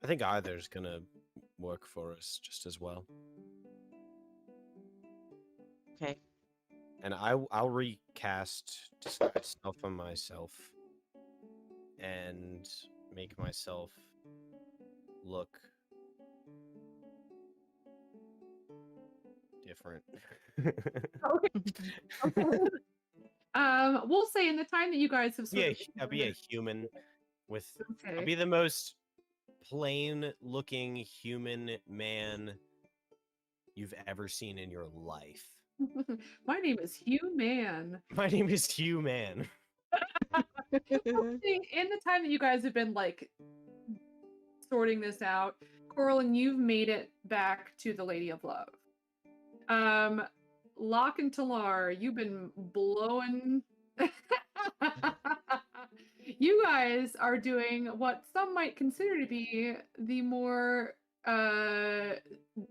think either's gonna work for us just as well. Okay. And I'll recast disguise self on myself and make myself look different. Okay. We'll say in the time that you guys have sort I'll be a human with I'll Okay. be the most plain looking human man you've ever seen in your life. My name is Hugh Man. My name is Hugh Man. In the time that you guys have been like sorting this out, Corlin, you've made it back to the Lady of Love. Locke and Talar, you've been blowing. You guys are doing what some might consider to be the more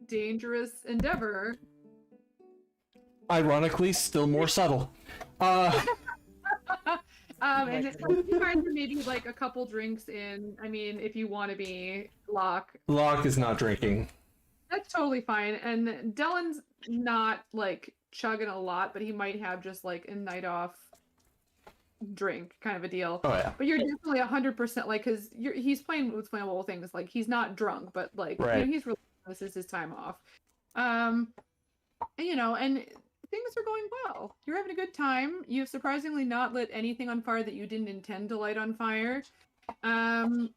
dangerous endeavor. Ironically, still more subtle. And it's like you guys are maybe like a couple drinks in. I mean, if you want to be Locke. Locke is not drinking. That's totally fine. And Dylan's not like chugging a lot, but he might have just like a night off drink kind of a deal. Oh yeah. But you're definitely 100% like because he's playing with flammable things. Like he's not drunk, but like you know, Right. he's really this is his time off. And, you know, and things are going well. You're having a good time. You've surprisingly not lit anything on fire that you didn't intend to light on fire. And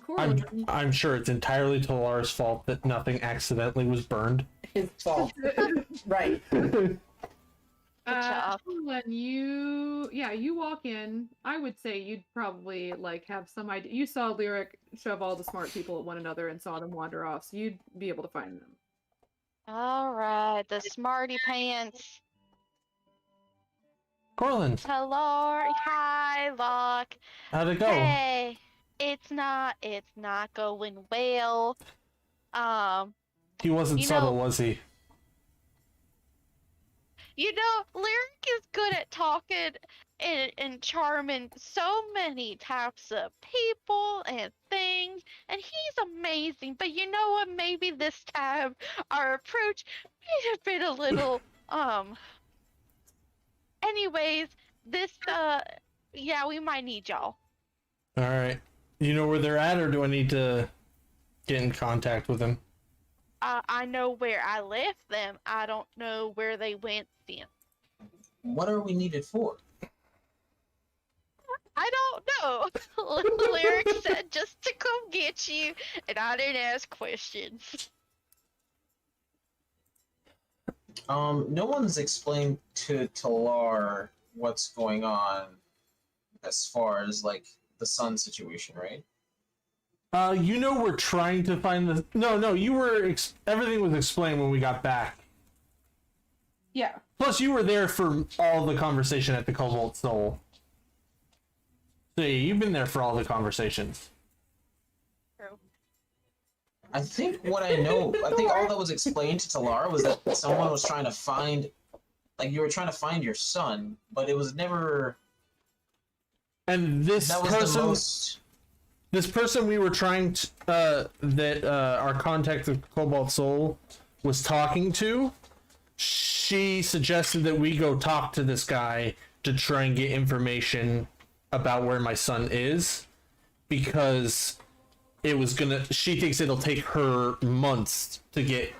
Corlin, I'm sure it's entirely Talar's fault that nothing accidentally was burned. His fault. Right. job. Corlin, you walk in. I would say you'd probably like have some idea. You saw Lyric shove all the smart people at one another and saw them wander off, so you'd be able to find them. All right, the smarty pants. Corlin, Hello, hi, Locke. how'd it go? Hey, it's not going well. He wasn't you subtle, know- was he? You know, Lyric is good at talking, and charming so many types of people and things, and he's amazing. But you know what? Maybe this time our approach may have been a little Anyways, this yeah, we might need y'all. All right. You know where they're at, or do I need to get in contact with them? I know where I left them. I don't know where they went then. What are we needed for? I don't know. Lyric said just to come get you, and I didn't ask questions. No one's explained to Talar what's going on as far as like the sun situation, right? You know we're trying to find the. No, you were. Everything was explained when we got back. Yeah. Plus, you were there for all the conversation at the Cobalt Soul. So yeah, you've been there for all the conversations. True. I think what I know, I think all that was explained to Talar was that someone was trying to find, like you were trying to find your son, but it was never. And this That was person, the most. this person we were trying to, our contact of Cobalt Soul was talking to, she suggested that we go talk to this guy to try and get information about where my son is, because she thinks it'll take her months to get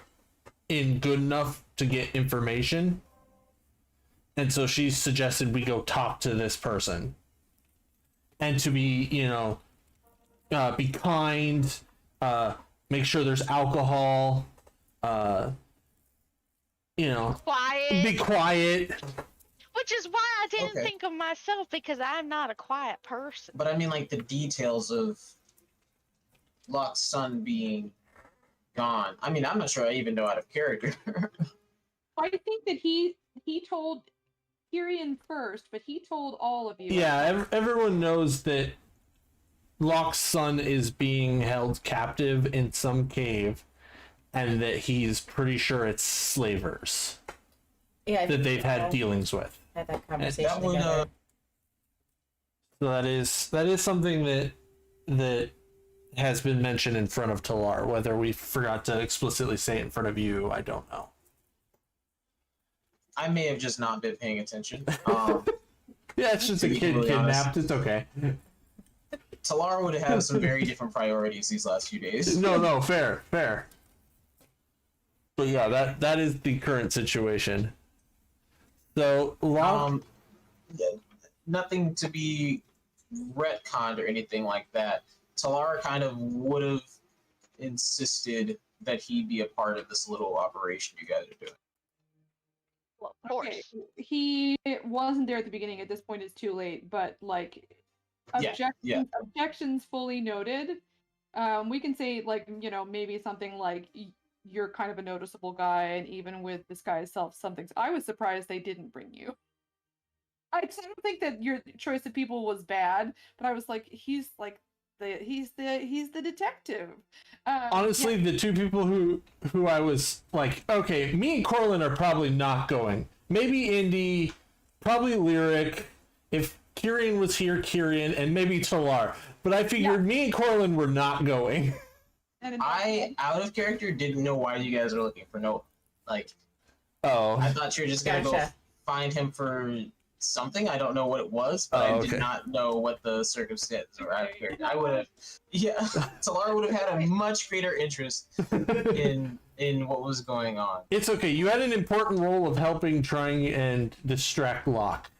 in good enough to get information. And so she suggested we go talk to this person. And to be, be kind, make sure there's alcohol, Quiet. be quiet. Which is why I didn't Okay. think of myself, because I'm not a quiet person. But I mean, like the details of Locke's son being gone. I mean, I'm not sure I even know out of character. I think that he told Tyrion first, but he told all of you. Yeah, everyone knows that Locke's son is being held captive in some cave, and that he's pretty sure it's slavers Yeah, I that think they've we had all dealings with. had that conversation that would, together. So that is something that has been mentioned in front of Talar. Whether we forgot to explicitly say it in front of you, I don't know. I may have just not been paying attention. Yeah, it's just a To be kid really kidnapped. It's okay. Talar would have some very different priorities these last few days. No, fair. But yeah, that is the current situation. So Locke, Yeah, nothing to be retconned or anything like that. Talar kind of would have insisted that he be a part of this little operation you guys are doing. Well, of course. Okay, he wasn't there at the beginning. At this point, it's too late. But like, objections fully noted. We can say like maybe something like you're kind of a noticeable guy, and even with this guy's something. I was surprised they didn't bring you. I don't think that your choice of people was bad, but I was like, he's the detective. honestly, the two people who I was like, okay, me and Corlin are probably not going. Maybe Indy, probably Lyric. If Kyrian was here, Kyrian, and maybe Talar. But I figured me and Corlin were not going. And I, out of character, didn't know why you guys were looking for Noah. Like, Oh, I thought you were just gonna go Gotcha. find him for something. I don't know what it was, but Oh, I okay. did not know what the circumstances were out of character. I would have, Talar would have had a much greater interest in what was going on. it's okay. You had an important role of helping, trying and distract Locke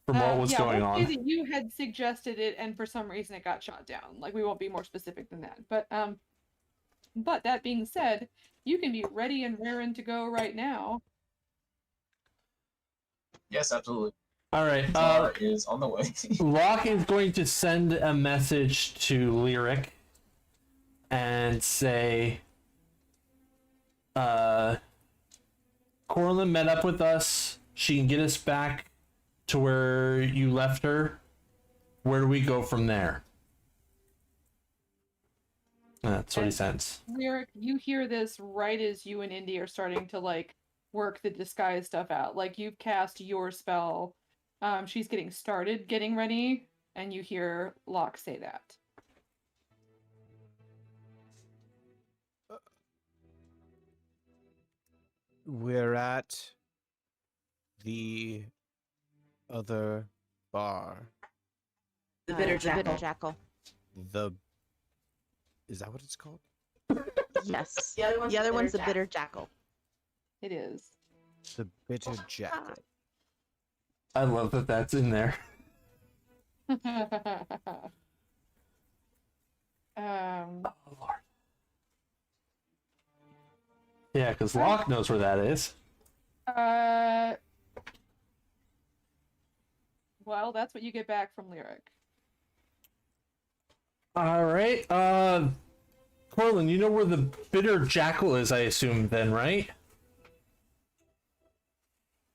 from what was going let's say on. that you had suggested it, and for some reason it got shot down. Like we won't be more specific than that. But that being said, you can be ready and raring to go right now. Yes, absolutely. All right. Talar is on the way. Locke is going to send a message to Lyric and say, Corlin met up with us. She can get us back to where you left her. Where do we go from there? That's what he sends. Lyric, you hear this right as you and Indy are starting to like work the disguise stuff out. Like you've cast your spell She's getting started, getting ready, and you hear Locke say that. We're at the other bar. The Bitter Jackal. Bitter Jackal. The is that what it's called? Yes. The other one's the Bitter Jackal. It is. The Bitter Jackal. I love that that's in there. um, Oh, Lord. Yeah, because Locke knows where that is. well, that's what you get back from Lyric. All right. Corlin, you know where the Bitter Jackal is, I assume, then, right?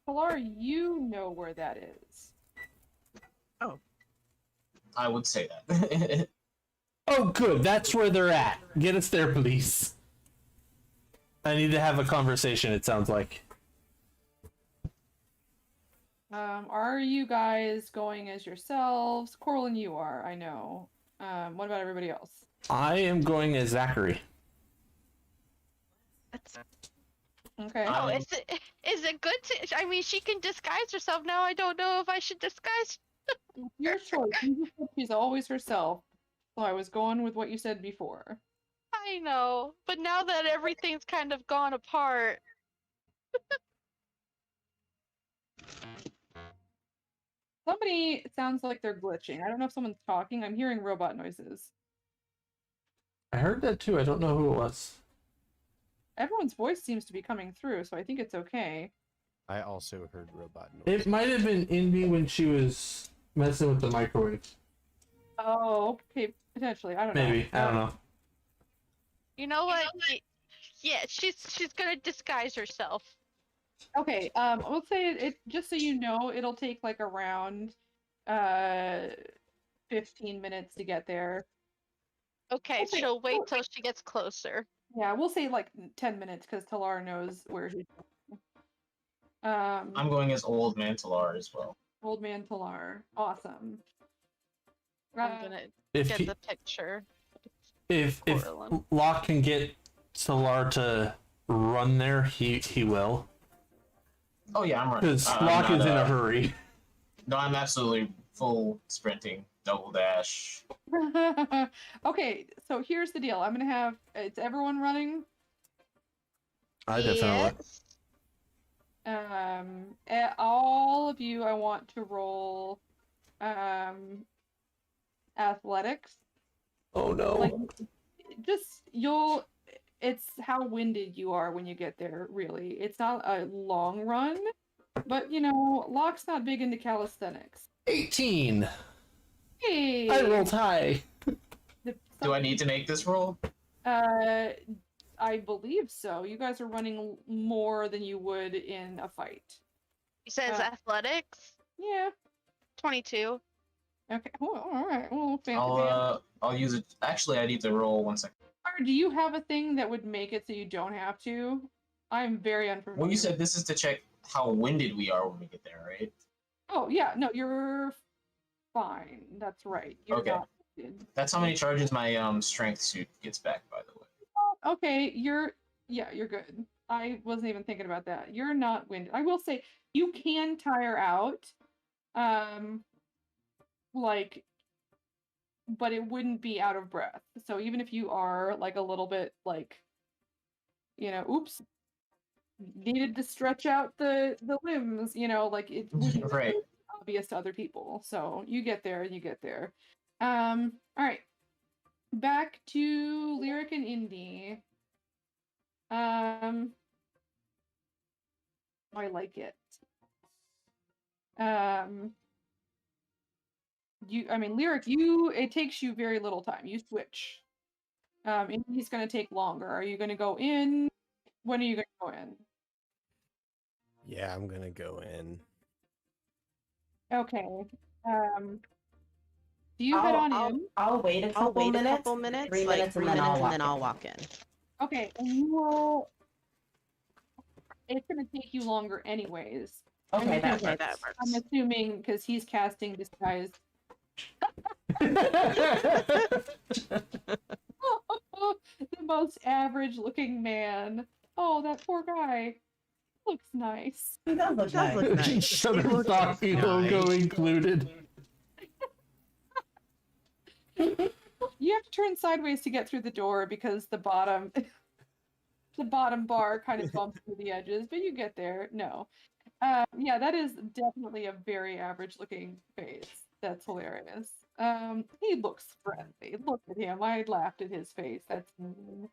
Pilar, you know where that is. I would say that. Oh, good. That's where they're at. Get us there, please. I need to have a conversation, it sounds like. Are you guys going as yourselves? Corlin, you are, I know. What about everybody else? I am going as Zachary. Okay. Oh, is it good to? I mean, she can disguise herself now. I don't know if I should disguise. Your choice. You just said she's always herself. So I was going with what you said before. I know, but now that everything's kind of gone apart, Somebody, it sounds like they're glitching. I don't know if someone's talking. I'm hearing robot noises. I heard that too. I don't know who it was. Everyone's voice seems to be coming through, so I think it's okay. I also heard robot noise. It might have been Indy when she was messing with the microwave. Oh, okay, potentially. I don't know. Maybe. I don't know. you know what? Yeah, she's gonna disguise herself. Okay, we'll say it just so you know, it'll take like around 15 minutes to get there. Okay, Okay, she'll wait cool. till she gets closer. Yeah, we'll say like 10 minutes because Talar knows where she's going. I'm going as Old Man Talar as well. Old Man Talar. Awesome. I'm gonna If get he, the picture. if Corlin. Locke can get Solar to run there, he will. Oh yeah, I'm running. Because I'm Locke not, is in a hurry. No, I'm absolutely full sprinting, double dash. Okay, so here's the deal. I'm gonna have it's everyone running. I definitely. Yes. All of you, I want to roll athletics. Oh no. Like, it's how winded you are when you get there, really. It's not a long run, but you know, Locke's not big into calisthenics. 18. Hey! I rolled high. Do I need to make this roll? I believe so. You guys are running more than you would in a fight. He says athletics. Yeah. 22. Okay. Oh, all right. Well, fancy. I'll use it. Actually, I need to roll 1 second. Or do you have a thing that would make it so you don't have to? I'm very unfamiliar. Well, you said this is to check how winded we are when we get there, right? Oh yeah, no, you're fine. That's right. You're Okay. not winded. That's how many charges my strength suit gets back, by the way. Okay, you're good. I wasn't even thinking about that. You're not winded. I will say you can tire out. Like, but it wouldn't be out of breath. So even if you are like a little bit like, you know, oops, needed to stretch out the limbs, you know, like it wouldn't Right. be obvious to other people. So you get there. All right. Back to Lyric and Indy. I like it. Lyric, it takes you very little time. You switch. Indy's gonna take longer. Are you gonna go in? When are you gonna go in? Yeah, I'm gonna go in. Okay. Do you head on in? I'll wait a I'll couple wait minutes. a couple minutes, 3 like minutes, 3 and then minutes, I'll and then I'll walk in. Okay, and you will. It's gonna take you longer, anyways. Okay, that Okay, works. that I'm works. assuming because he's casting disguise. The most average looking man. Oh, that poor guy. Looks nice. He does look Does nice. look nice. It Shutterstock looks logo nice. included. You have to turn sideways to get through the door because the bottom the bottom bar kind of bumps through the edges, but you get there. No. Yeah, that is definitely a very average looking face. That's hilarious. He looks friendly. Look at him. I laughed at his face. That's mean.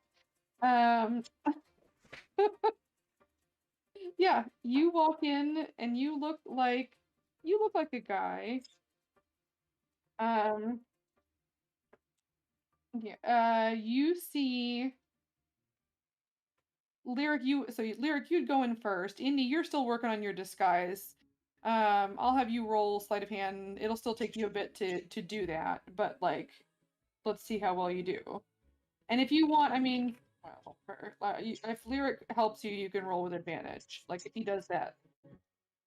Yeah, you walk in and you look like a guy. Yeah, you see Lyric, Lyric, you'd go in first. Indy, you're still working on your disguise. I'll have you roll sleight of hand. It'll still take you a bit to do that, but like, let's see how well you do. And if you want, I mean, well, if Lyric helps you, you can roll with advantage. Like if he does that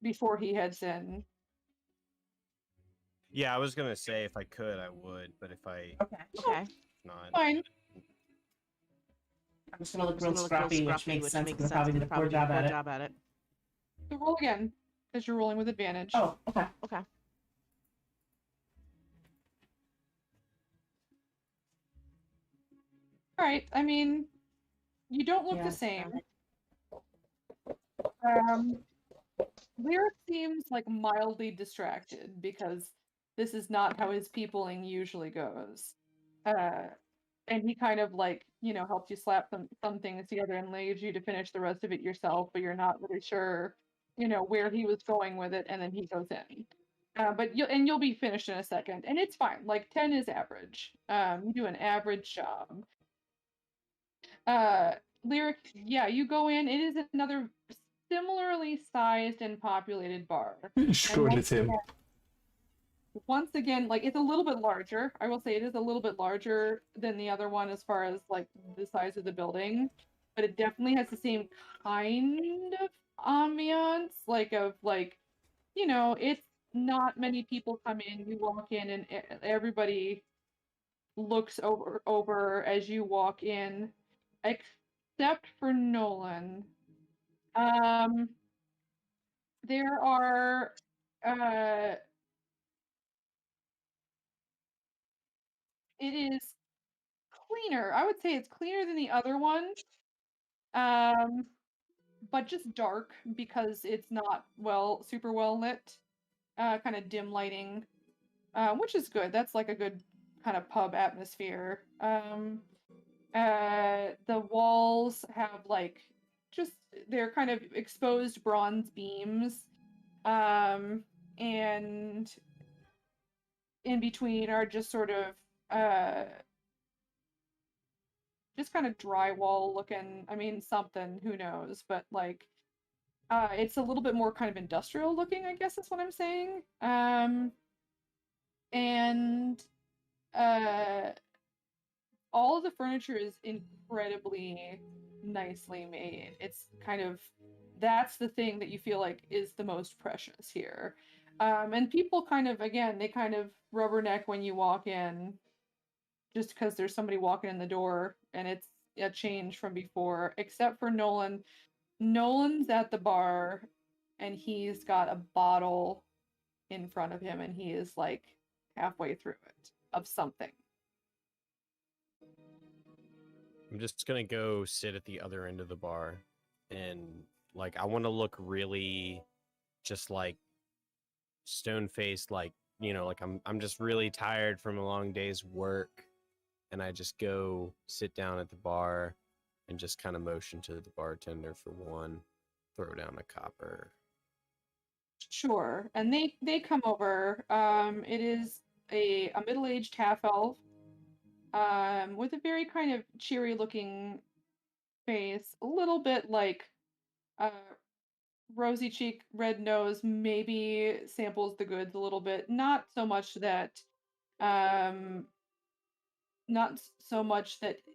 before he heads in. Yeah, I was gonna say if I could, I would, but if I Okay. Okay. not, Fine. I'm just gonna look Just real gonna look scruffy, which makes sense because I probably did a poor job at it. So roll again, because you're rolling with advantage. Oh, okay. Okay. All right. I mean, you don't look Yeah, the it's same. fine. Lyric seems like mildly distracted because this is not how his peopling usually goes. And he kind of like, helps you slap some things together and leaves you to finish the rest of it yourself, but you're not really sure, where he was going with it, and then he goes in. But you'll be finished in a second, and it's fine. Like 10 is average. You do an average job. Lyric, yeah, you go in. It is another similarly sized and populated bar. Sure, it's him. Once again, like it's a little bit larger. I will say it is a little bit larger than the other one as far as like the size of the building, but it definitely has the same kind of ambiance, it's not many people come in. You walk in and everybody looks over as you walk in, except for Nolan. There are it is cleaner. I would say it's cleaner than the other one. But just dark because it's not super well lit. Kind of dim lighting. Which is good. That's like a good kind of pub atmosphere. The walls have they're kind of exposed bronze beams. And in between are just sort of just kind of drywall looking. I mean, something, who knows, but it's a little bit more kind of industrial looking, I guess is what I'm saying. And all of the furniture is incredibly nicely made. It's that's the thing that you feel like is the most precious here. And people they kind of rubberneck when you walk in, just because there's somebody walking in the door and it's a change from before, except for Nolan. Nolan's at the bar and he's got a bottle in front of him and he is like halfway through it of something. I'm just gonna go sit at the other end of the bar, and I want to look really, just stone faced, I'm just really tired from a long day's work, and I just go sit down at the bar, and just kind of motion to the bartender for one, throw down a copper. Sure, and they come over. It is a middle-aged half-elf, with a very kind of cheery-looking face, a little bit rosy cheek, red nose, maybe samples the goods a little bit. Not so much that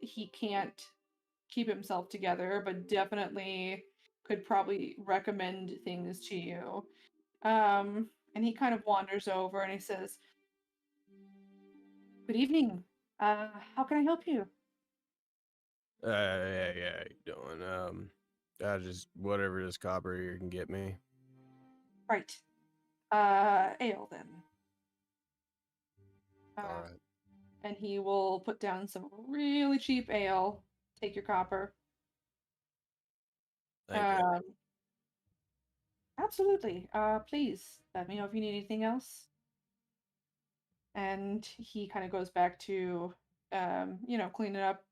he can't keep himself together, but definitely could probably recommend things to you. And he kind of wanders over and he says, "Good evening. How can I help you?" Yeah, how you doing? I just whatever this copper here can get me. Right. Ale then. All right. And he will put down some really cheap ale. Take your copper. Thank you. Absolutely. Please let me know if you need anything else. And he kind of goes back to, cleaning up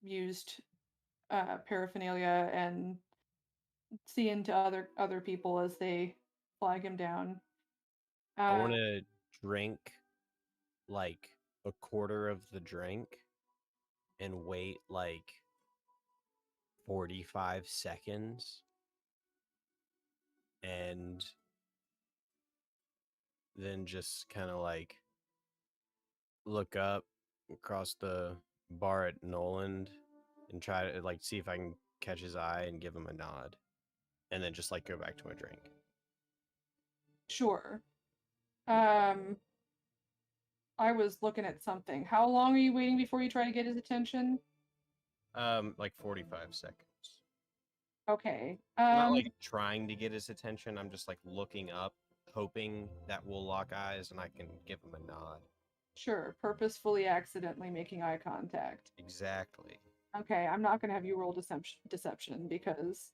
used paraphernalia and seeing to other people as they flag him down. I want to drink like a quarter of the drink and wait like 45 seconds and then just kind of like look up across the bar at Noland and try to like see if I can catch his eye and give him a nod and then just like go back to my drink. Sure. I was looking at something. How long are you waiting before you try to get his attention? Like 45 seconds. Okay. I'm not like trying to get his attention. I'm just like looking up, hoping that we'll lock eyes and I can give him a nod. Sure. Purposefully accidentally making eye contact. Exactly. Okay, I'm not gonna have you roll deception because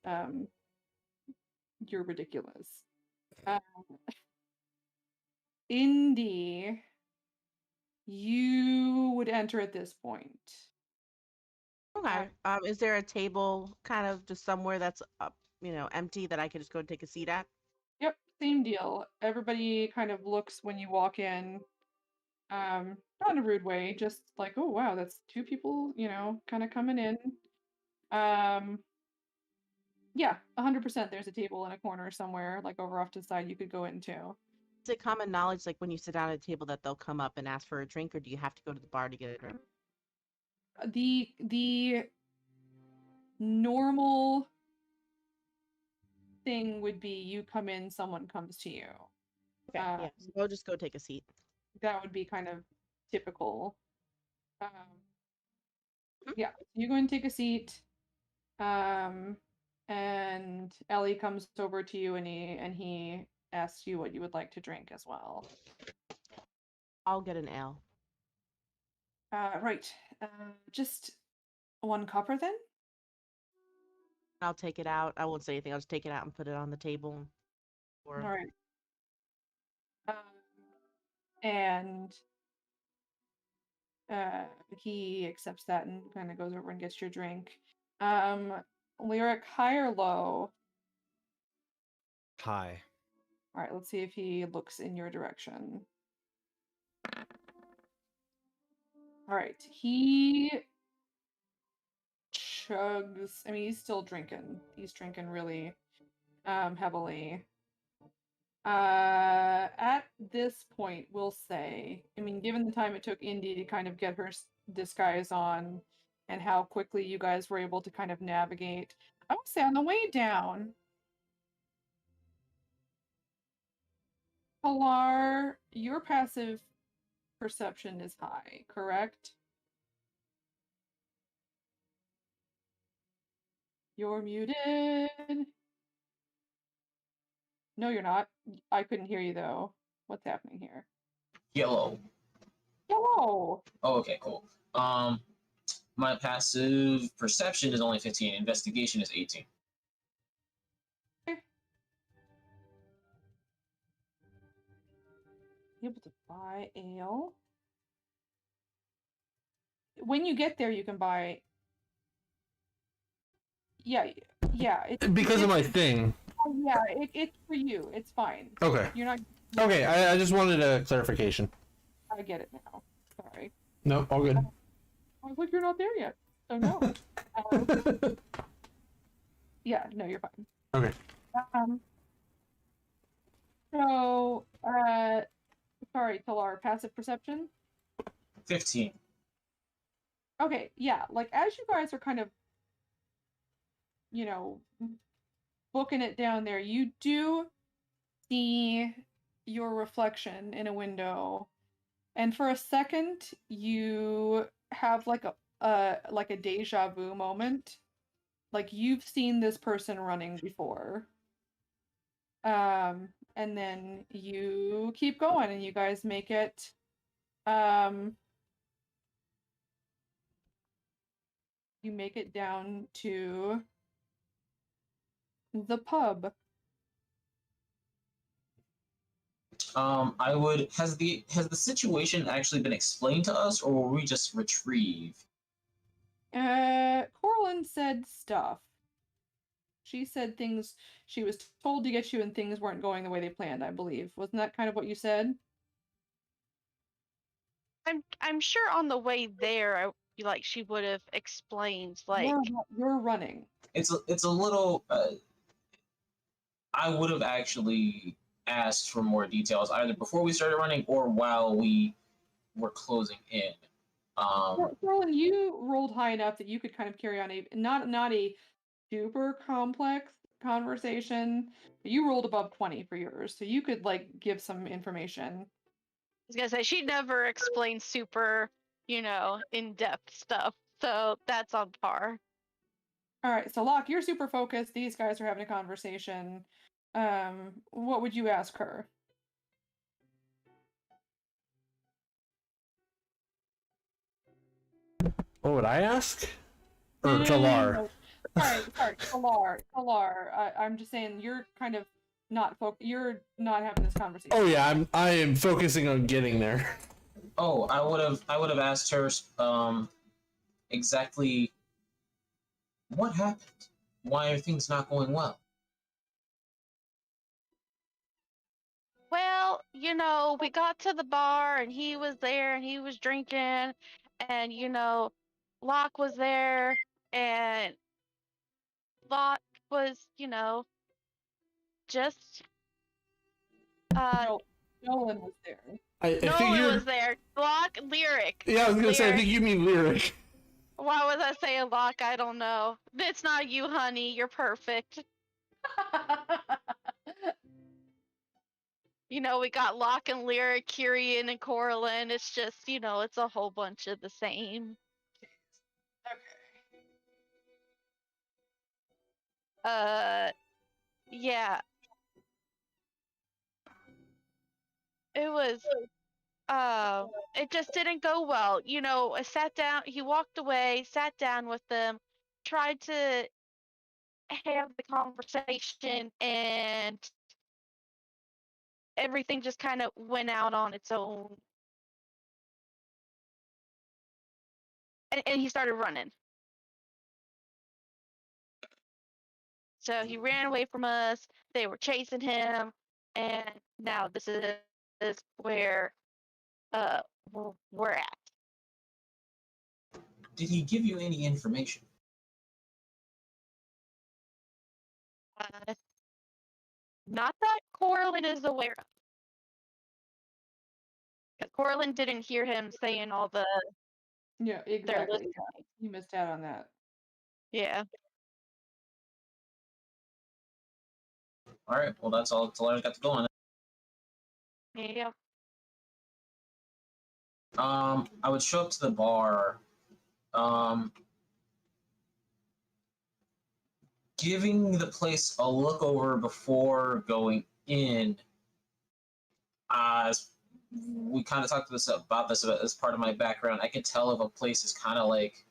you're ridiculous. Indy, you would enter at this point. Okay. Is there a table kind of just somewhere that's empty that I could just go take a seat at? Yep, same deal. Everybody kind of looks when you walk in. Not in a rude way, just like, oh wow, that's two people, kind of coming in. Yeah, 100%. There's a table in a corner somewhere, like over off to the side you could go into. Is it common knowledge, like when you sit down at a table, that they'll come up and ask for a drink, or do you have to go to the bar to get a drink? The normal thing would be you come in, someone comes to you. Okay, yeah. So we'll just go take a seat. That would be kind of typical. Yeah, you go and take a seat. And Ellie comes over to you and he asks you what you would like to drink as well. I'll get an ale. Right. Just one copper then? I'll take it out. I won't say anything. I'll just take it out and put it on the table. All right. And he accepts that and kind of goes over and gets your drink. Lyric, high or low? High. All right, let's see if he looks in your direction. All right, he chugs. I mean, he's still drinking. He's drinking really heavily. At this point, we'll say, I mean, given the time it took Indy to kind of get her disguise on and how quickly you guys were able to kind of navigate, I would say on the way down, Pilar, your passive perception is high, correct? You're muted. No, you're not. I couldn't hear you though. What's happening here? Yellow. Yellow. Oh, okay, cool. My passive perception is only 15. Investigation is 18. Able to buy ale. When you get there, you can buy. Yeah. Because of my thing. Oh, yeah, it's for you. It's fine. Okay. You're not. Okay, I just wanted a clarification. I get it now. Sorry. No, all good. I was like, you're not there yet. So no. Yeah, no, you're fine. Okay. So, sorry, Talar, passive perception? 15. Okay, yeah, like, as you guys are kind of, booking it down there, you do see your reflection in a window, and for a second you have like a deja vu moment, like you've seen this person running before. And then you keep going and you guys make it you make it down to the pub. I would has the situation actually been explained to us, or will we just retrieve? Corlin said stuff. She said things she was told to get you and things weren't going the way they planned, I believe. Wasn't that kind of what you said? I'm sure on the way there, like she would have explained, like You're running. It's a little. I would have actually asked for more details either before we started running or while we were closing in. Corlin, you rolled high enough that you could kind of carry on a not a super complex conversation. But you rolled above 20 for yours, so you could like give some information. I was gonna say she never explained super, in-depth stuff, so that's on par. All right, so Locke, you're super focused. These guys are having a conversation. What would you ask her? What would I ask? Or No, no, no, no, Talar? no. Sorry, Talar. I'm just saying you're kind of not you're not having this conversation. Oh yeah, I am focusing on getting there. Oh, I would have asked her exactly what happened. Why are things not going well? Well, we got to the bar and he was there and he was drinking, and Locke was there and Locke was, just No, Nolan was there. I no think one you're. was there. Locke, Lyric. Yeah, I was gonna say. I Lyric. think you mean Lyric. Why was I saying Locke? I don't know. It's not you, honey. You're perfect. We got Locke and Lyric, Kyrian and Corlin. It's just, it's a whole bunch of the same. Yeah. It was, it just didn't go well. I sat down, he walked away, sat down with them, tried to have the conversation, and everything just kind of went out on its own. And he started running. So he ran away from us. They were chasing him, and now this is where we're at. Did he give you any information? Not that Corlin is aware of. Because Corlin didn't hear him saying all the. Yeah, They're exactly. listening. You missed out on that. Yeah. All right, well that's all Talar's got to go on. Yeah. I would show up to the bar. Giving the place a look over before going in. As we kind of talked about this as part of my background, I can tell if a place is kind of like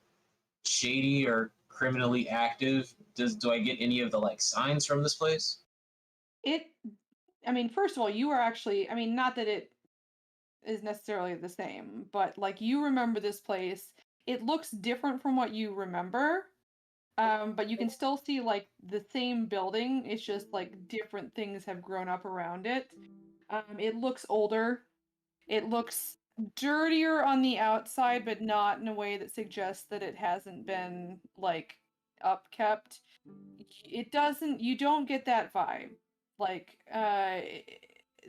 shady or criminally active. Do I get any of the like signs from this place? First of all, you are actually, not that it is necessarily the same, but like you remember this place. It looks different from what you remember. But you can still see like the same building. It's just like different things have grown up around it. It looks older. It looks dirtier on the outside, but not in a way that suggests that it hasn't been like upkept. It doesn't. You don't get that vibe. Like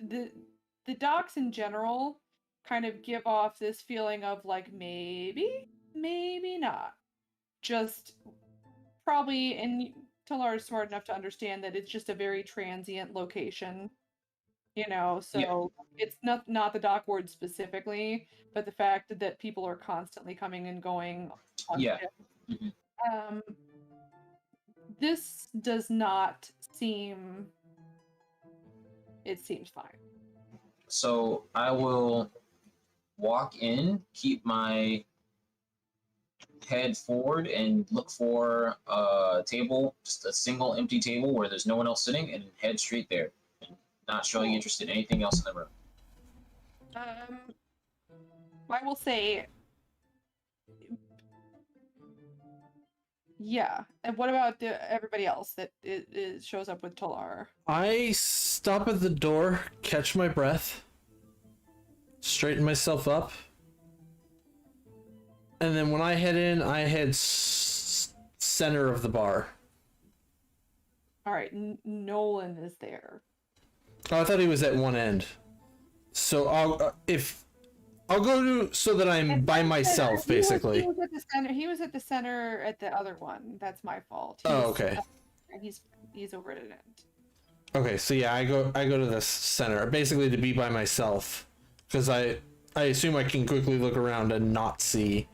the docks in general kind of give off this feeling of like maybe not. Just probably, and Talar is smart enough to understand that it's just a very transient location. You know, so it's not the dock ward specifically, but the fact that people are constantly coming and going on Yeah. shift. Mhm. This does not seem. It seems fine. So I will walk in, keep my head forward, and look for a table, just a single empty table where there's no one else sitting, and head straight there, and not showing interest in anything else in the room. I will say, yeah. And what about everybody else that shows up with Talar? I stop at the door, catch my breath, straighten myself up, and then when I head in, I head center of the bar. All right, Nolan is there. Oh, I thought he was at one end. So I'll go to so that I'm by myself, basically. He was at the center. He was at the center at the other one. That's my fault. Oh, okay. He's over at an end. Okay, so yeah, I go to the center, basically to be by myself, because I assume I can quickly look around and not see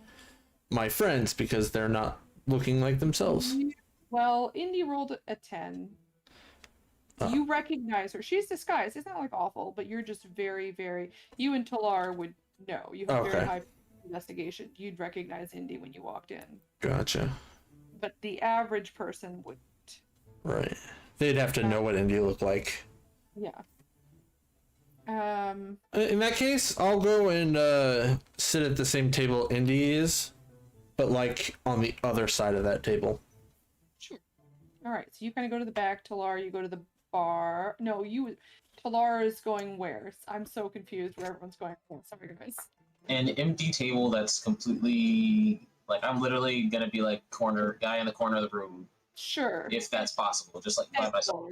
my friends because they're not looking like themselves. Well, Indy rolled a 10. You recognize her. She's disguised. It's not like awful, but you're just very, very. You and Talar would know. You have very high investigation. You'd recognize Indy when you walked in. Gotcha. But the average person wouldn't. Right. They'd have to know what Indy looked like. Yeah. In that case, I'll go and sit at the same table Indy is, but like on the other side of that table. Sure. All right. So you kind of go to the back. Talar, you go to the bar. No, Talar is going where? I'm so confused where everyone's going. Sorry, guys. An empty table that's completely like I'm literally gonna be like guy in the corner of the room. Sure. If that's possible, just like by myself.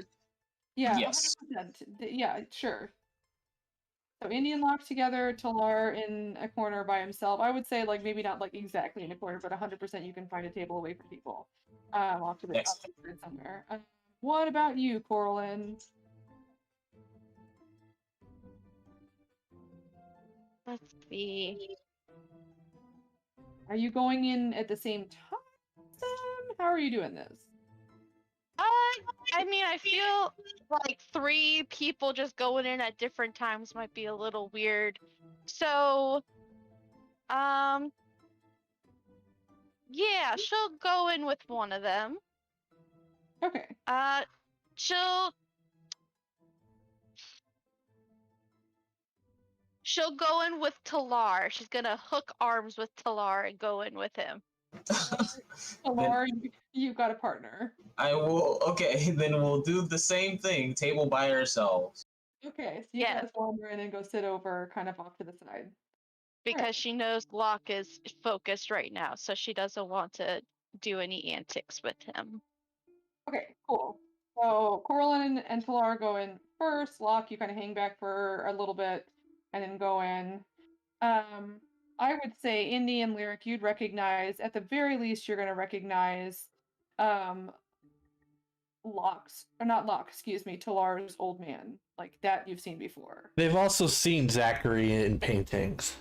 Yeah. Yes. 100%. Yeah. Sure. So Indian locked together, Talar in a corner by himself. I would say like maybe not like exactly in a corner, but 100% you can find a table away from people. Off to the side somewhere. What about you, Corlin? Let's see. Are you going in at the same time, Sam? How are you doing this? I mean, I feel like 3 people just going in at different times might be a little weird. So, yeah, she'll go in with one of them. Okay. She'll go in with Talar. She's gonna hook arms with Talar and go in with him. Talar, you've got a partner. I will. Okay, then we'll do the same thing. Table by ourselves. Okay, so you guys wander in and go sit over, kind of off to the side. Because she knows Locke is focused right now, so she doesn't want to do any antics with him. Okay, cool. So Corlin and Talar go in first. Locke, you kind of hang back for a little bit and then go in. I would say Indy and Lyric, you'd recognize, at the very least, you're going to recognize Talar's old man. Like that you've seen before. They've also seen Zachary in paintings.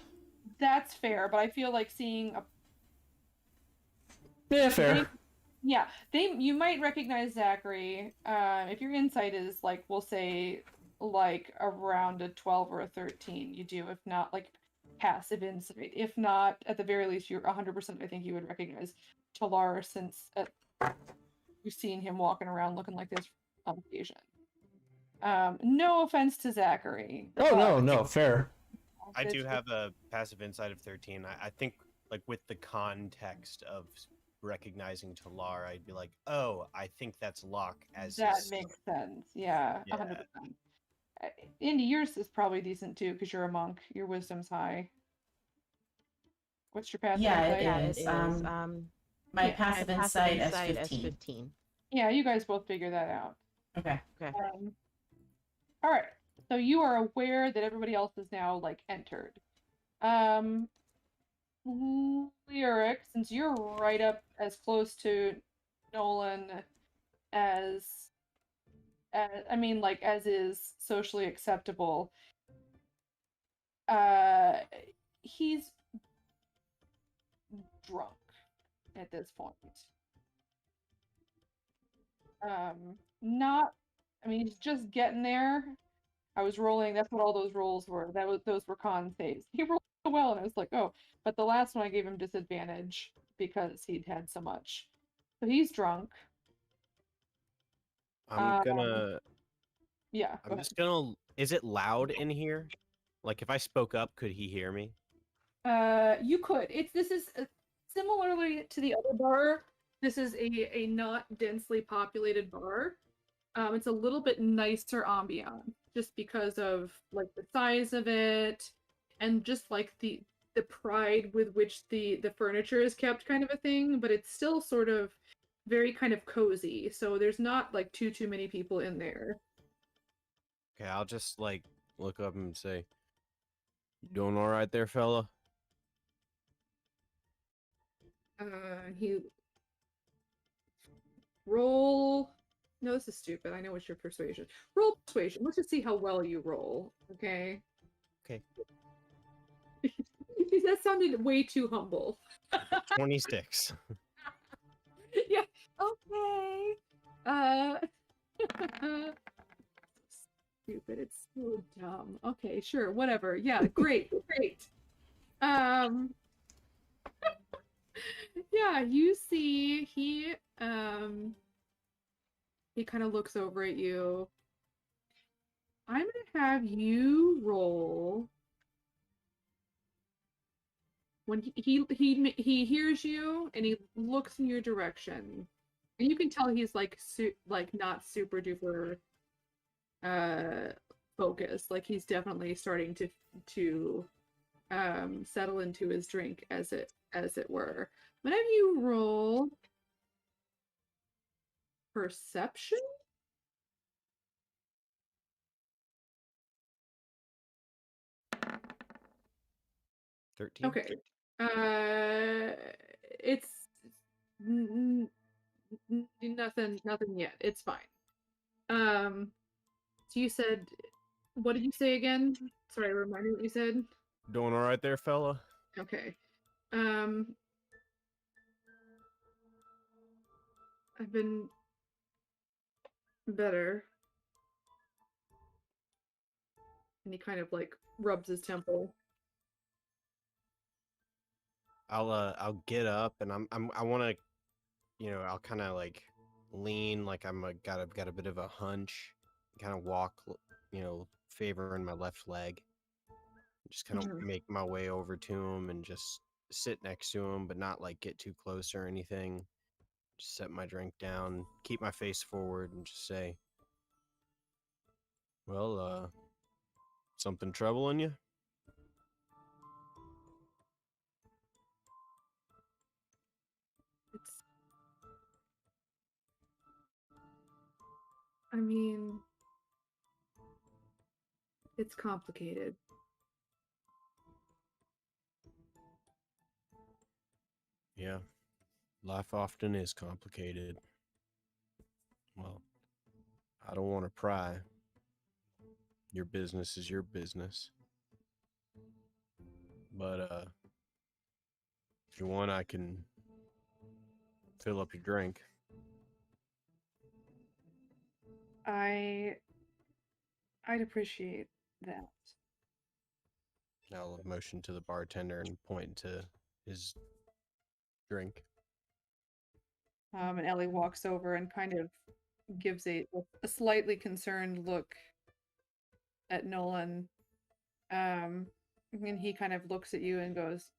That's fair, but I feel like seeing a... Yeah, fair. You might recognize Zachary. If your insight is like, we'll say, like around a 12 or a 13, you do. If not, like passive insight. If not, at the very least, you're 100%. I think you would recognize Talar since you've seen him walking around looking like this on occasion. No offense to Zachary. Oh no, fair. I do have a passive insight of 13. I think, like, with the context of recognizing Talar, I'd be like, oh, I think that's Locke. That makes sense. Yeah, 100%. Indy, yours is probably decent too because you're a monk. Your wisdom's high. What's your passive insight? Yeah, it is. My passive insight is 15. Yeah, you guys both figure that out. Okay. All right. So you are aware that everybody else is now like entered. Lyric, since you're right up as close to Nolan as I mean, like, as is socially acceptable. He's drunk at this point. Not, I mean, he's just getting there. I was rolling, that's what all those rolls were. Those were con saves. He rolled so well, and I was like, oh, but the last one I gave him disadvantage because he'd had so much. So he's drunk. I'm gonna. Yeah. Go I'm ahead. just gonna. Is it loud in here? Like, if I spoke up, could he hear me? You could. This is similarly to the other bar. This is a not densely populated bar. It's a little bit nicer ambient, just because of like the size of it, and just like the pride with which the furniture is kept, kind of a thing. But it's still sort of very kind of cozy. So there's not like too many people in there. Okay, I'll just like look up and say, "You doing all right there, fella?" He roll. No, this is stupid. I know it's your persuasion. Roll persuasion. Let's just see how well you roll. Okay. Okay. That sounded way too humble. 26. Yeah. Okay. Stupid. It's so dumb. Okay, sure. Whatever. Yeah. Great. Great. Yeah. You see, he kind of looks over at you. I'm gonna have you roll. When he hears you and he looks in your direction, and you can tell he's like not super duper focused. Like he's definitely starting to settle into his drink, as it were. I'm gonna have you roll perception. 13. Okay. It's nothing yet. It's fine. So you said, what did you say again? Sorry, remind me what you said. Doing all right there, fella? Okay. I've been better. And he kind of like rubs his temple. I'll get up and I want to, I'll kind of like lean like got a bit of a hunch, kind of walk, favoring my left leg. Just kind of make my way over to him and just sit next to him, but not like get too close or anything. Just set my drink down, keep my face forward, and just say, "Well, something troubling you?" I mean, it's complicated. Yeah, life often is complicated. Well, I don't want to pry. Your business is your business. But if you want, I can fill up your drink. I'd appreciate that. I'll motion to the bartender and point to his drink. And Ellie walks over and kind of gives a slightly concerned look at Nolan. And he kind of looks at you and goes,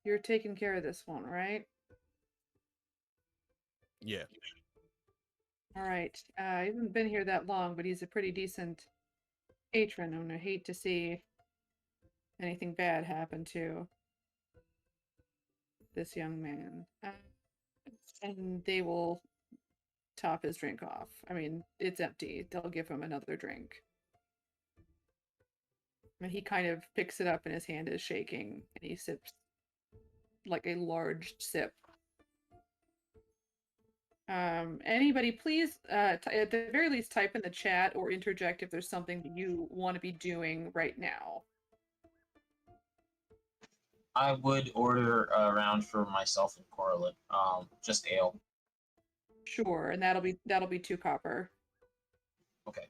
"You're taking care of this one, right?" Yeah. All right. He hasn't been here that long, but he's a pretty decent patron, and I hate to see anything bad happen to this young man. And they will top his drink off. I mean, it's empty. They'll give him another drink. And he kind of picks it up and his hand is shaking, and he sips like a large sip. Anybody, please, at the very least, type in the chat or interject if there's something that you want to be doing right now. I would order a round for myself and Corlin. Just ale. Sure, and that'll be 2 copper. Okay.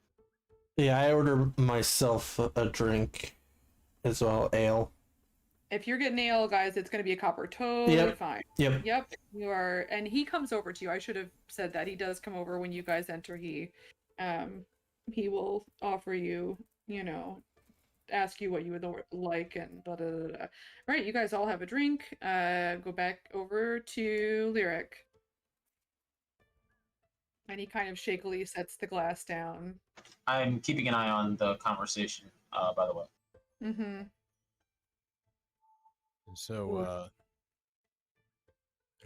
Yeah, I order myself a drink as well, ale. If you're getting ale, guys, it's going to be a copper. Totally Yep. fine. Yep. Yep, you are, and he comes over to you. I should have said that. He does come over when you guys enter. He will offer you, ask you what you would like and blah, blah, blah, blah. Right, you guys all have a drink. Go back over to Lyric. And he kind of shakily sets the glass down. I'm keeping an eye on the conversation, by the way. Mm-hmm. So,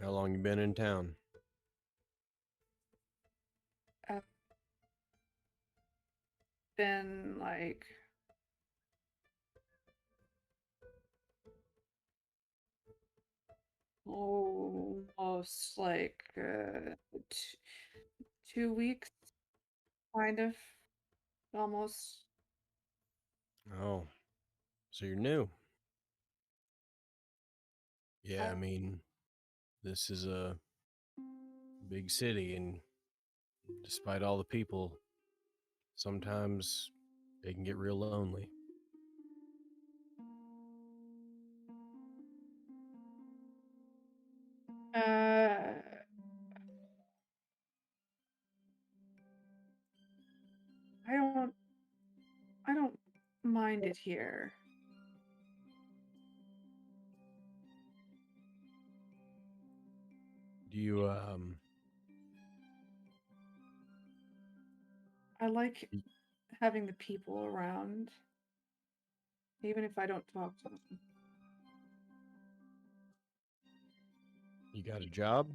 how long you been in town? Been like almost like 2 weeks, kind of, almost. Oh, so you're new. Yeah, I mean, this is a big city, and despite all the people, sometimes they can get real lonely. I don't mind it here. Do you, I like having the people around, even if I don't talk to them. you got a job?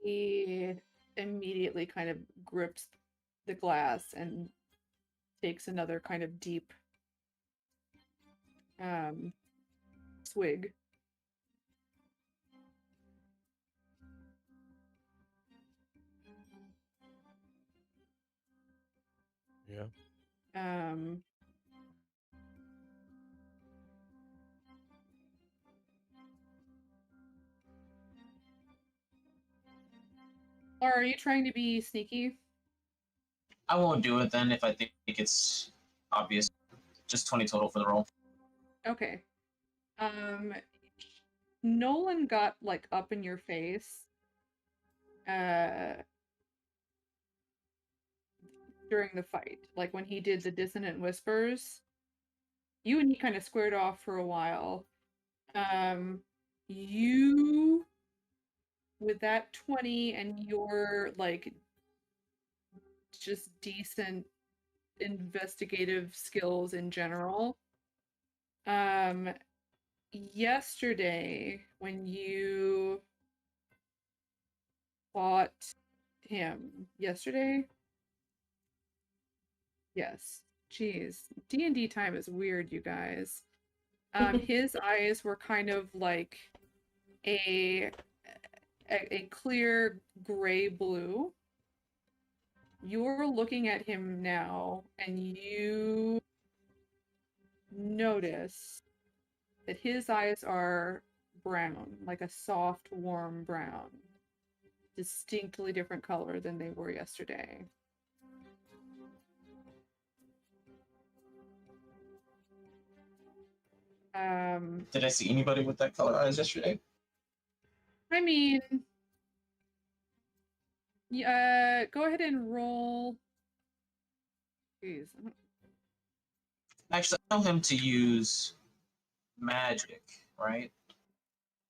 He immediately kind of grips the glass and takes another kind of deep swig. Yeah. Are you trying to be sneaky? I won't do it then if I think it's obvious. Just 20 total for the roll. Okay. Nolan got like up in your face during the fight. Like when he did the dissonant whispers. You and he kind of squared off for a while. You with that 20 and your like just decent investigative skills in general. Yesterday when you fought him yesterday. Yes. Jeez. D&D time is weird, you guys. His eyes were kind of like a clear gray blue. You're looking at him now, and you notice that his eyes are brown, like a soft, warm brown. Distinctly different color than they were yesterday. Did I see anybody with that color eyes yesterday? I mean, yeah, go ahead and roll. Jeez. Actually, I know him to use magic, right?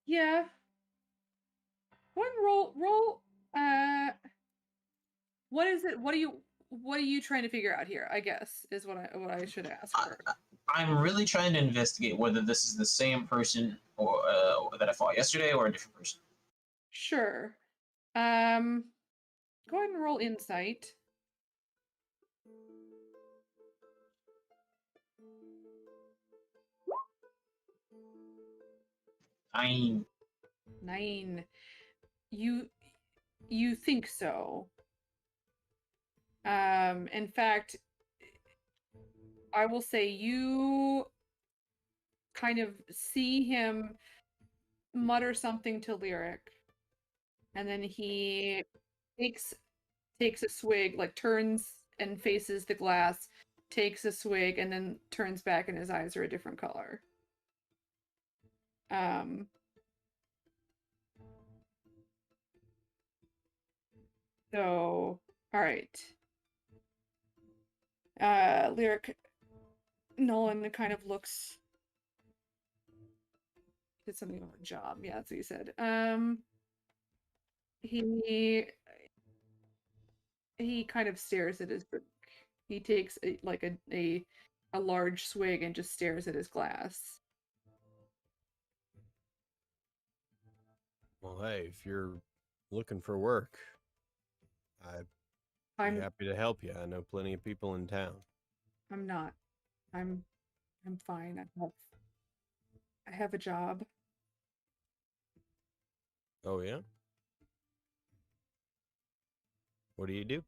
Yeah. Go ahead and roll. What is it? What are you trying to figure out here? I guess is what I should ask for. I'm really trying to investigate whether this is the same person or that I fought yesterday or a different person. Sure. Go ahead and roll insight. I 9. you think so. In fact, I will say you kind of see him mutter something to Lyric, and then he takes a swig, like turns and faces the glass, takes a swig, and then turns back, and his eyes are a different color. So, all right. Lyric, Nolan kind of looks. Did something about a job. Yeah, that's what he said. He kind of stares at his drink. He takes a large swig and just stares at his glass. Well, hey, if you're looking for work, I'd be I'm happy to help you. I know plenty of people in town. I'm not. I'm fine. I have a job. Oh, yeah? What do you do?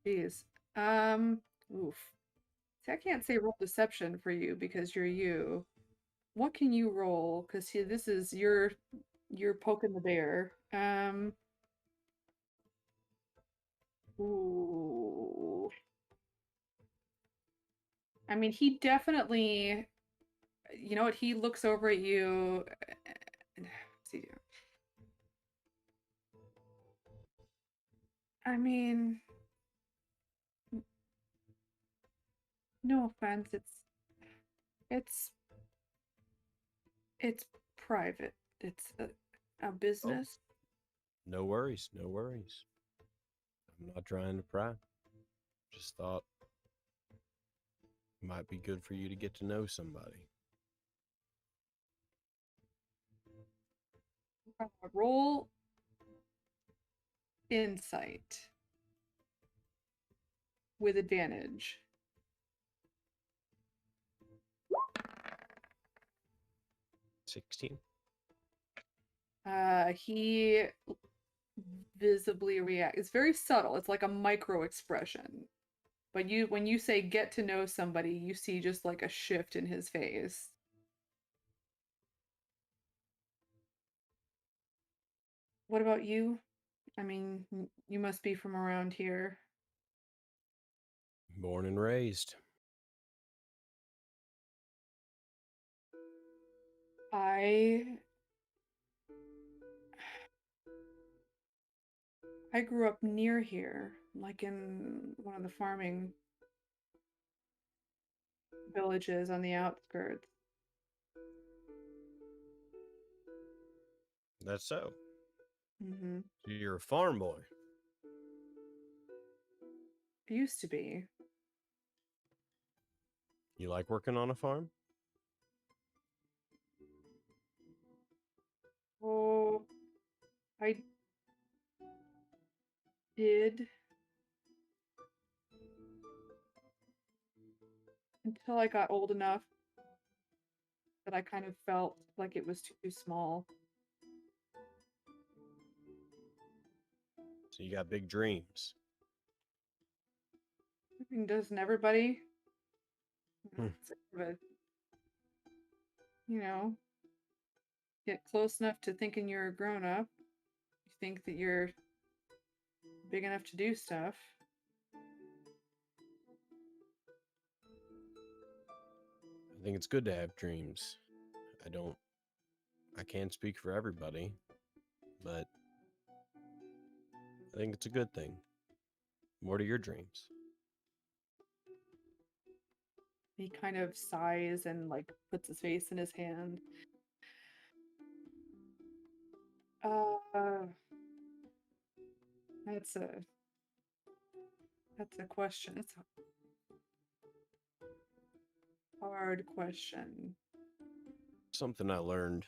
Jeez. Oof. See, I can't say roll deception for you because you're you. What can you roll? Because this is you're poking the bear. Ooh. I mean, he definitely. You know what? He looks over at you. See. I mean, no offense. It's private. It's a business. No worries, no worries. I'm not trying to pry. Just thought it might be good for you to get to know somebody. Roll insight with advantage. He visibly reacts. It's very subtle. It's like a micro expression. But when you say get to know somebody, you see just like a shift in his face. What about you? I mean, you must be from around here. Born and raised. I grew up near here, like in one of the farming villages on the outskirts. That's so. Mm-hmm. So you're a farm boy. It used to be. You like working on a farm? Oh, I did until I got old enough that I kind of felt like it was too small. So you got big dreams. I mean, doesn't everybody? Hmm. But, you know, get close enough to thinking you're a grown up. You think that you're big enough to do stuff. I think it's good to have dreams. I can't speak for everybody, but I think it's a good thing. What are your dreams? He kind of sighs and like puts his face in his hand. That's a question. It's a hard question. Something I learned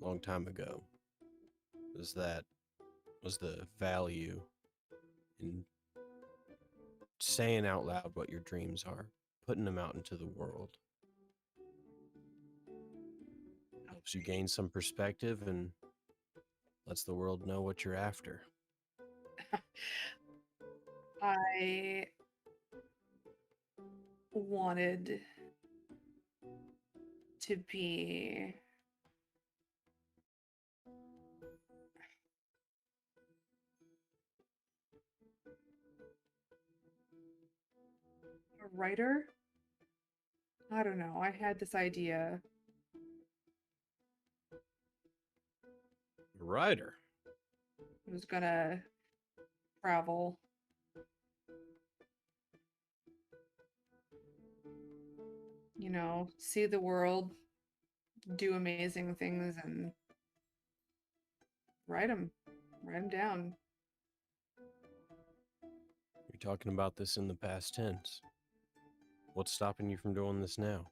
a long time ago was the value in saying out loud what your dreams are. putting them out into the world. Helps you gain some perspective and lets the world know what you're after. I wanted to be a writer. I don't know. I had this idea. Writer. I was gonna travel. You know, see the world, do amazing things, and write them down. You're talking about this in the past tense. What's stopping you from doing this now?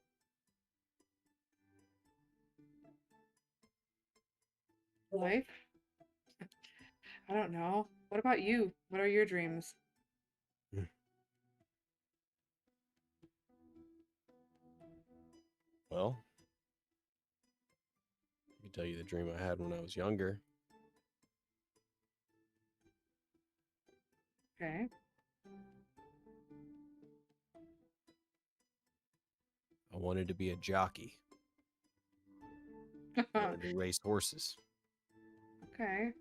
Life? I don't know. What about you? What are your dreams? Well, I can tell you the dream I had when I was younger. Okay. I wanted to be a jockey. I wanted to race horses. Okay.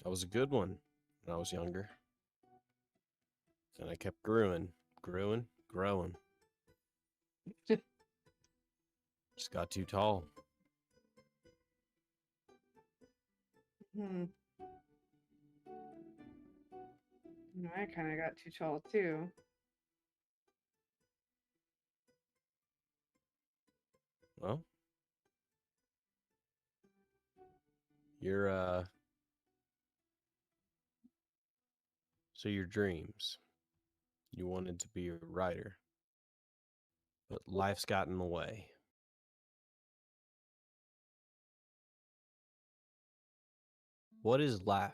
I was a good one when I was younger. And I kept growing. Just got too tall. Hmm. I kind of got too tall too. Well, your so your dreams. You wanted to be a writer, but life's got in the way. What is life?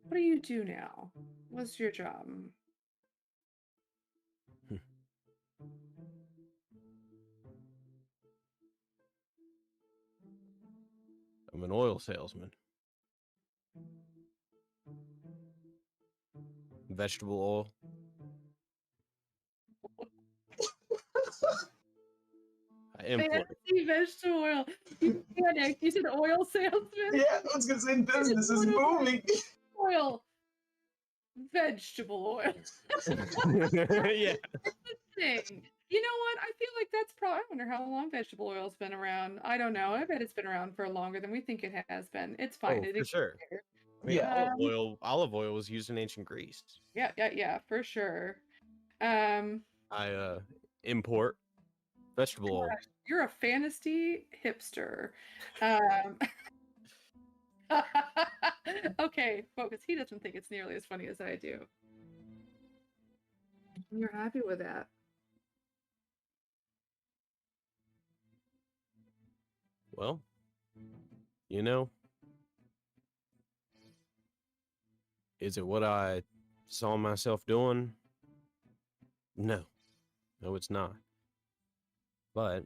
What do you do now? What's your job? I'm an oil salesman. Vegetable oil. I import. Fancy vegetable oil. You panicked. You said oil salesman? Yeah, I was gonna say business is booming. Oil. Vegetable oil. Yeah. Thing. You know what? I feel like that's probably. I wonder how long vegetable oil's been around. I don't know. I bet it's been around for longer than we think it has been. It's fine. Oh, It for exists sure. here. I mean, Yeah. olive oil was used in ancient Greece. Yeah, for sure. I import vegetable oil. You're a fantasy hipster. Okay, focus. He doesn't think it's nearly as funny as I do. You're happy with that. Well, you know, is it what I saw myself doing? No, it's not. But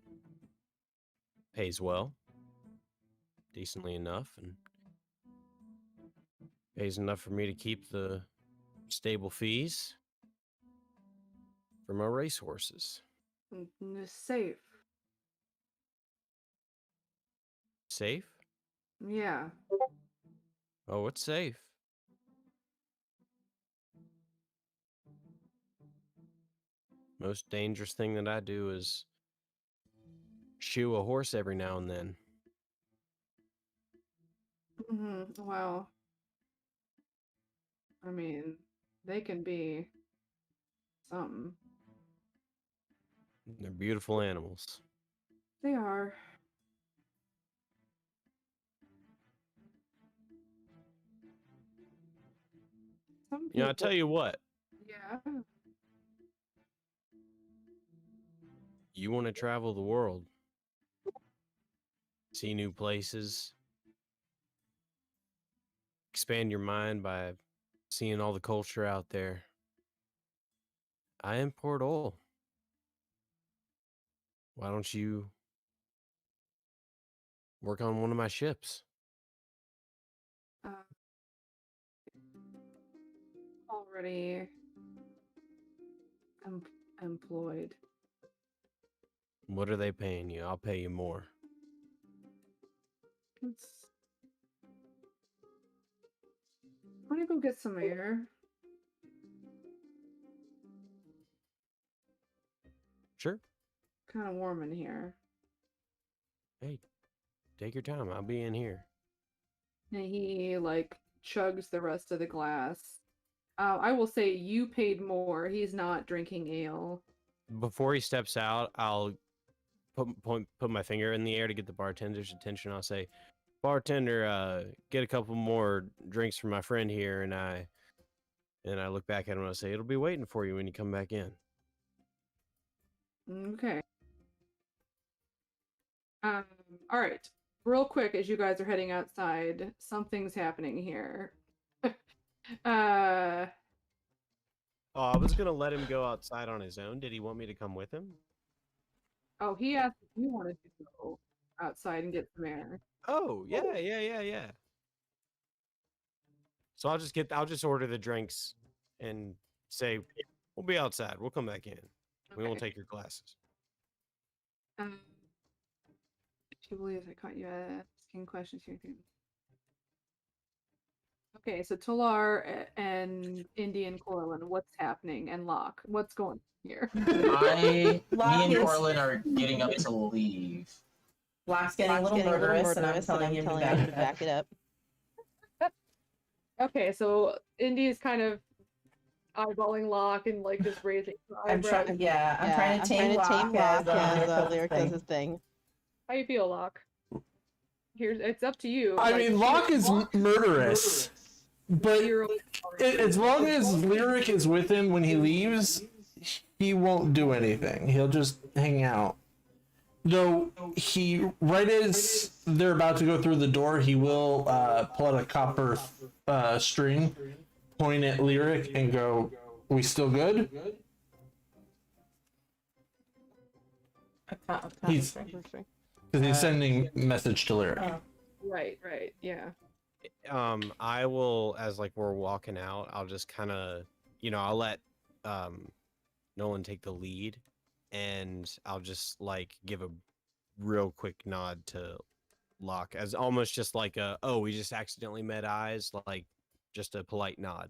pays well, decently enough, and pays enough for me to keep the stable fees for my racehorses. Safe. Safe? Yeah. Oh, it's safe. Most dangerous thing that I do is shoe a horse every now and then. Well, I mean, they can be something. They're beautiful animals. They are. Some You know, I people- tell you what, Yeah. you want to travel the world, see new places, expand your mind by seeing all the culture out there. I import oil. Why don't you work on one of my ships? Uh, already employed. What are they paying you? I'll pay you more. I'm gonna go get some air. Sure. Kind of warm in here. Hey, take your time. I'll be in here. And he like chugs the rest of the glass. I will say you paid more. He's not drinking ale. Before he steps out, I'll put my finger in the air to get the bartender's attention. I'll say, "Bartender, get a couple more drinks for my friend here." And I look back at him and I say, "It'll be waiting for you when you come back in." Okay. All right. Real quick, as you guys are heading outside, something's happening here. Oh, I was gonna let him go outside on his own. Did he want me to come with him? Oh, he asked if you wanted to go outside and get some air. Oh, yeah. So I'll just order the drinks and say, "We'll be outside. We'll come back in. We won't Okay. take your glasses." She believes I caught you asking questions here. Okay, so Tolar and Indian Corlin, what's happening? And Locke, what's going on here? Me Locke and is- Corlin are getting up to leave. Locke's getting a little murderous, and I'm telling him to back it up. back it up. Okay, so Indy is kind of eyeballing Locke and like just raising her I'm eyebrows. trying. Yeah, I'm trying to tame Locke as Lyric does his thing. How you feel, Locke? Here's it's up to you. I Like, mean, Locke is murderous, but as long as Lyric is with him when he leaves, he won't do anything. He'll just hang out. Though right as they're about to go through the door, he will pull out a copper string, point at Lyric, and go, "We still good?" He's because he's sending message to Lyric. Right, yeah. I will, as like we're walking out, I'll just kind of, I'll let Nolan take the lead, and I'll just like give a real quick nod to Locke as almost just like we just accidentally met eyes, like just a polite nod.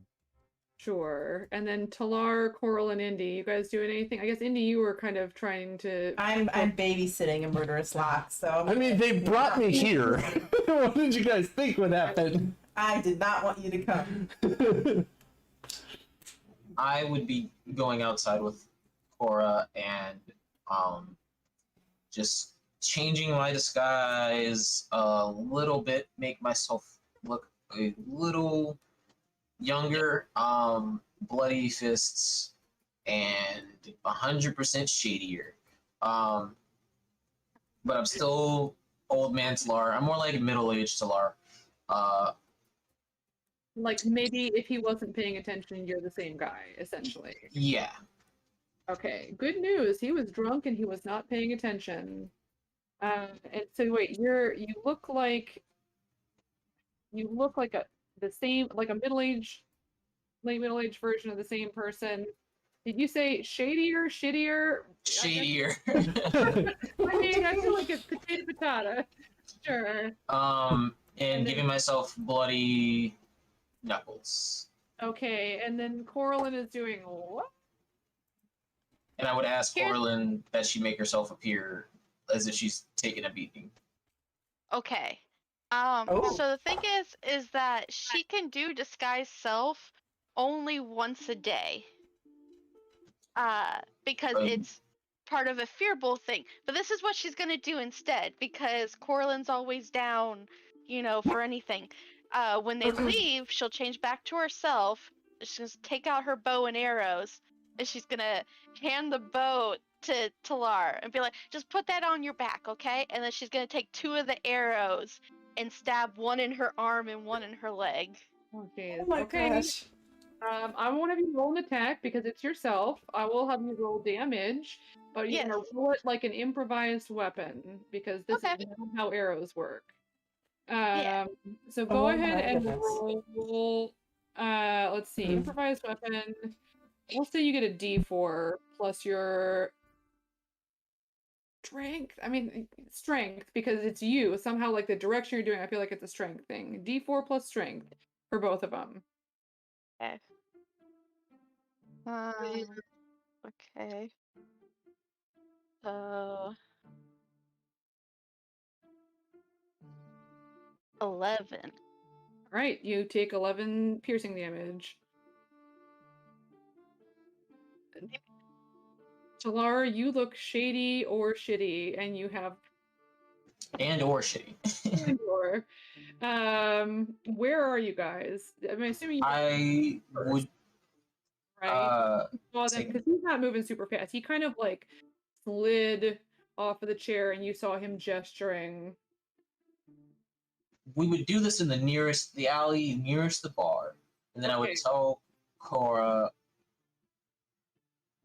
Sure. And then Talar, Coral, and Indy, you guys doing anything? I guess Indy, you were kind of trying to. I'm babysitting a murderous Locke, so. I mean, they brought me here. What did you guys think would happen? I did not want you to come. I would be going outside with Cora and just changing my disguise a little bit, make myself look a little younger, bloody fists, and 100% shadier. But I'm still old man Talar. I'm more like middle-aged Talar. Like maybe if he wasn't paying attention, you're the same guy, essentially. Yeah. Okay, good news. He was drunk and he was not paying attention. And so wait, you look like the same, like a late middle-aged version of the same person. Did you say shadier, shittier? Shadier. I mean, I feel like it's potato patata. Sure. And giving myself bloody knuckles. Okay, and then Coralin is doing what? And I would ask Here's- Corlin that she make herself appear as if she's taking a beating. Okay. Oh. So the thing is that she can do disguise self only once a day. Because it's part of a Fearbowl thing. But this is what she's gonna do instead, because Corlin's always down, for anything. When they leave, she'll change back to herself. She's gonna take out her bow and arrows, and she's gonna hand the bow to Talar and be like, "Just put that on your back, okay?" And then she's gonna take 2 of the arrows and stab one in her arm and one in her leg. Oh, jeez. Oh my Okay. gosh. I won't have you roll an attack because it's yourself. I will have you roll damage, but you're gonna Yes. roll it like an improvised weapon because this Okay. is not how arrows work. Yeah. So go Oh ahead my and goodness. roll. Let's see, improvised weapon. We'll say you get a D4 plus your strength. I mean, strength because it's you. Somehow, like the direction you're doing, I feel like it's a strength thing. D4 plus strength for both of them. Okay. Okay. So 11. All right, you take 11 piercing damage. Talara, you look shady or shitty, and you have And or shitty. Pandora. Where are you guys? I'm assuming you I would right? Saw them say- because he's not moving super fast. He kind of like slid off of the chair, and you saw him gesturing. we would do this in the alley nearest the bar, and then I would Okay. tell Cora,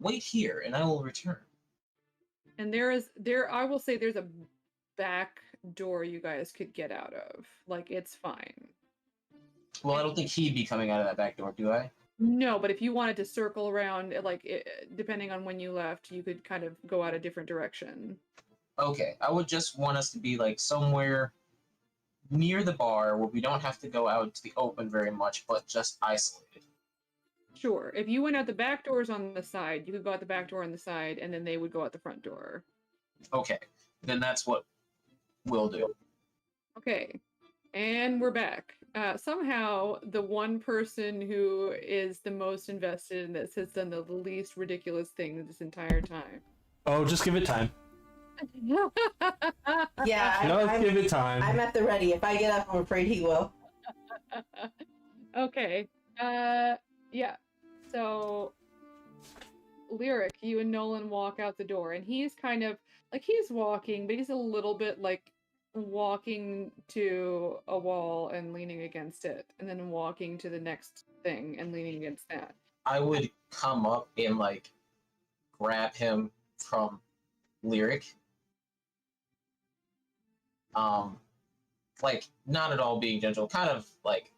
wait here, and I will return. And I will say there's a back door you guys could get out of. Like it's fine. Well, I don't think he'd be coming out of that back door, do I? No, but if you wanted to circle around, depending on when you left, you could kind of go out a different direction. Okay, I would just want us to be like somewhere near the bar where we don't have to go out to the open very much, but just isolated. Sure. If you went out the back doors on the side, you could go out the back door on the side, and then they would go out the front door. Okay, then that's what we'll do. Okay. And we're back. Somehow, the one person who is the most invested in this has done the least ridiculous thing this entire time. Oh, just give it time. Yeah, Just give it time. I'm at the ready. If I get up, I'm afraid he will. Okay. Yeah. So, Lyric, you and Nolan walk out the door, and he's kind of like he's walking, but he's a little bit like walking to a wall and leaning against it, and then walking to the next thing and leaning against that. I would come up and like grab him from Lyric. Like not at all being gentle, kind of like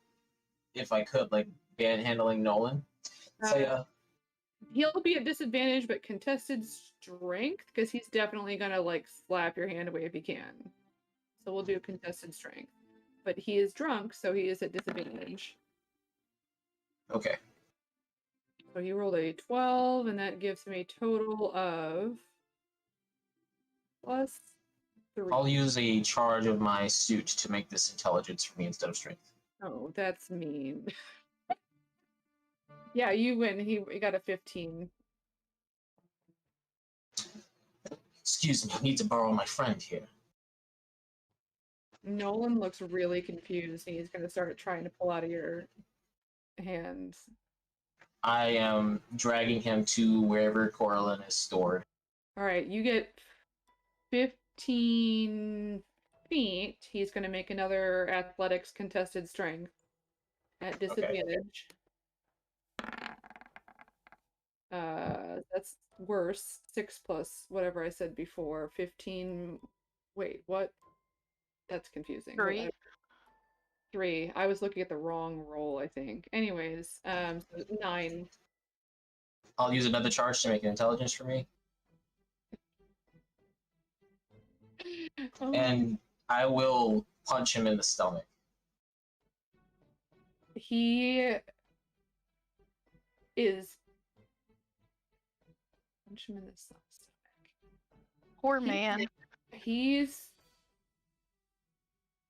if I could, like handling Nolan. So He'll be at disadvantage, but contested strength because he's definitely gonna like slap your hand away if he can. So we'll do contested strength, but he is drunk, so he is at disadvantage. okay. So he rolled a 12, and that gives him a total of +3. I'll use a charge of my suit to make this intelligence for me instead of strength. Oh, that's mean. Yeah, you win. He got a 15. Excuse me, I need to borrow my friend here. Nolan looks really confused, and he's gonna start trying to pull out of your hands. I am dragging him to wherever Coraline is stored. All right, you get 15 feet. He's gonna make another athletics contested strength at disadvantage. That's worse. 6 plus whatever I said before. 15. Wait, what? That's confusing. 3. 3. I was looking at the wrong roll, I think. Anyways, so 9. I'll use another charge to make an intelligence for me, Oh, and I will punch him in the stomach. he is. Punch him in the stomach. Poor man. He's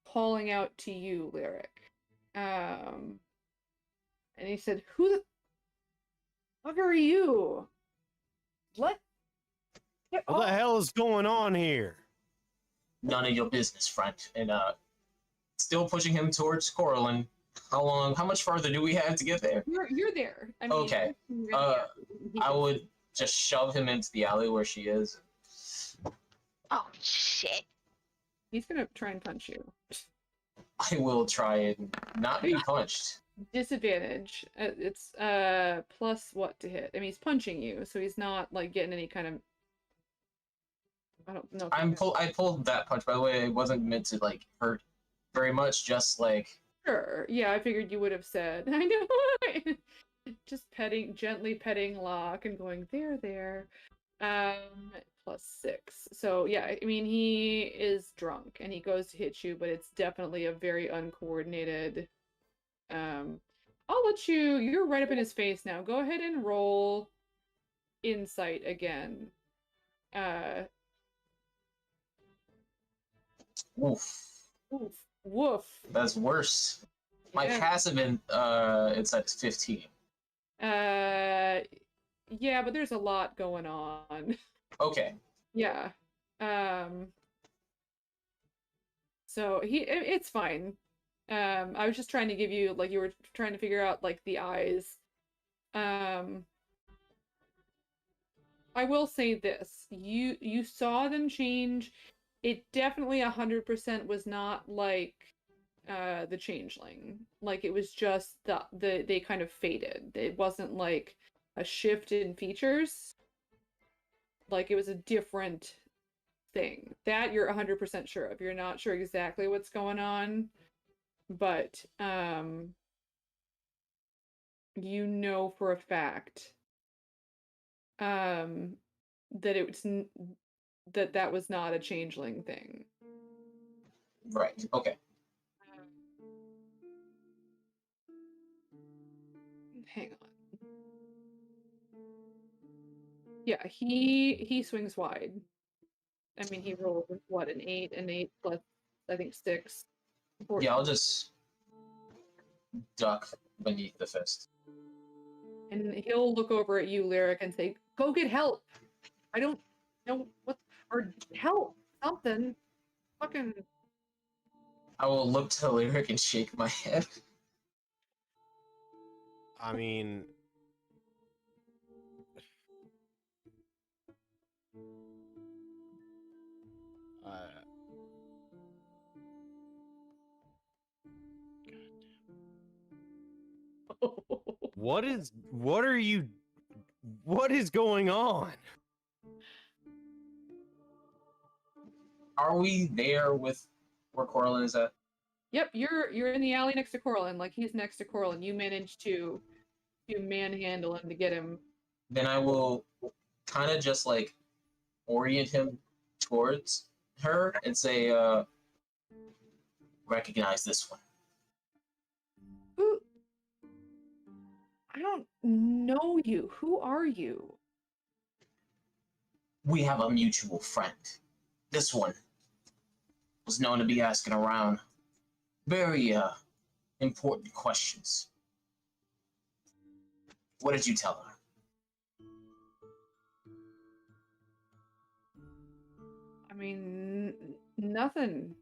calling out to you, Lyric. And he said, "Who the fuck are you? What? Get What the off." hell is going on here? None of your business, friend. And still pushing him towards Coraline. How much farther do we have to get there? You're there. I mean, Okay. you're gonna get- I would just shove him into the alley where she is. Oh shit. He's gonna try and punch you. I will try and not be punched. Disadvantage. It's plus what to hit? I mean, he's punching you, so he's not like getting any kind of. I don't know. I pulled that punch, by the way. It wasn't meant to like hurt very much, just like Sure. Yeah, I figured you would have said. I know. Just gently petting Locke and going there. +6. So yeah, I mean he is drunk and he goes to hit you, but it's definitely a very uncoordinated. I'll let you. You're right up in his face now. Go ahead and roll insight again. woof. Woof. That's worse. My Yeah. passive insight is 15. Yeah, but there's a lot going on. Okay. Yeah. So it's fine. I was just trying to give you, like, you were trying to figure out like the eyes. I will say this. You saw them change. It definitely 100% was not like the changeling. Like it was just they kind of faded. It wasn't like a shift in features. Like it was a different thing. That you're 100% sure of. You're not sure exactly what's going on, but you know for a fact that it was that was not a changeling thing. Right. Okay. Hang on. Yeah, he swings wide. I mean, he rolled with what, an 8 plus, I think, 6. 14. Yeah, I'll just duck beneath the fist. And he'll look over at you, Lyric, and say, "Go get help. I don't know what, or help something. Fucking." I will look to Lyric and shake my head. I mean, what is going on? Are we there with where Corlin is at? Yep, you're in the alley next to Corlin. Like he's next to Corlin. You managed to manhandle him to get him. Then I will kind of just like orient him towards her and say, recognize this one. Who? I don't know you. Who are you? We have a mutual friend. This one was known to be asking around very important questions. What did you tell her? I mean, nothing.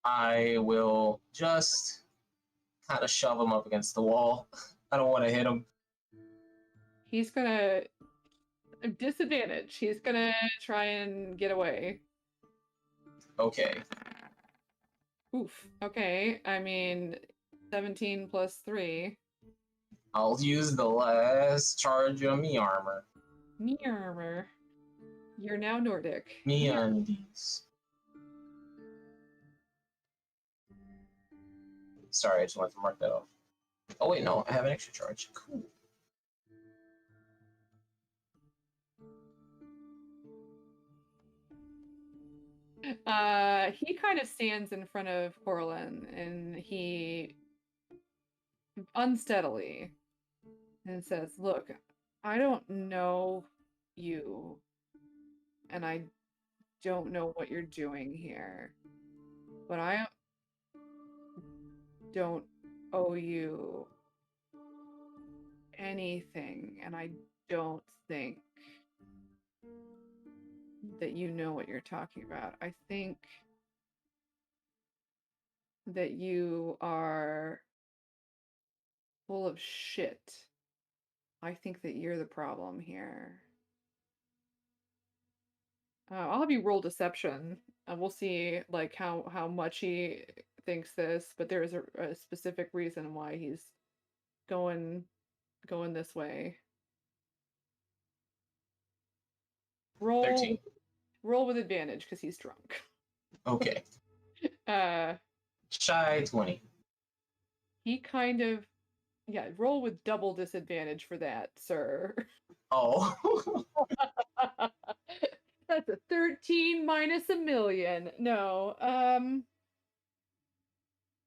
I will just kind of shove him up against the wall. I don't want to hit him. He's gonna disadvantage. He's gonna try and get away. Okay. Oof. Okay. I mean, 17 plus 3. I'll use the last charge of me armor. Me armor. You're now Nordic. Me undies. Sorry, I just wanted to mark that off. Oh wait, no, I have an extra charge. Cool. He kind of stands in front of Corlin and he unsteadily and says, "Look, I don't know you and I don't know what you're doing here, but I don't owe you anything, and I don't think that you know what you're talking about. I think that you are full of shit. I think that you're the problem here." I'll have you roll deception, and we'll see like how much he thinks this, but there is a specific reason why he's going this way. Roll 13. roll with advantage because he's drunk. Okay. Uh, Shy 20. he kind of, yeah, roll with double disadvantage for that, sir. Oh. That's a 13 minus a million. No,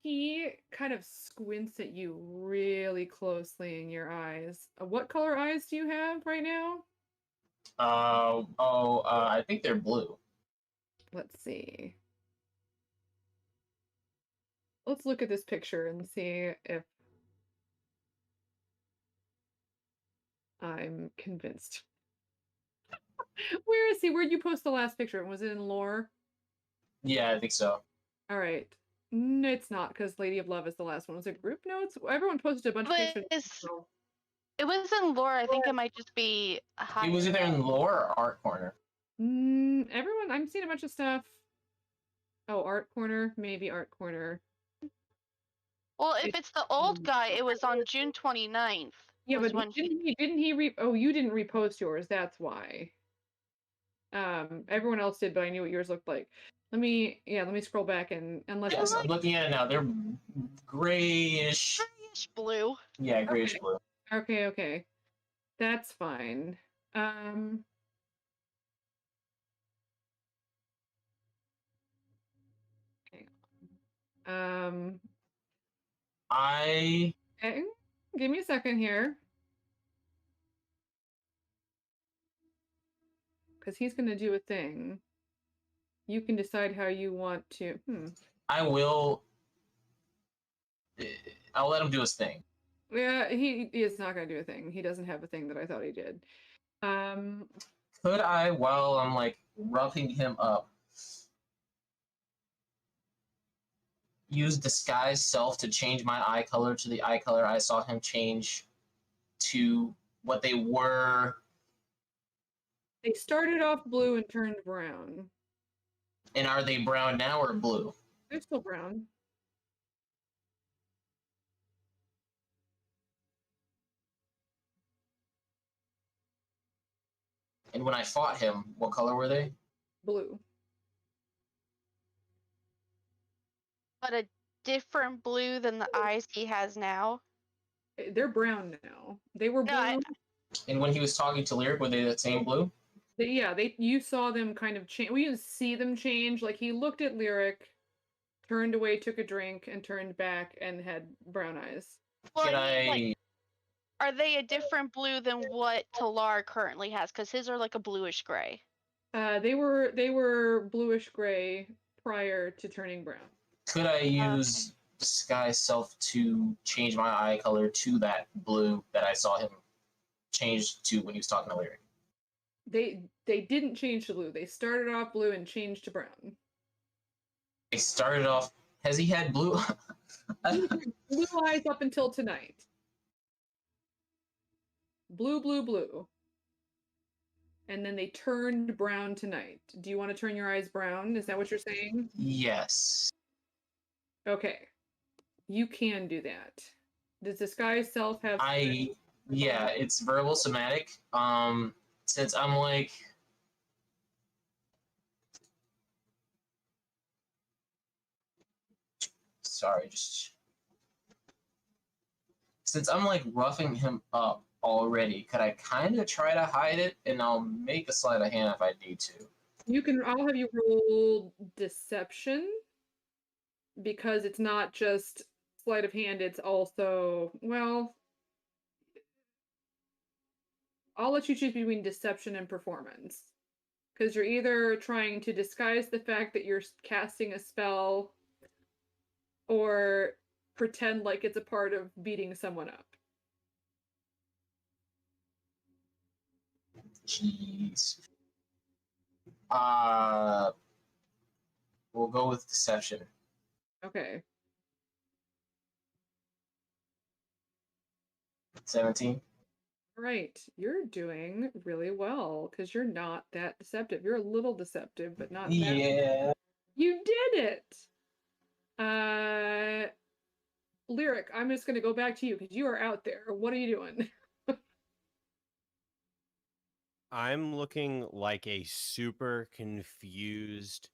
he kind of squints at you really closely in your eyes. What color eyes do you have right now? I think they're blue. Let's see. Let's look at this picture and see if I'm convinced. Where is he? Where'd you post the last picture? Was it in lore? Yeah, I think so. All right. No, it's not because Lady of Love is the last one. Was it group notes? Everyone posted a bunch of pictures. It was in lore. I think it might just be. It was either in lore or art corner. Everyone, I'm seeing a bunch of stuff. Oh, art corner, maybe art corner. Well, if it's the old guy, it was on June 29th. Yeah, was but when didn't he oh, you didn't repost yours, that's why. Everyone else did, but I knew what yours looked like. Let me scroll back and unless Yes, I'm looking at it now. They're grayish. Grayish blue. Yeah, grayish Okay. blue. Okay. That's fine. Hang on. I Okay. Give me a second here. Because he's going to do a thing. You can decide how you want to. will. I'll let him do his thing. Yeah, he is not going to do a thing. He doesn't have a thing that I thought he did. Could I, while I'm like roughing him up, use disguise self to change my eye color to the eye color I saw him change to what they were? They started off blue and turned brown. And are they brown now or blue? They're still brown. And when I fought him, what color were they? Blue. But a different blue than the eyes he has now. They're brown now. They were blue. No, And when he was talking to Lyric, were they the same blue? You saw them kind of change. We didn't see them change. Like he looked at Lyric, turned away, took a drink, and turned back and had brown eyes. Well, Could I mean, I? like, are they a different blue than what Talar currently has? Because his are like a bluish gray. They were bluish gray prior to turning brown. Could I use disguise self to change my eye color to that blue that I saw him change to when he was talking to Lyric? They didn't change to blue. They started off blue and changed to brown. They started off. Has he had blue? Blue eyes up until tonight. Blue. And then they turned brown tonight. Do you want to turn your eyes brown? Is that what you're saying? Yes. Okay. You can do that. Does disguise self have Yeah, it's verbal somatic. Since I'm like since I'm like roughing him up already, could I kind of try to hide it? And I'll make a sleight of hand if I need to. I'll have you roll deception because it's not just sleight of hand, it's also, well, I'll let you choose between deception and performance. Because you're either trying to disguise the fact that you're casting a spell or pretend like it's a part of beating someone up. Jeez. We'll go with deception. Okay. 17. Right. You're doing really well because you're not that deceptive. You're a little deceptive, but not that. Yeah. You did it. Lyric, I'm just gonna go back to you because you are out there. What are you doing? I'm looking like a super confused,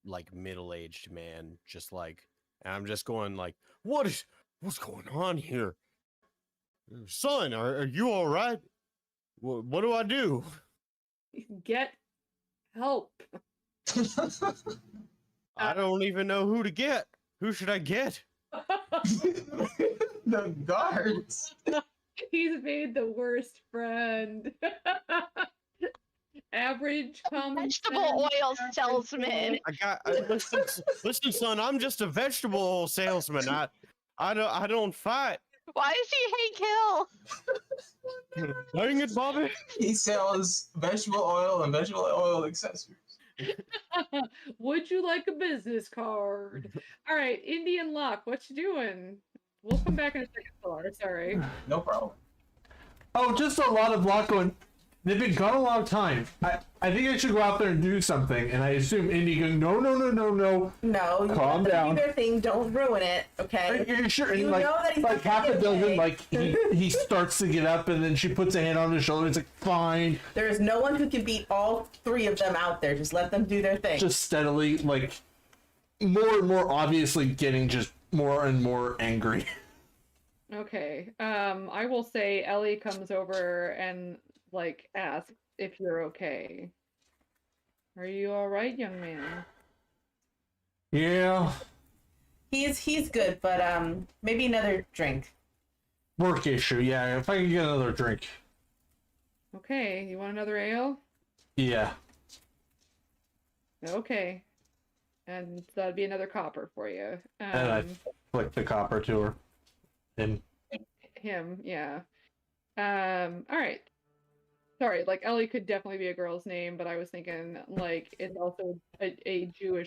like middle-aged man, just like, and I'm just going like, what's going on here? Son, are you all right? What do I do? Get help. I don't even know who to get. Who should I get? The guards. He's made the worst friend. Average common Vegetable sense, oil average salesman. Listen, son. I'm just a vegetable oil salesman. I don't fight. Why does he hate Kill? Dang it, Bobby. He sells vegetable oil and vegetable oil accessories. Would you like a business card? All right, Indian Lock, what you doing? We'll come back in a second, Solar. Sorry. No problem. Oh, just a lot of luck going. They've been gone a long time. I think I should go out there and do something. And I assume Indy going, no. No, you Calm let them down. do their thing. Don't ruin it, okay? Are you sure? And You like, know that he's like not half a gonna dozen, pay. like he starts to get up, and then she puts a hand on his shoulder. It's like, fine. There is no one who can beat all three of them out there. Just let them do their thing. Just steadily, like, more and more obviously getting just more and more angry. Okay. I will say Ellie comes over and like asks if you're okay. Are you all right, young man? Yeah, He's good, but maybe another drink. work issue. Yeah, if I can get another drink. Okay. You want another ale? Yeah. Okay. And that'd be another copper for you. And I flick the copper to her. And Him, yeah. All right. Sorry, like Ellie could definitely be a girl's name, but I was thinking like it's also a Jewish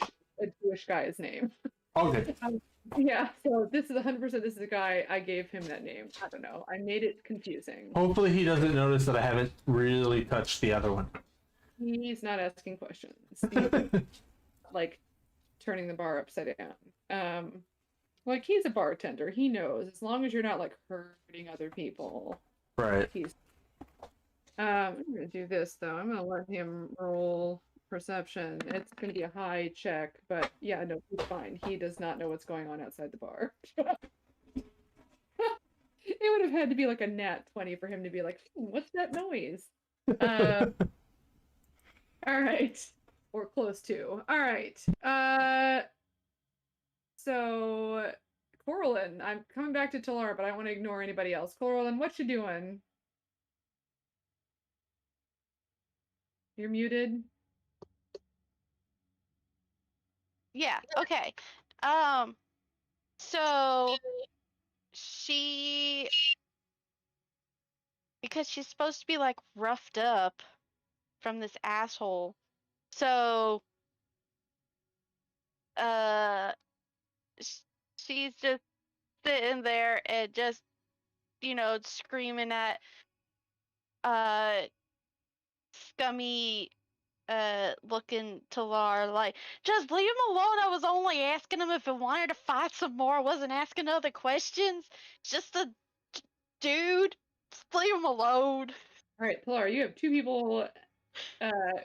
guy's name. okay. Yeah, so this is 100%. This is a guy. I gave him that name. I don't know. I made it confusing. Hopefully he doesn't notice that I haven't really touched the other one. He's not asking questions. Like turning the bar upside down. Like he's a bartender. He knows as long as you're not like hurting other people. Right. He's. I'm gonna do this though. I'm gonna let him roll perception. It's gonna be a high check, but yeah, no, he's fine. He does not know what's going on outside the bar. It would have had to be like a nat 20 for him to be like, what's that noise? All right. Or close to. All right. So Coralyn, I'm coming back to Talara, but I want to ignore anybody else. Coralyn, what you doing? You're muted. Yeah, okay. So because she's supposed to be like roughed up from this asshole. So she's just sitting there and just screaming at scummy looking Talar like, just leave him alone. I was only asking him if he wanted to fight some more. I wasn't asking other questions. It's just a dude. Just leave him alone. All right, Talara, you have two people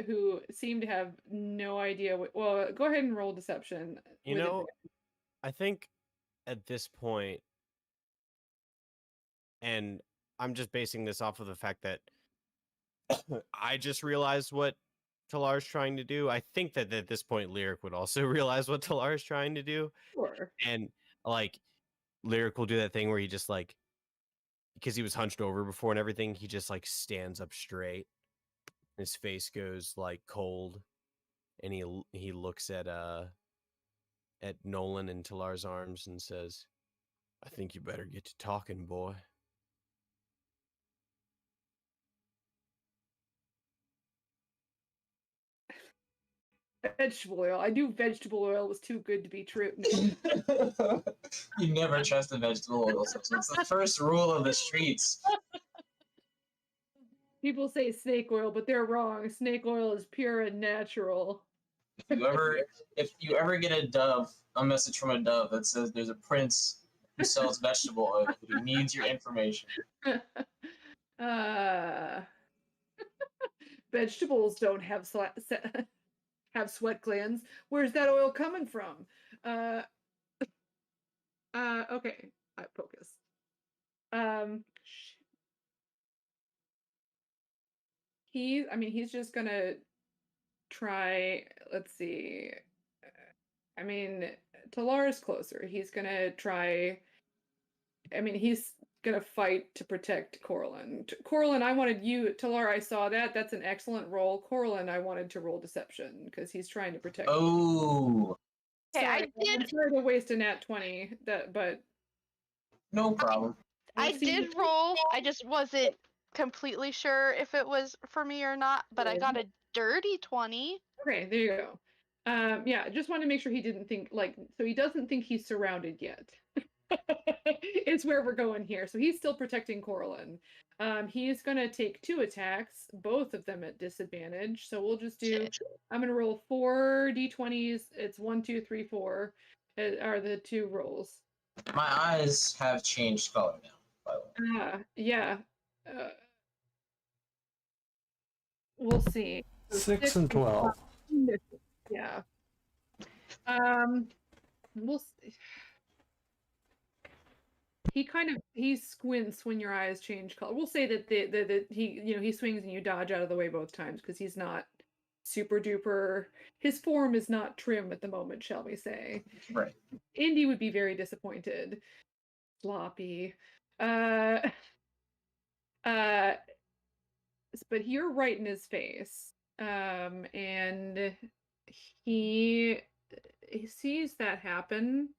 who seem to have no idea what. Well, go ahead and roll deception. You with know, I think at this point, and I'm just basing this off of the fact that I just realized what Talar's trying to do. I think that at this point, Lyric would also realize what Talar's trying to do. Sure. And like, Lyric will do that thing where he just like, because he was hunched over before and everything, he just like stands up straight. His face goes like cold, and he looks at Nolan in Talar's arms and says, "I think you better get to talking, boy." Vegetable oil. I knew vegetable oil was too good to be true. You never trust a vegetable oil substance. It's the first rule of the streets. People say snake oil, but they're wrong. Snake oil is pure and natural. if you ever get a message from a dove that says there's a prince who sells vegetable oil, who needs your information. Vegetables don't have have sweat glands. Where's that oil coming from? Okay, focus. He's just gonna try. Let's see. I mean, Talar's closer. He's gonna try. I mean, he's gonna fight to protect Corlin. Corlin, I wanted you. Talar, I saw that. That's an excellent roll. Corlin, I wanted to roll deception because he's trying to protect. Oh. Okay, Sorry, I did. I'm sorry to waste a nat 20. But No problem. I did roll. I just wasn't completely sure if it was for me or not, but I got a dirty 20. Okay, there you go. Yeah, just wanted to make sure he didn't think so he doesn't think he's surrounded yet. It's where we're going here. So he's still protecting Corlin. He's gonna take 2 attacks, both of them at disadvantage. So we'll just do. I'm gonna roll 4 d20s. It's 1, 2, 3, 4. Are the 2 rolls. My eyes have changed color now, by the way. Yeah. We'll see. So 6 and 12. Yeah. We'll see. He squints when your eyes change color. We'll say that he swings and you dodge out of the way both times because he's not super duper. His form is not trim at the moment, shall we say? Right. Indy would be very disappointed. Sloppy. But you're right in his face. And he sees that happen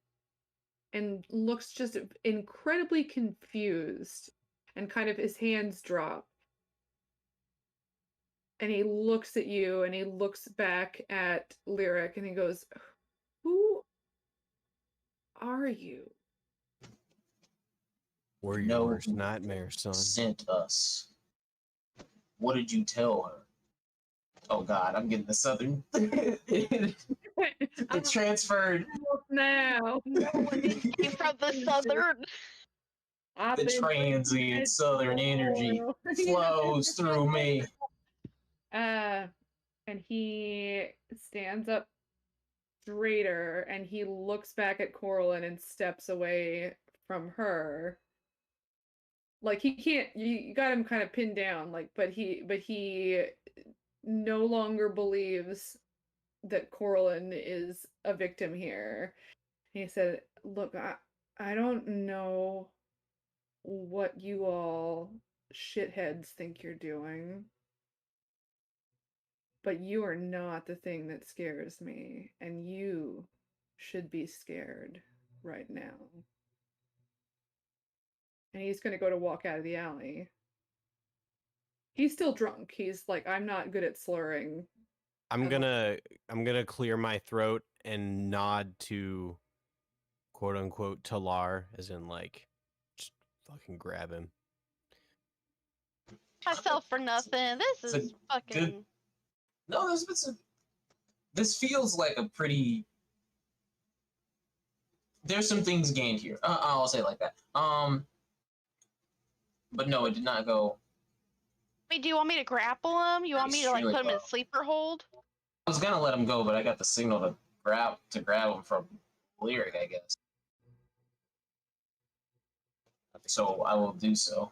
and looks just incredibly confused and kind of his hands drop. And he looks at you and he looks back at Lyric and he goes, "Who are you?" We're your No. worst nightmare, son. Sent us. What did you tell her? Oh God, I'm getting the southern. It transferred. Now. You from the southern. The transient southern energy flows through me. And he stands up straighter and he looks back at Corlin and steps away from her. Like he can't. You got him kind of pinned down. But he no longer believes that Corlin is a victim here. He said, "Look, I don't know what you all shitheads think you're doing, but you are not the thing that scares me, and you should be scared right now." And he's going to go to walk out of the alley. He's still drunk. He's like, "I'm not good at slurring." I'm gonna clear my throat and nod to quote unquote Talar, as in just fucking grab him. Myself for nothing. This It's a is fucking. No, this feels like a pretty. There's some things gained here. I'll say it like that. But no, it did not go. Wait, do you want me to grapple him? You want me to Extremely put him in well. sleeper hold? I was gonna let him go, but I got the signal to grab him from Lyric, I guess. So I will do so.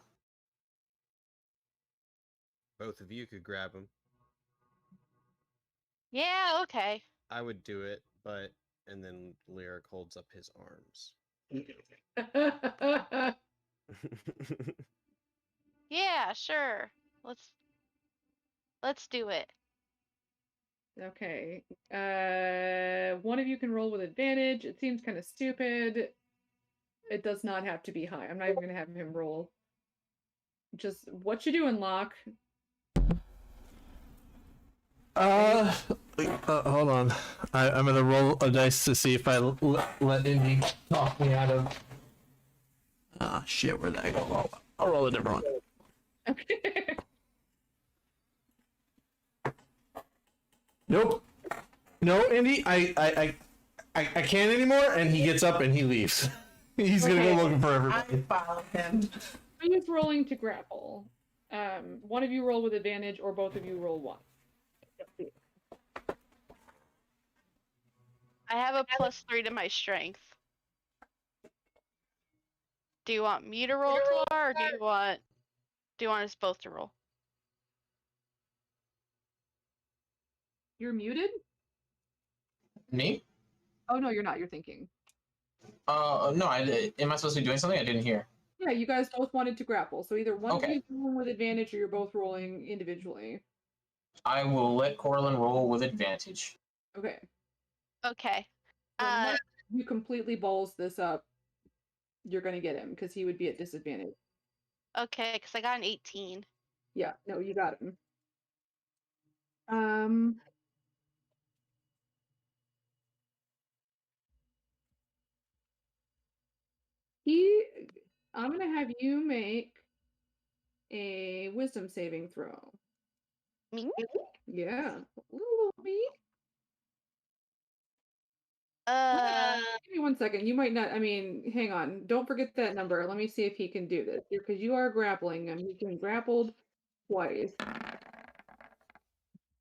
Both of you could grab him. Yeah, okay. I would do it, and then Lyric holds up his arms. Yeah, sure. Let's do it. Okay. One of you can roll with advantage. It seems kind of stupid. It does not have to be high. I'm not even gonna have him roll. Just what you doing, Locke? Hold on. I'm gonna roll a dice to see if I let Indy talk me out of. Ah, shit, where'd that go? I'll roll a different one. Okay. Nope. no, Indy, I can't anymore, and he gets up and he leaves. He's gonna go Okay. looking for I everybody. follow him. Who's rolling to grapple? One of you roll with advantage, or both of you roll 1. I have a +3 to my strength. Do you want me to roll, Talar, or do you want us both to roll? You're muted? Me? Oh no, you're not. You're thinking. No. Am I supposed to be doing something? I didn't hear. Yeah, you guys both wanted to grapple, so either one of Okay. you rolling with advantage, or you're both rolling individually. I will let Corlin roll with advantage. Okay. Okay. So unless you completely balls this up, you're gonna get him because he would be at disadvantage. Okay, because I got an 18. Yeah, no, you got him. I'm gonna have you make a wisdom saving throw. Me? Yeah, little me. Give me 1 second. You might not. I mean, hang on. Don't forget that number. Let me see if he can do this because you are grappling him. He can grappled twice.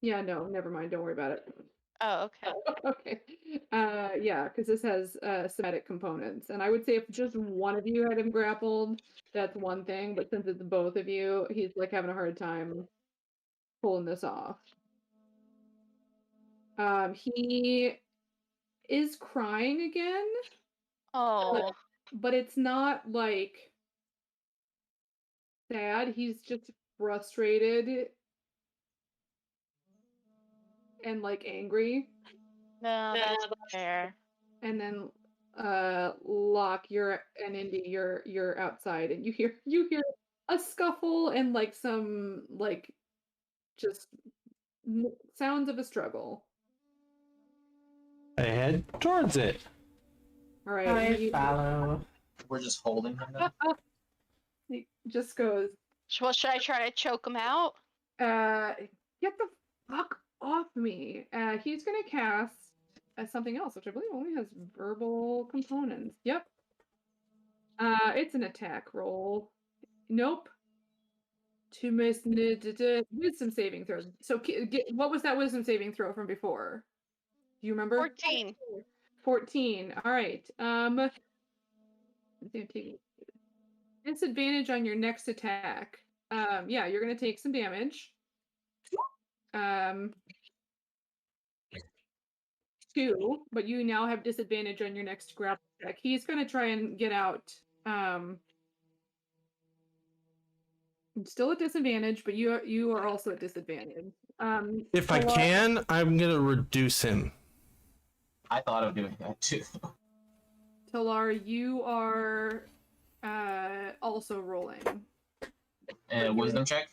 Yeah, no, never mind. Don't worry about it. Oh, okay. Okay. Yeah, because this has somatic components, and I would say if just one of you had him grappled, that's one thing. But since it's both of you, he's like having a hard time pulling this off. He is crying again. Oh. But it's not like sad. He's just frustrated and like angry. No, that's fair. And then Locke, you're and Indy, you're outside, and you hear a scuffle and like some like just sounds of a struggle. I head towards it. All right, I follow. We're just holding him now. he just goes, Well, should I try to choke him out? get the fuck off me. He's gonna cast something else, which I believe only has verbal components. Yep. It's an attack roll. Nope. To miss wisdom saving throw. So what was that wisdom saving throw from before? Do you remember? 14. 14. All right. Disadvantage on your next attack. Yeah, you're gonna take some damage. 2, but you now have disadvantage on your next grapple check. He's gonna try and get out. Still at disadvantage, but you are also at disadvantage. If I can, I'm gonna reduce him. I thought of doing that too. Talar, you are also rolling. And wisdom check?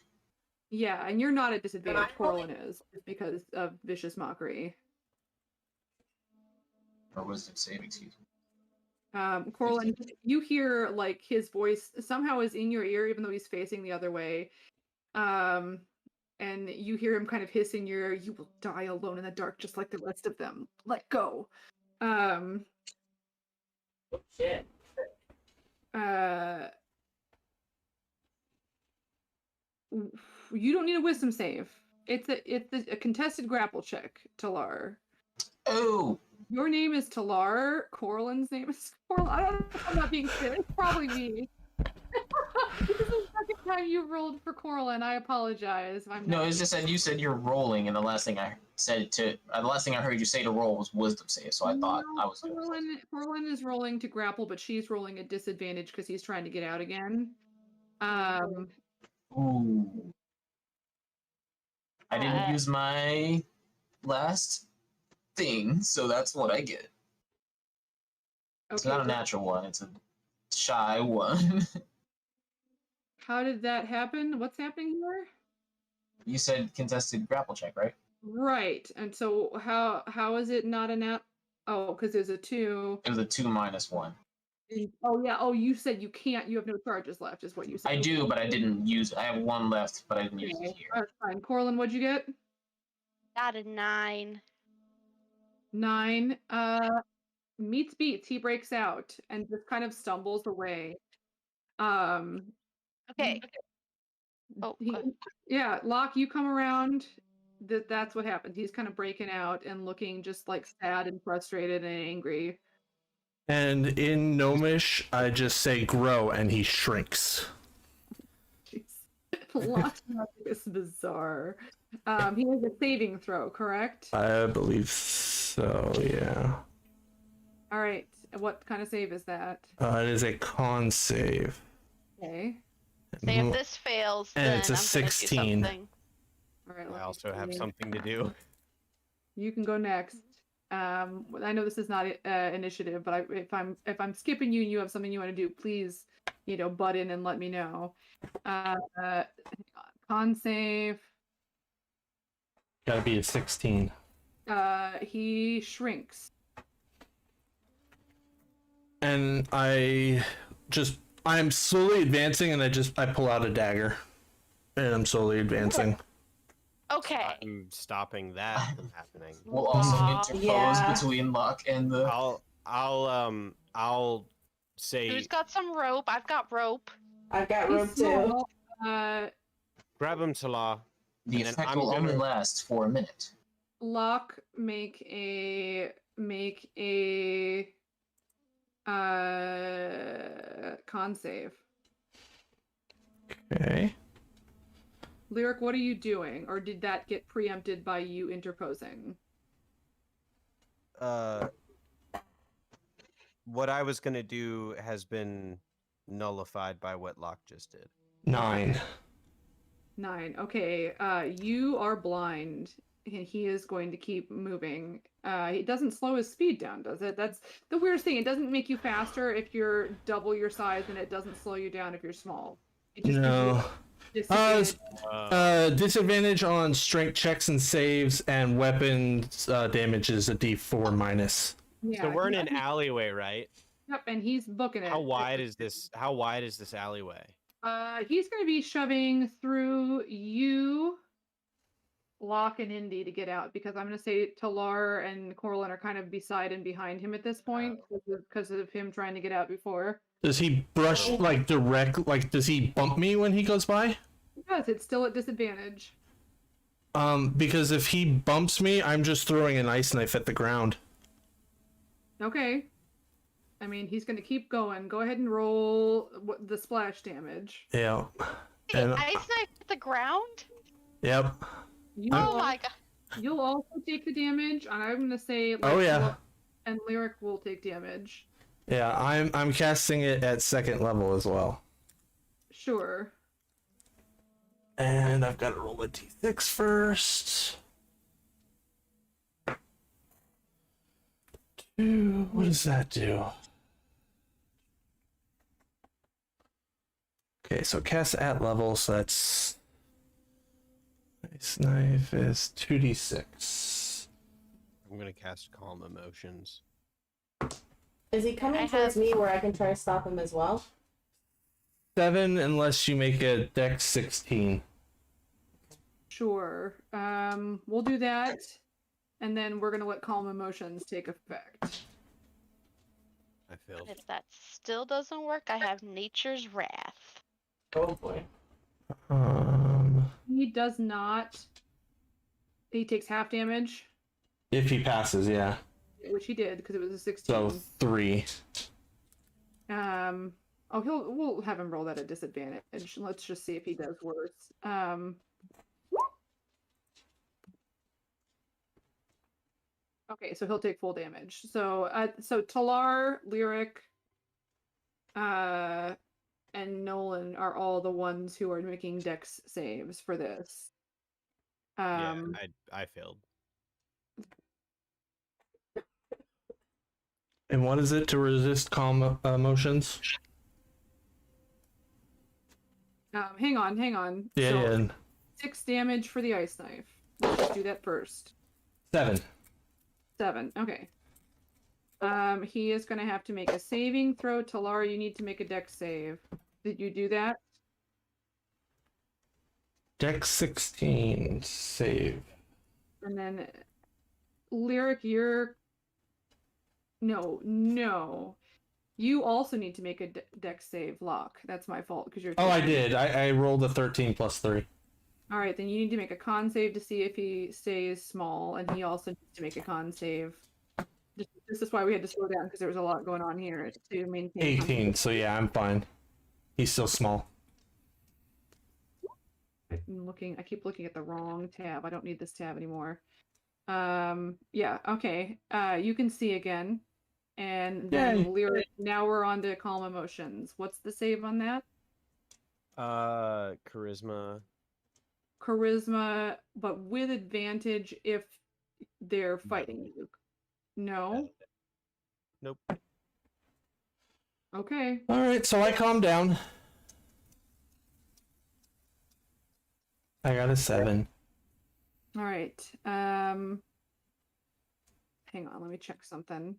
Yeah, and you're not at disadvantage. Corlin is because of vicious mockery. Or wisdom save, excuse me. Corlin, you hear like his voice somehow is in your ear, even though he's facing the other way. And you hear him kind of hiss in your ear, "You will die alone in the dark, just like the rest of them. Let go." Shit. You don't need a wisdom save. It's a contested grapple check, Talar. Oh! Your name is Talar. Corlin's name is Corlin. I don't know if I'm not being fair. It's probably me. This is the second time you rolled for Corlin. I apologize. No, it's just that you said you're rolling, and the last thing I heard you say to roll was wisdom save. So I thought I was. Corlin is rolling to grapple, but she's rolling at disadvantage because he's trying to get out again. Ooh. I didn't use my last thing, so that's what I get. It's not a natural one, it's a shy one. How did that happen? What's happening here? You said contested grapple check, right? Right. And so how is it not a nat? Oh, because there's a 2. It was a 2 minus 1. Oh yeah. Oh, you said you can't. You have no charges left, is what you said. I do, but I didn't use. I have 1 left, but I didn't use it here. That's fine. Corlin, what'd you get? Got a 9. 9. Meets beats. He breaks out and just kind of stumbles away. Okay. Oh, He, yeah, Locke, you come around. That's what happened. He's kind of breaking out and looking just like sad and frustrated and angry. And in Gnomish, I just say grow, and he shrinks. Jeez. Locke's magic is bizarre. He has a saving throw, correct? I believe so, yeah. All right. What kind of save is that? It is a con save. Okay. Say if this fails, And then it's a I'm gonna do 16. something. All right. I let me also have see. something to do. You can go next. I know this is not initiative, but if I'm skipping you and you have something you want to do, please, butt in and let me know. Hang on. Con save. Gotta be a 16. He shrinks. And I'm slowly advancing, and I pull out a dagger. And I'm slowly advancing. Okay. I'm stopping that from happening. We'll also Aw. interpose Yeah. between Locke and the. I'll say Who's got some rope? I've got rope. I've got He's rope too. small. grab him, Salah. The and then effect I'm will only gonna- last for a minute. Locke, make a con save. Okay. Lyric, what are you doing? Or did that get preempted by you interposing? What I was gonna do has been nullified by what Locke just did. 9. 9. Okay, you are blind, and he is going to keep moving. It doesn't slow his speed down, does it? That's the weirdest thing. It doesn't make you faster if you're double your size, and it doesn't slow you down if you're small. It just No. gives you disadvantage. Disadvantage on strength checks and saves, and weapons damage is a D4 minus. Yeah, So we're in he- an alleyway, right? Yep, and he's booking it. How wide is this? How wide is this alleyway? He's going to be shoving through you, Locke, and Indy to get out, because I'm going to say Talar and Corlin are kind of beside and behind him at this point because of him trying to get out before. Does he brush does he bump me when he goes by? Yes, it's still at disadvantage. Because if he bumps me, I'm just throwing an ice knife at the ground. Okay. I mean, he's going to keep going. Go ahead and roll the splash damage. Yeah. Hey, And ice knife at the ground? yep. Oh my god. You'll also take the damage, and I'm going to say... Oh, yeah. And Lyric will take damage. Yeah, I'm casting it at 2nd level as well. Sure. And I've got to roll a d6 first. 2. What does that do? Okay, so cast at level, so that's... Ice knife is 2d6. I'm gonna cast Calm Emotions. Is he coming I towards have- me where I can try to stop him as well? 7 unless you make a dex 16. Sure. We'll do that, and then we're gonna let calm emotions take effect. I failed. If that still doesn't work, I have Nature's Wrath. Oh boy. He does not. He takes half damage, If he passes, yeah. which he did because it was a 16. So 3. We'll have him roll that at disadvantage. Let's just see if he does worse. Okay, so he'll take full damage. So Talar, Lyric, and Nolan are all the ones who are making dex saves for this. Yeah, I failed. And what is it to resist calm emotions? Hang on. Yeah, So, yeah. 6 damage for the ice knife. Let's just do that first. 7. 7. Okay. He is going to have to make a saving throw. Talar, you need to make a dex save. Did you do that? Dex 16 save. And then Lyric, you're No. You also need to make a dex save, Locke. That's my fault because you're. Oh, I did. I rolled a 13 plus 3. All right, then you need to make a con save to see if he stays small, and he also needs to make a con save. This is why we had to slow down because there was a lot going on here to maintain. 18. So yeah, I'm fine. He's still small. I keep looking at the wrong tab. I don't need this tab anymore. Yeah, okay. You can see again. And then Yay. Lyric, now we're on to calm emotions. What's the save on that? Charisma. Charisma, but with advantage if they're fighting you. No? Nope. Okay. All right, so I calm down. I got a 7. All right. Hang on, let me check something.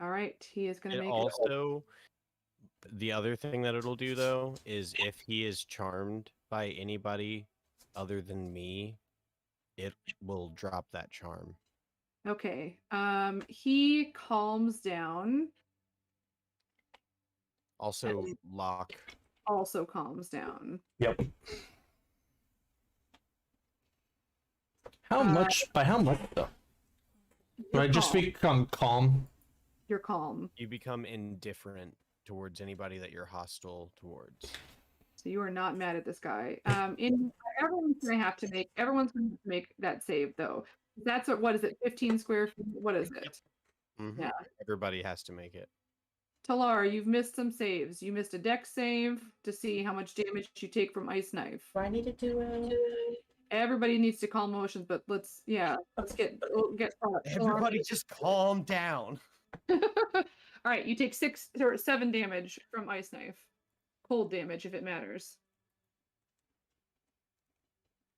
All right, he is going to It make also, the other thing that it'll do though is if he is charmed by anybody other than me, it will drop that charm. Okay. He calms down. Also, Locke. Also calms down. Yep. How much? By how much though? Do I just become calm? You're calm. You become indifferent towards anybody that you're hostile towards. So you are not mad at this guy. Everyone's gonna have to make that save though. That's what is it? 15 square feet? What is it? Mhm. Yeah. Everybody has to make it. Talar, you've missed some saves. You missed a dex save to see how much damage you take from Ice Knife. Do I need to do it? Everybody needs to calm emotions, but let's get Everybody just calm down. All right, you take 6 or 7 damage from Ice Knife. Cold damage if it matters.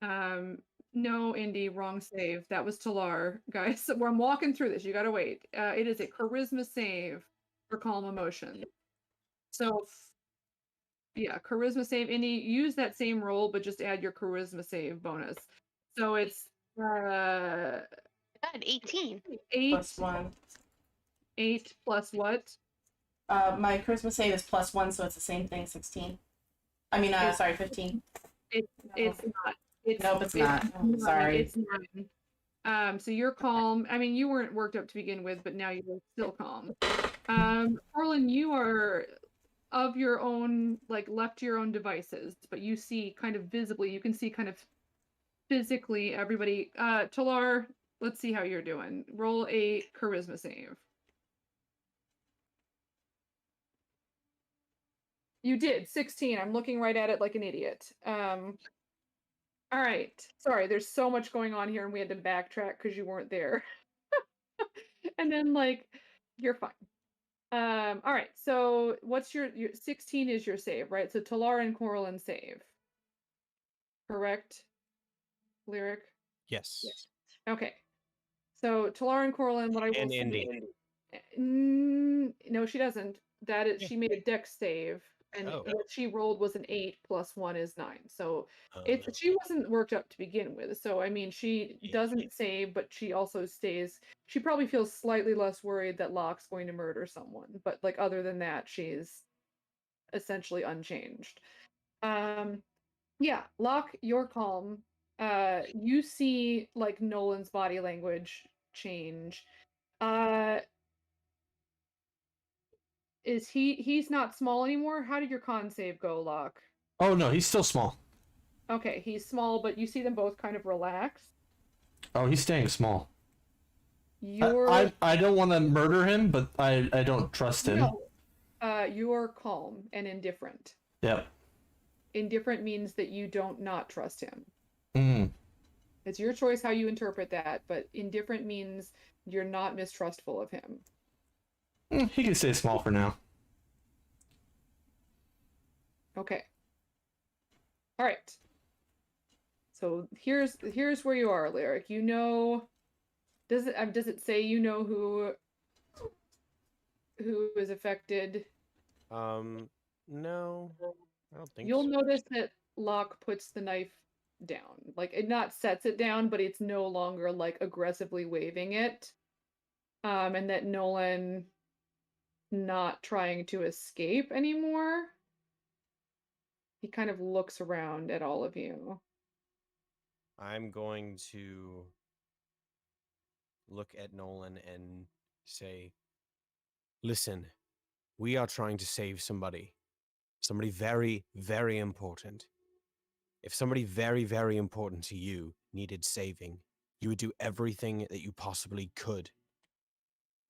No, Indy, wrong save. That was Talar. Guys, so I'm walking through this. You gotta wait. It is a charisma save for calm emotion. So yeah, charisma save. Indy, use that same roll, but just add your charisma save bonus. So it's God, 18. 8 Plus 1. 8 plus what? My charisma save is plus 1, so it's the same thing, 16. I mean, sorry, 15. It's not. Nope, it's not. nine. Sorry. It's 9. So you're calm. I mean, you weren't worked up to begin with, but now you're still calm. Orlin, you are of your own, like left to your own devices, but you see kind of visibly, you can see kind of physically everybody. Talar, let's see how you're doing. Roll a charisma save. You did 16. I'm looking right at it like an idiot. All right. Sorry, there's so much going on here and we had to backtrack because you weren't there. And then like you're fine. All right. So what's your 16 is your save, right? So Talar and Coralin save. Correct? Lyric? Yes. Okay. So Talar and Coralin, what I will And say- Indy. No, she doesn't. That is, she made a dex save, and what she rolled was an 8 plus 1 is 9. So she wasn't worked up to begin with. So I mean, she doesn't save, but she also stays. She probably feels slightly less worried that Locke's going to murder someone, but like other than that, she's essentially unchanged. Yeah, Locke, you're calm. You see like Nolan's body language change. Is he's not small anymore? How did your con save go, Locke? Oh no, he's still small. Okay, he's small, but you see them both kind of relax. Oh, he's staying small. You're I don't want to murder him, but I don't trust him. No. You're calm and indifferent. Yep. Indifferent means that you don't not trust him. Mm. It's your choice how you interpret that, but indifferent means you're not mistrustful of him. He can stay small for now. Okay. All right. So here's where you are, Lyric. You know, does it say you know who is affected? No, I don't think You'll so. notice that Locke puts the knife down. Like it not sets it down, but it's no longer like aggressively waving it. and that Nolan not trying to escape anymore. He kind of looks around at all of you. I'm going to look at Nolan and say, listen, we are trying to save somebody. Somebody very, very important. If somebody very, very important to you needed saving, you would do everything that you possibly could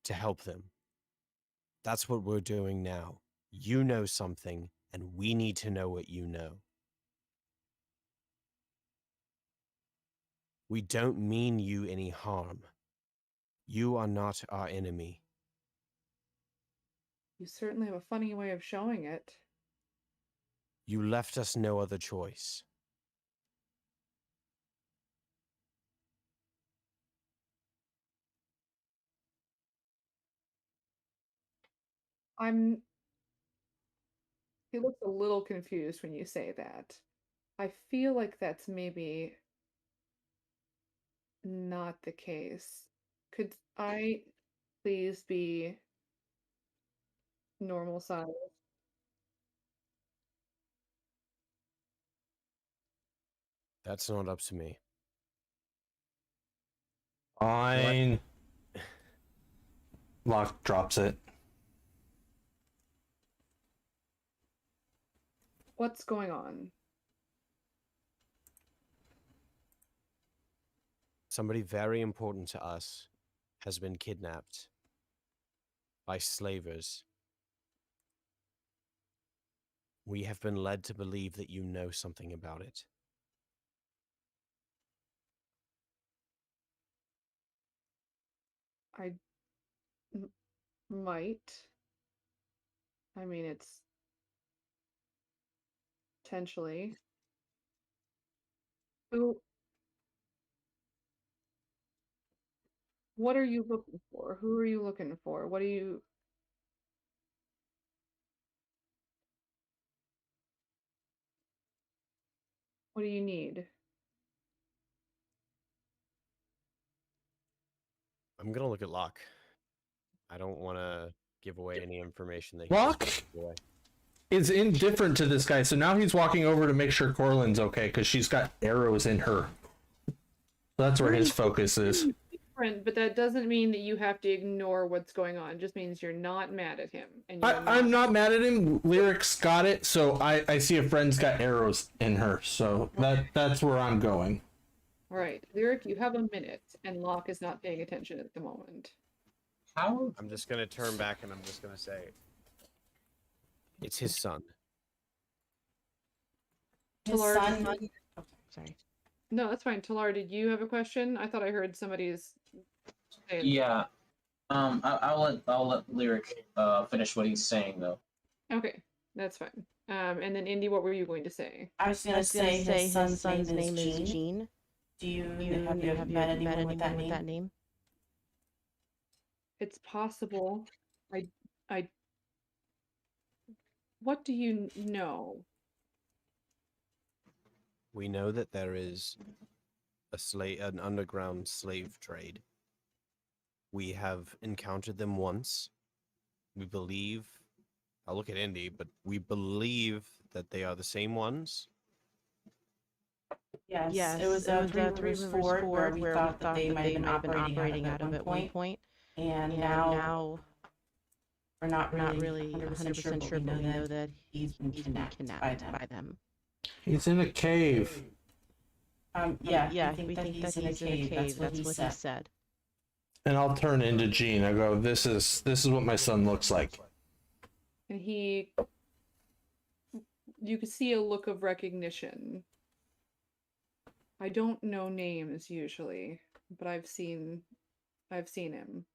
to help them. That's what we're doing now. You know something, and we need to know what you know. We don't mean you any harm. You are not our enemy. You certainly have a funny way of showing it. You left us no other choice. He looks a little confused when you say that. I feel like that's maybe not the case. Could I please be normal size? That's not up to me. Fine. Locke drops it. What's going on? Somebody very important to us has been kidnapped by slavers. We have been led to believe that you know something about it. Might. I mean, it's potentially. Who? What are you looking for? Who are you looking for? What do you? What do you need? I'm gonna look at Locke. I don't want to give away any information that Locke? he doesn't give away. Is indifferent to this guy, so now he's walking over to make sure Corlin's okay because she's got arrows in her. That's where his focus is. Different, but that doesn't mean that you have to ignore what's going on. It just means you're not mad at him. And I'm not mad at him. Lyric's got it, so I see a friend's got arrows in her, so that's where I'm going. All right, Lyric, you have a minute, and Locke is not paying attention at the moment. How? I'm just gonna turn back and I'm just gonna say, it's his son. His Talar, son. Oh, sorry. No, that's fine. Talar, did you have a question? I thought I heard somebody's. saying- Yeah. I'll let Lyric finish what he's saying though. Okay, that's fine. And then Indy, what were you going to say? I was gonna say his son's name is Gene. Gene. Do you Have you ever met anyone with that name? It's possible. I. What do you know? We know that there is an underground slave trade. We have encountered them once. We believe, I'll look at Indy, but we believe that they are the same ones. Yes, it was a Three Rivers Ford where we thought that they might have been operating out of at one point. And now we're not really 100% sure, but we know that he's been kidnapped by them. He's in a cave. Yeah, we think that he's in a cave. That's what he said. And I'll turn into Gene. I go, this is what my son looks like. And you can see a look of recognition. I don't know names usually, but I've seen him.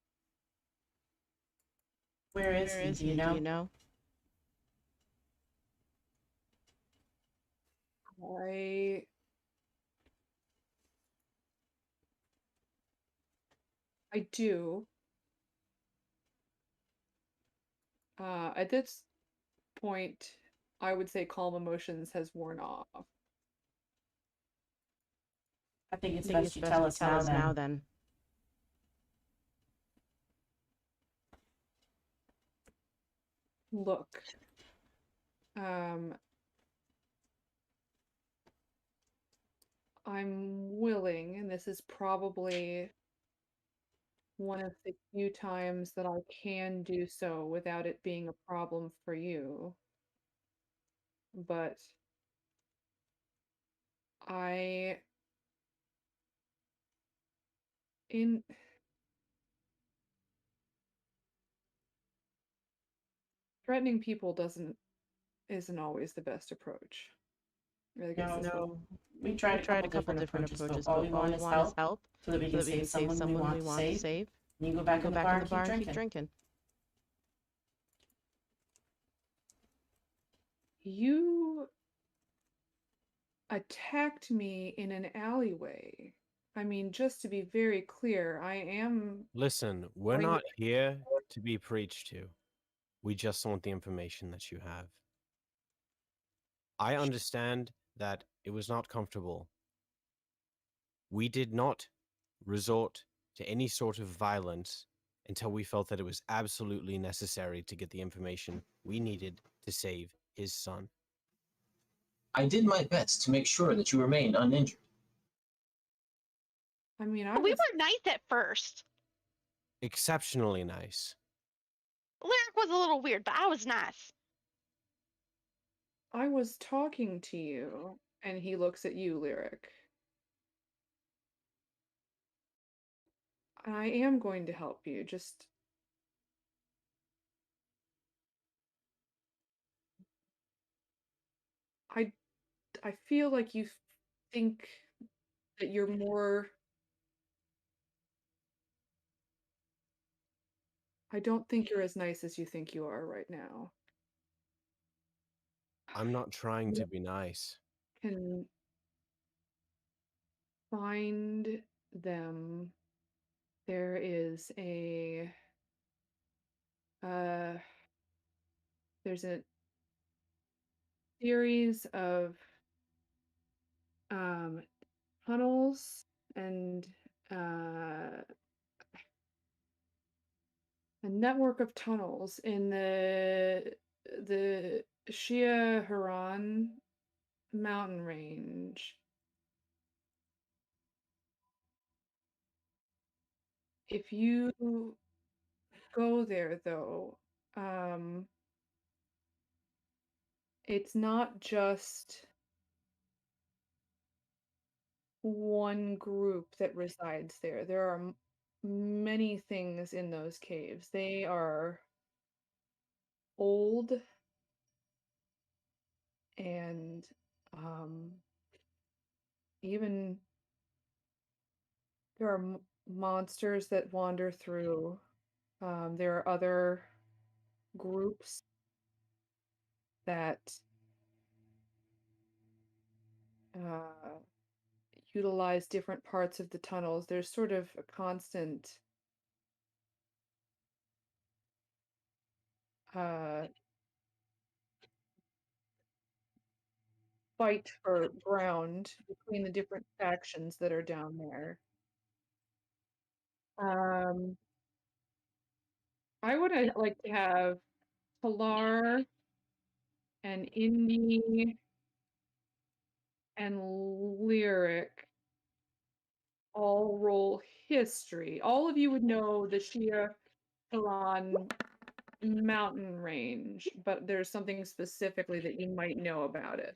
Where is he? Do you know? I do. At this point, I would say calm emotions has worn off. I think it's best you tell us now then. Look. I'm willing, and this is probably one of the few times that I can do so without it being a problem for you. But threatening people isn't always the best approach. I guess that's what- No, we tried We tried a couple different approaches, but all but we all want we is want is help help so that we so can that we can save save someone we want to save. save. And you go back Go in the back bar in the bar and and keep drinking. You attacked me in an alleyway. I mean, just to be very clear, I am. Listen, we're Going- not here to be preached to. We just want the information that you have. I understand that it was not comfortable. We did not resort to any sort of violence until we felt that it was absolutely necessary to get the information we needed to save his son. I did my best to make sure that you remained uninjured. I mean, We were nice at first. Exceptionally nice. Lyric was a little weird, but I was nice. I was talking to you, and he looks at you, Lyric. I am going to help you, just. I feel like you think that you're more. I don't think you're as nice as you think you are right now. I'm not trying to be nice. Can find them. There is there's a series of tunnels and a network of tunnels in the Shia Haran mountain range. If you go there, though, it's not just one group that resides there. There are many things in those caves. They are old and even there are monsters that wander through. There are other groups that utilize different parts of the tunnels. There's sort of a constant fight for ground between the different factions that are down there. I would like to have Pilar and Indy and Lyric all roll history. All of you would know the Shia Haran mountain range, but there's something specifically that you might know about it.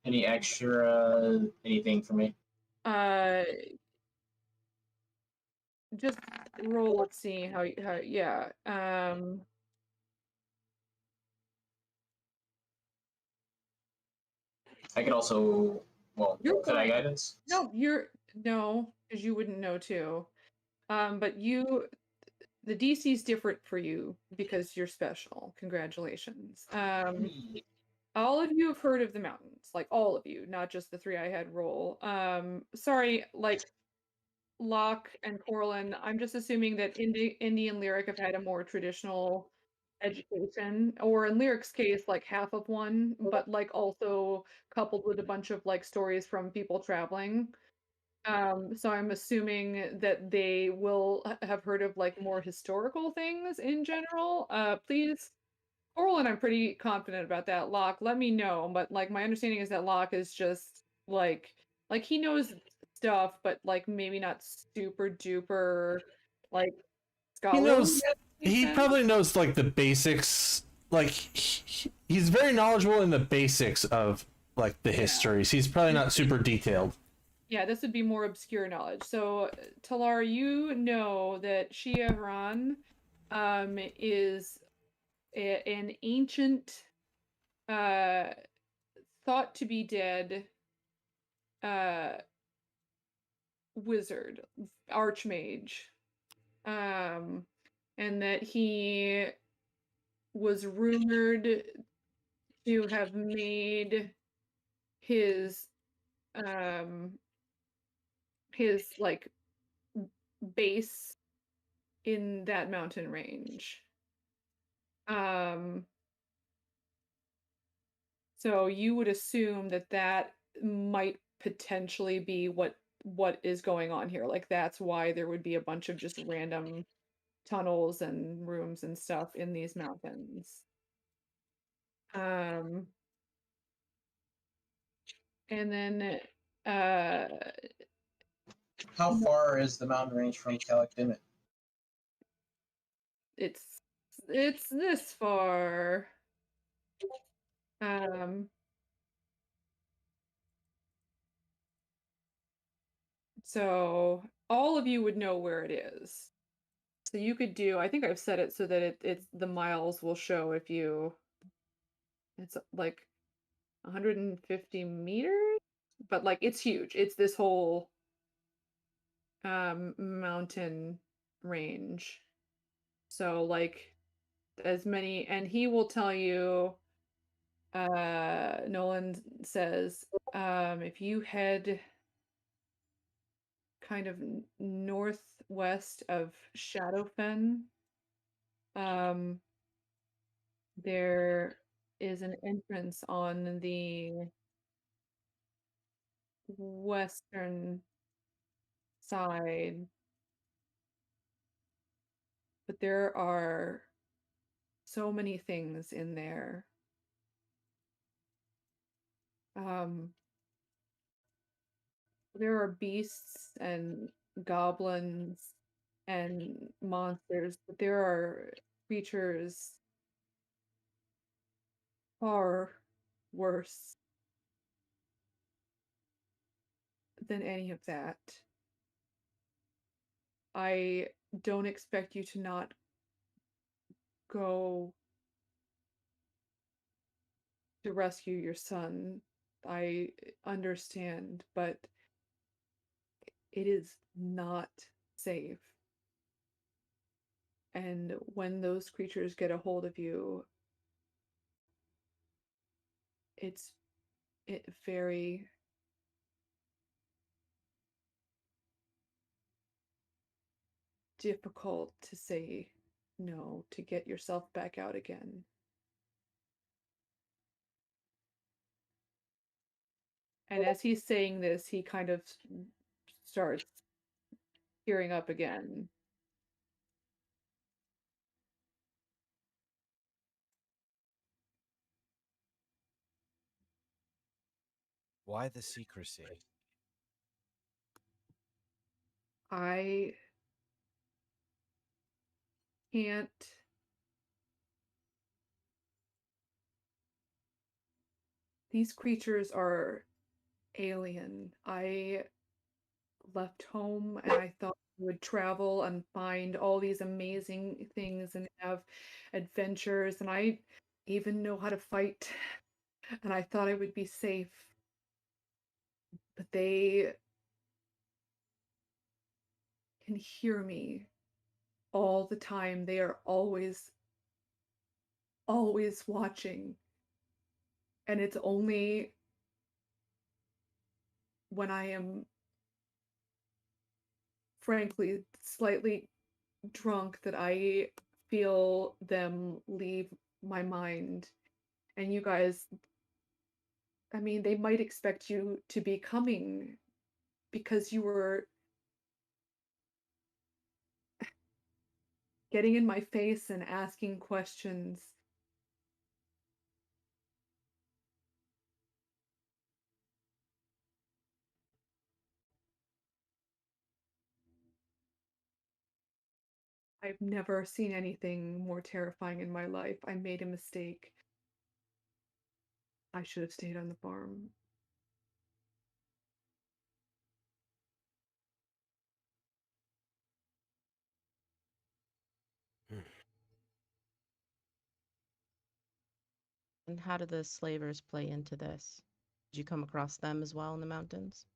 Any extra anything for me? Just roll. Let's see how. Yeah. I could also, well, You're could I fine. guidance? No, because you wouldn't know too. But the DC is different for you because you're special. Congratulations. All of you have heard of the mountains, like all of you, not just the three I had roll. Sorry, like Locke and Corlin. I'm just assuming that Indy and Lyric have had a more traditional education, or in Lyric's case, like half of one, but like also coupled with a bunch of like stories from people traveling. So I'm assuming that they will have heard of like more historical things in general. Please Orlin, I'm pretty confident about that. Locke, let me know. But like my understanding is that Locke is just like he knows stuff, but like maybe not super duper like He scholarly. knows. That makes He sense. probably knows like the basics. Like he's very knowledgeable in the basics of like the histories. He's probably not super detailed. Yeah, this would be more obscure knowledge. So, Talar, you know that Shiavran is an ancient, thought to be dead wizard, archmage, and that he was rumored to have made his like base in that mountain range. So you would assume that that might potentially be what is going on here. Like that's why there would be a bunch of just random tunnels and rooms and stuff in these mountains. And then How far is the mountain range from Calic Dimit? it's this far. So all of you would know where it is. So you could do, I think I've set it so that it's the miles will show if you, it's like 150 meters, but like it's huge. It's this whole mountain range. So like as many, and he will tell you, Nolan says, if you head kind of northwest of Shadowfen, there is an entrance on the western side, but there are so many things in there. There are beasts and goblins and monsters, but there are creatures far worse than any of that. I don't expect you to not go to rescue your son. I understand, but it is not safe. And when those creatures get a hold of you, it's very difficult to say no, to get yourself back out again. And as he's saying this, he kind of starts tearing up again. Why the secrecy? I can't these creatures are alien. I left home and I thought I would travel and find all these amazing things and have adventures, and I even know how to fight, and I thought I would be safe. But they can hear me all the time. They are always watching. And it's only when I am frankly slightly drunk that I feel them leave my mind. And you guys, I mean, they might expect you to be coming because you were getting in my face and asking questions. I've never seen anything more terrifying in my life. I made a mistake. I should have stayed on the farm. And how do the slavers play into this? Did you come across them as well in the mountains?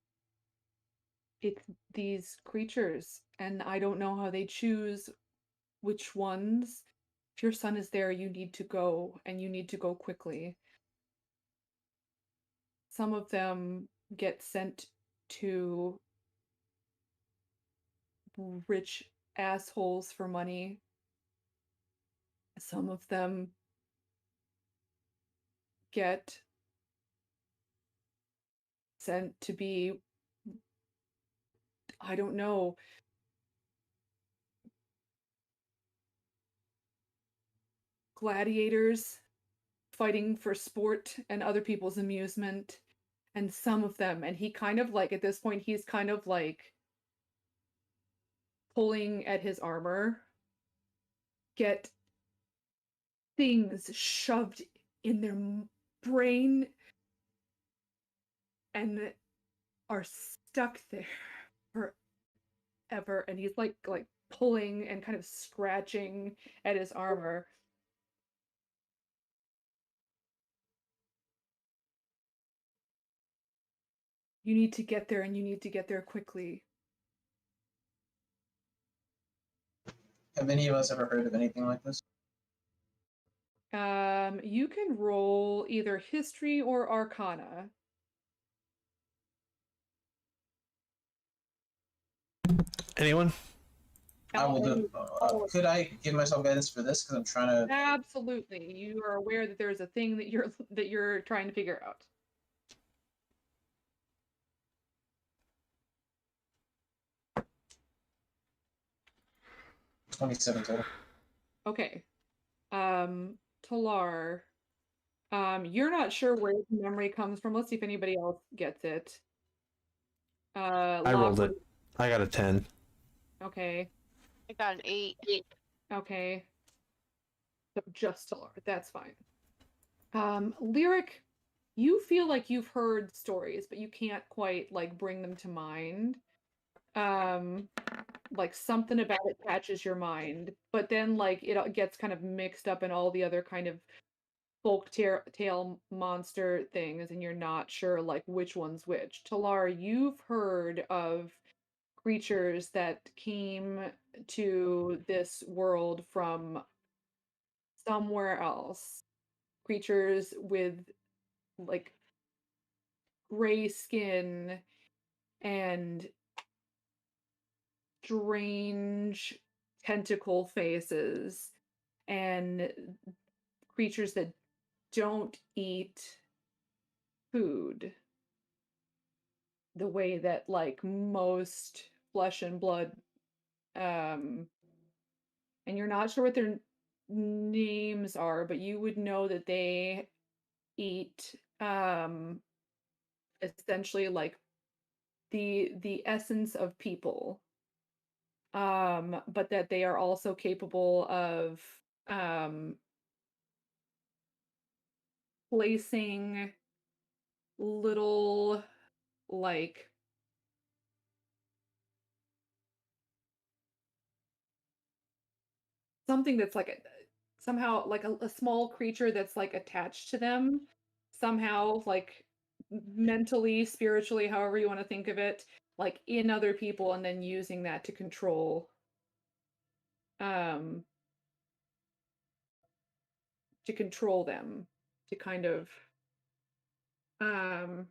It's these creatures, and I don't know how they choose which ones. If your son is there, you need to go, and you need to go quickly. Some of them get sent to rich assholes for money. Some of them get sent to be, I don't know, gladiators fighting for sport and other people's amusement. And some of them, and he kind of like, at this point, he's kind of like pulling at his armor, get things shoved in their brain and are stuck there forever. And he's like pulling and kind of scratching at his armor. You need to get there, and you need to get there quickly. Have any of us ever heard of anything like this? You can roll either history or arcana. Anyone? I will do. Could I give myself guidance for this? Because I'm trying to. Absolutely. You are aware that there's a thing that you're trying to figure out. $27 total. Okay. Talar. You're not sure where the memory comes from. Let's see if anybody else gets it. I rolled it. I got a 10. Okay. I got an 8. Okay. So just Talar. That's fine. Lyric, you feel like you've heard stories, but you can't quite like bring them to mind. Like something about it catches your mind, but then like it gets kind of mixed up in all the other kind of folk tale monster things, and you're not sure like which one's which. Talar, you've heard of creatures that came to this world from somewhere else. Creatures with like gray skin and strange tentacle faces, and creatures that don't eat food the way that like most flesh and blood, and you're not sure what their names are, but you would know that they eat essentially like the essence of people, but that they are also capable of um placing little like something that's like somehow like a small creature that's like attached to them somehow, like mentally, spiritually, however you want to think of it, like in other people, and then using that um to control them, to kind of um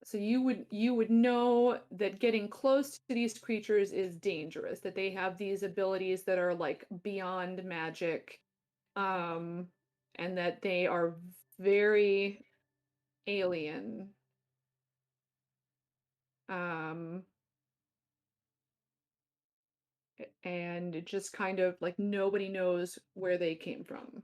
so you would know that getting close to these creatures is dangerous, that they have these abilities that are like beyond magic, um and that they are very alien, um and just kind of like nobody knows where they came from.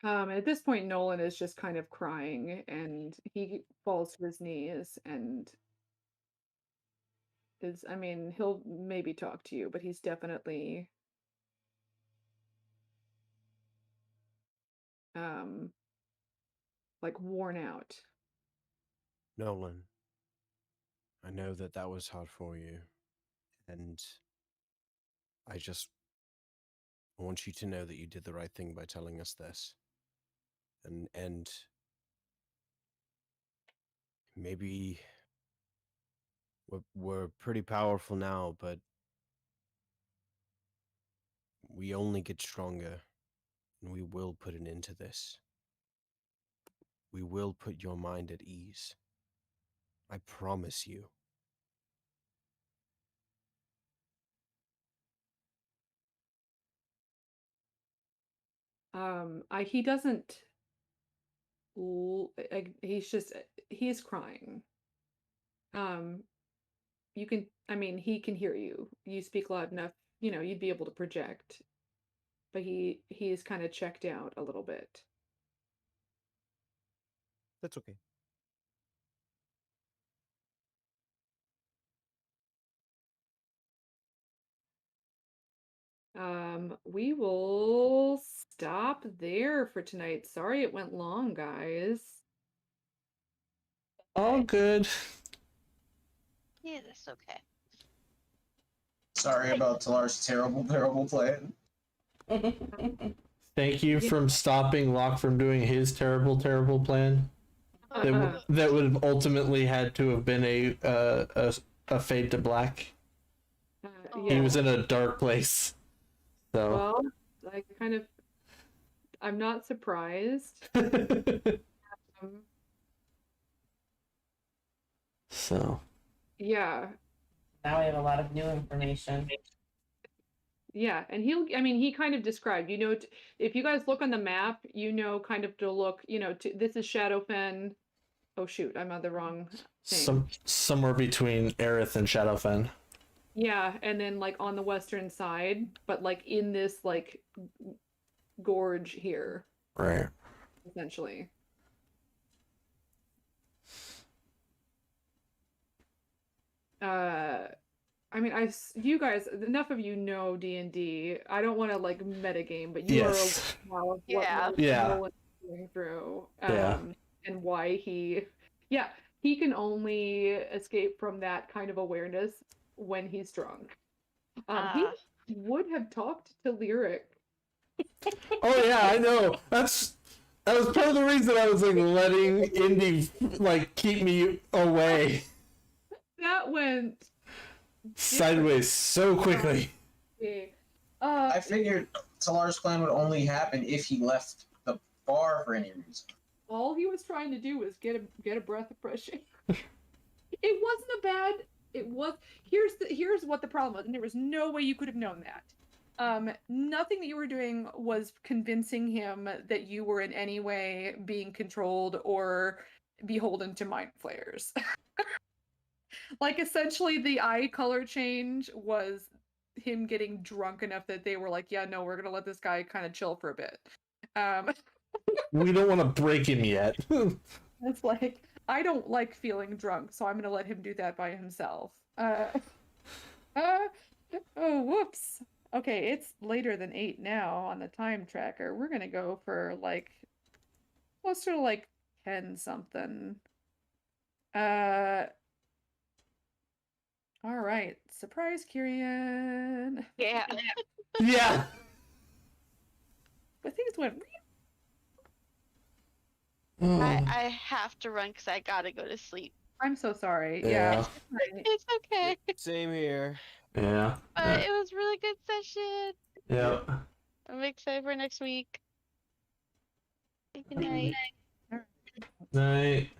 At this point, Nolan is just kind of crying, and he falls to his knees and is, I mean, he'll maybe talk to you, but he's definitely like worn out. Nolan, I know that that was hard for you, and I want you to know that you did the right thing by telling us this. And maybe we're pretty powerful now, but we only get stronger, and we will put an end to this. We will put your mind at ease. I promise you. He doesn't. He's crying. You can, I mean, he can hear you. You speak loud enough, you know, you'd be able to project. But he's kind of checked out a little bit. That's okay. We will stop there for tonight. Sorry it went long, guys. All good. Yeah, that's okay. Sorry about Talar's terrible plan. Thank you from stopping Locke from doing his terrible plan. That would have ultimately had to have been a fade to black. He Yeah. was in a dark place. So Well, I'm not surprised. so Yeah. Now we have a lot of new information. Yeah, and he kind of described, you know, if you guys look on the map, you know, kind of to look, you know, this is Shadowfen. Oh shoot, I'm on the wrong thing. somewhere between Aerith and Shadowfen. Yeah, and then like on the western side, but like in this like gorge here, Right. essentially. I mean, you guys, enough of you know D&D. I don't want to like metagame, but you Yes. are aware of what Yeah. Nolan is going through, Yeah. and why he can only escape from that kind of awareness when he's drunk. He would have talked to Lyric. Oh yeah, I know. That was part of the reason I was like letting Indy like keep me away. That went Sideways so quickly. I figured Talar's plan would only happen if he left the bar for any reason. All he was trying to do was get a breath of fresh air. It wasn't a bad. It was. Here's what the problem was, and there was no way you could have known that. Nothing that you were doing was convincing him that you were in any way being controlled or beholden to mind flayers. Like essentially, the eye color change was him getting drunk enough that they were like, "Yeah, no, we're gonna let this guy kind of chill for a bit." We don't want to break him yet. It's like, I don't like feeling drunk, so I'm gonna let him do that by himself. Oh, whoops. Okay, it's later than 8 now on the time tracker. We're gonna go for like closer to like 10 something. All right, surprise, Kyrian. Yeah. Yeah. But things went. I have to run because I gotta go to sleep. I'm so sorry. Yeah. It's okay. Same here. Yeah. But it was a really good session. Yeah. I'm excited for next week. Good night. Night.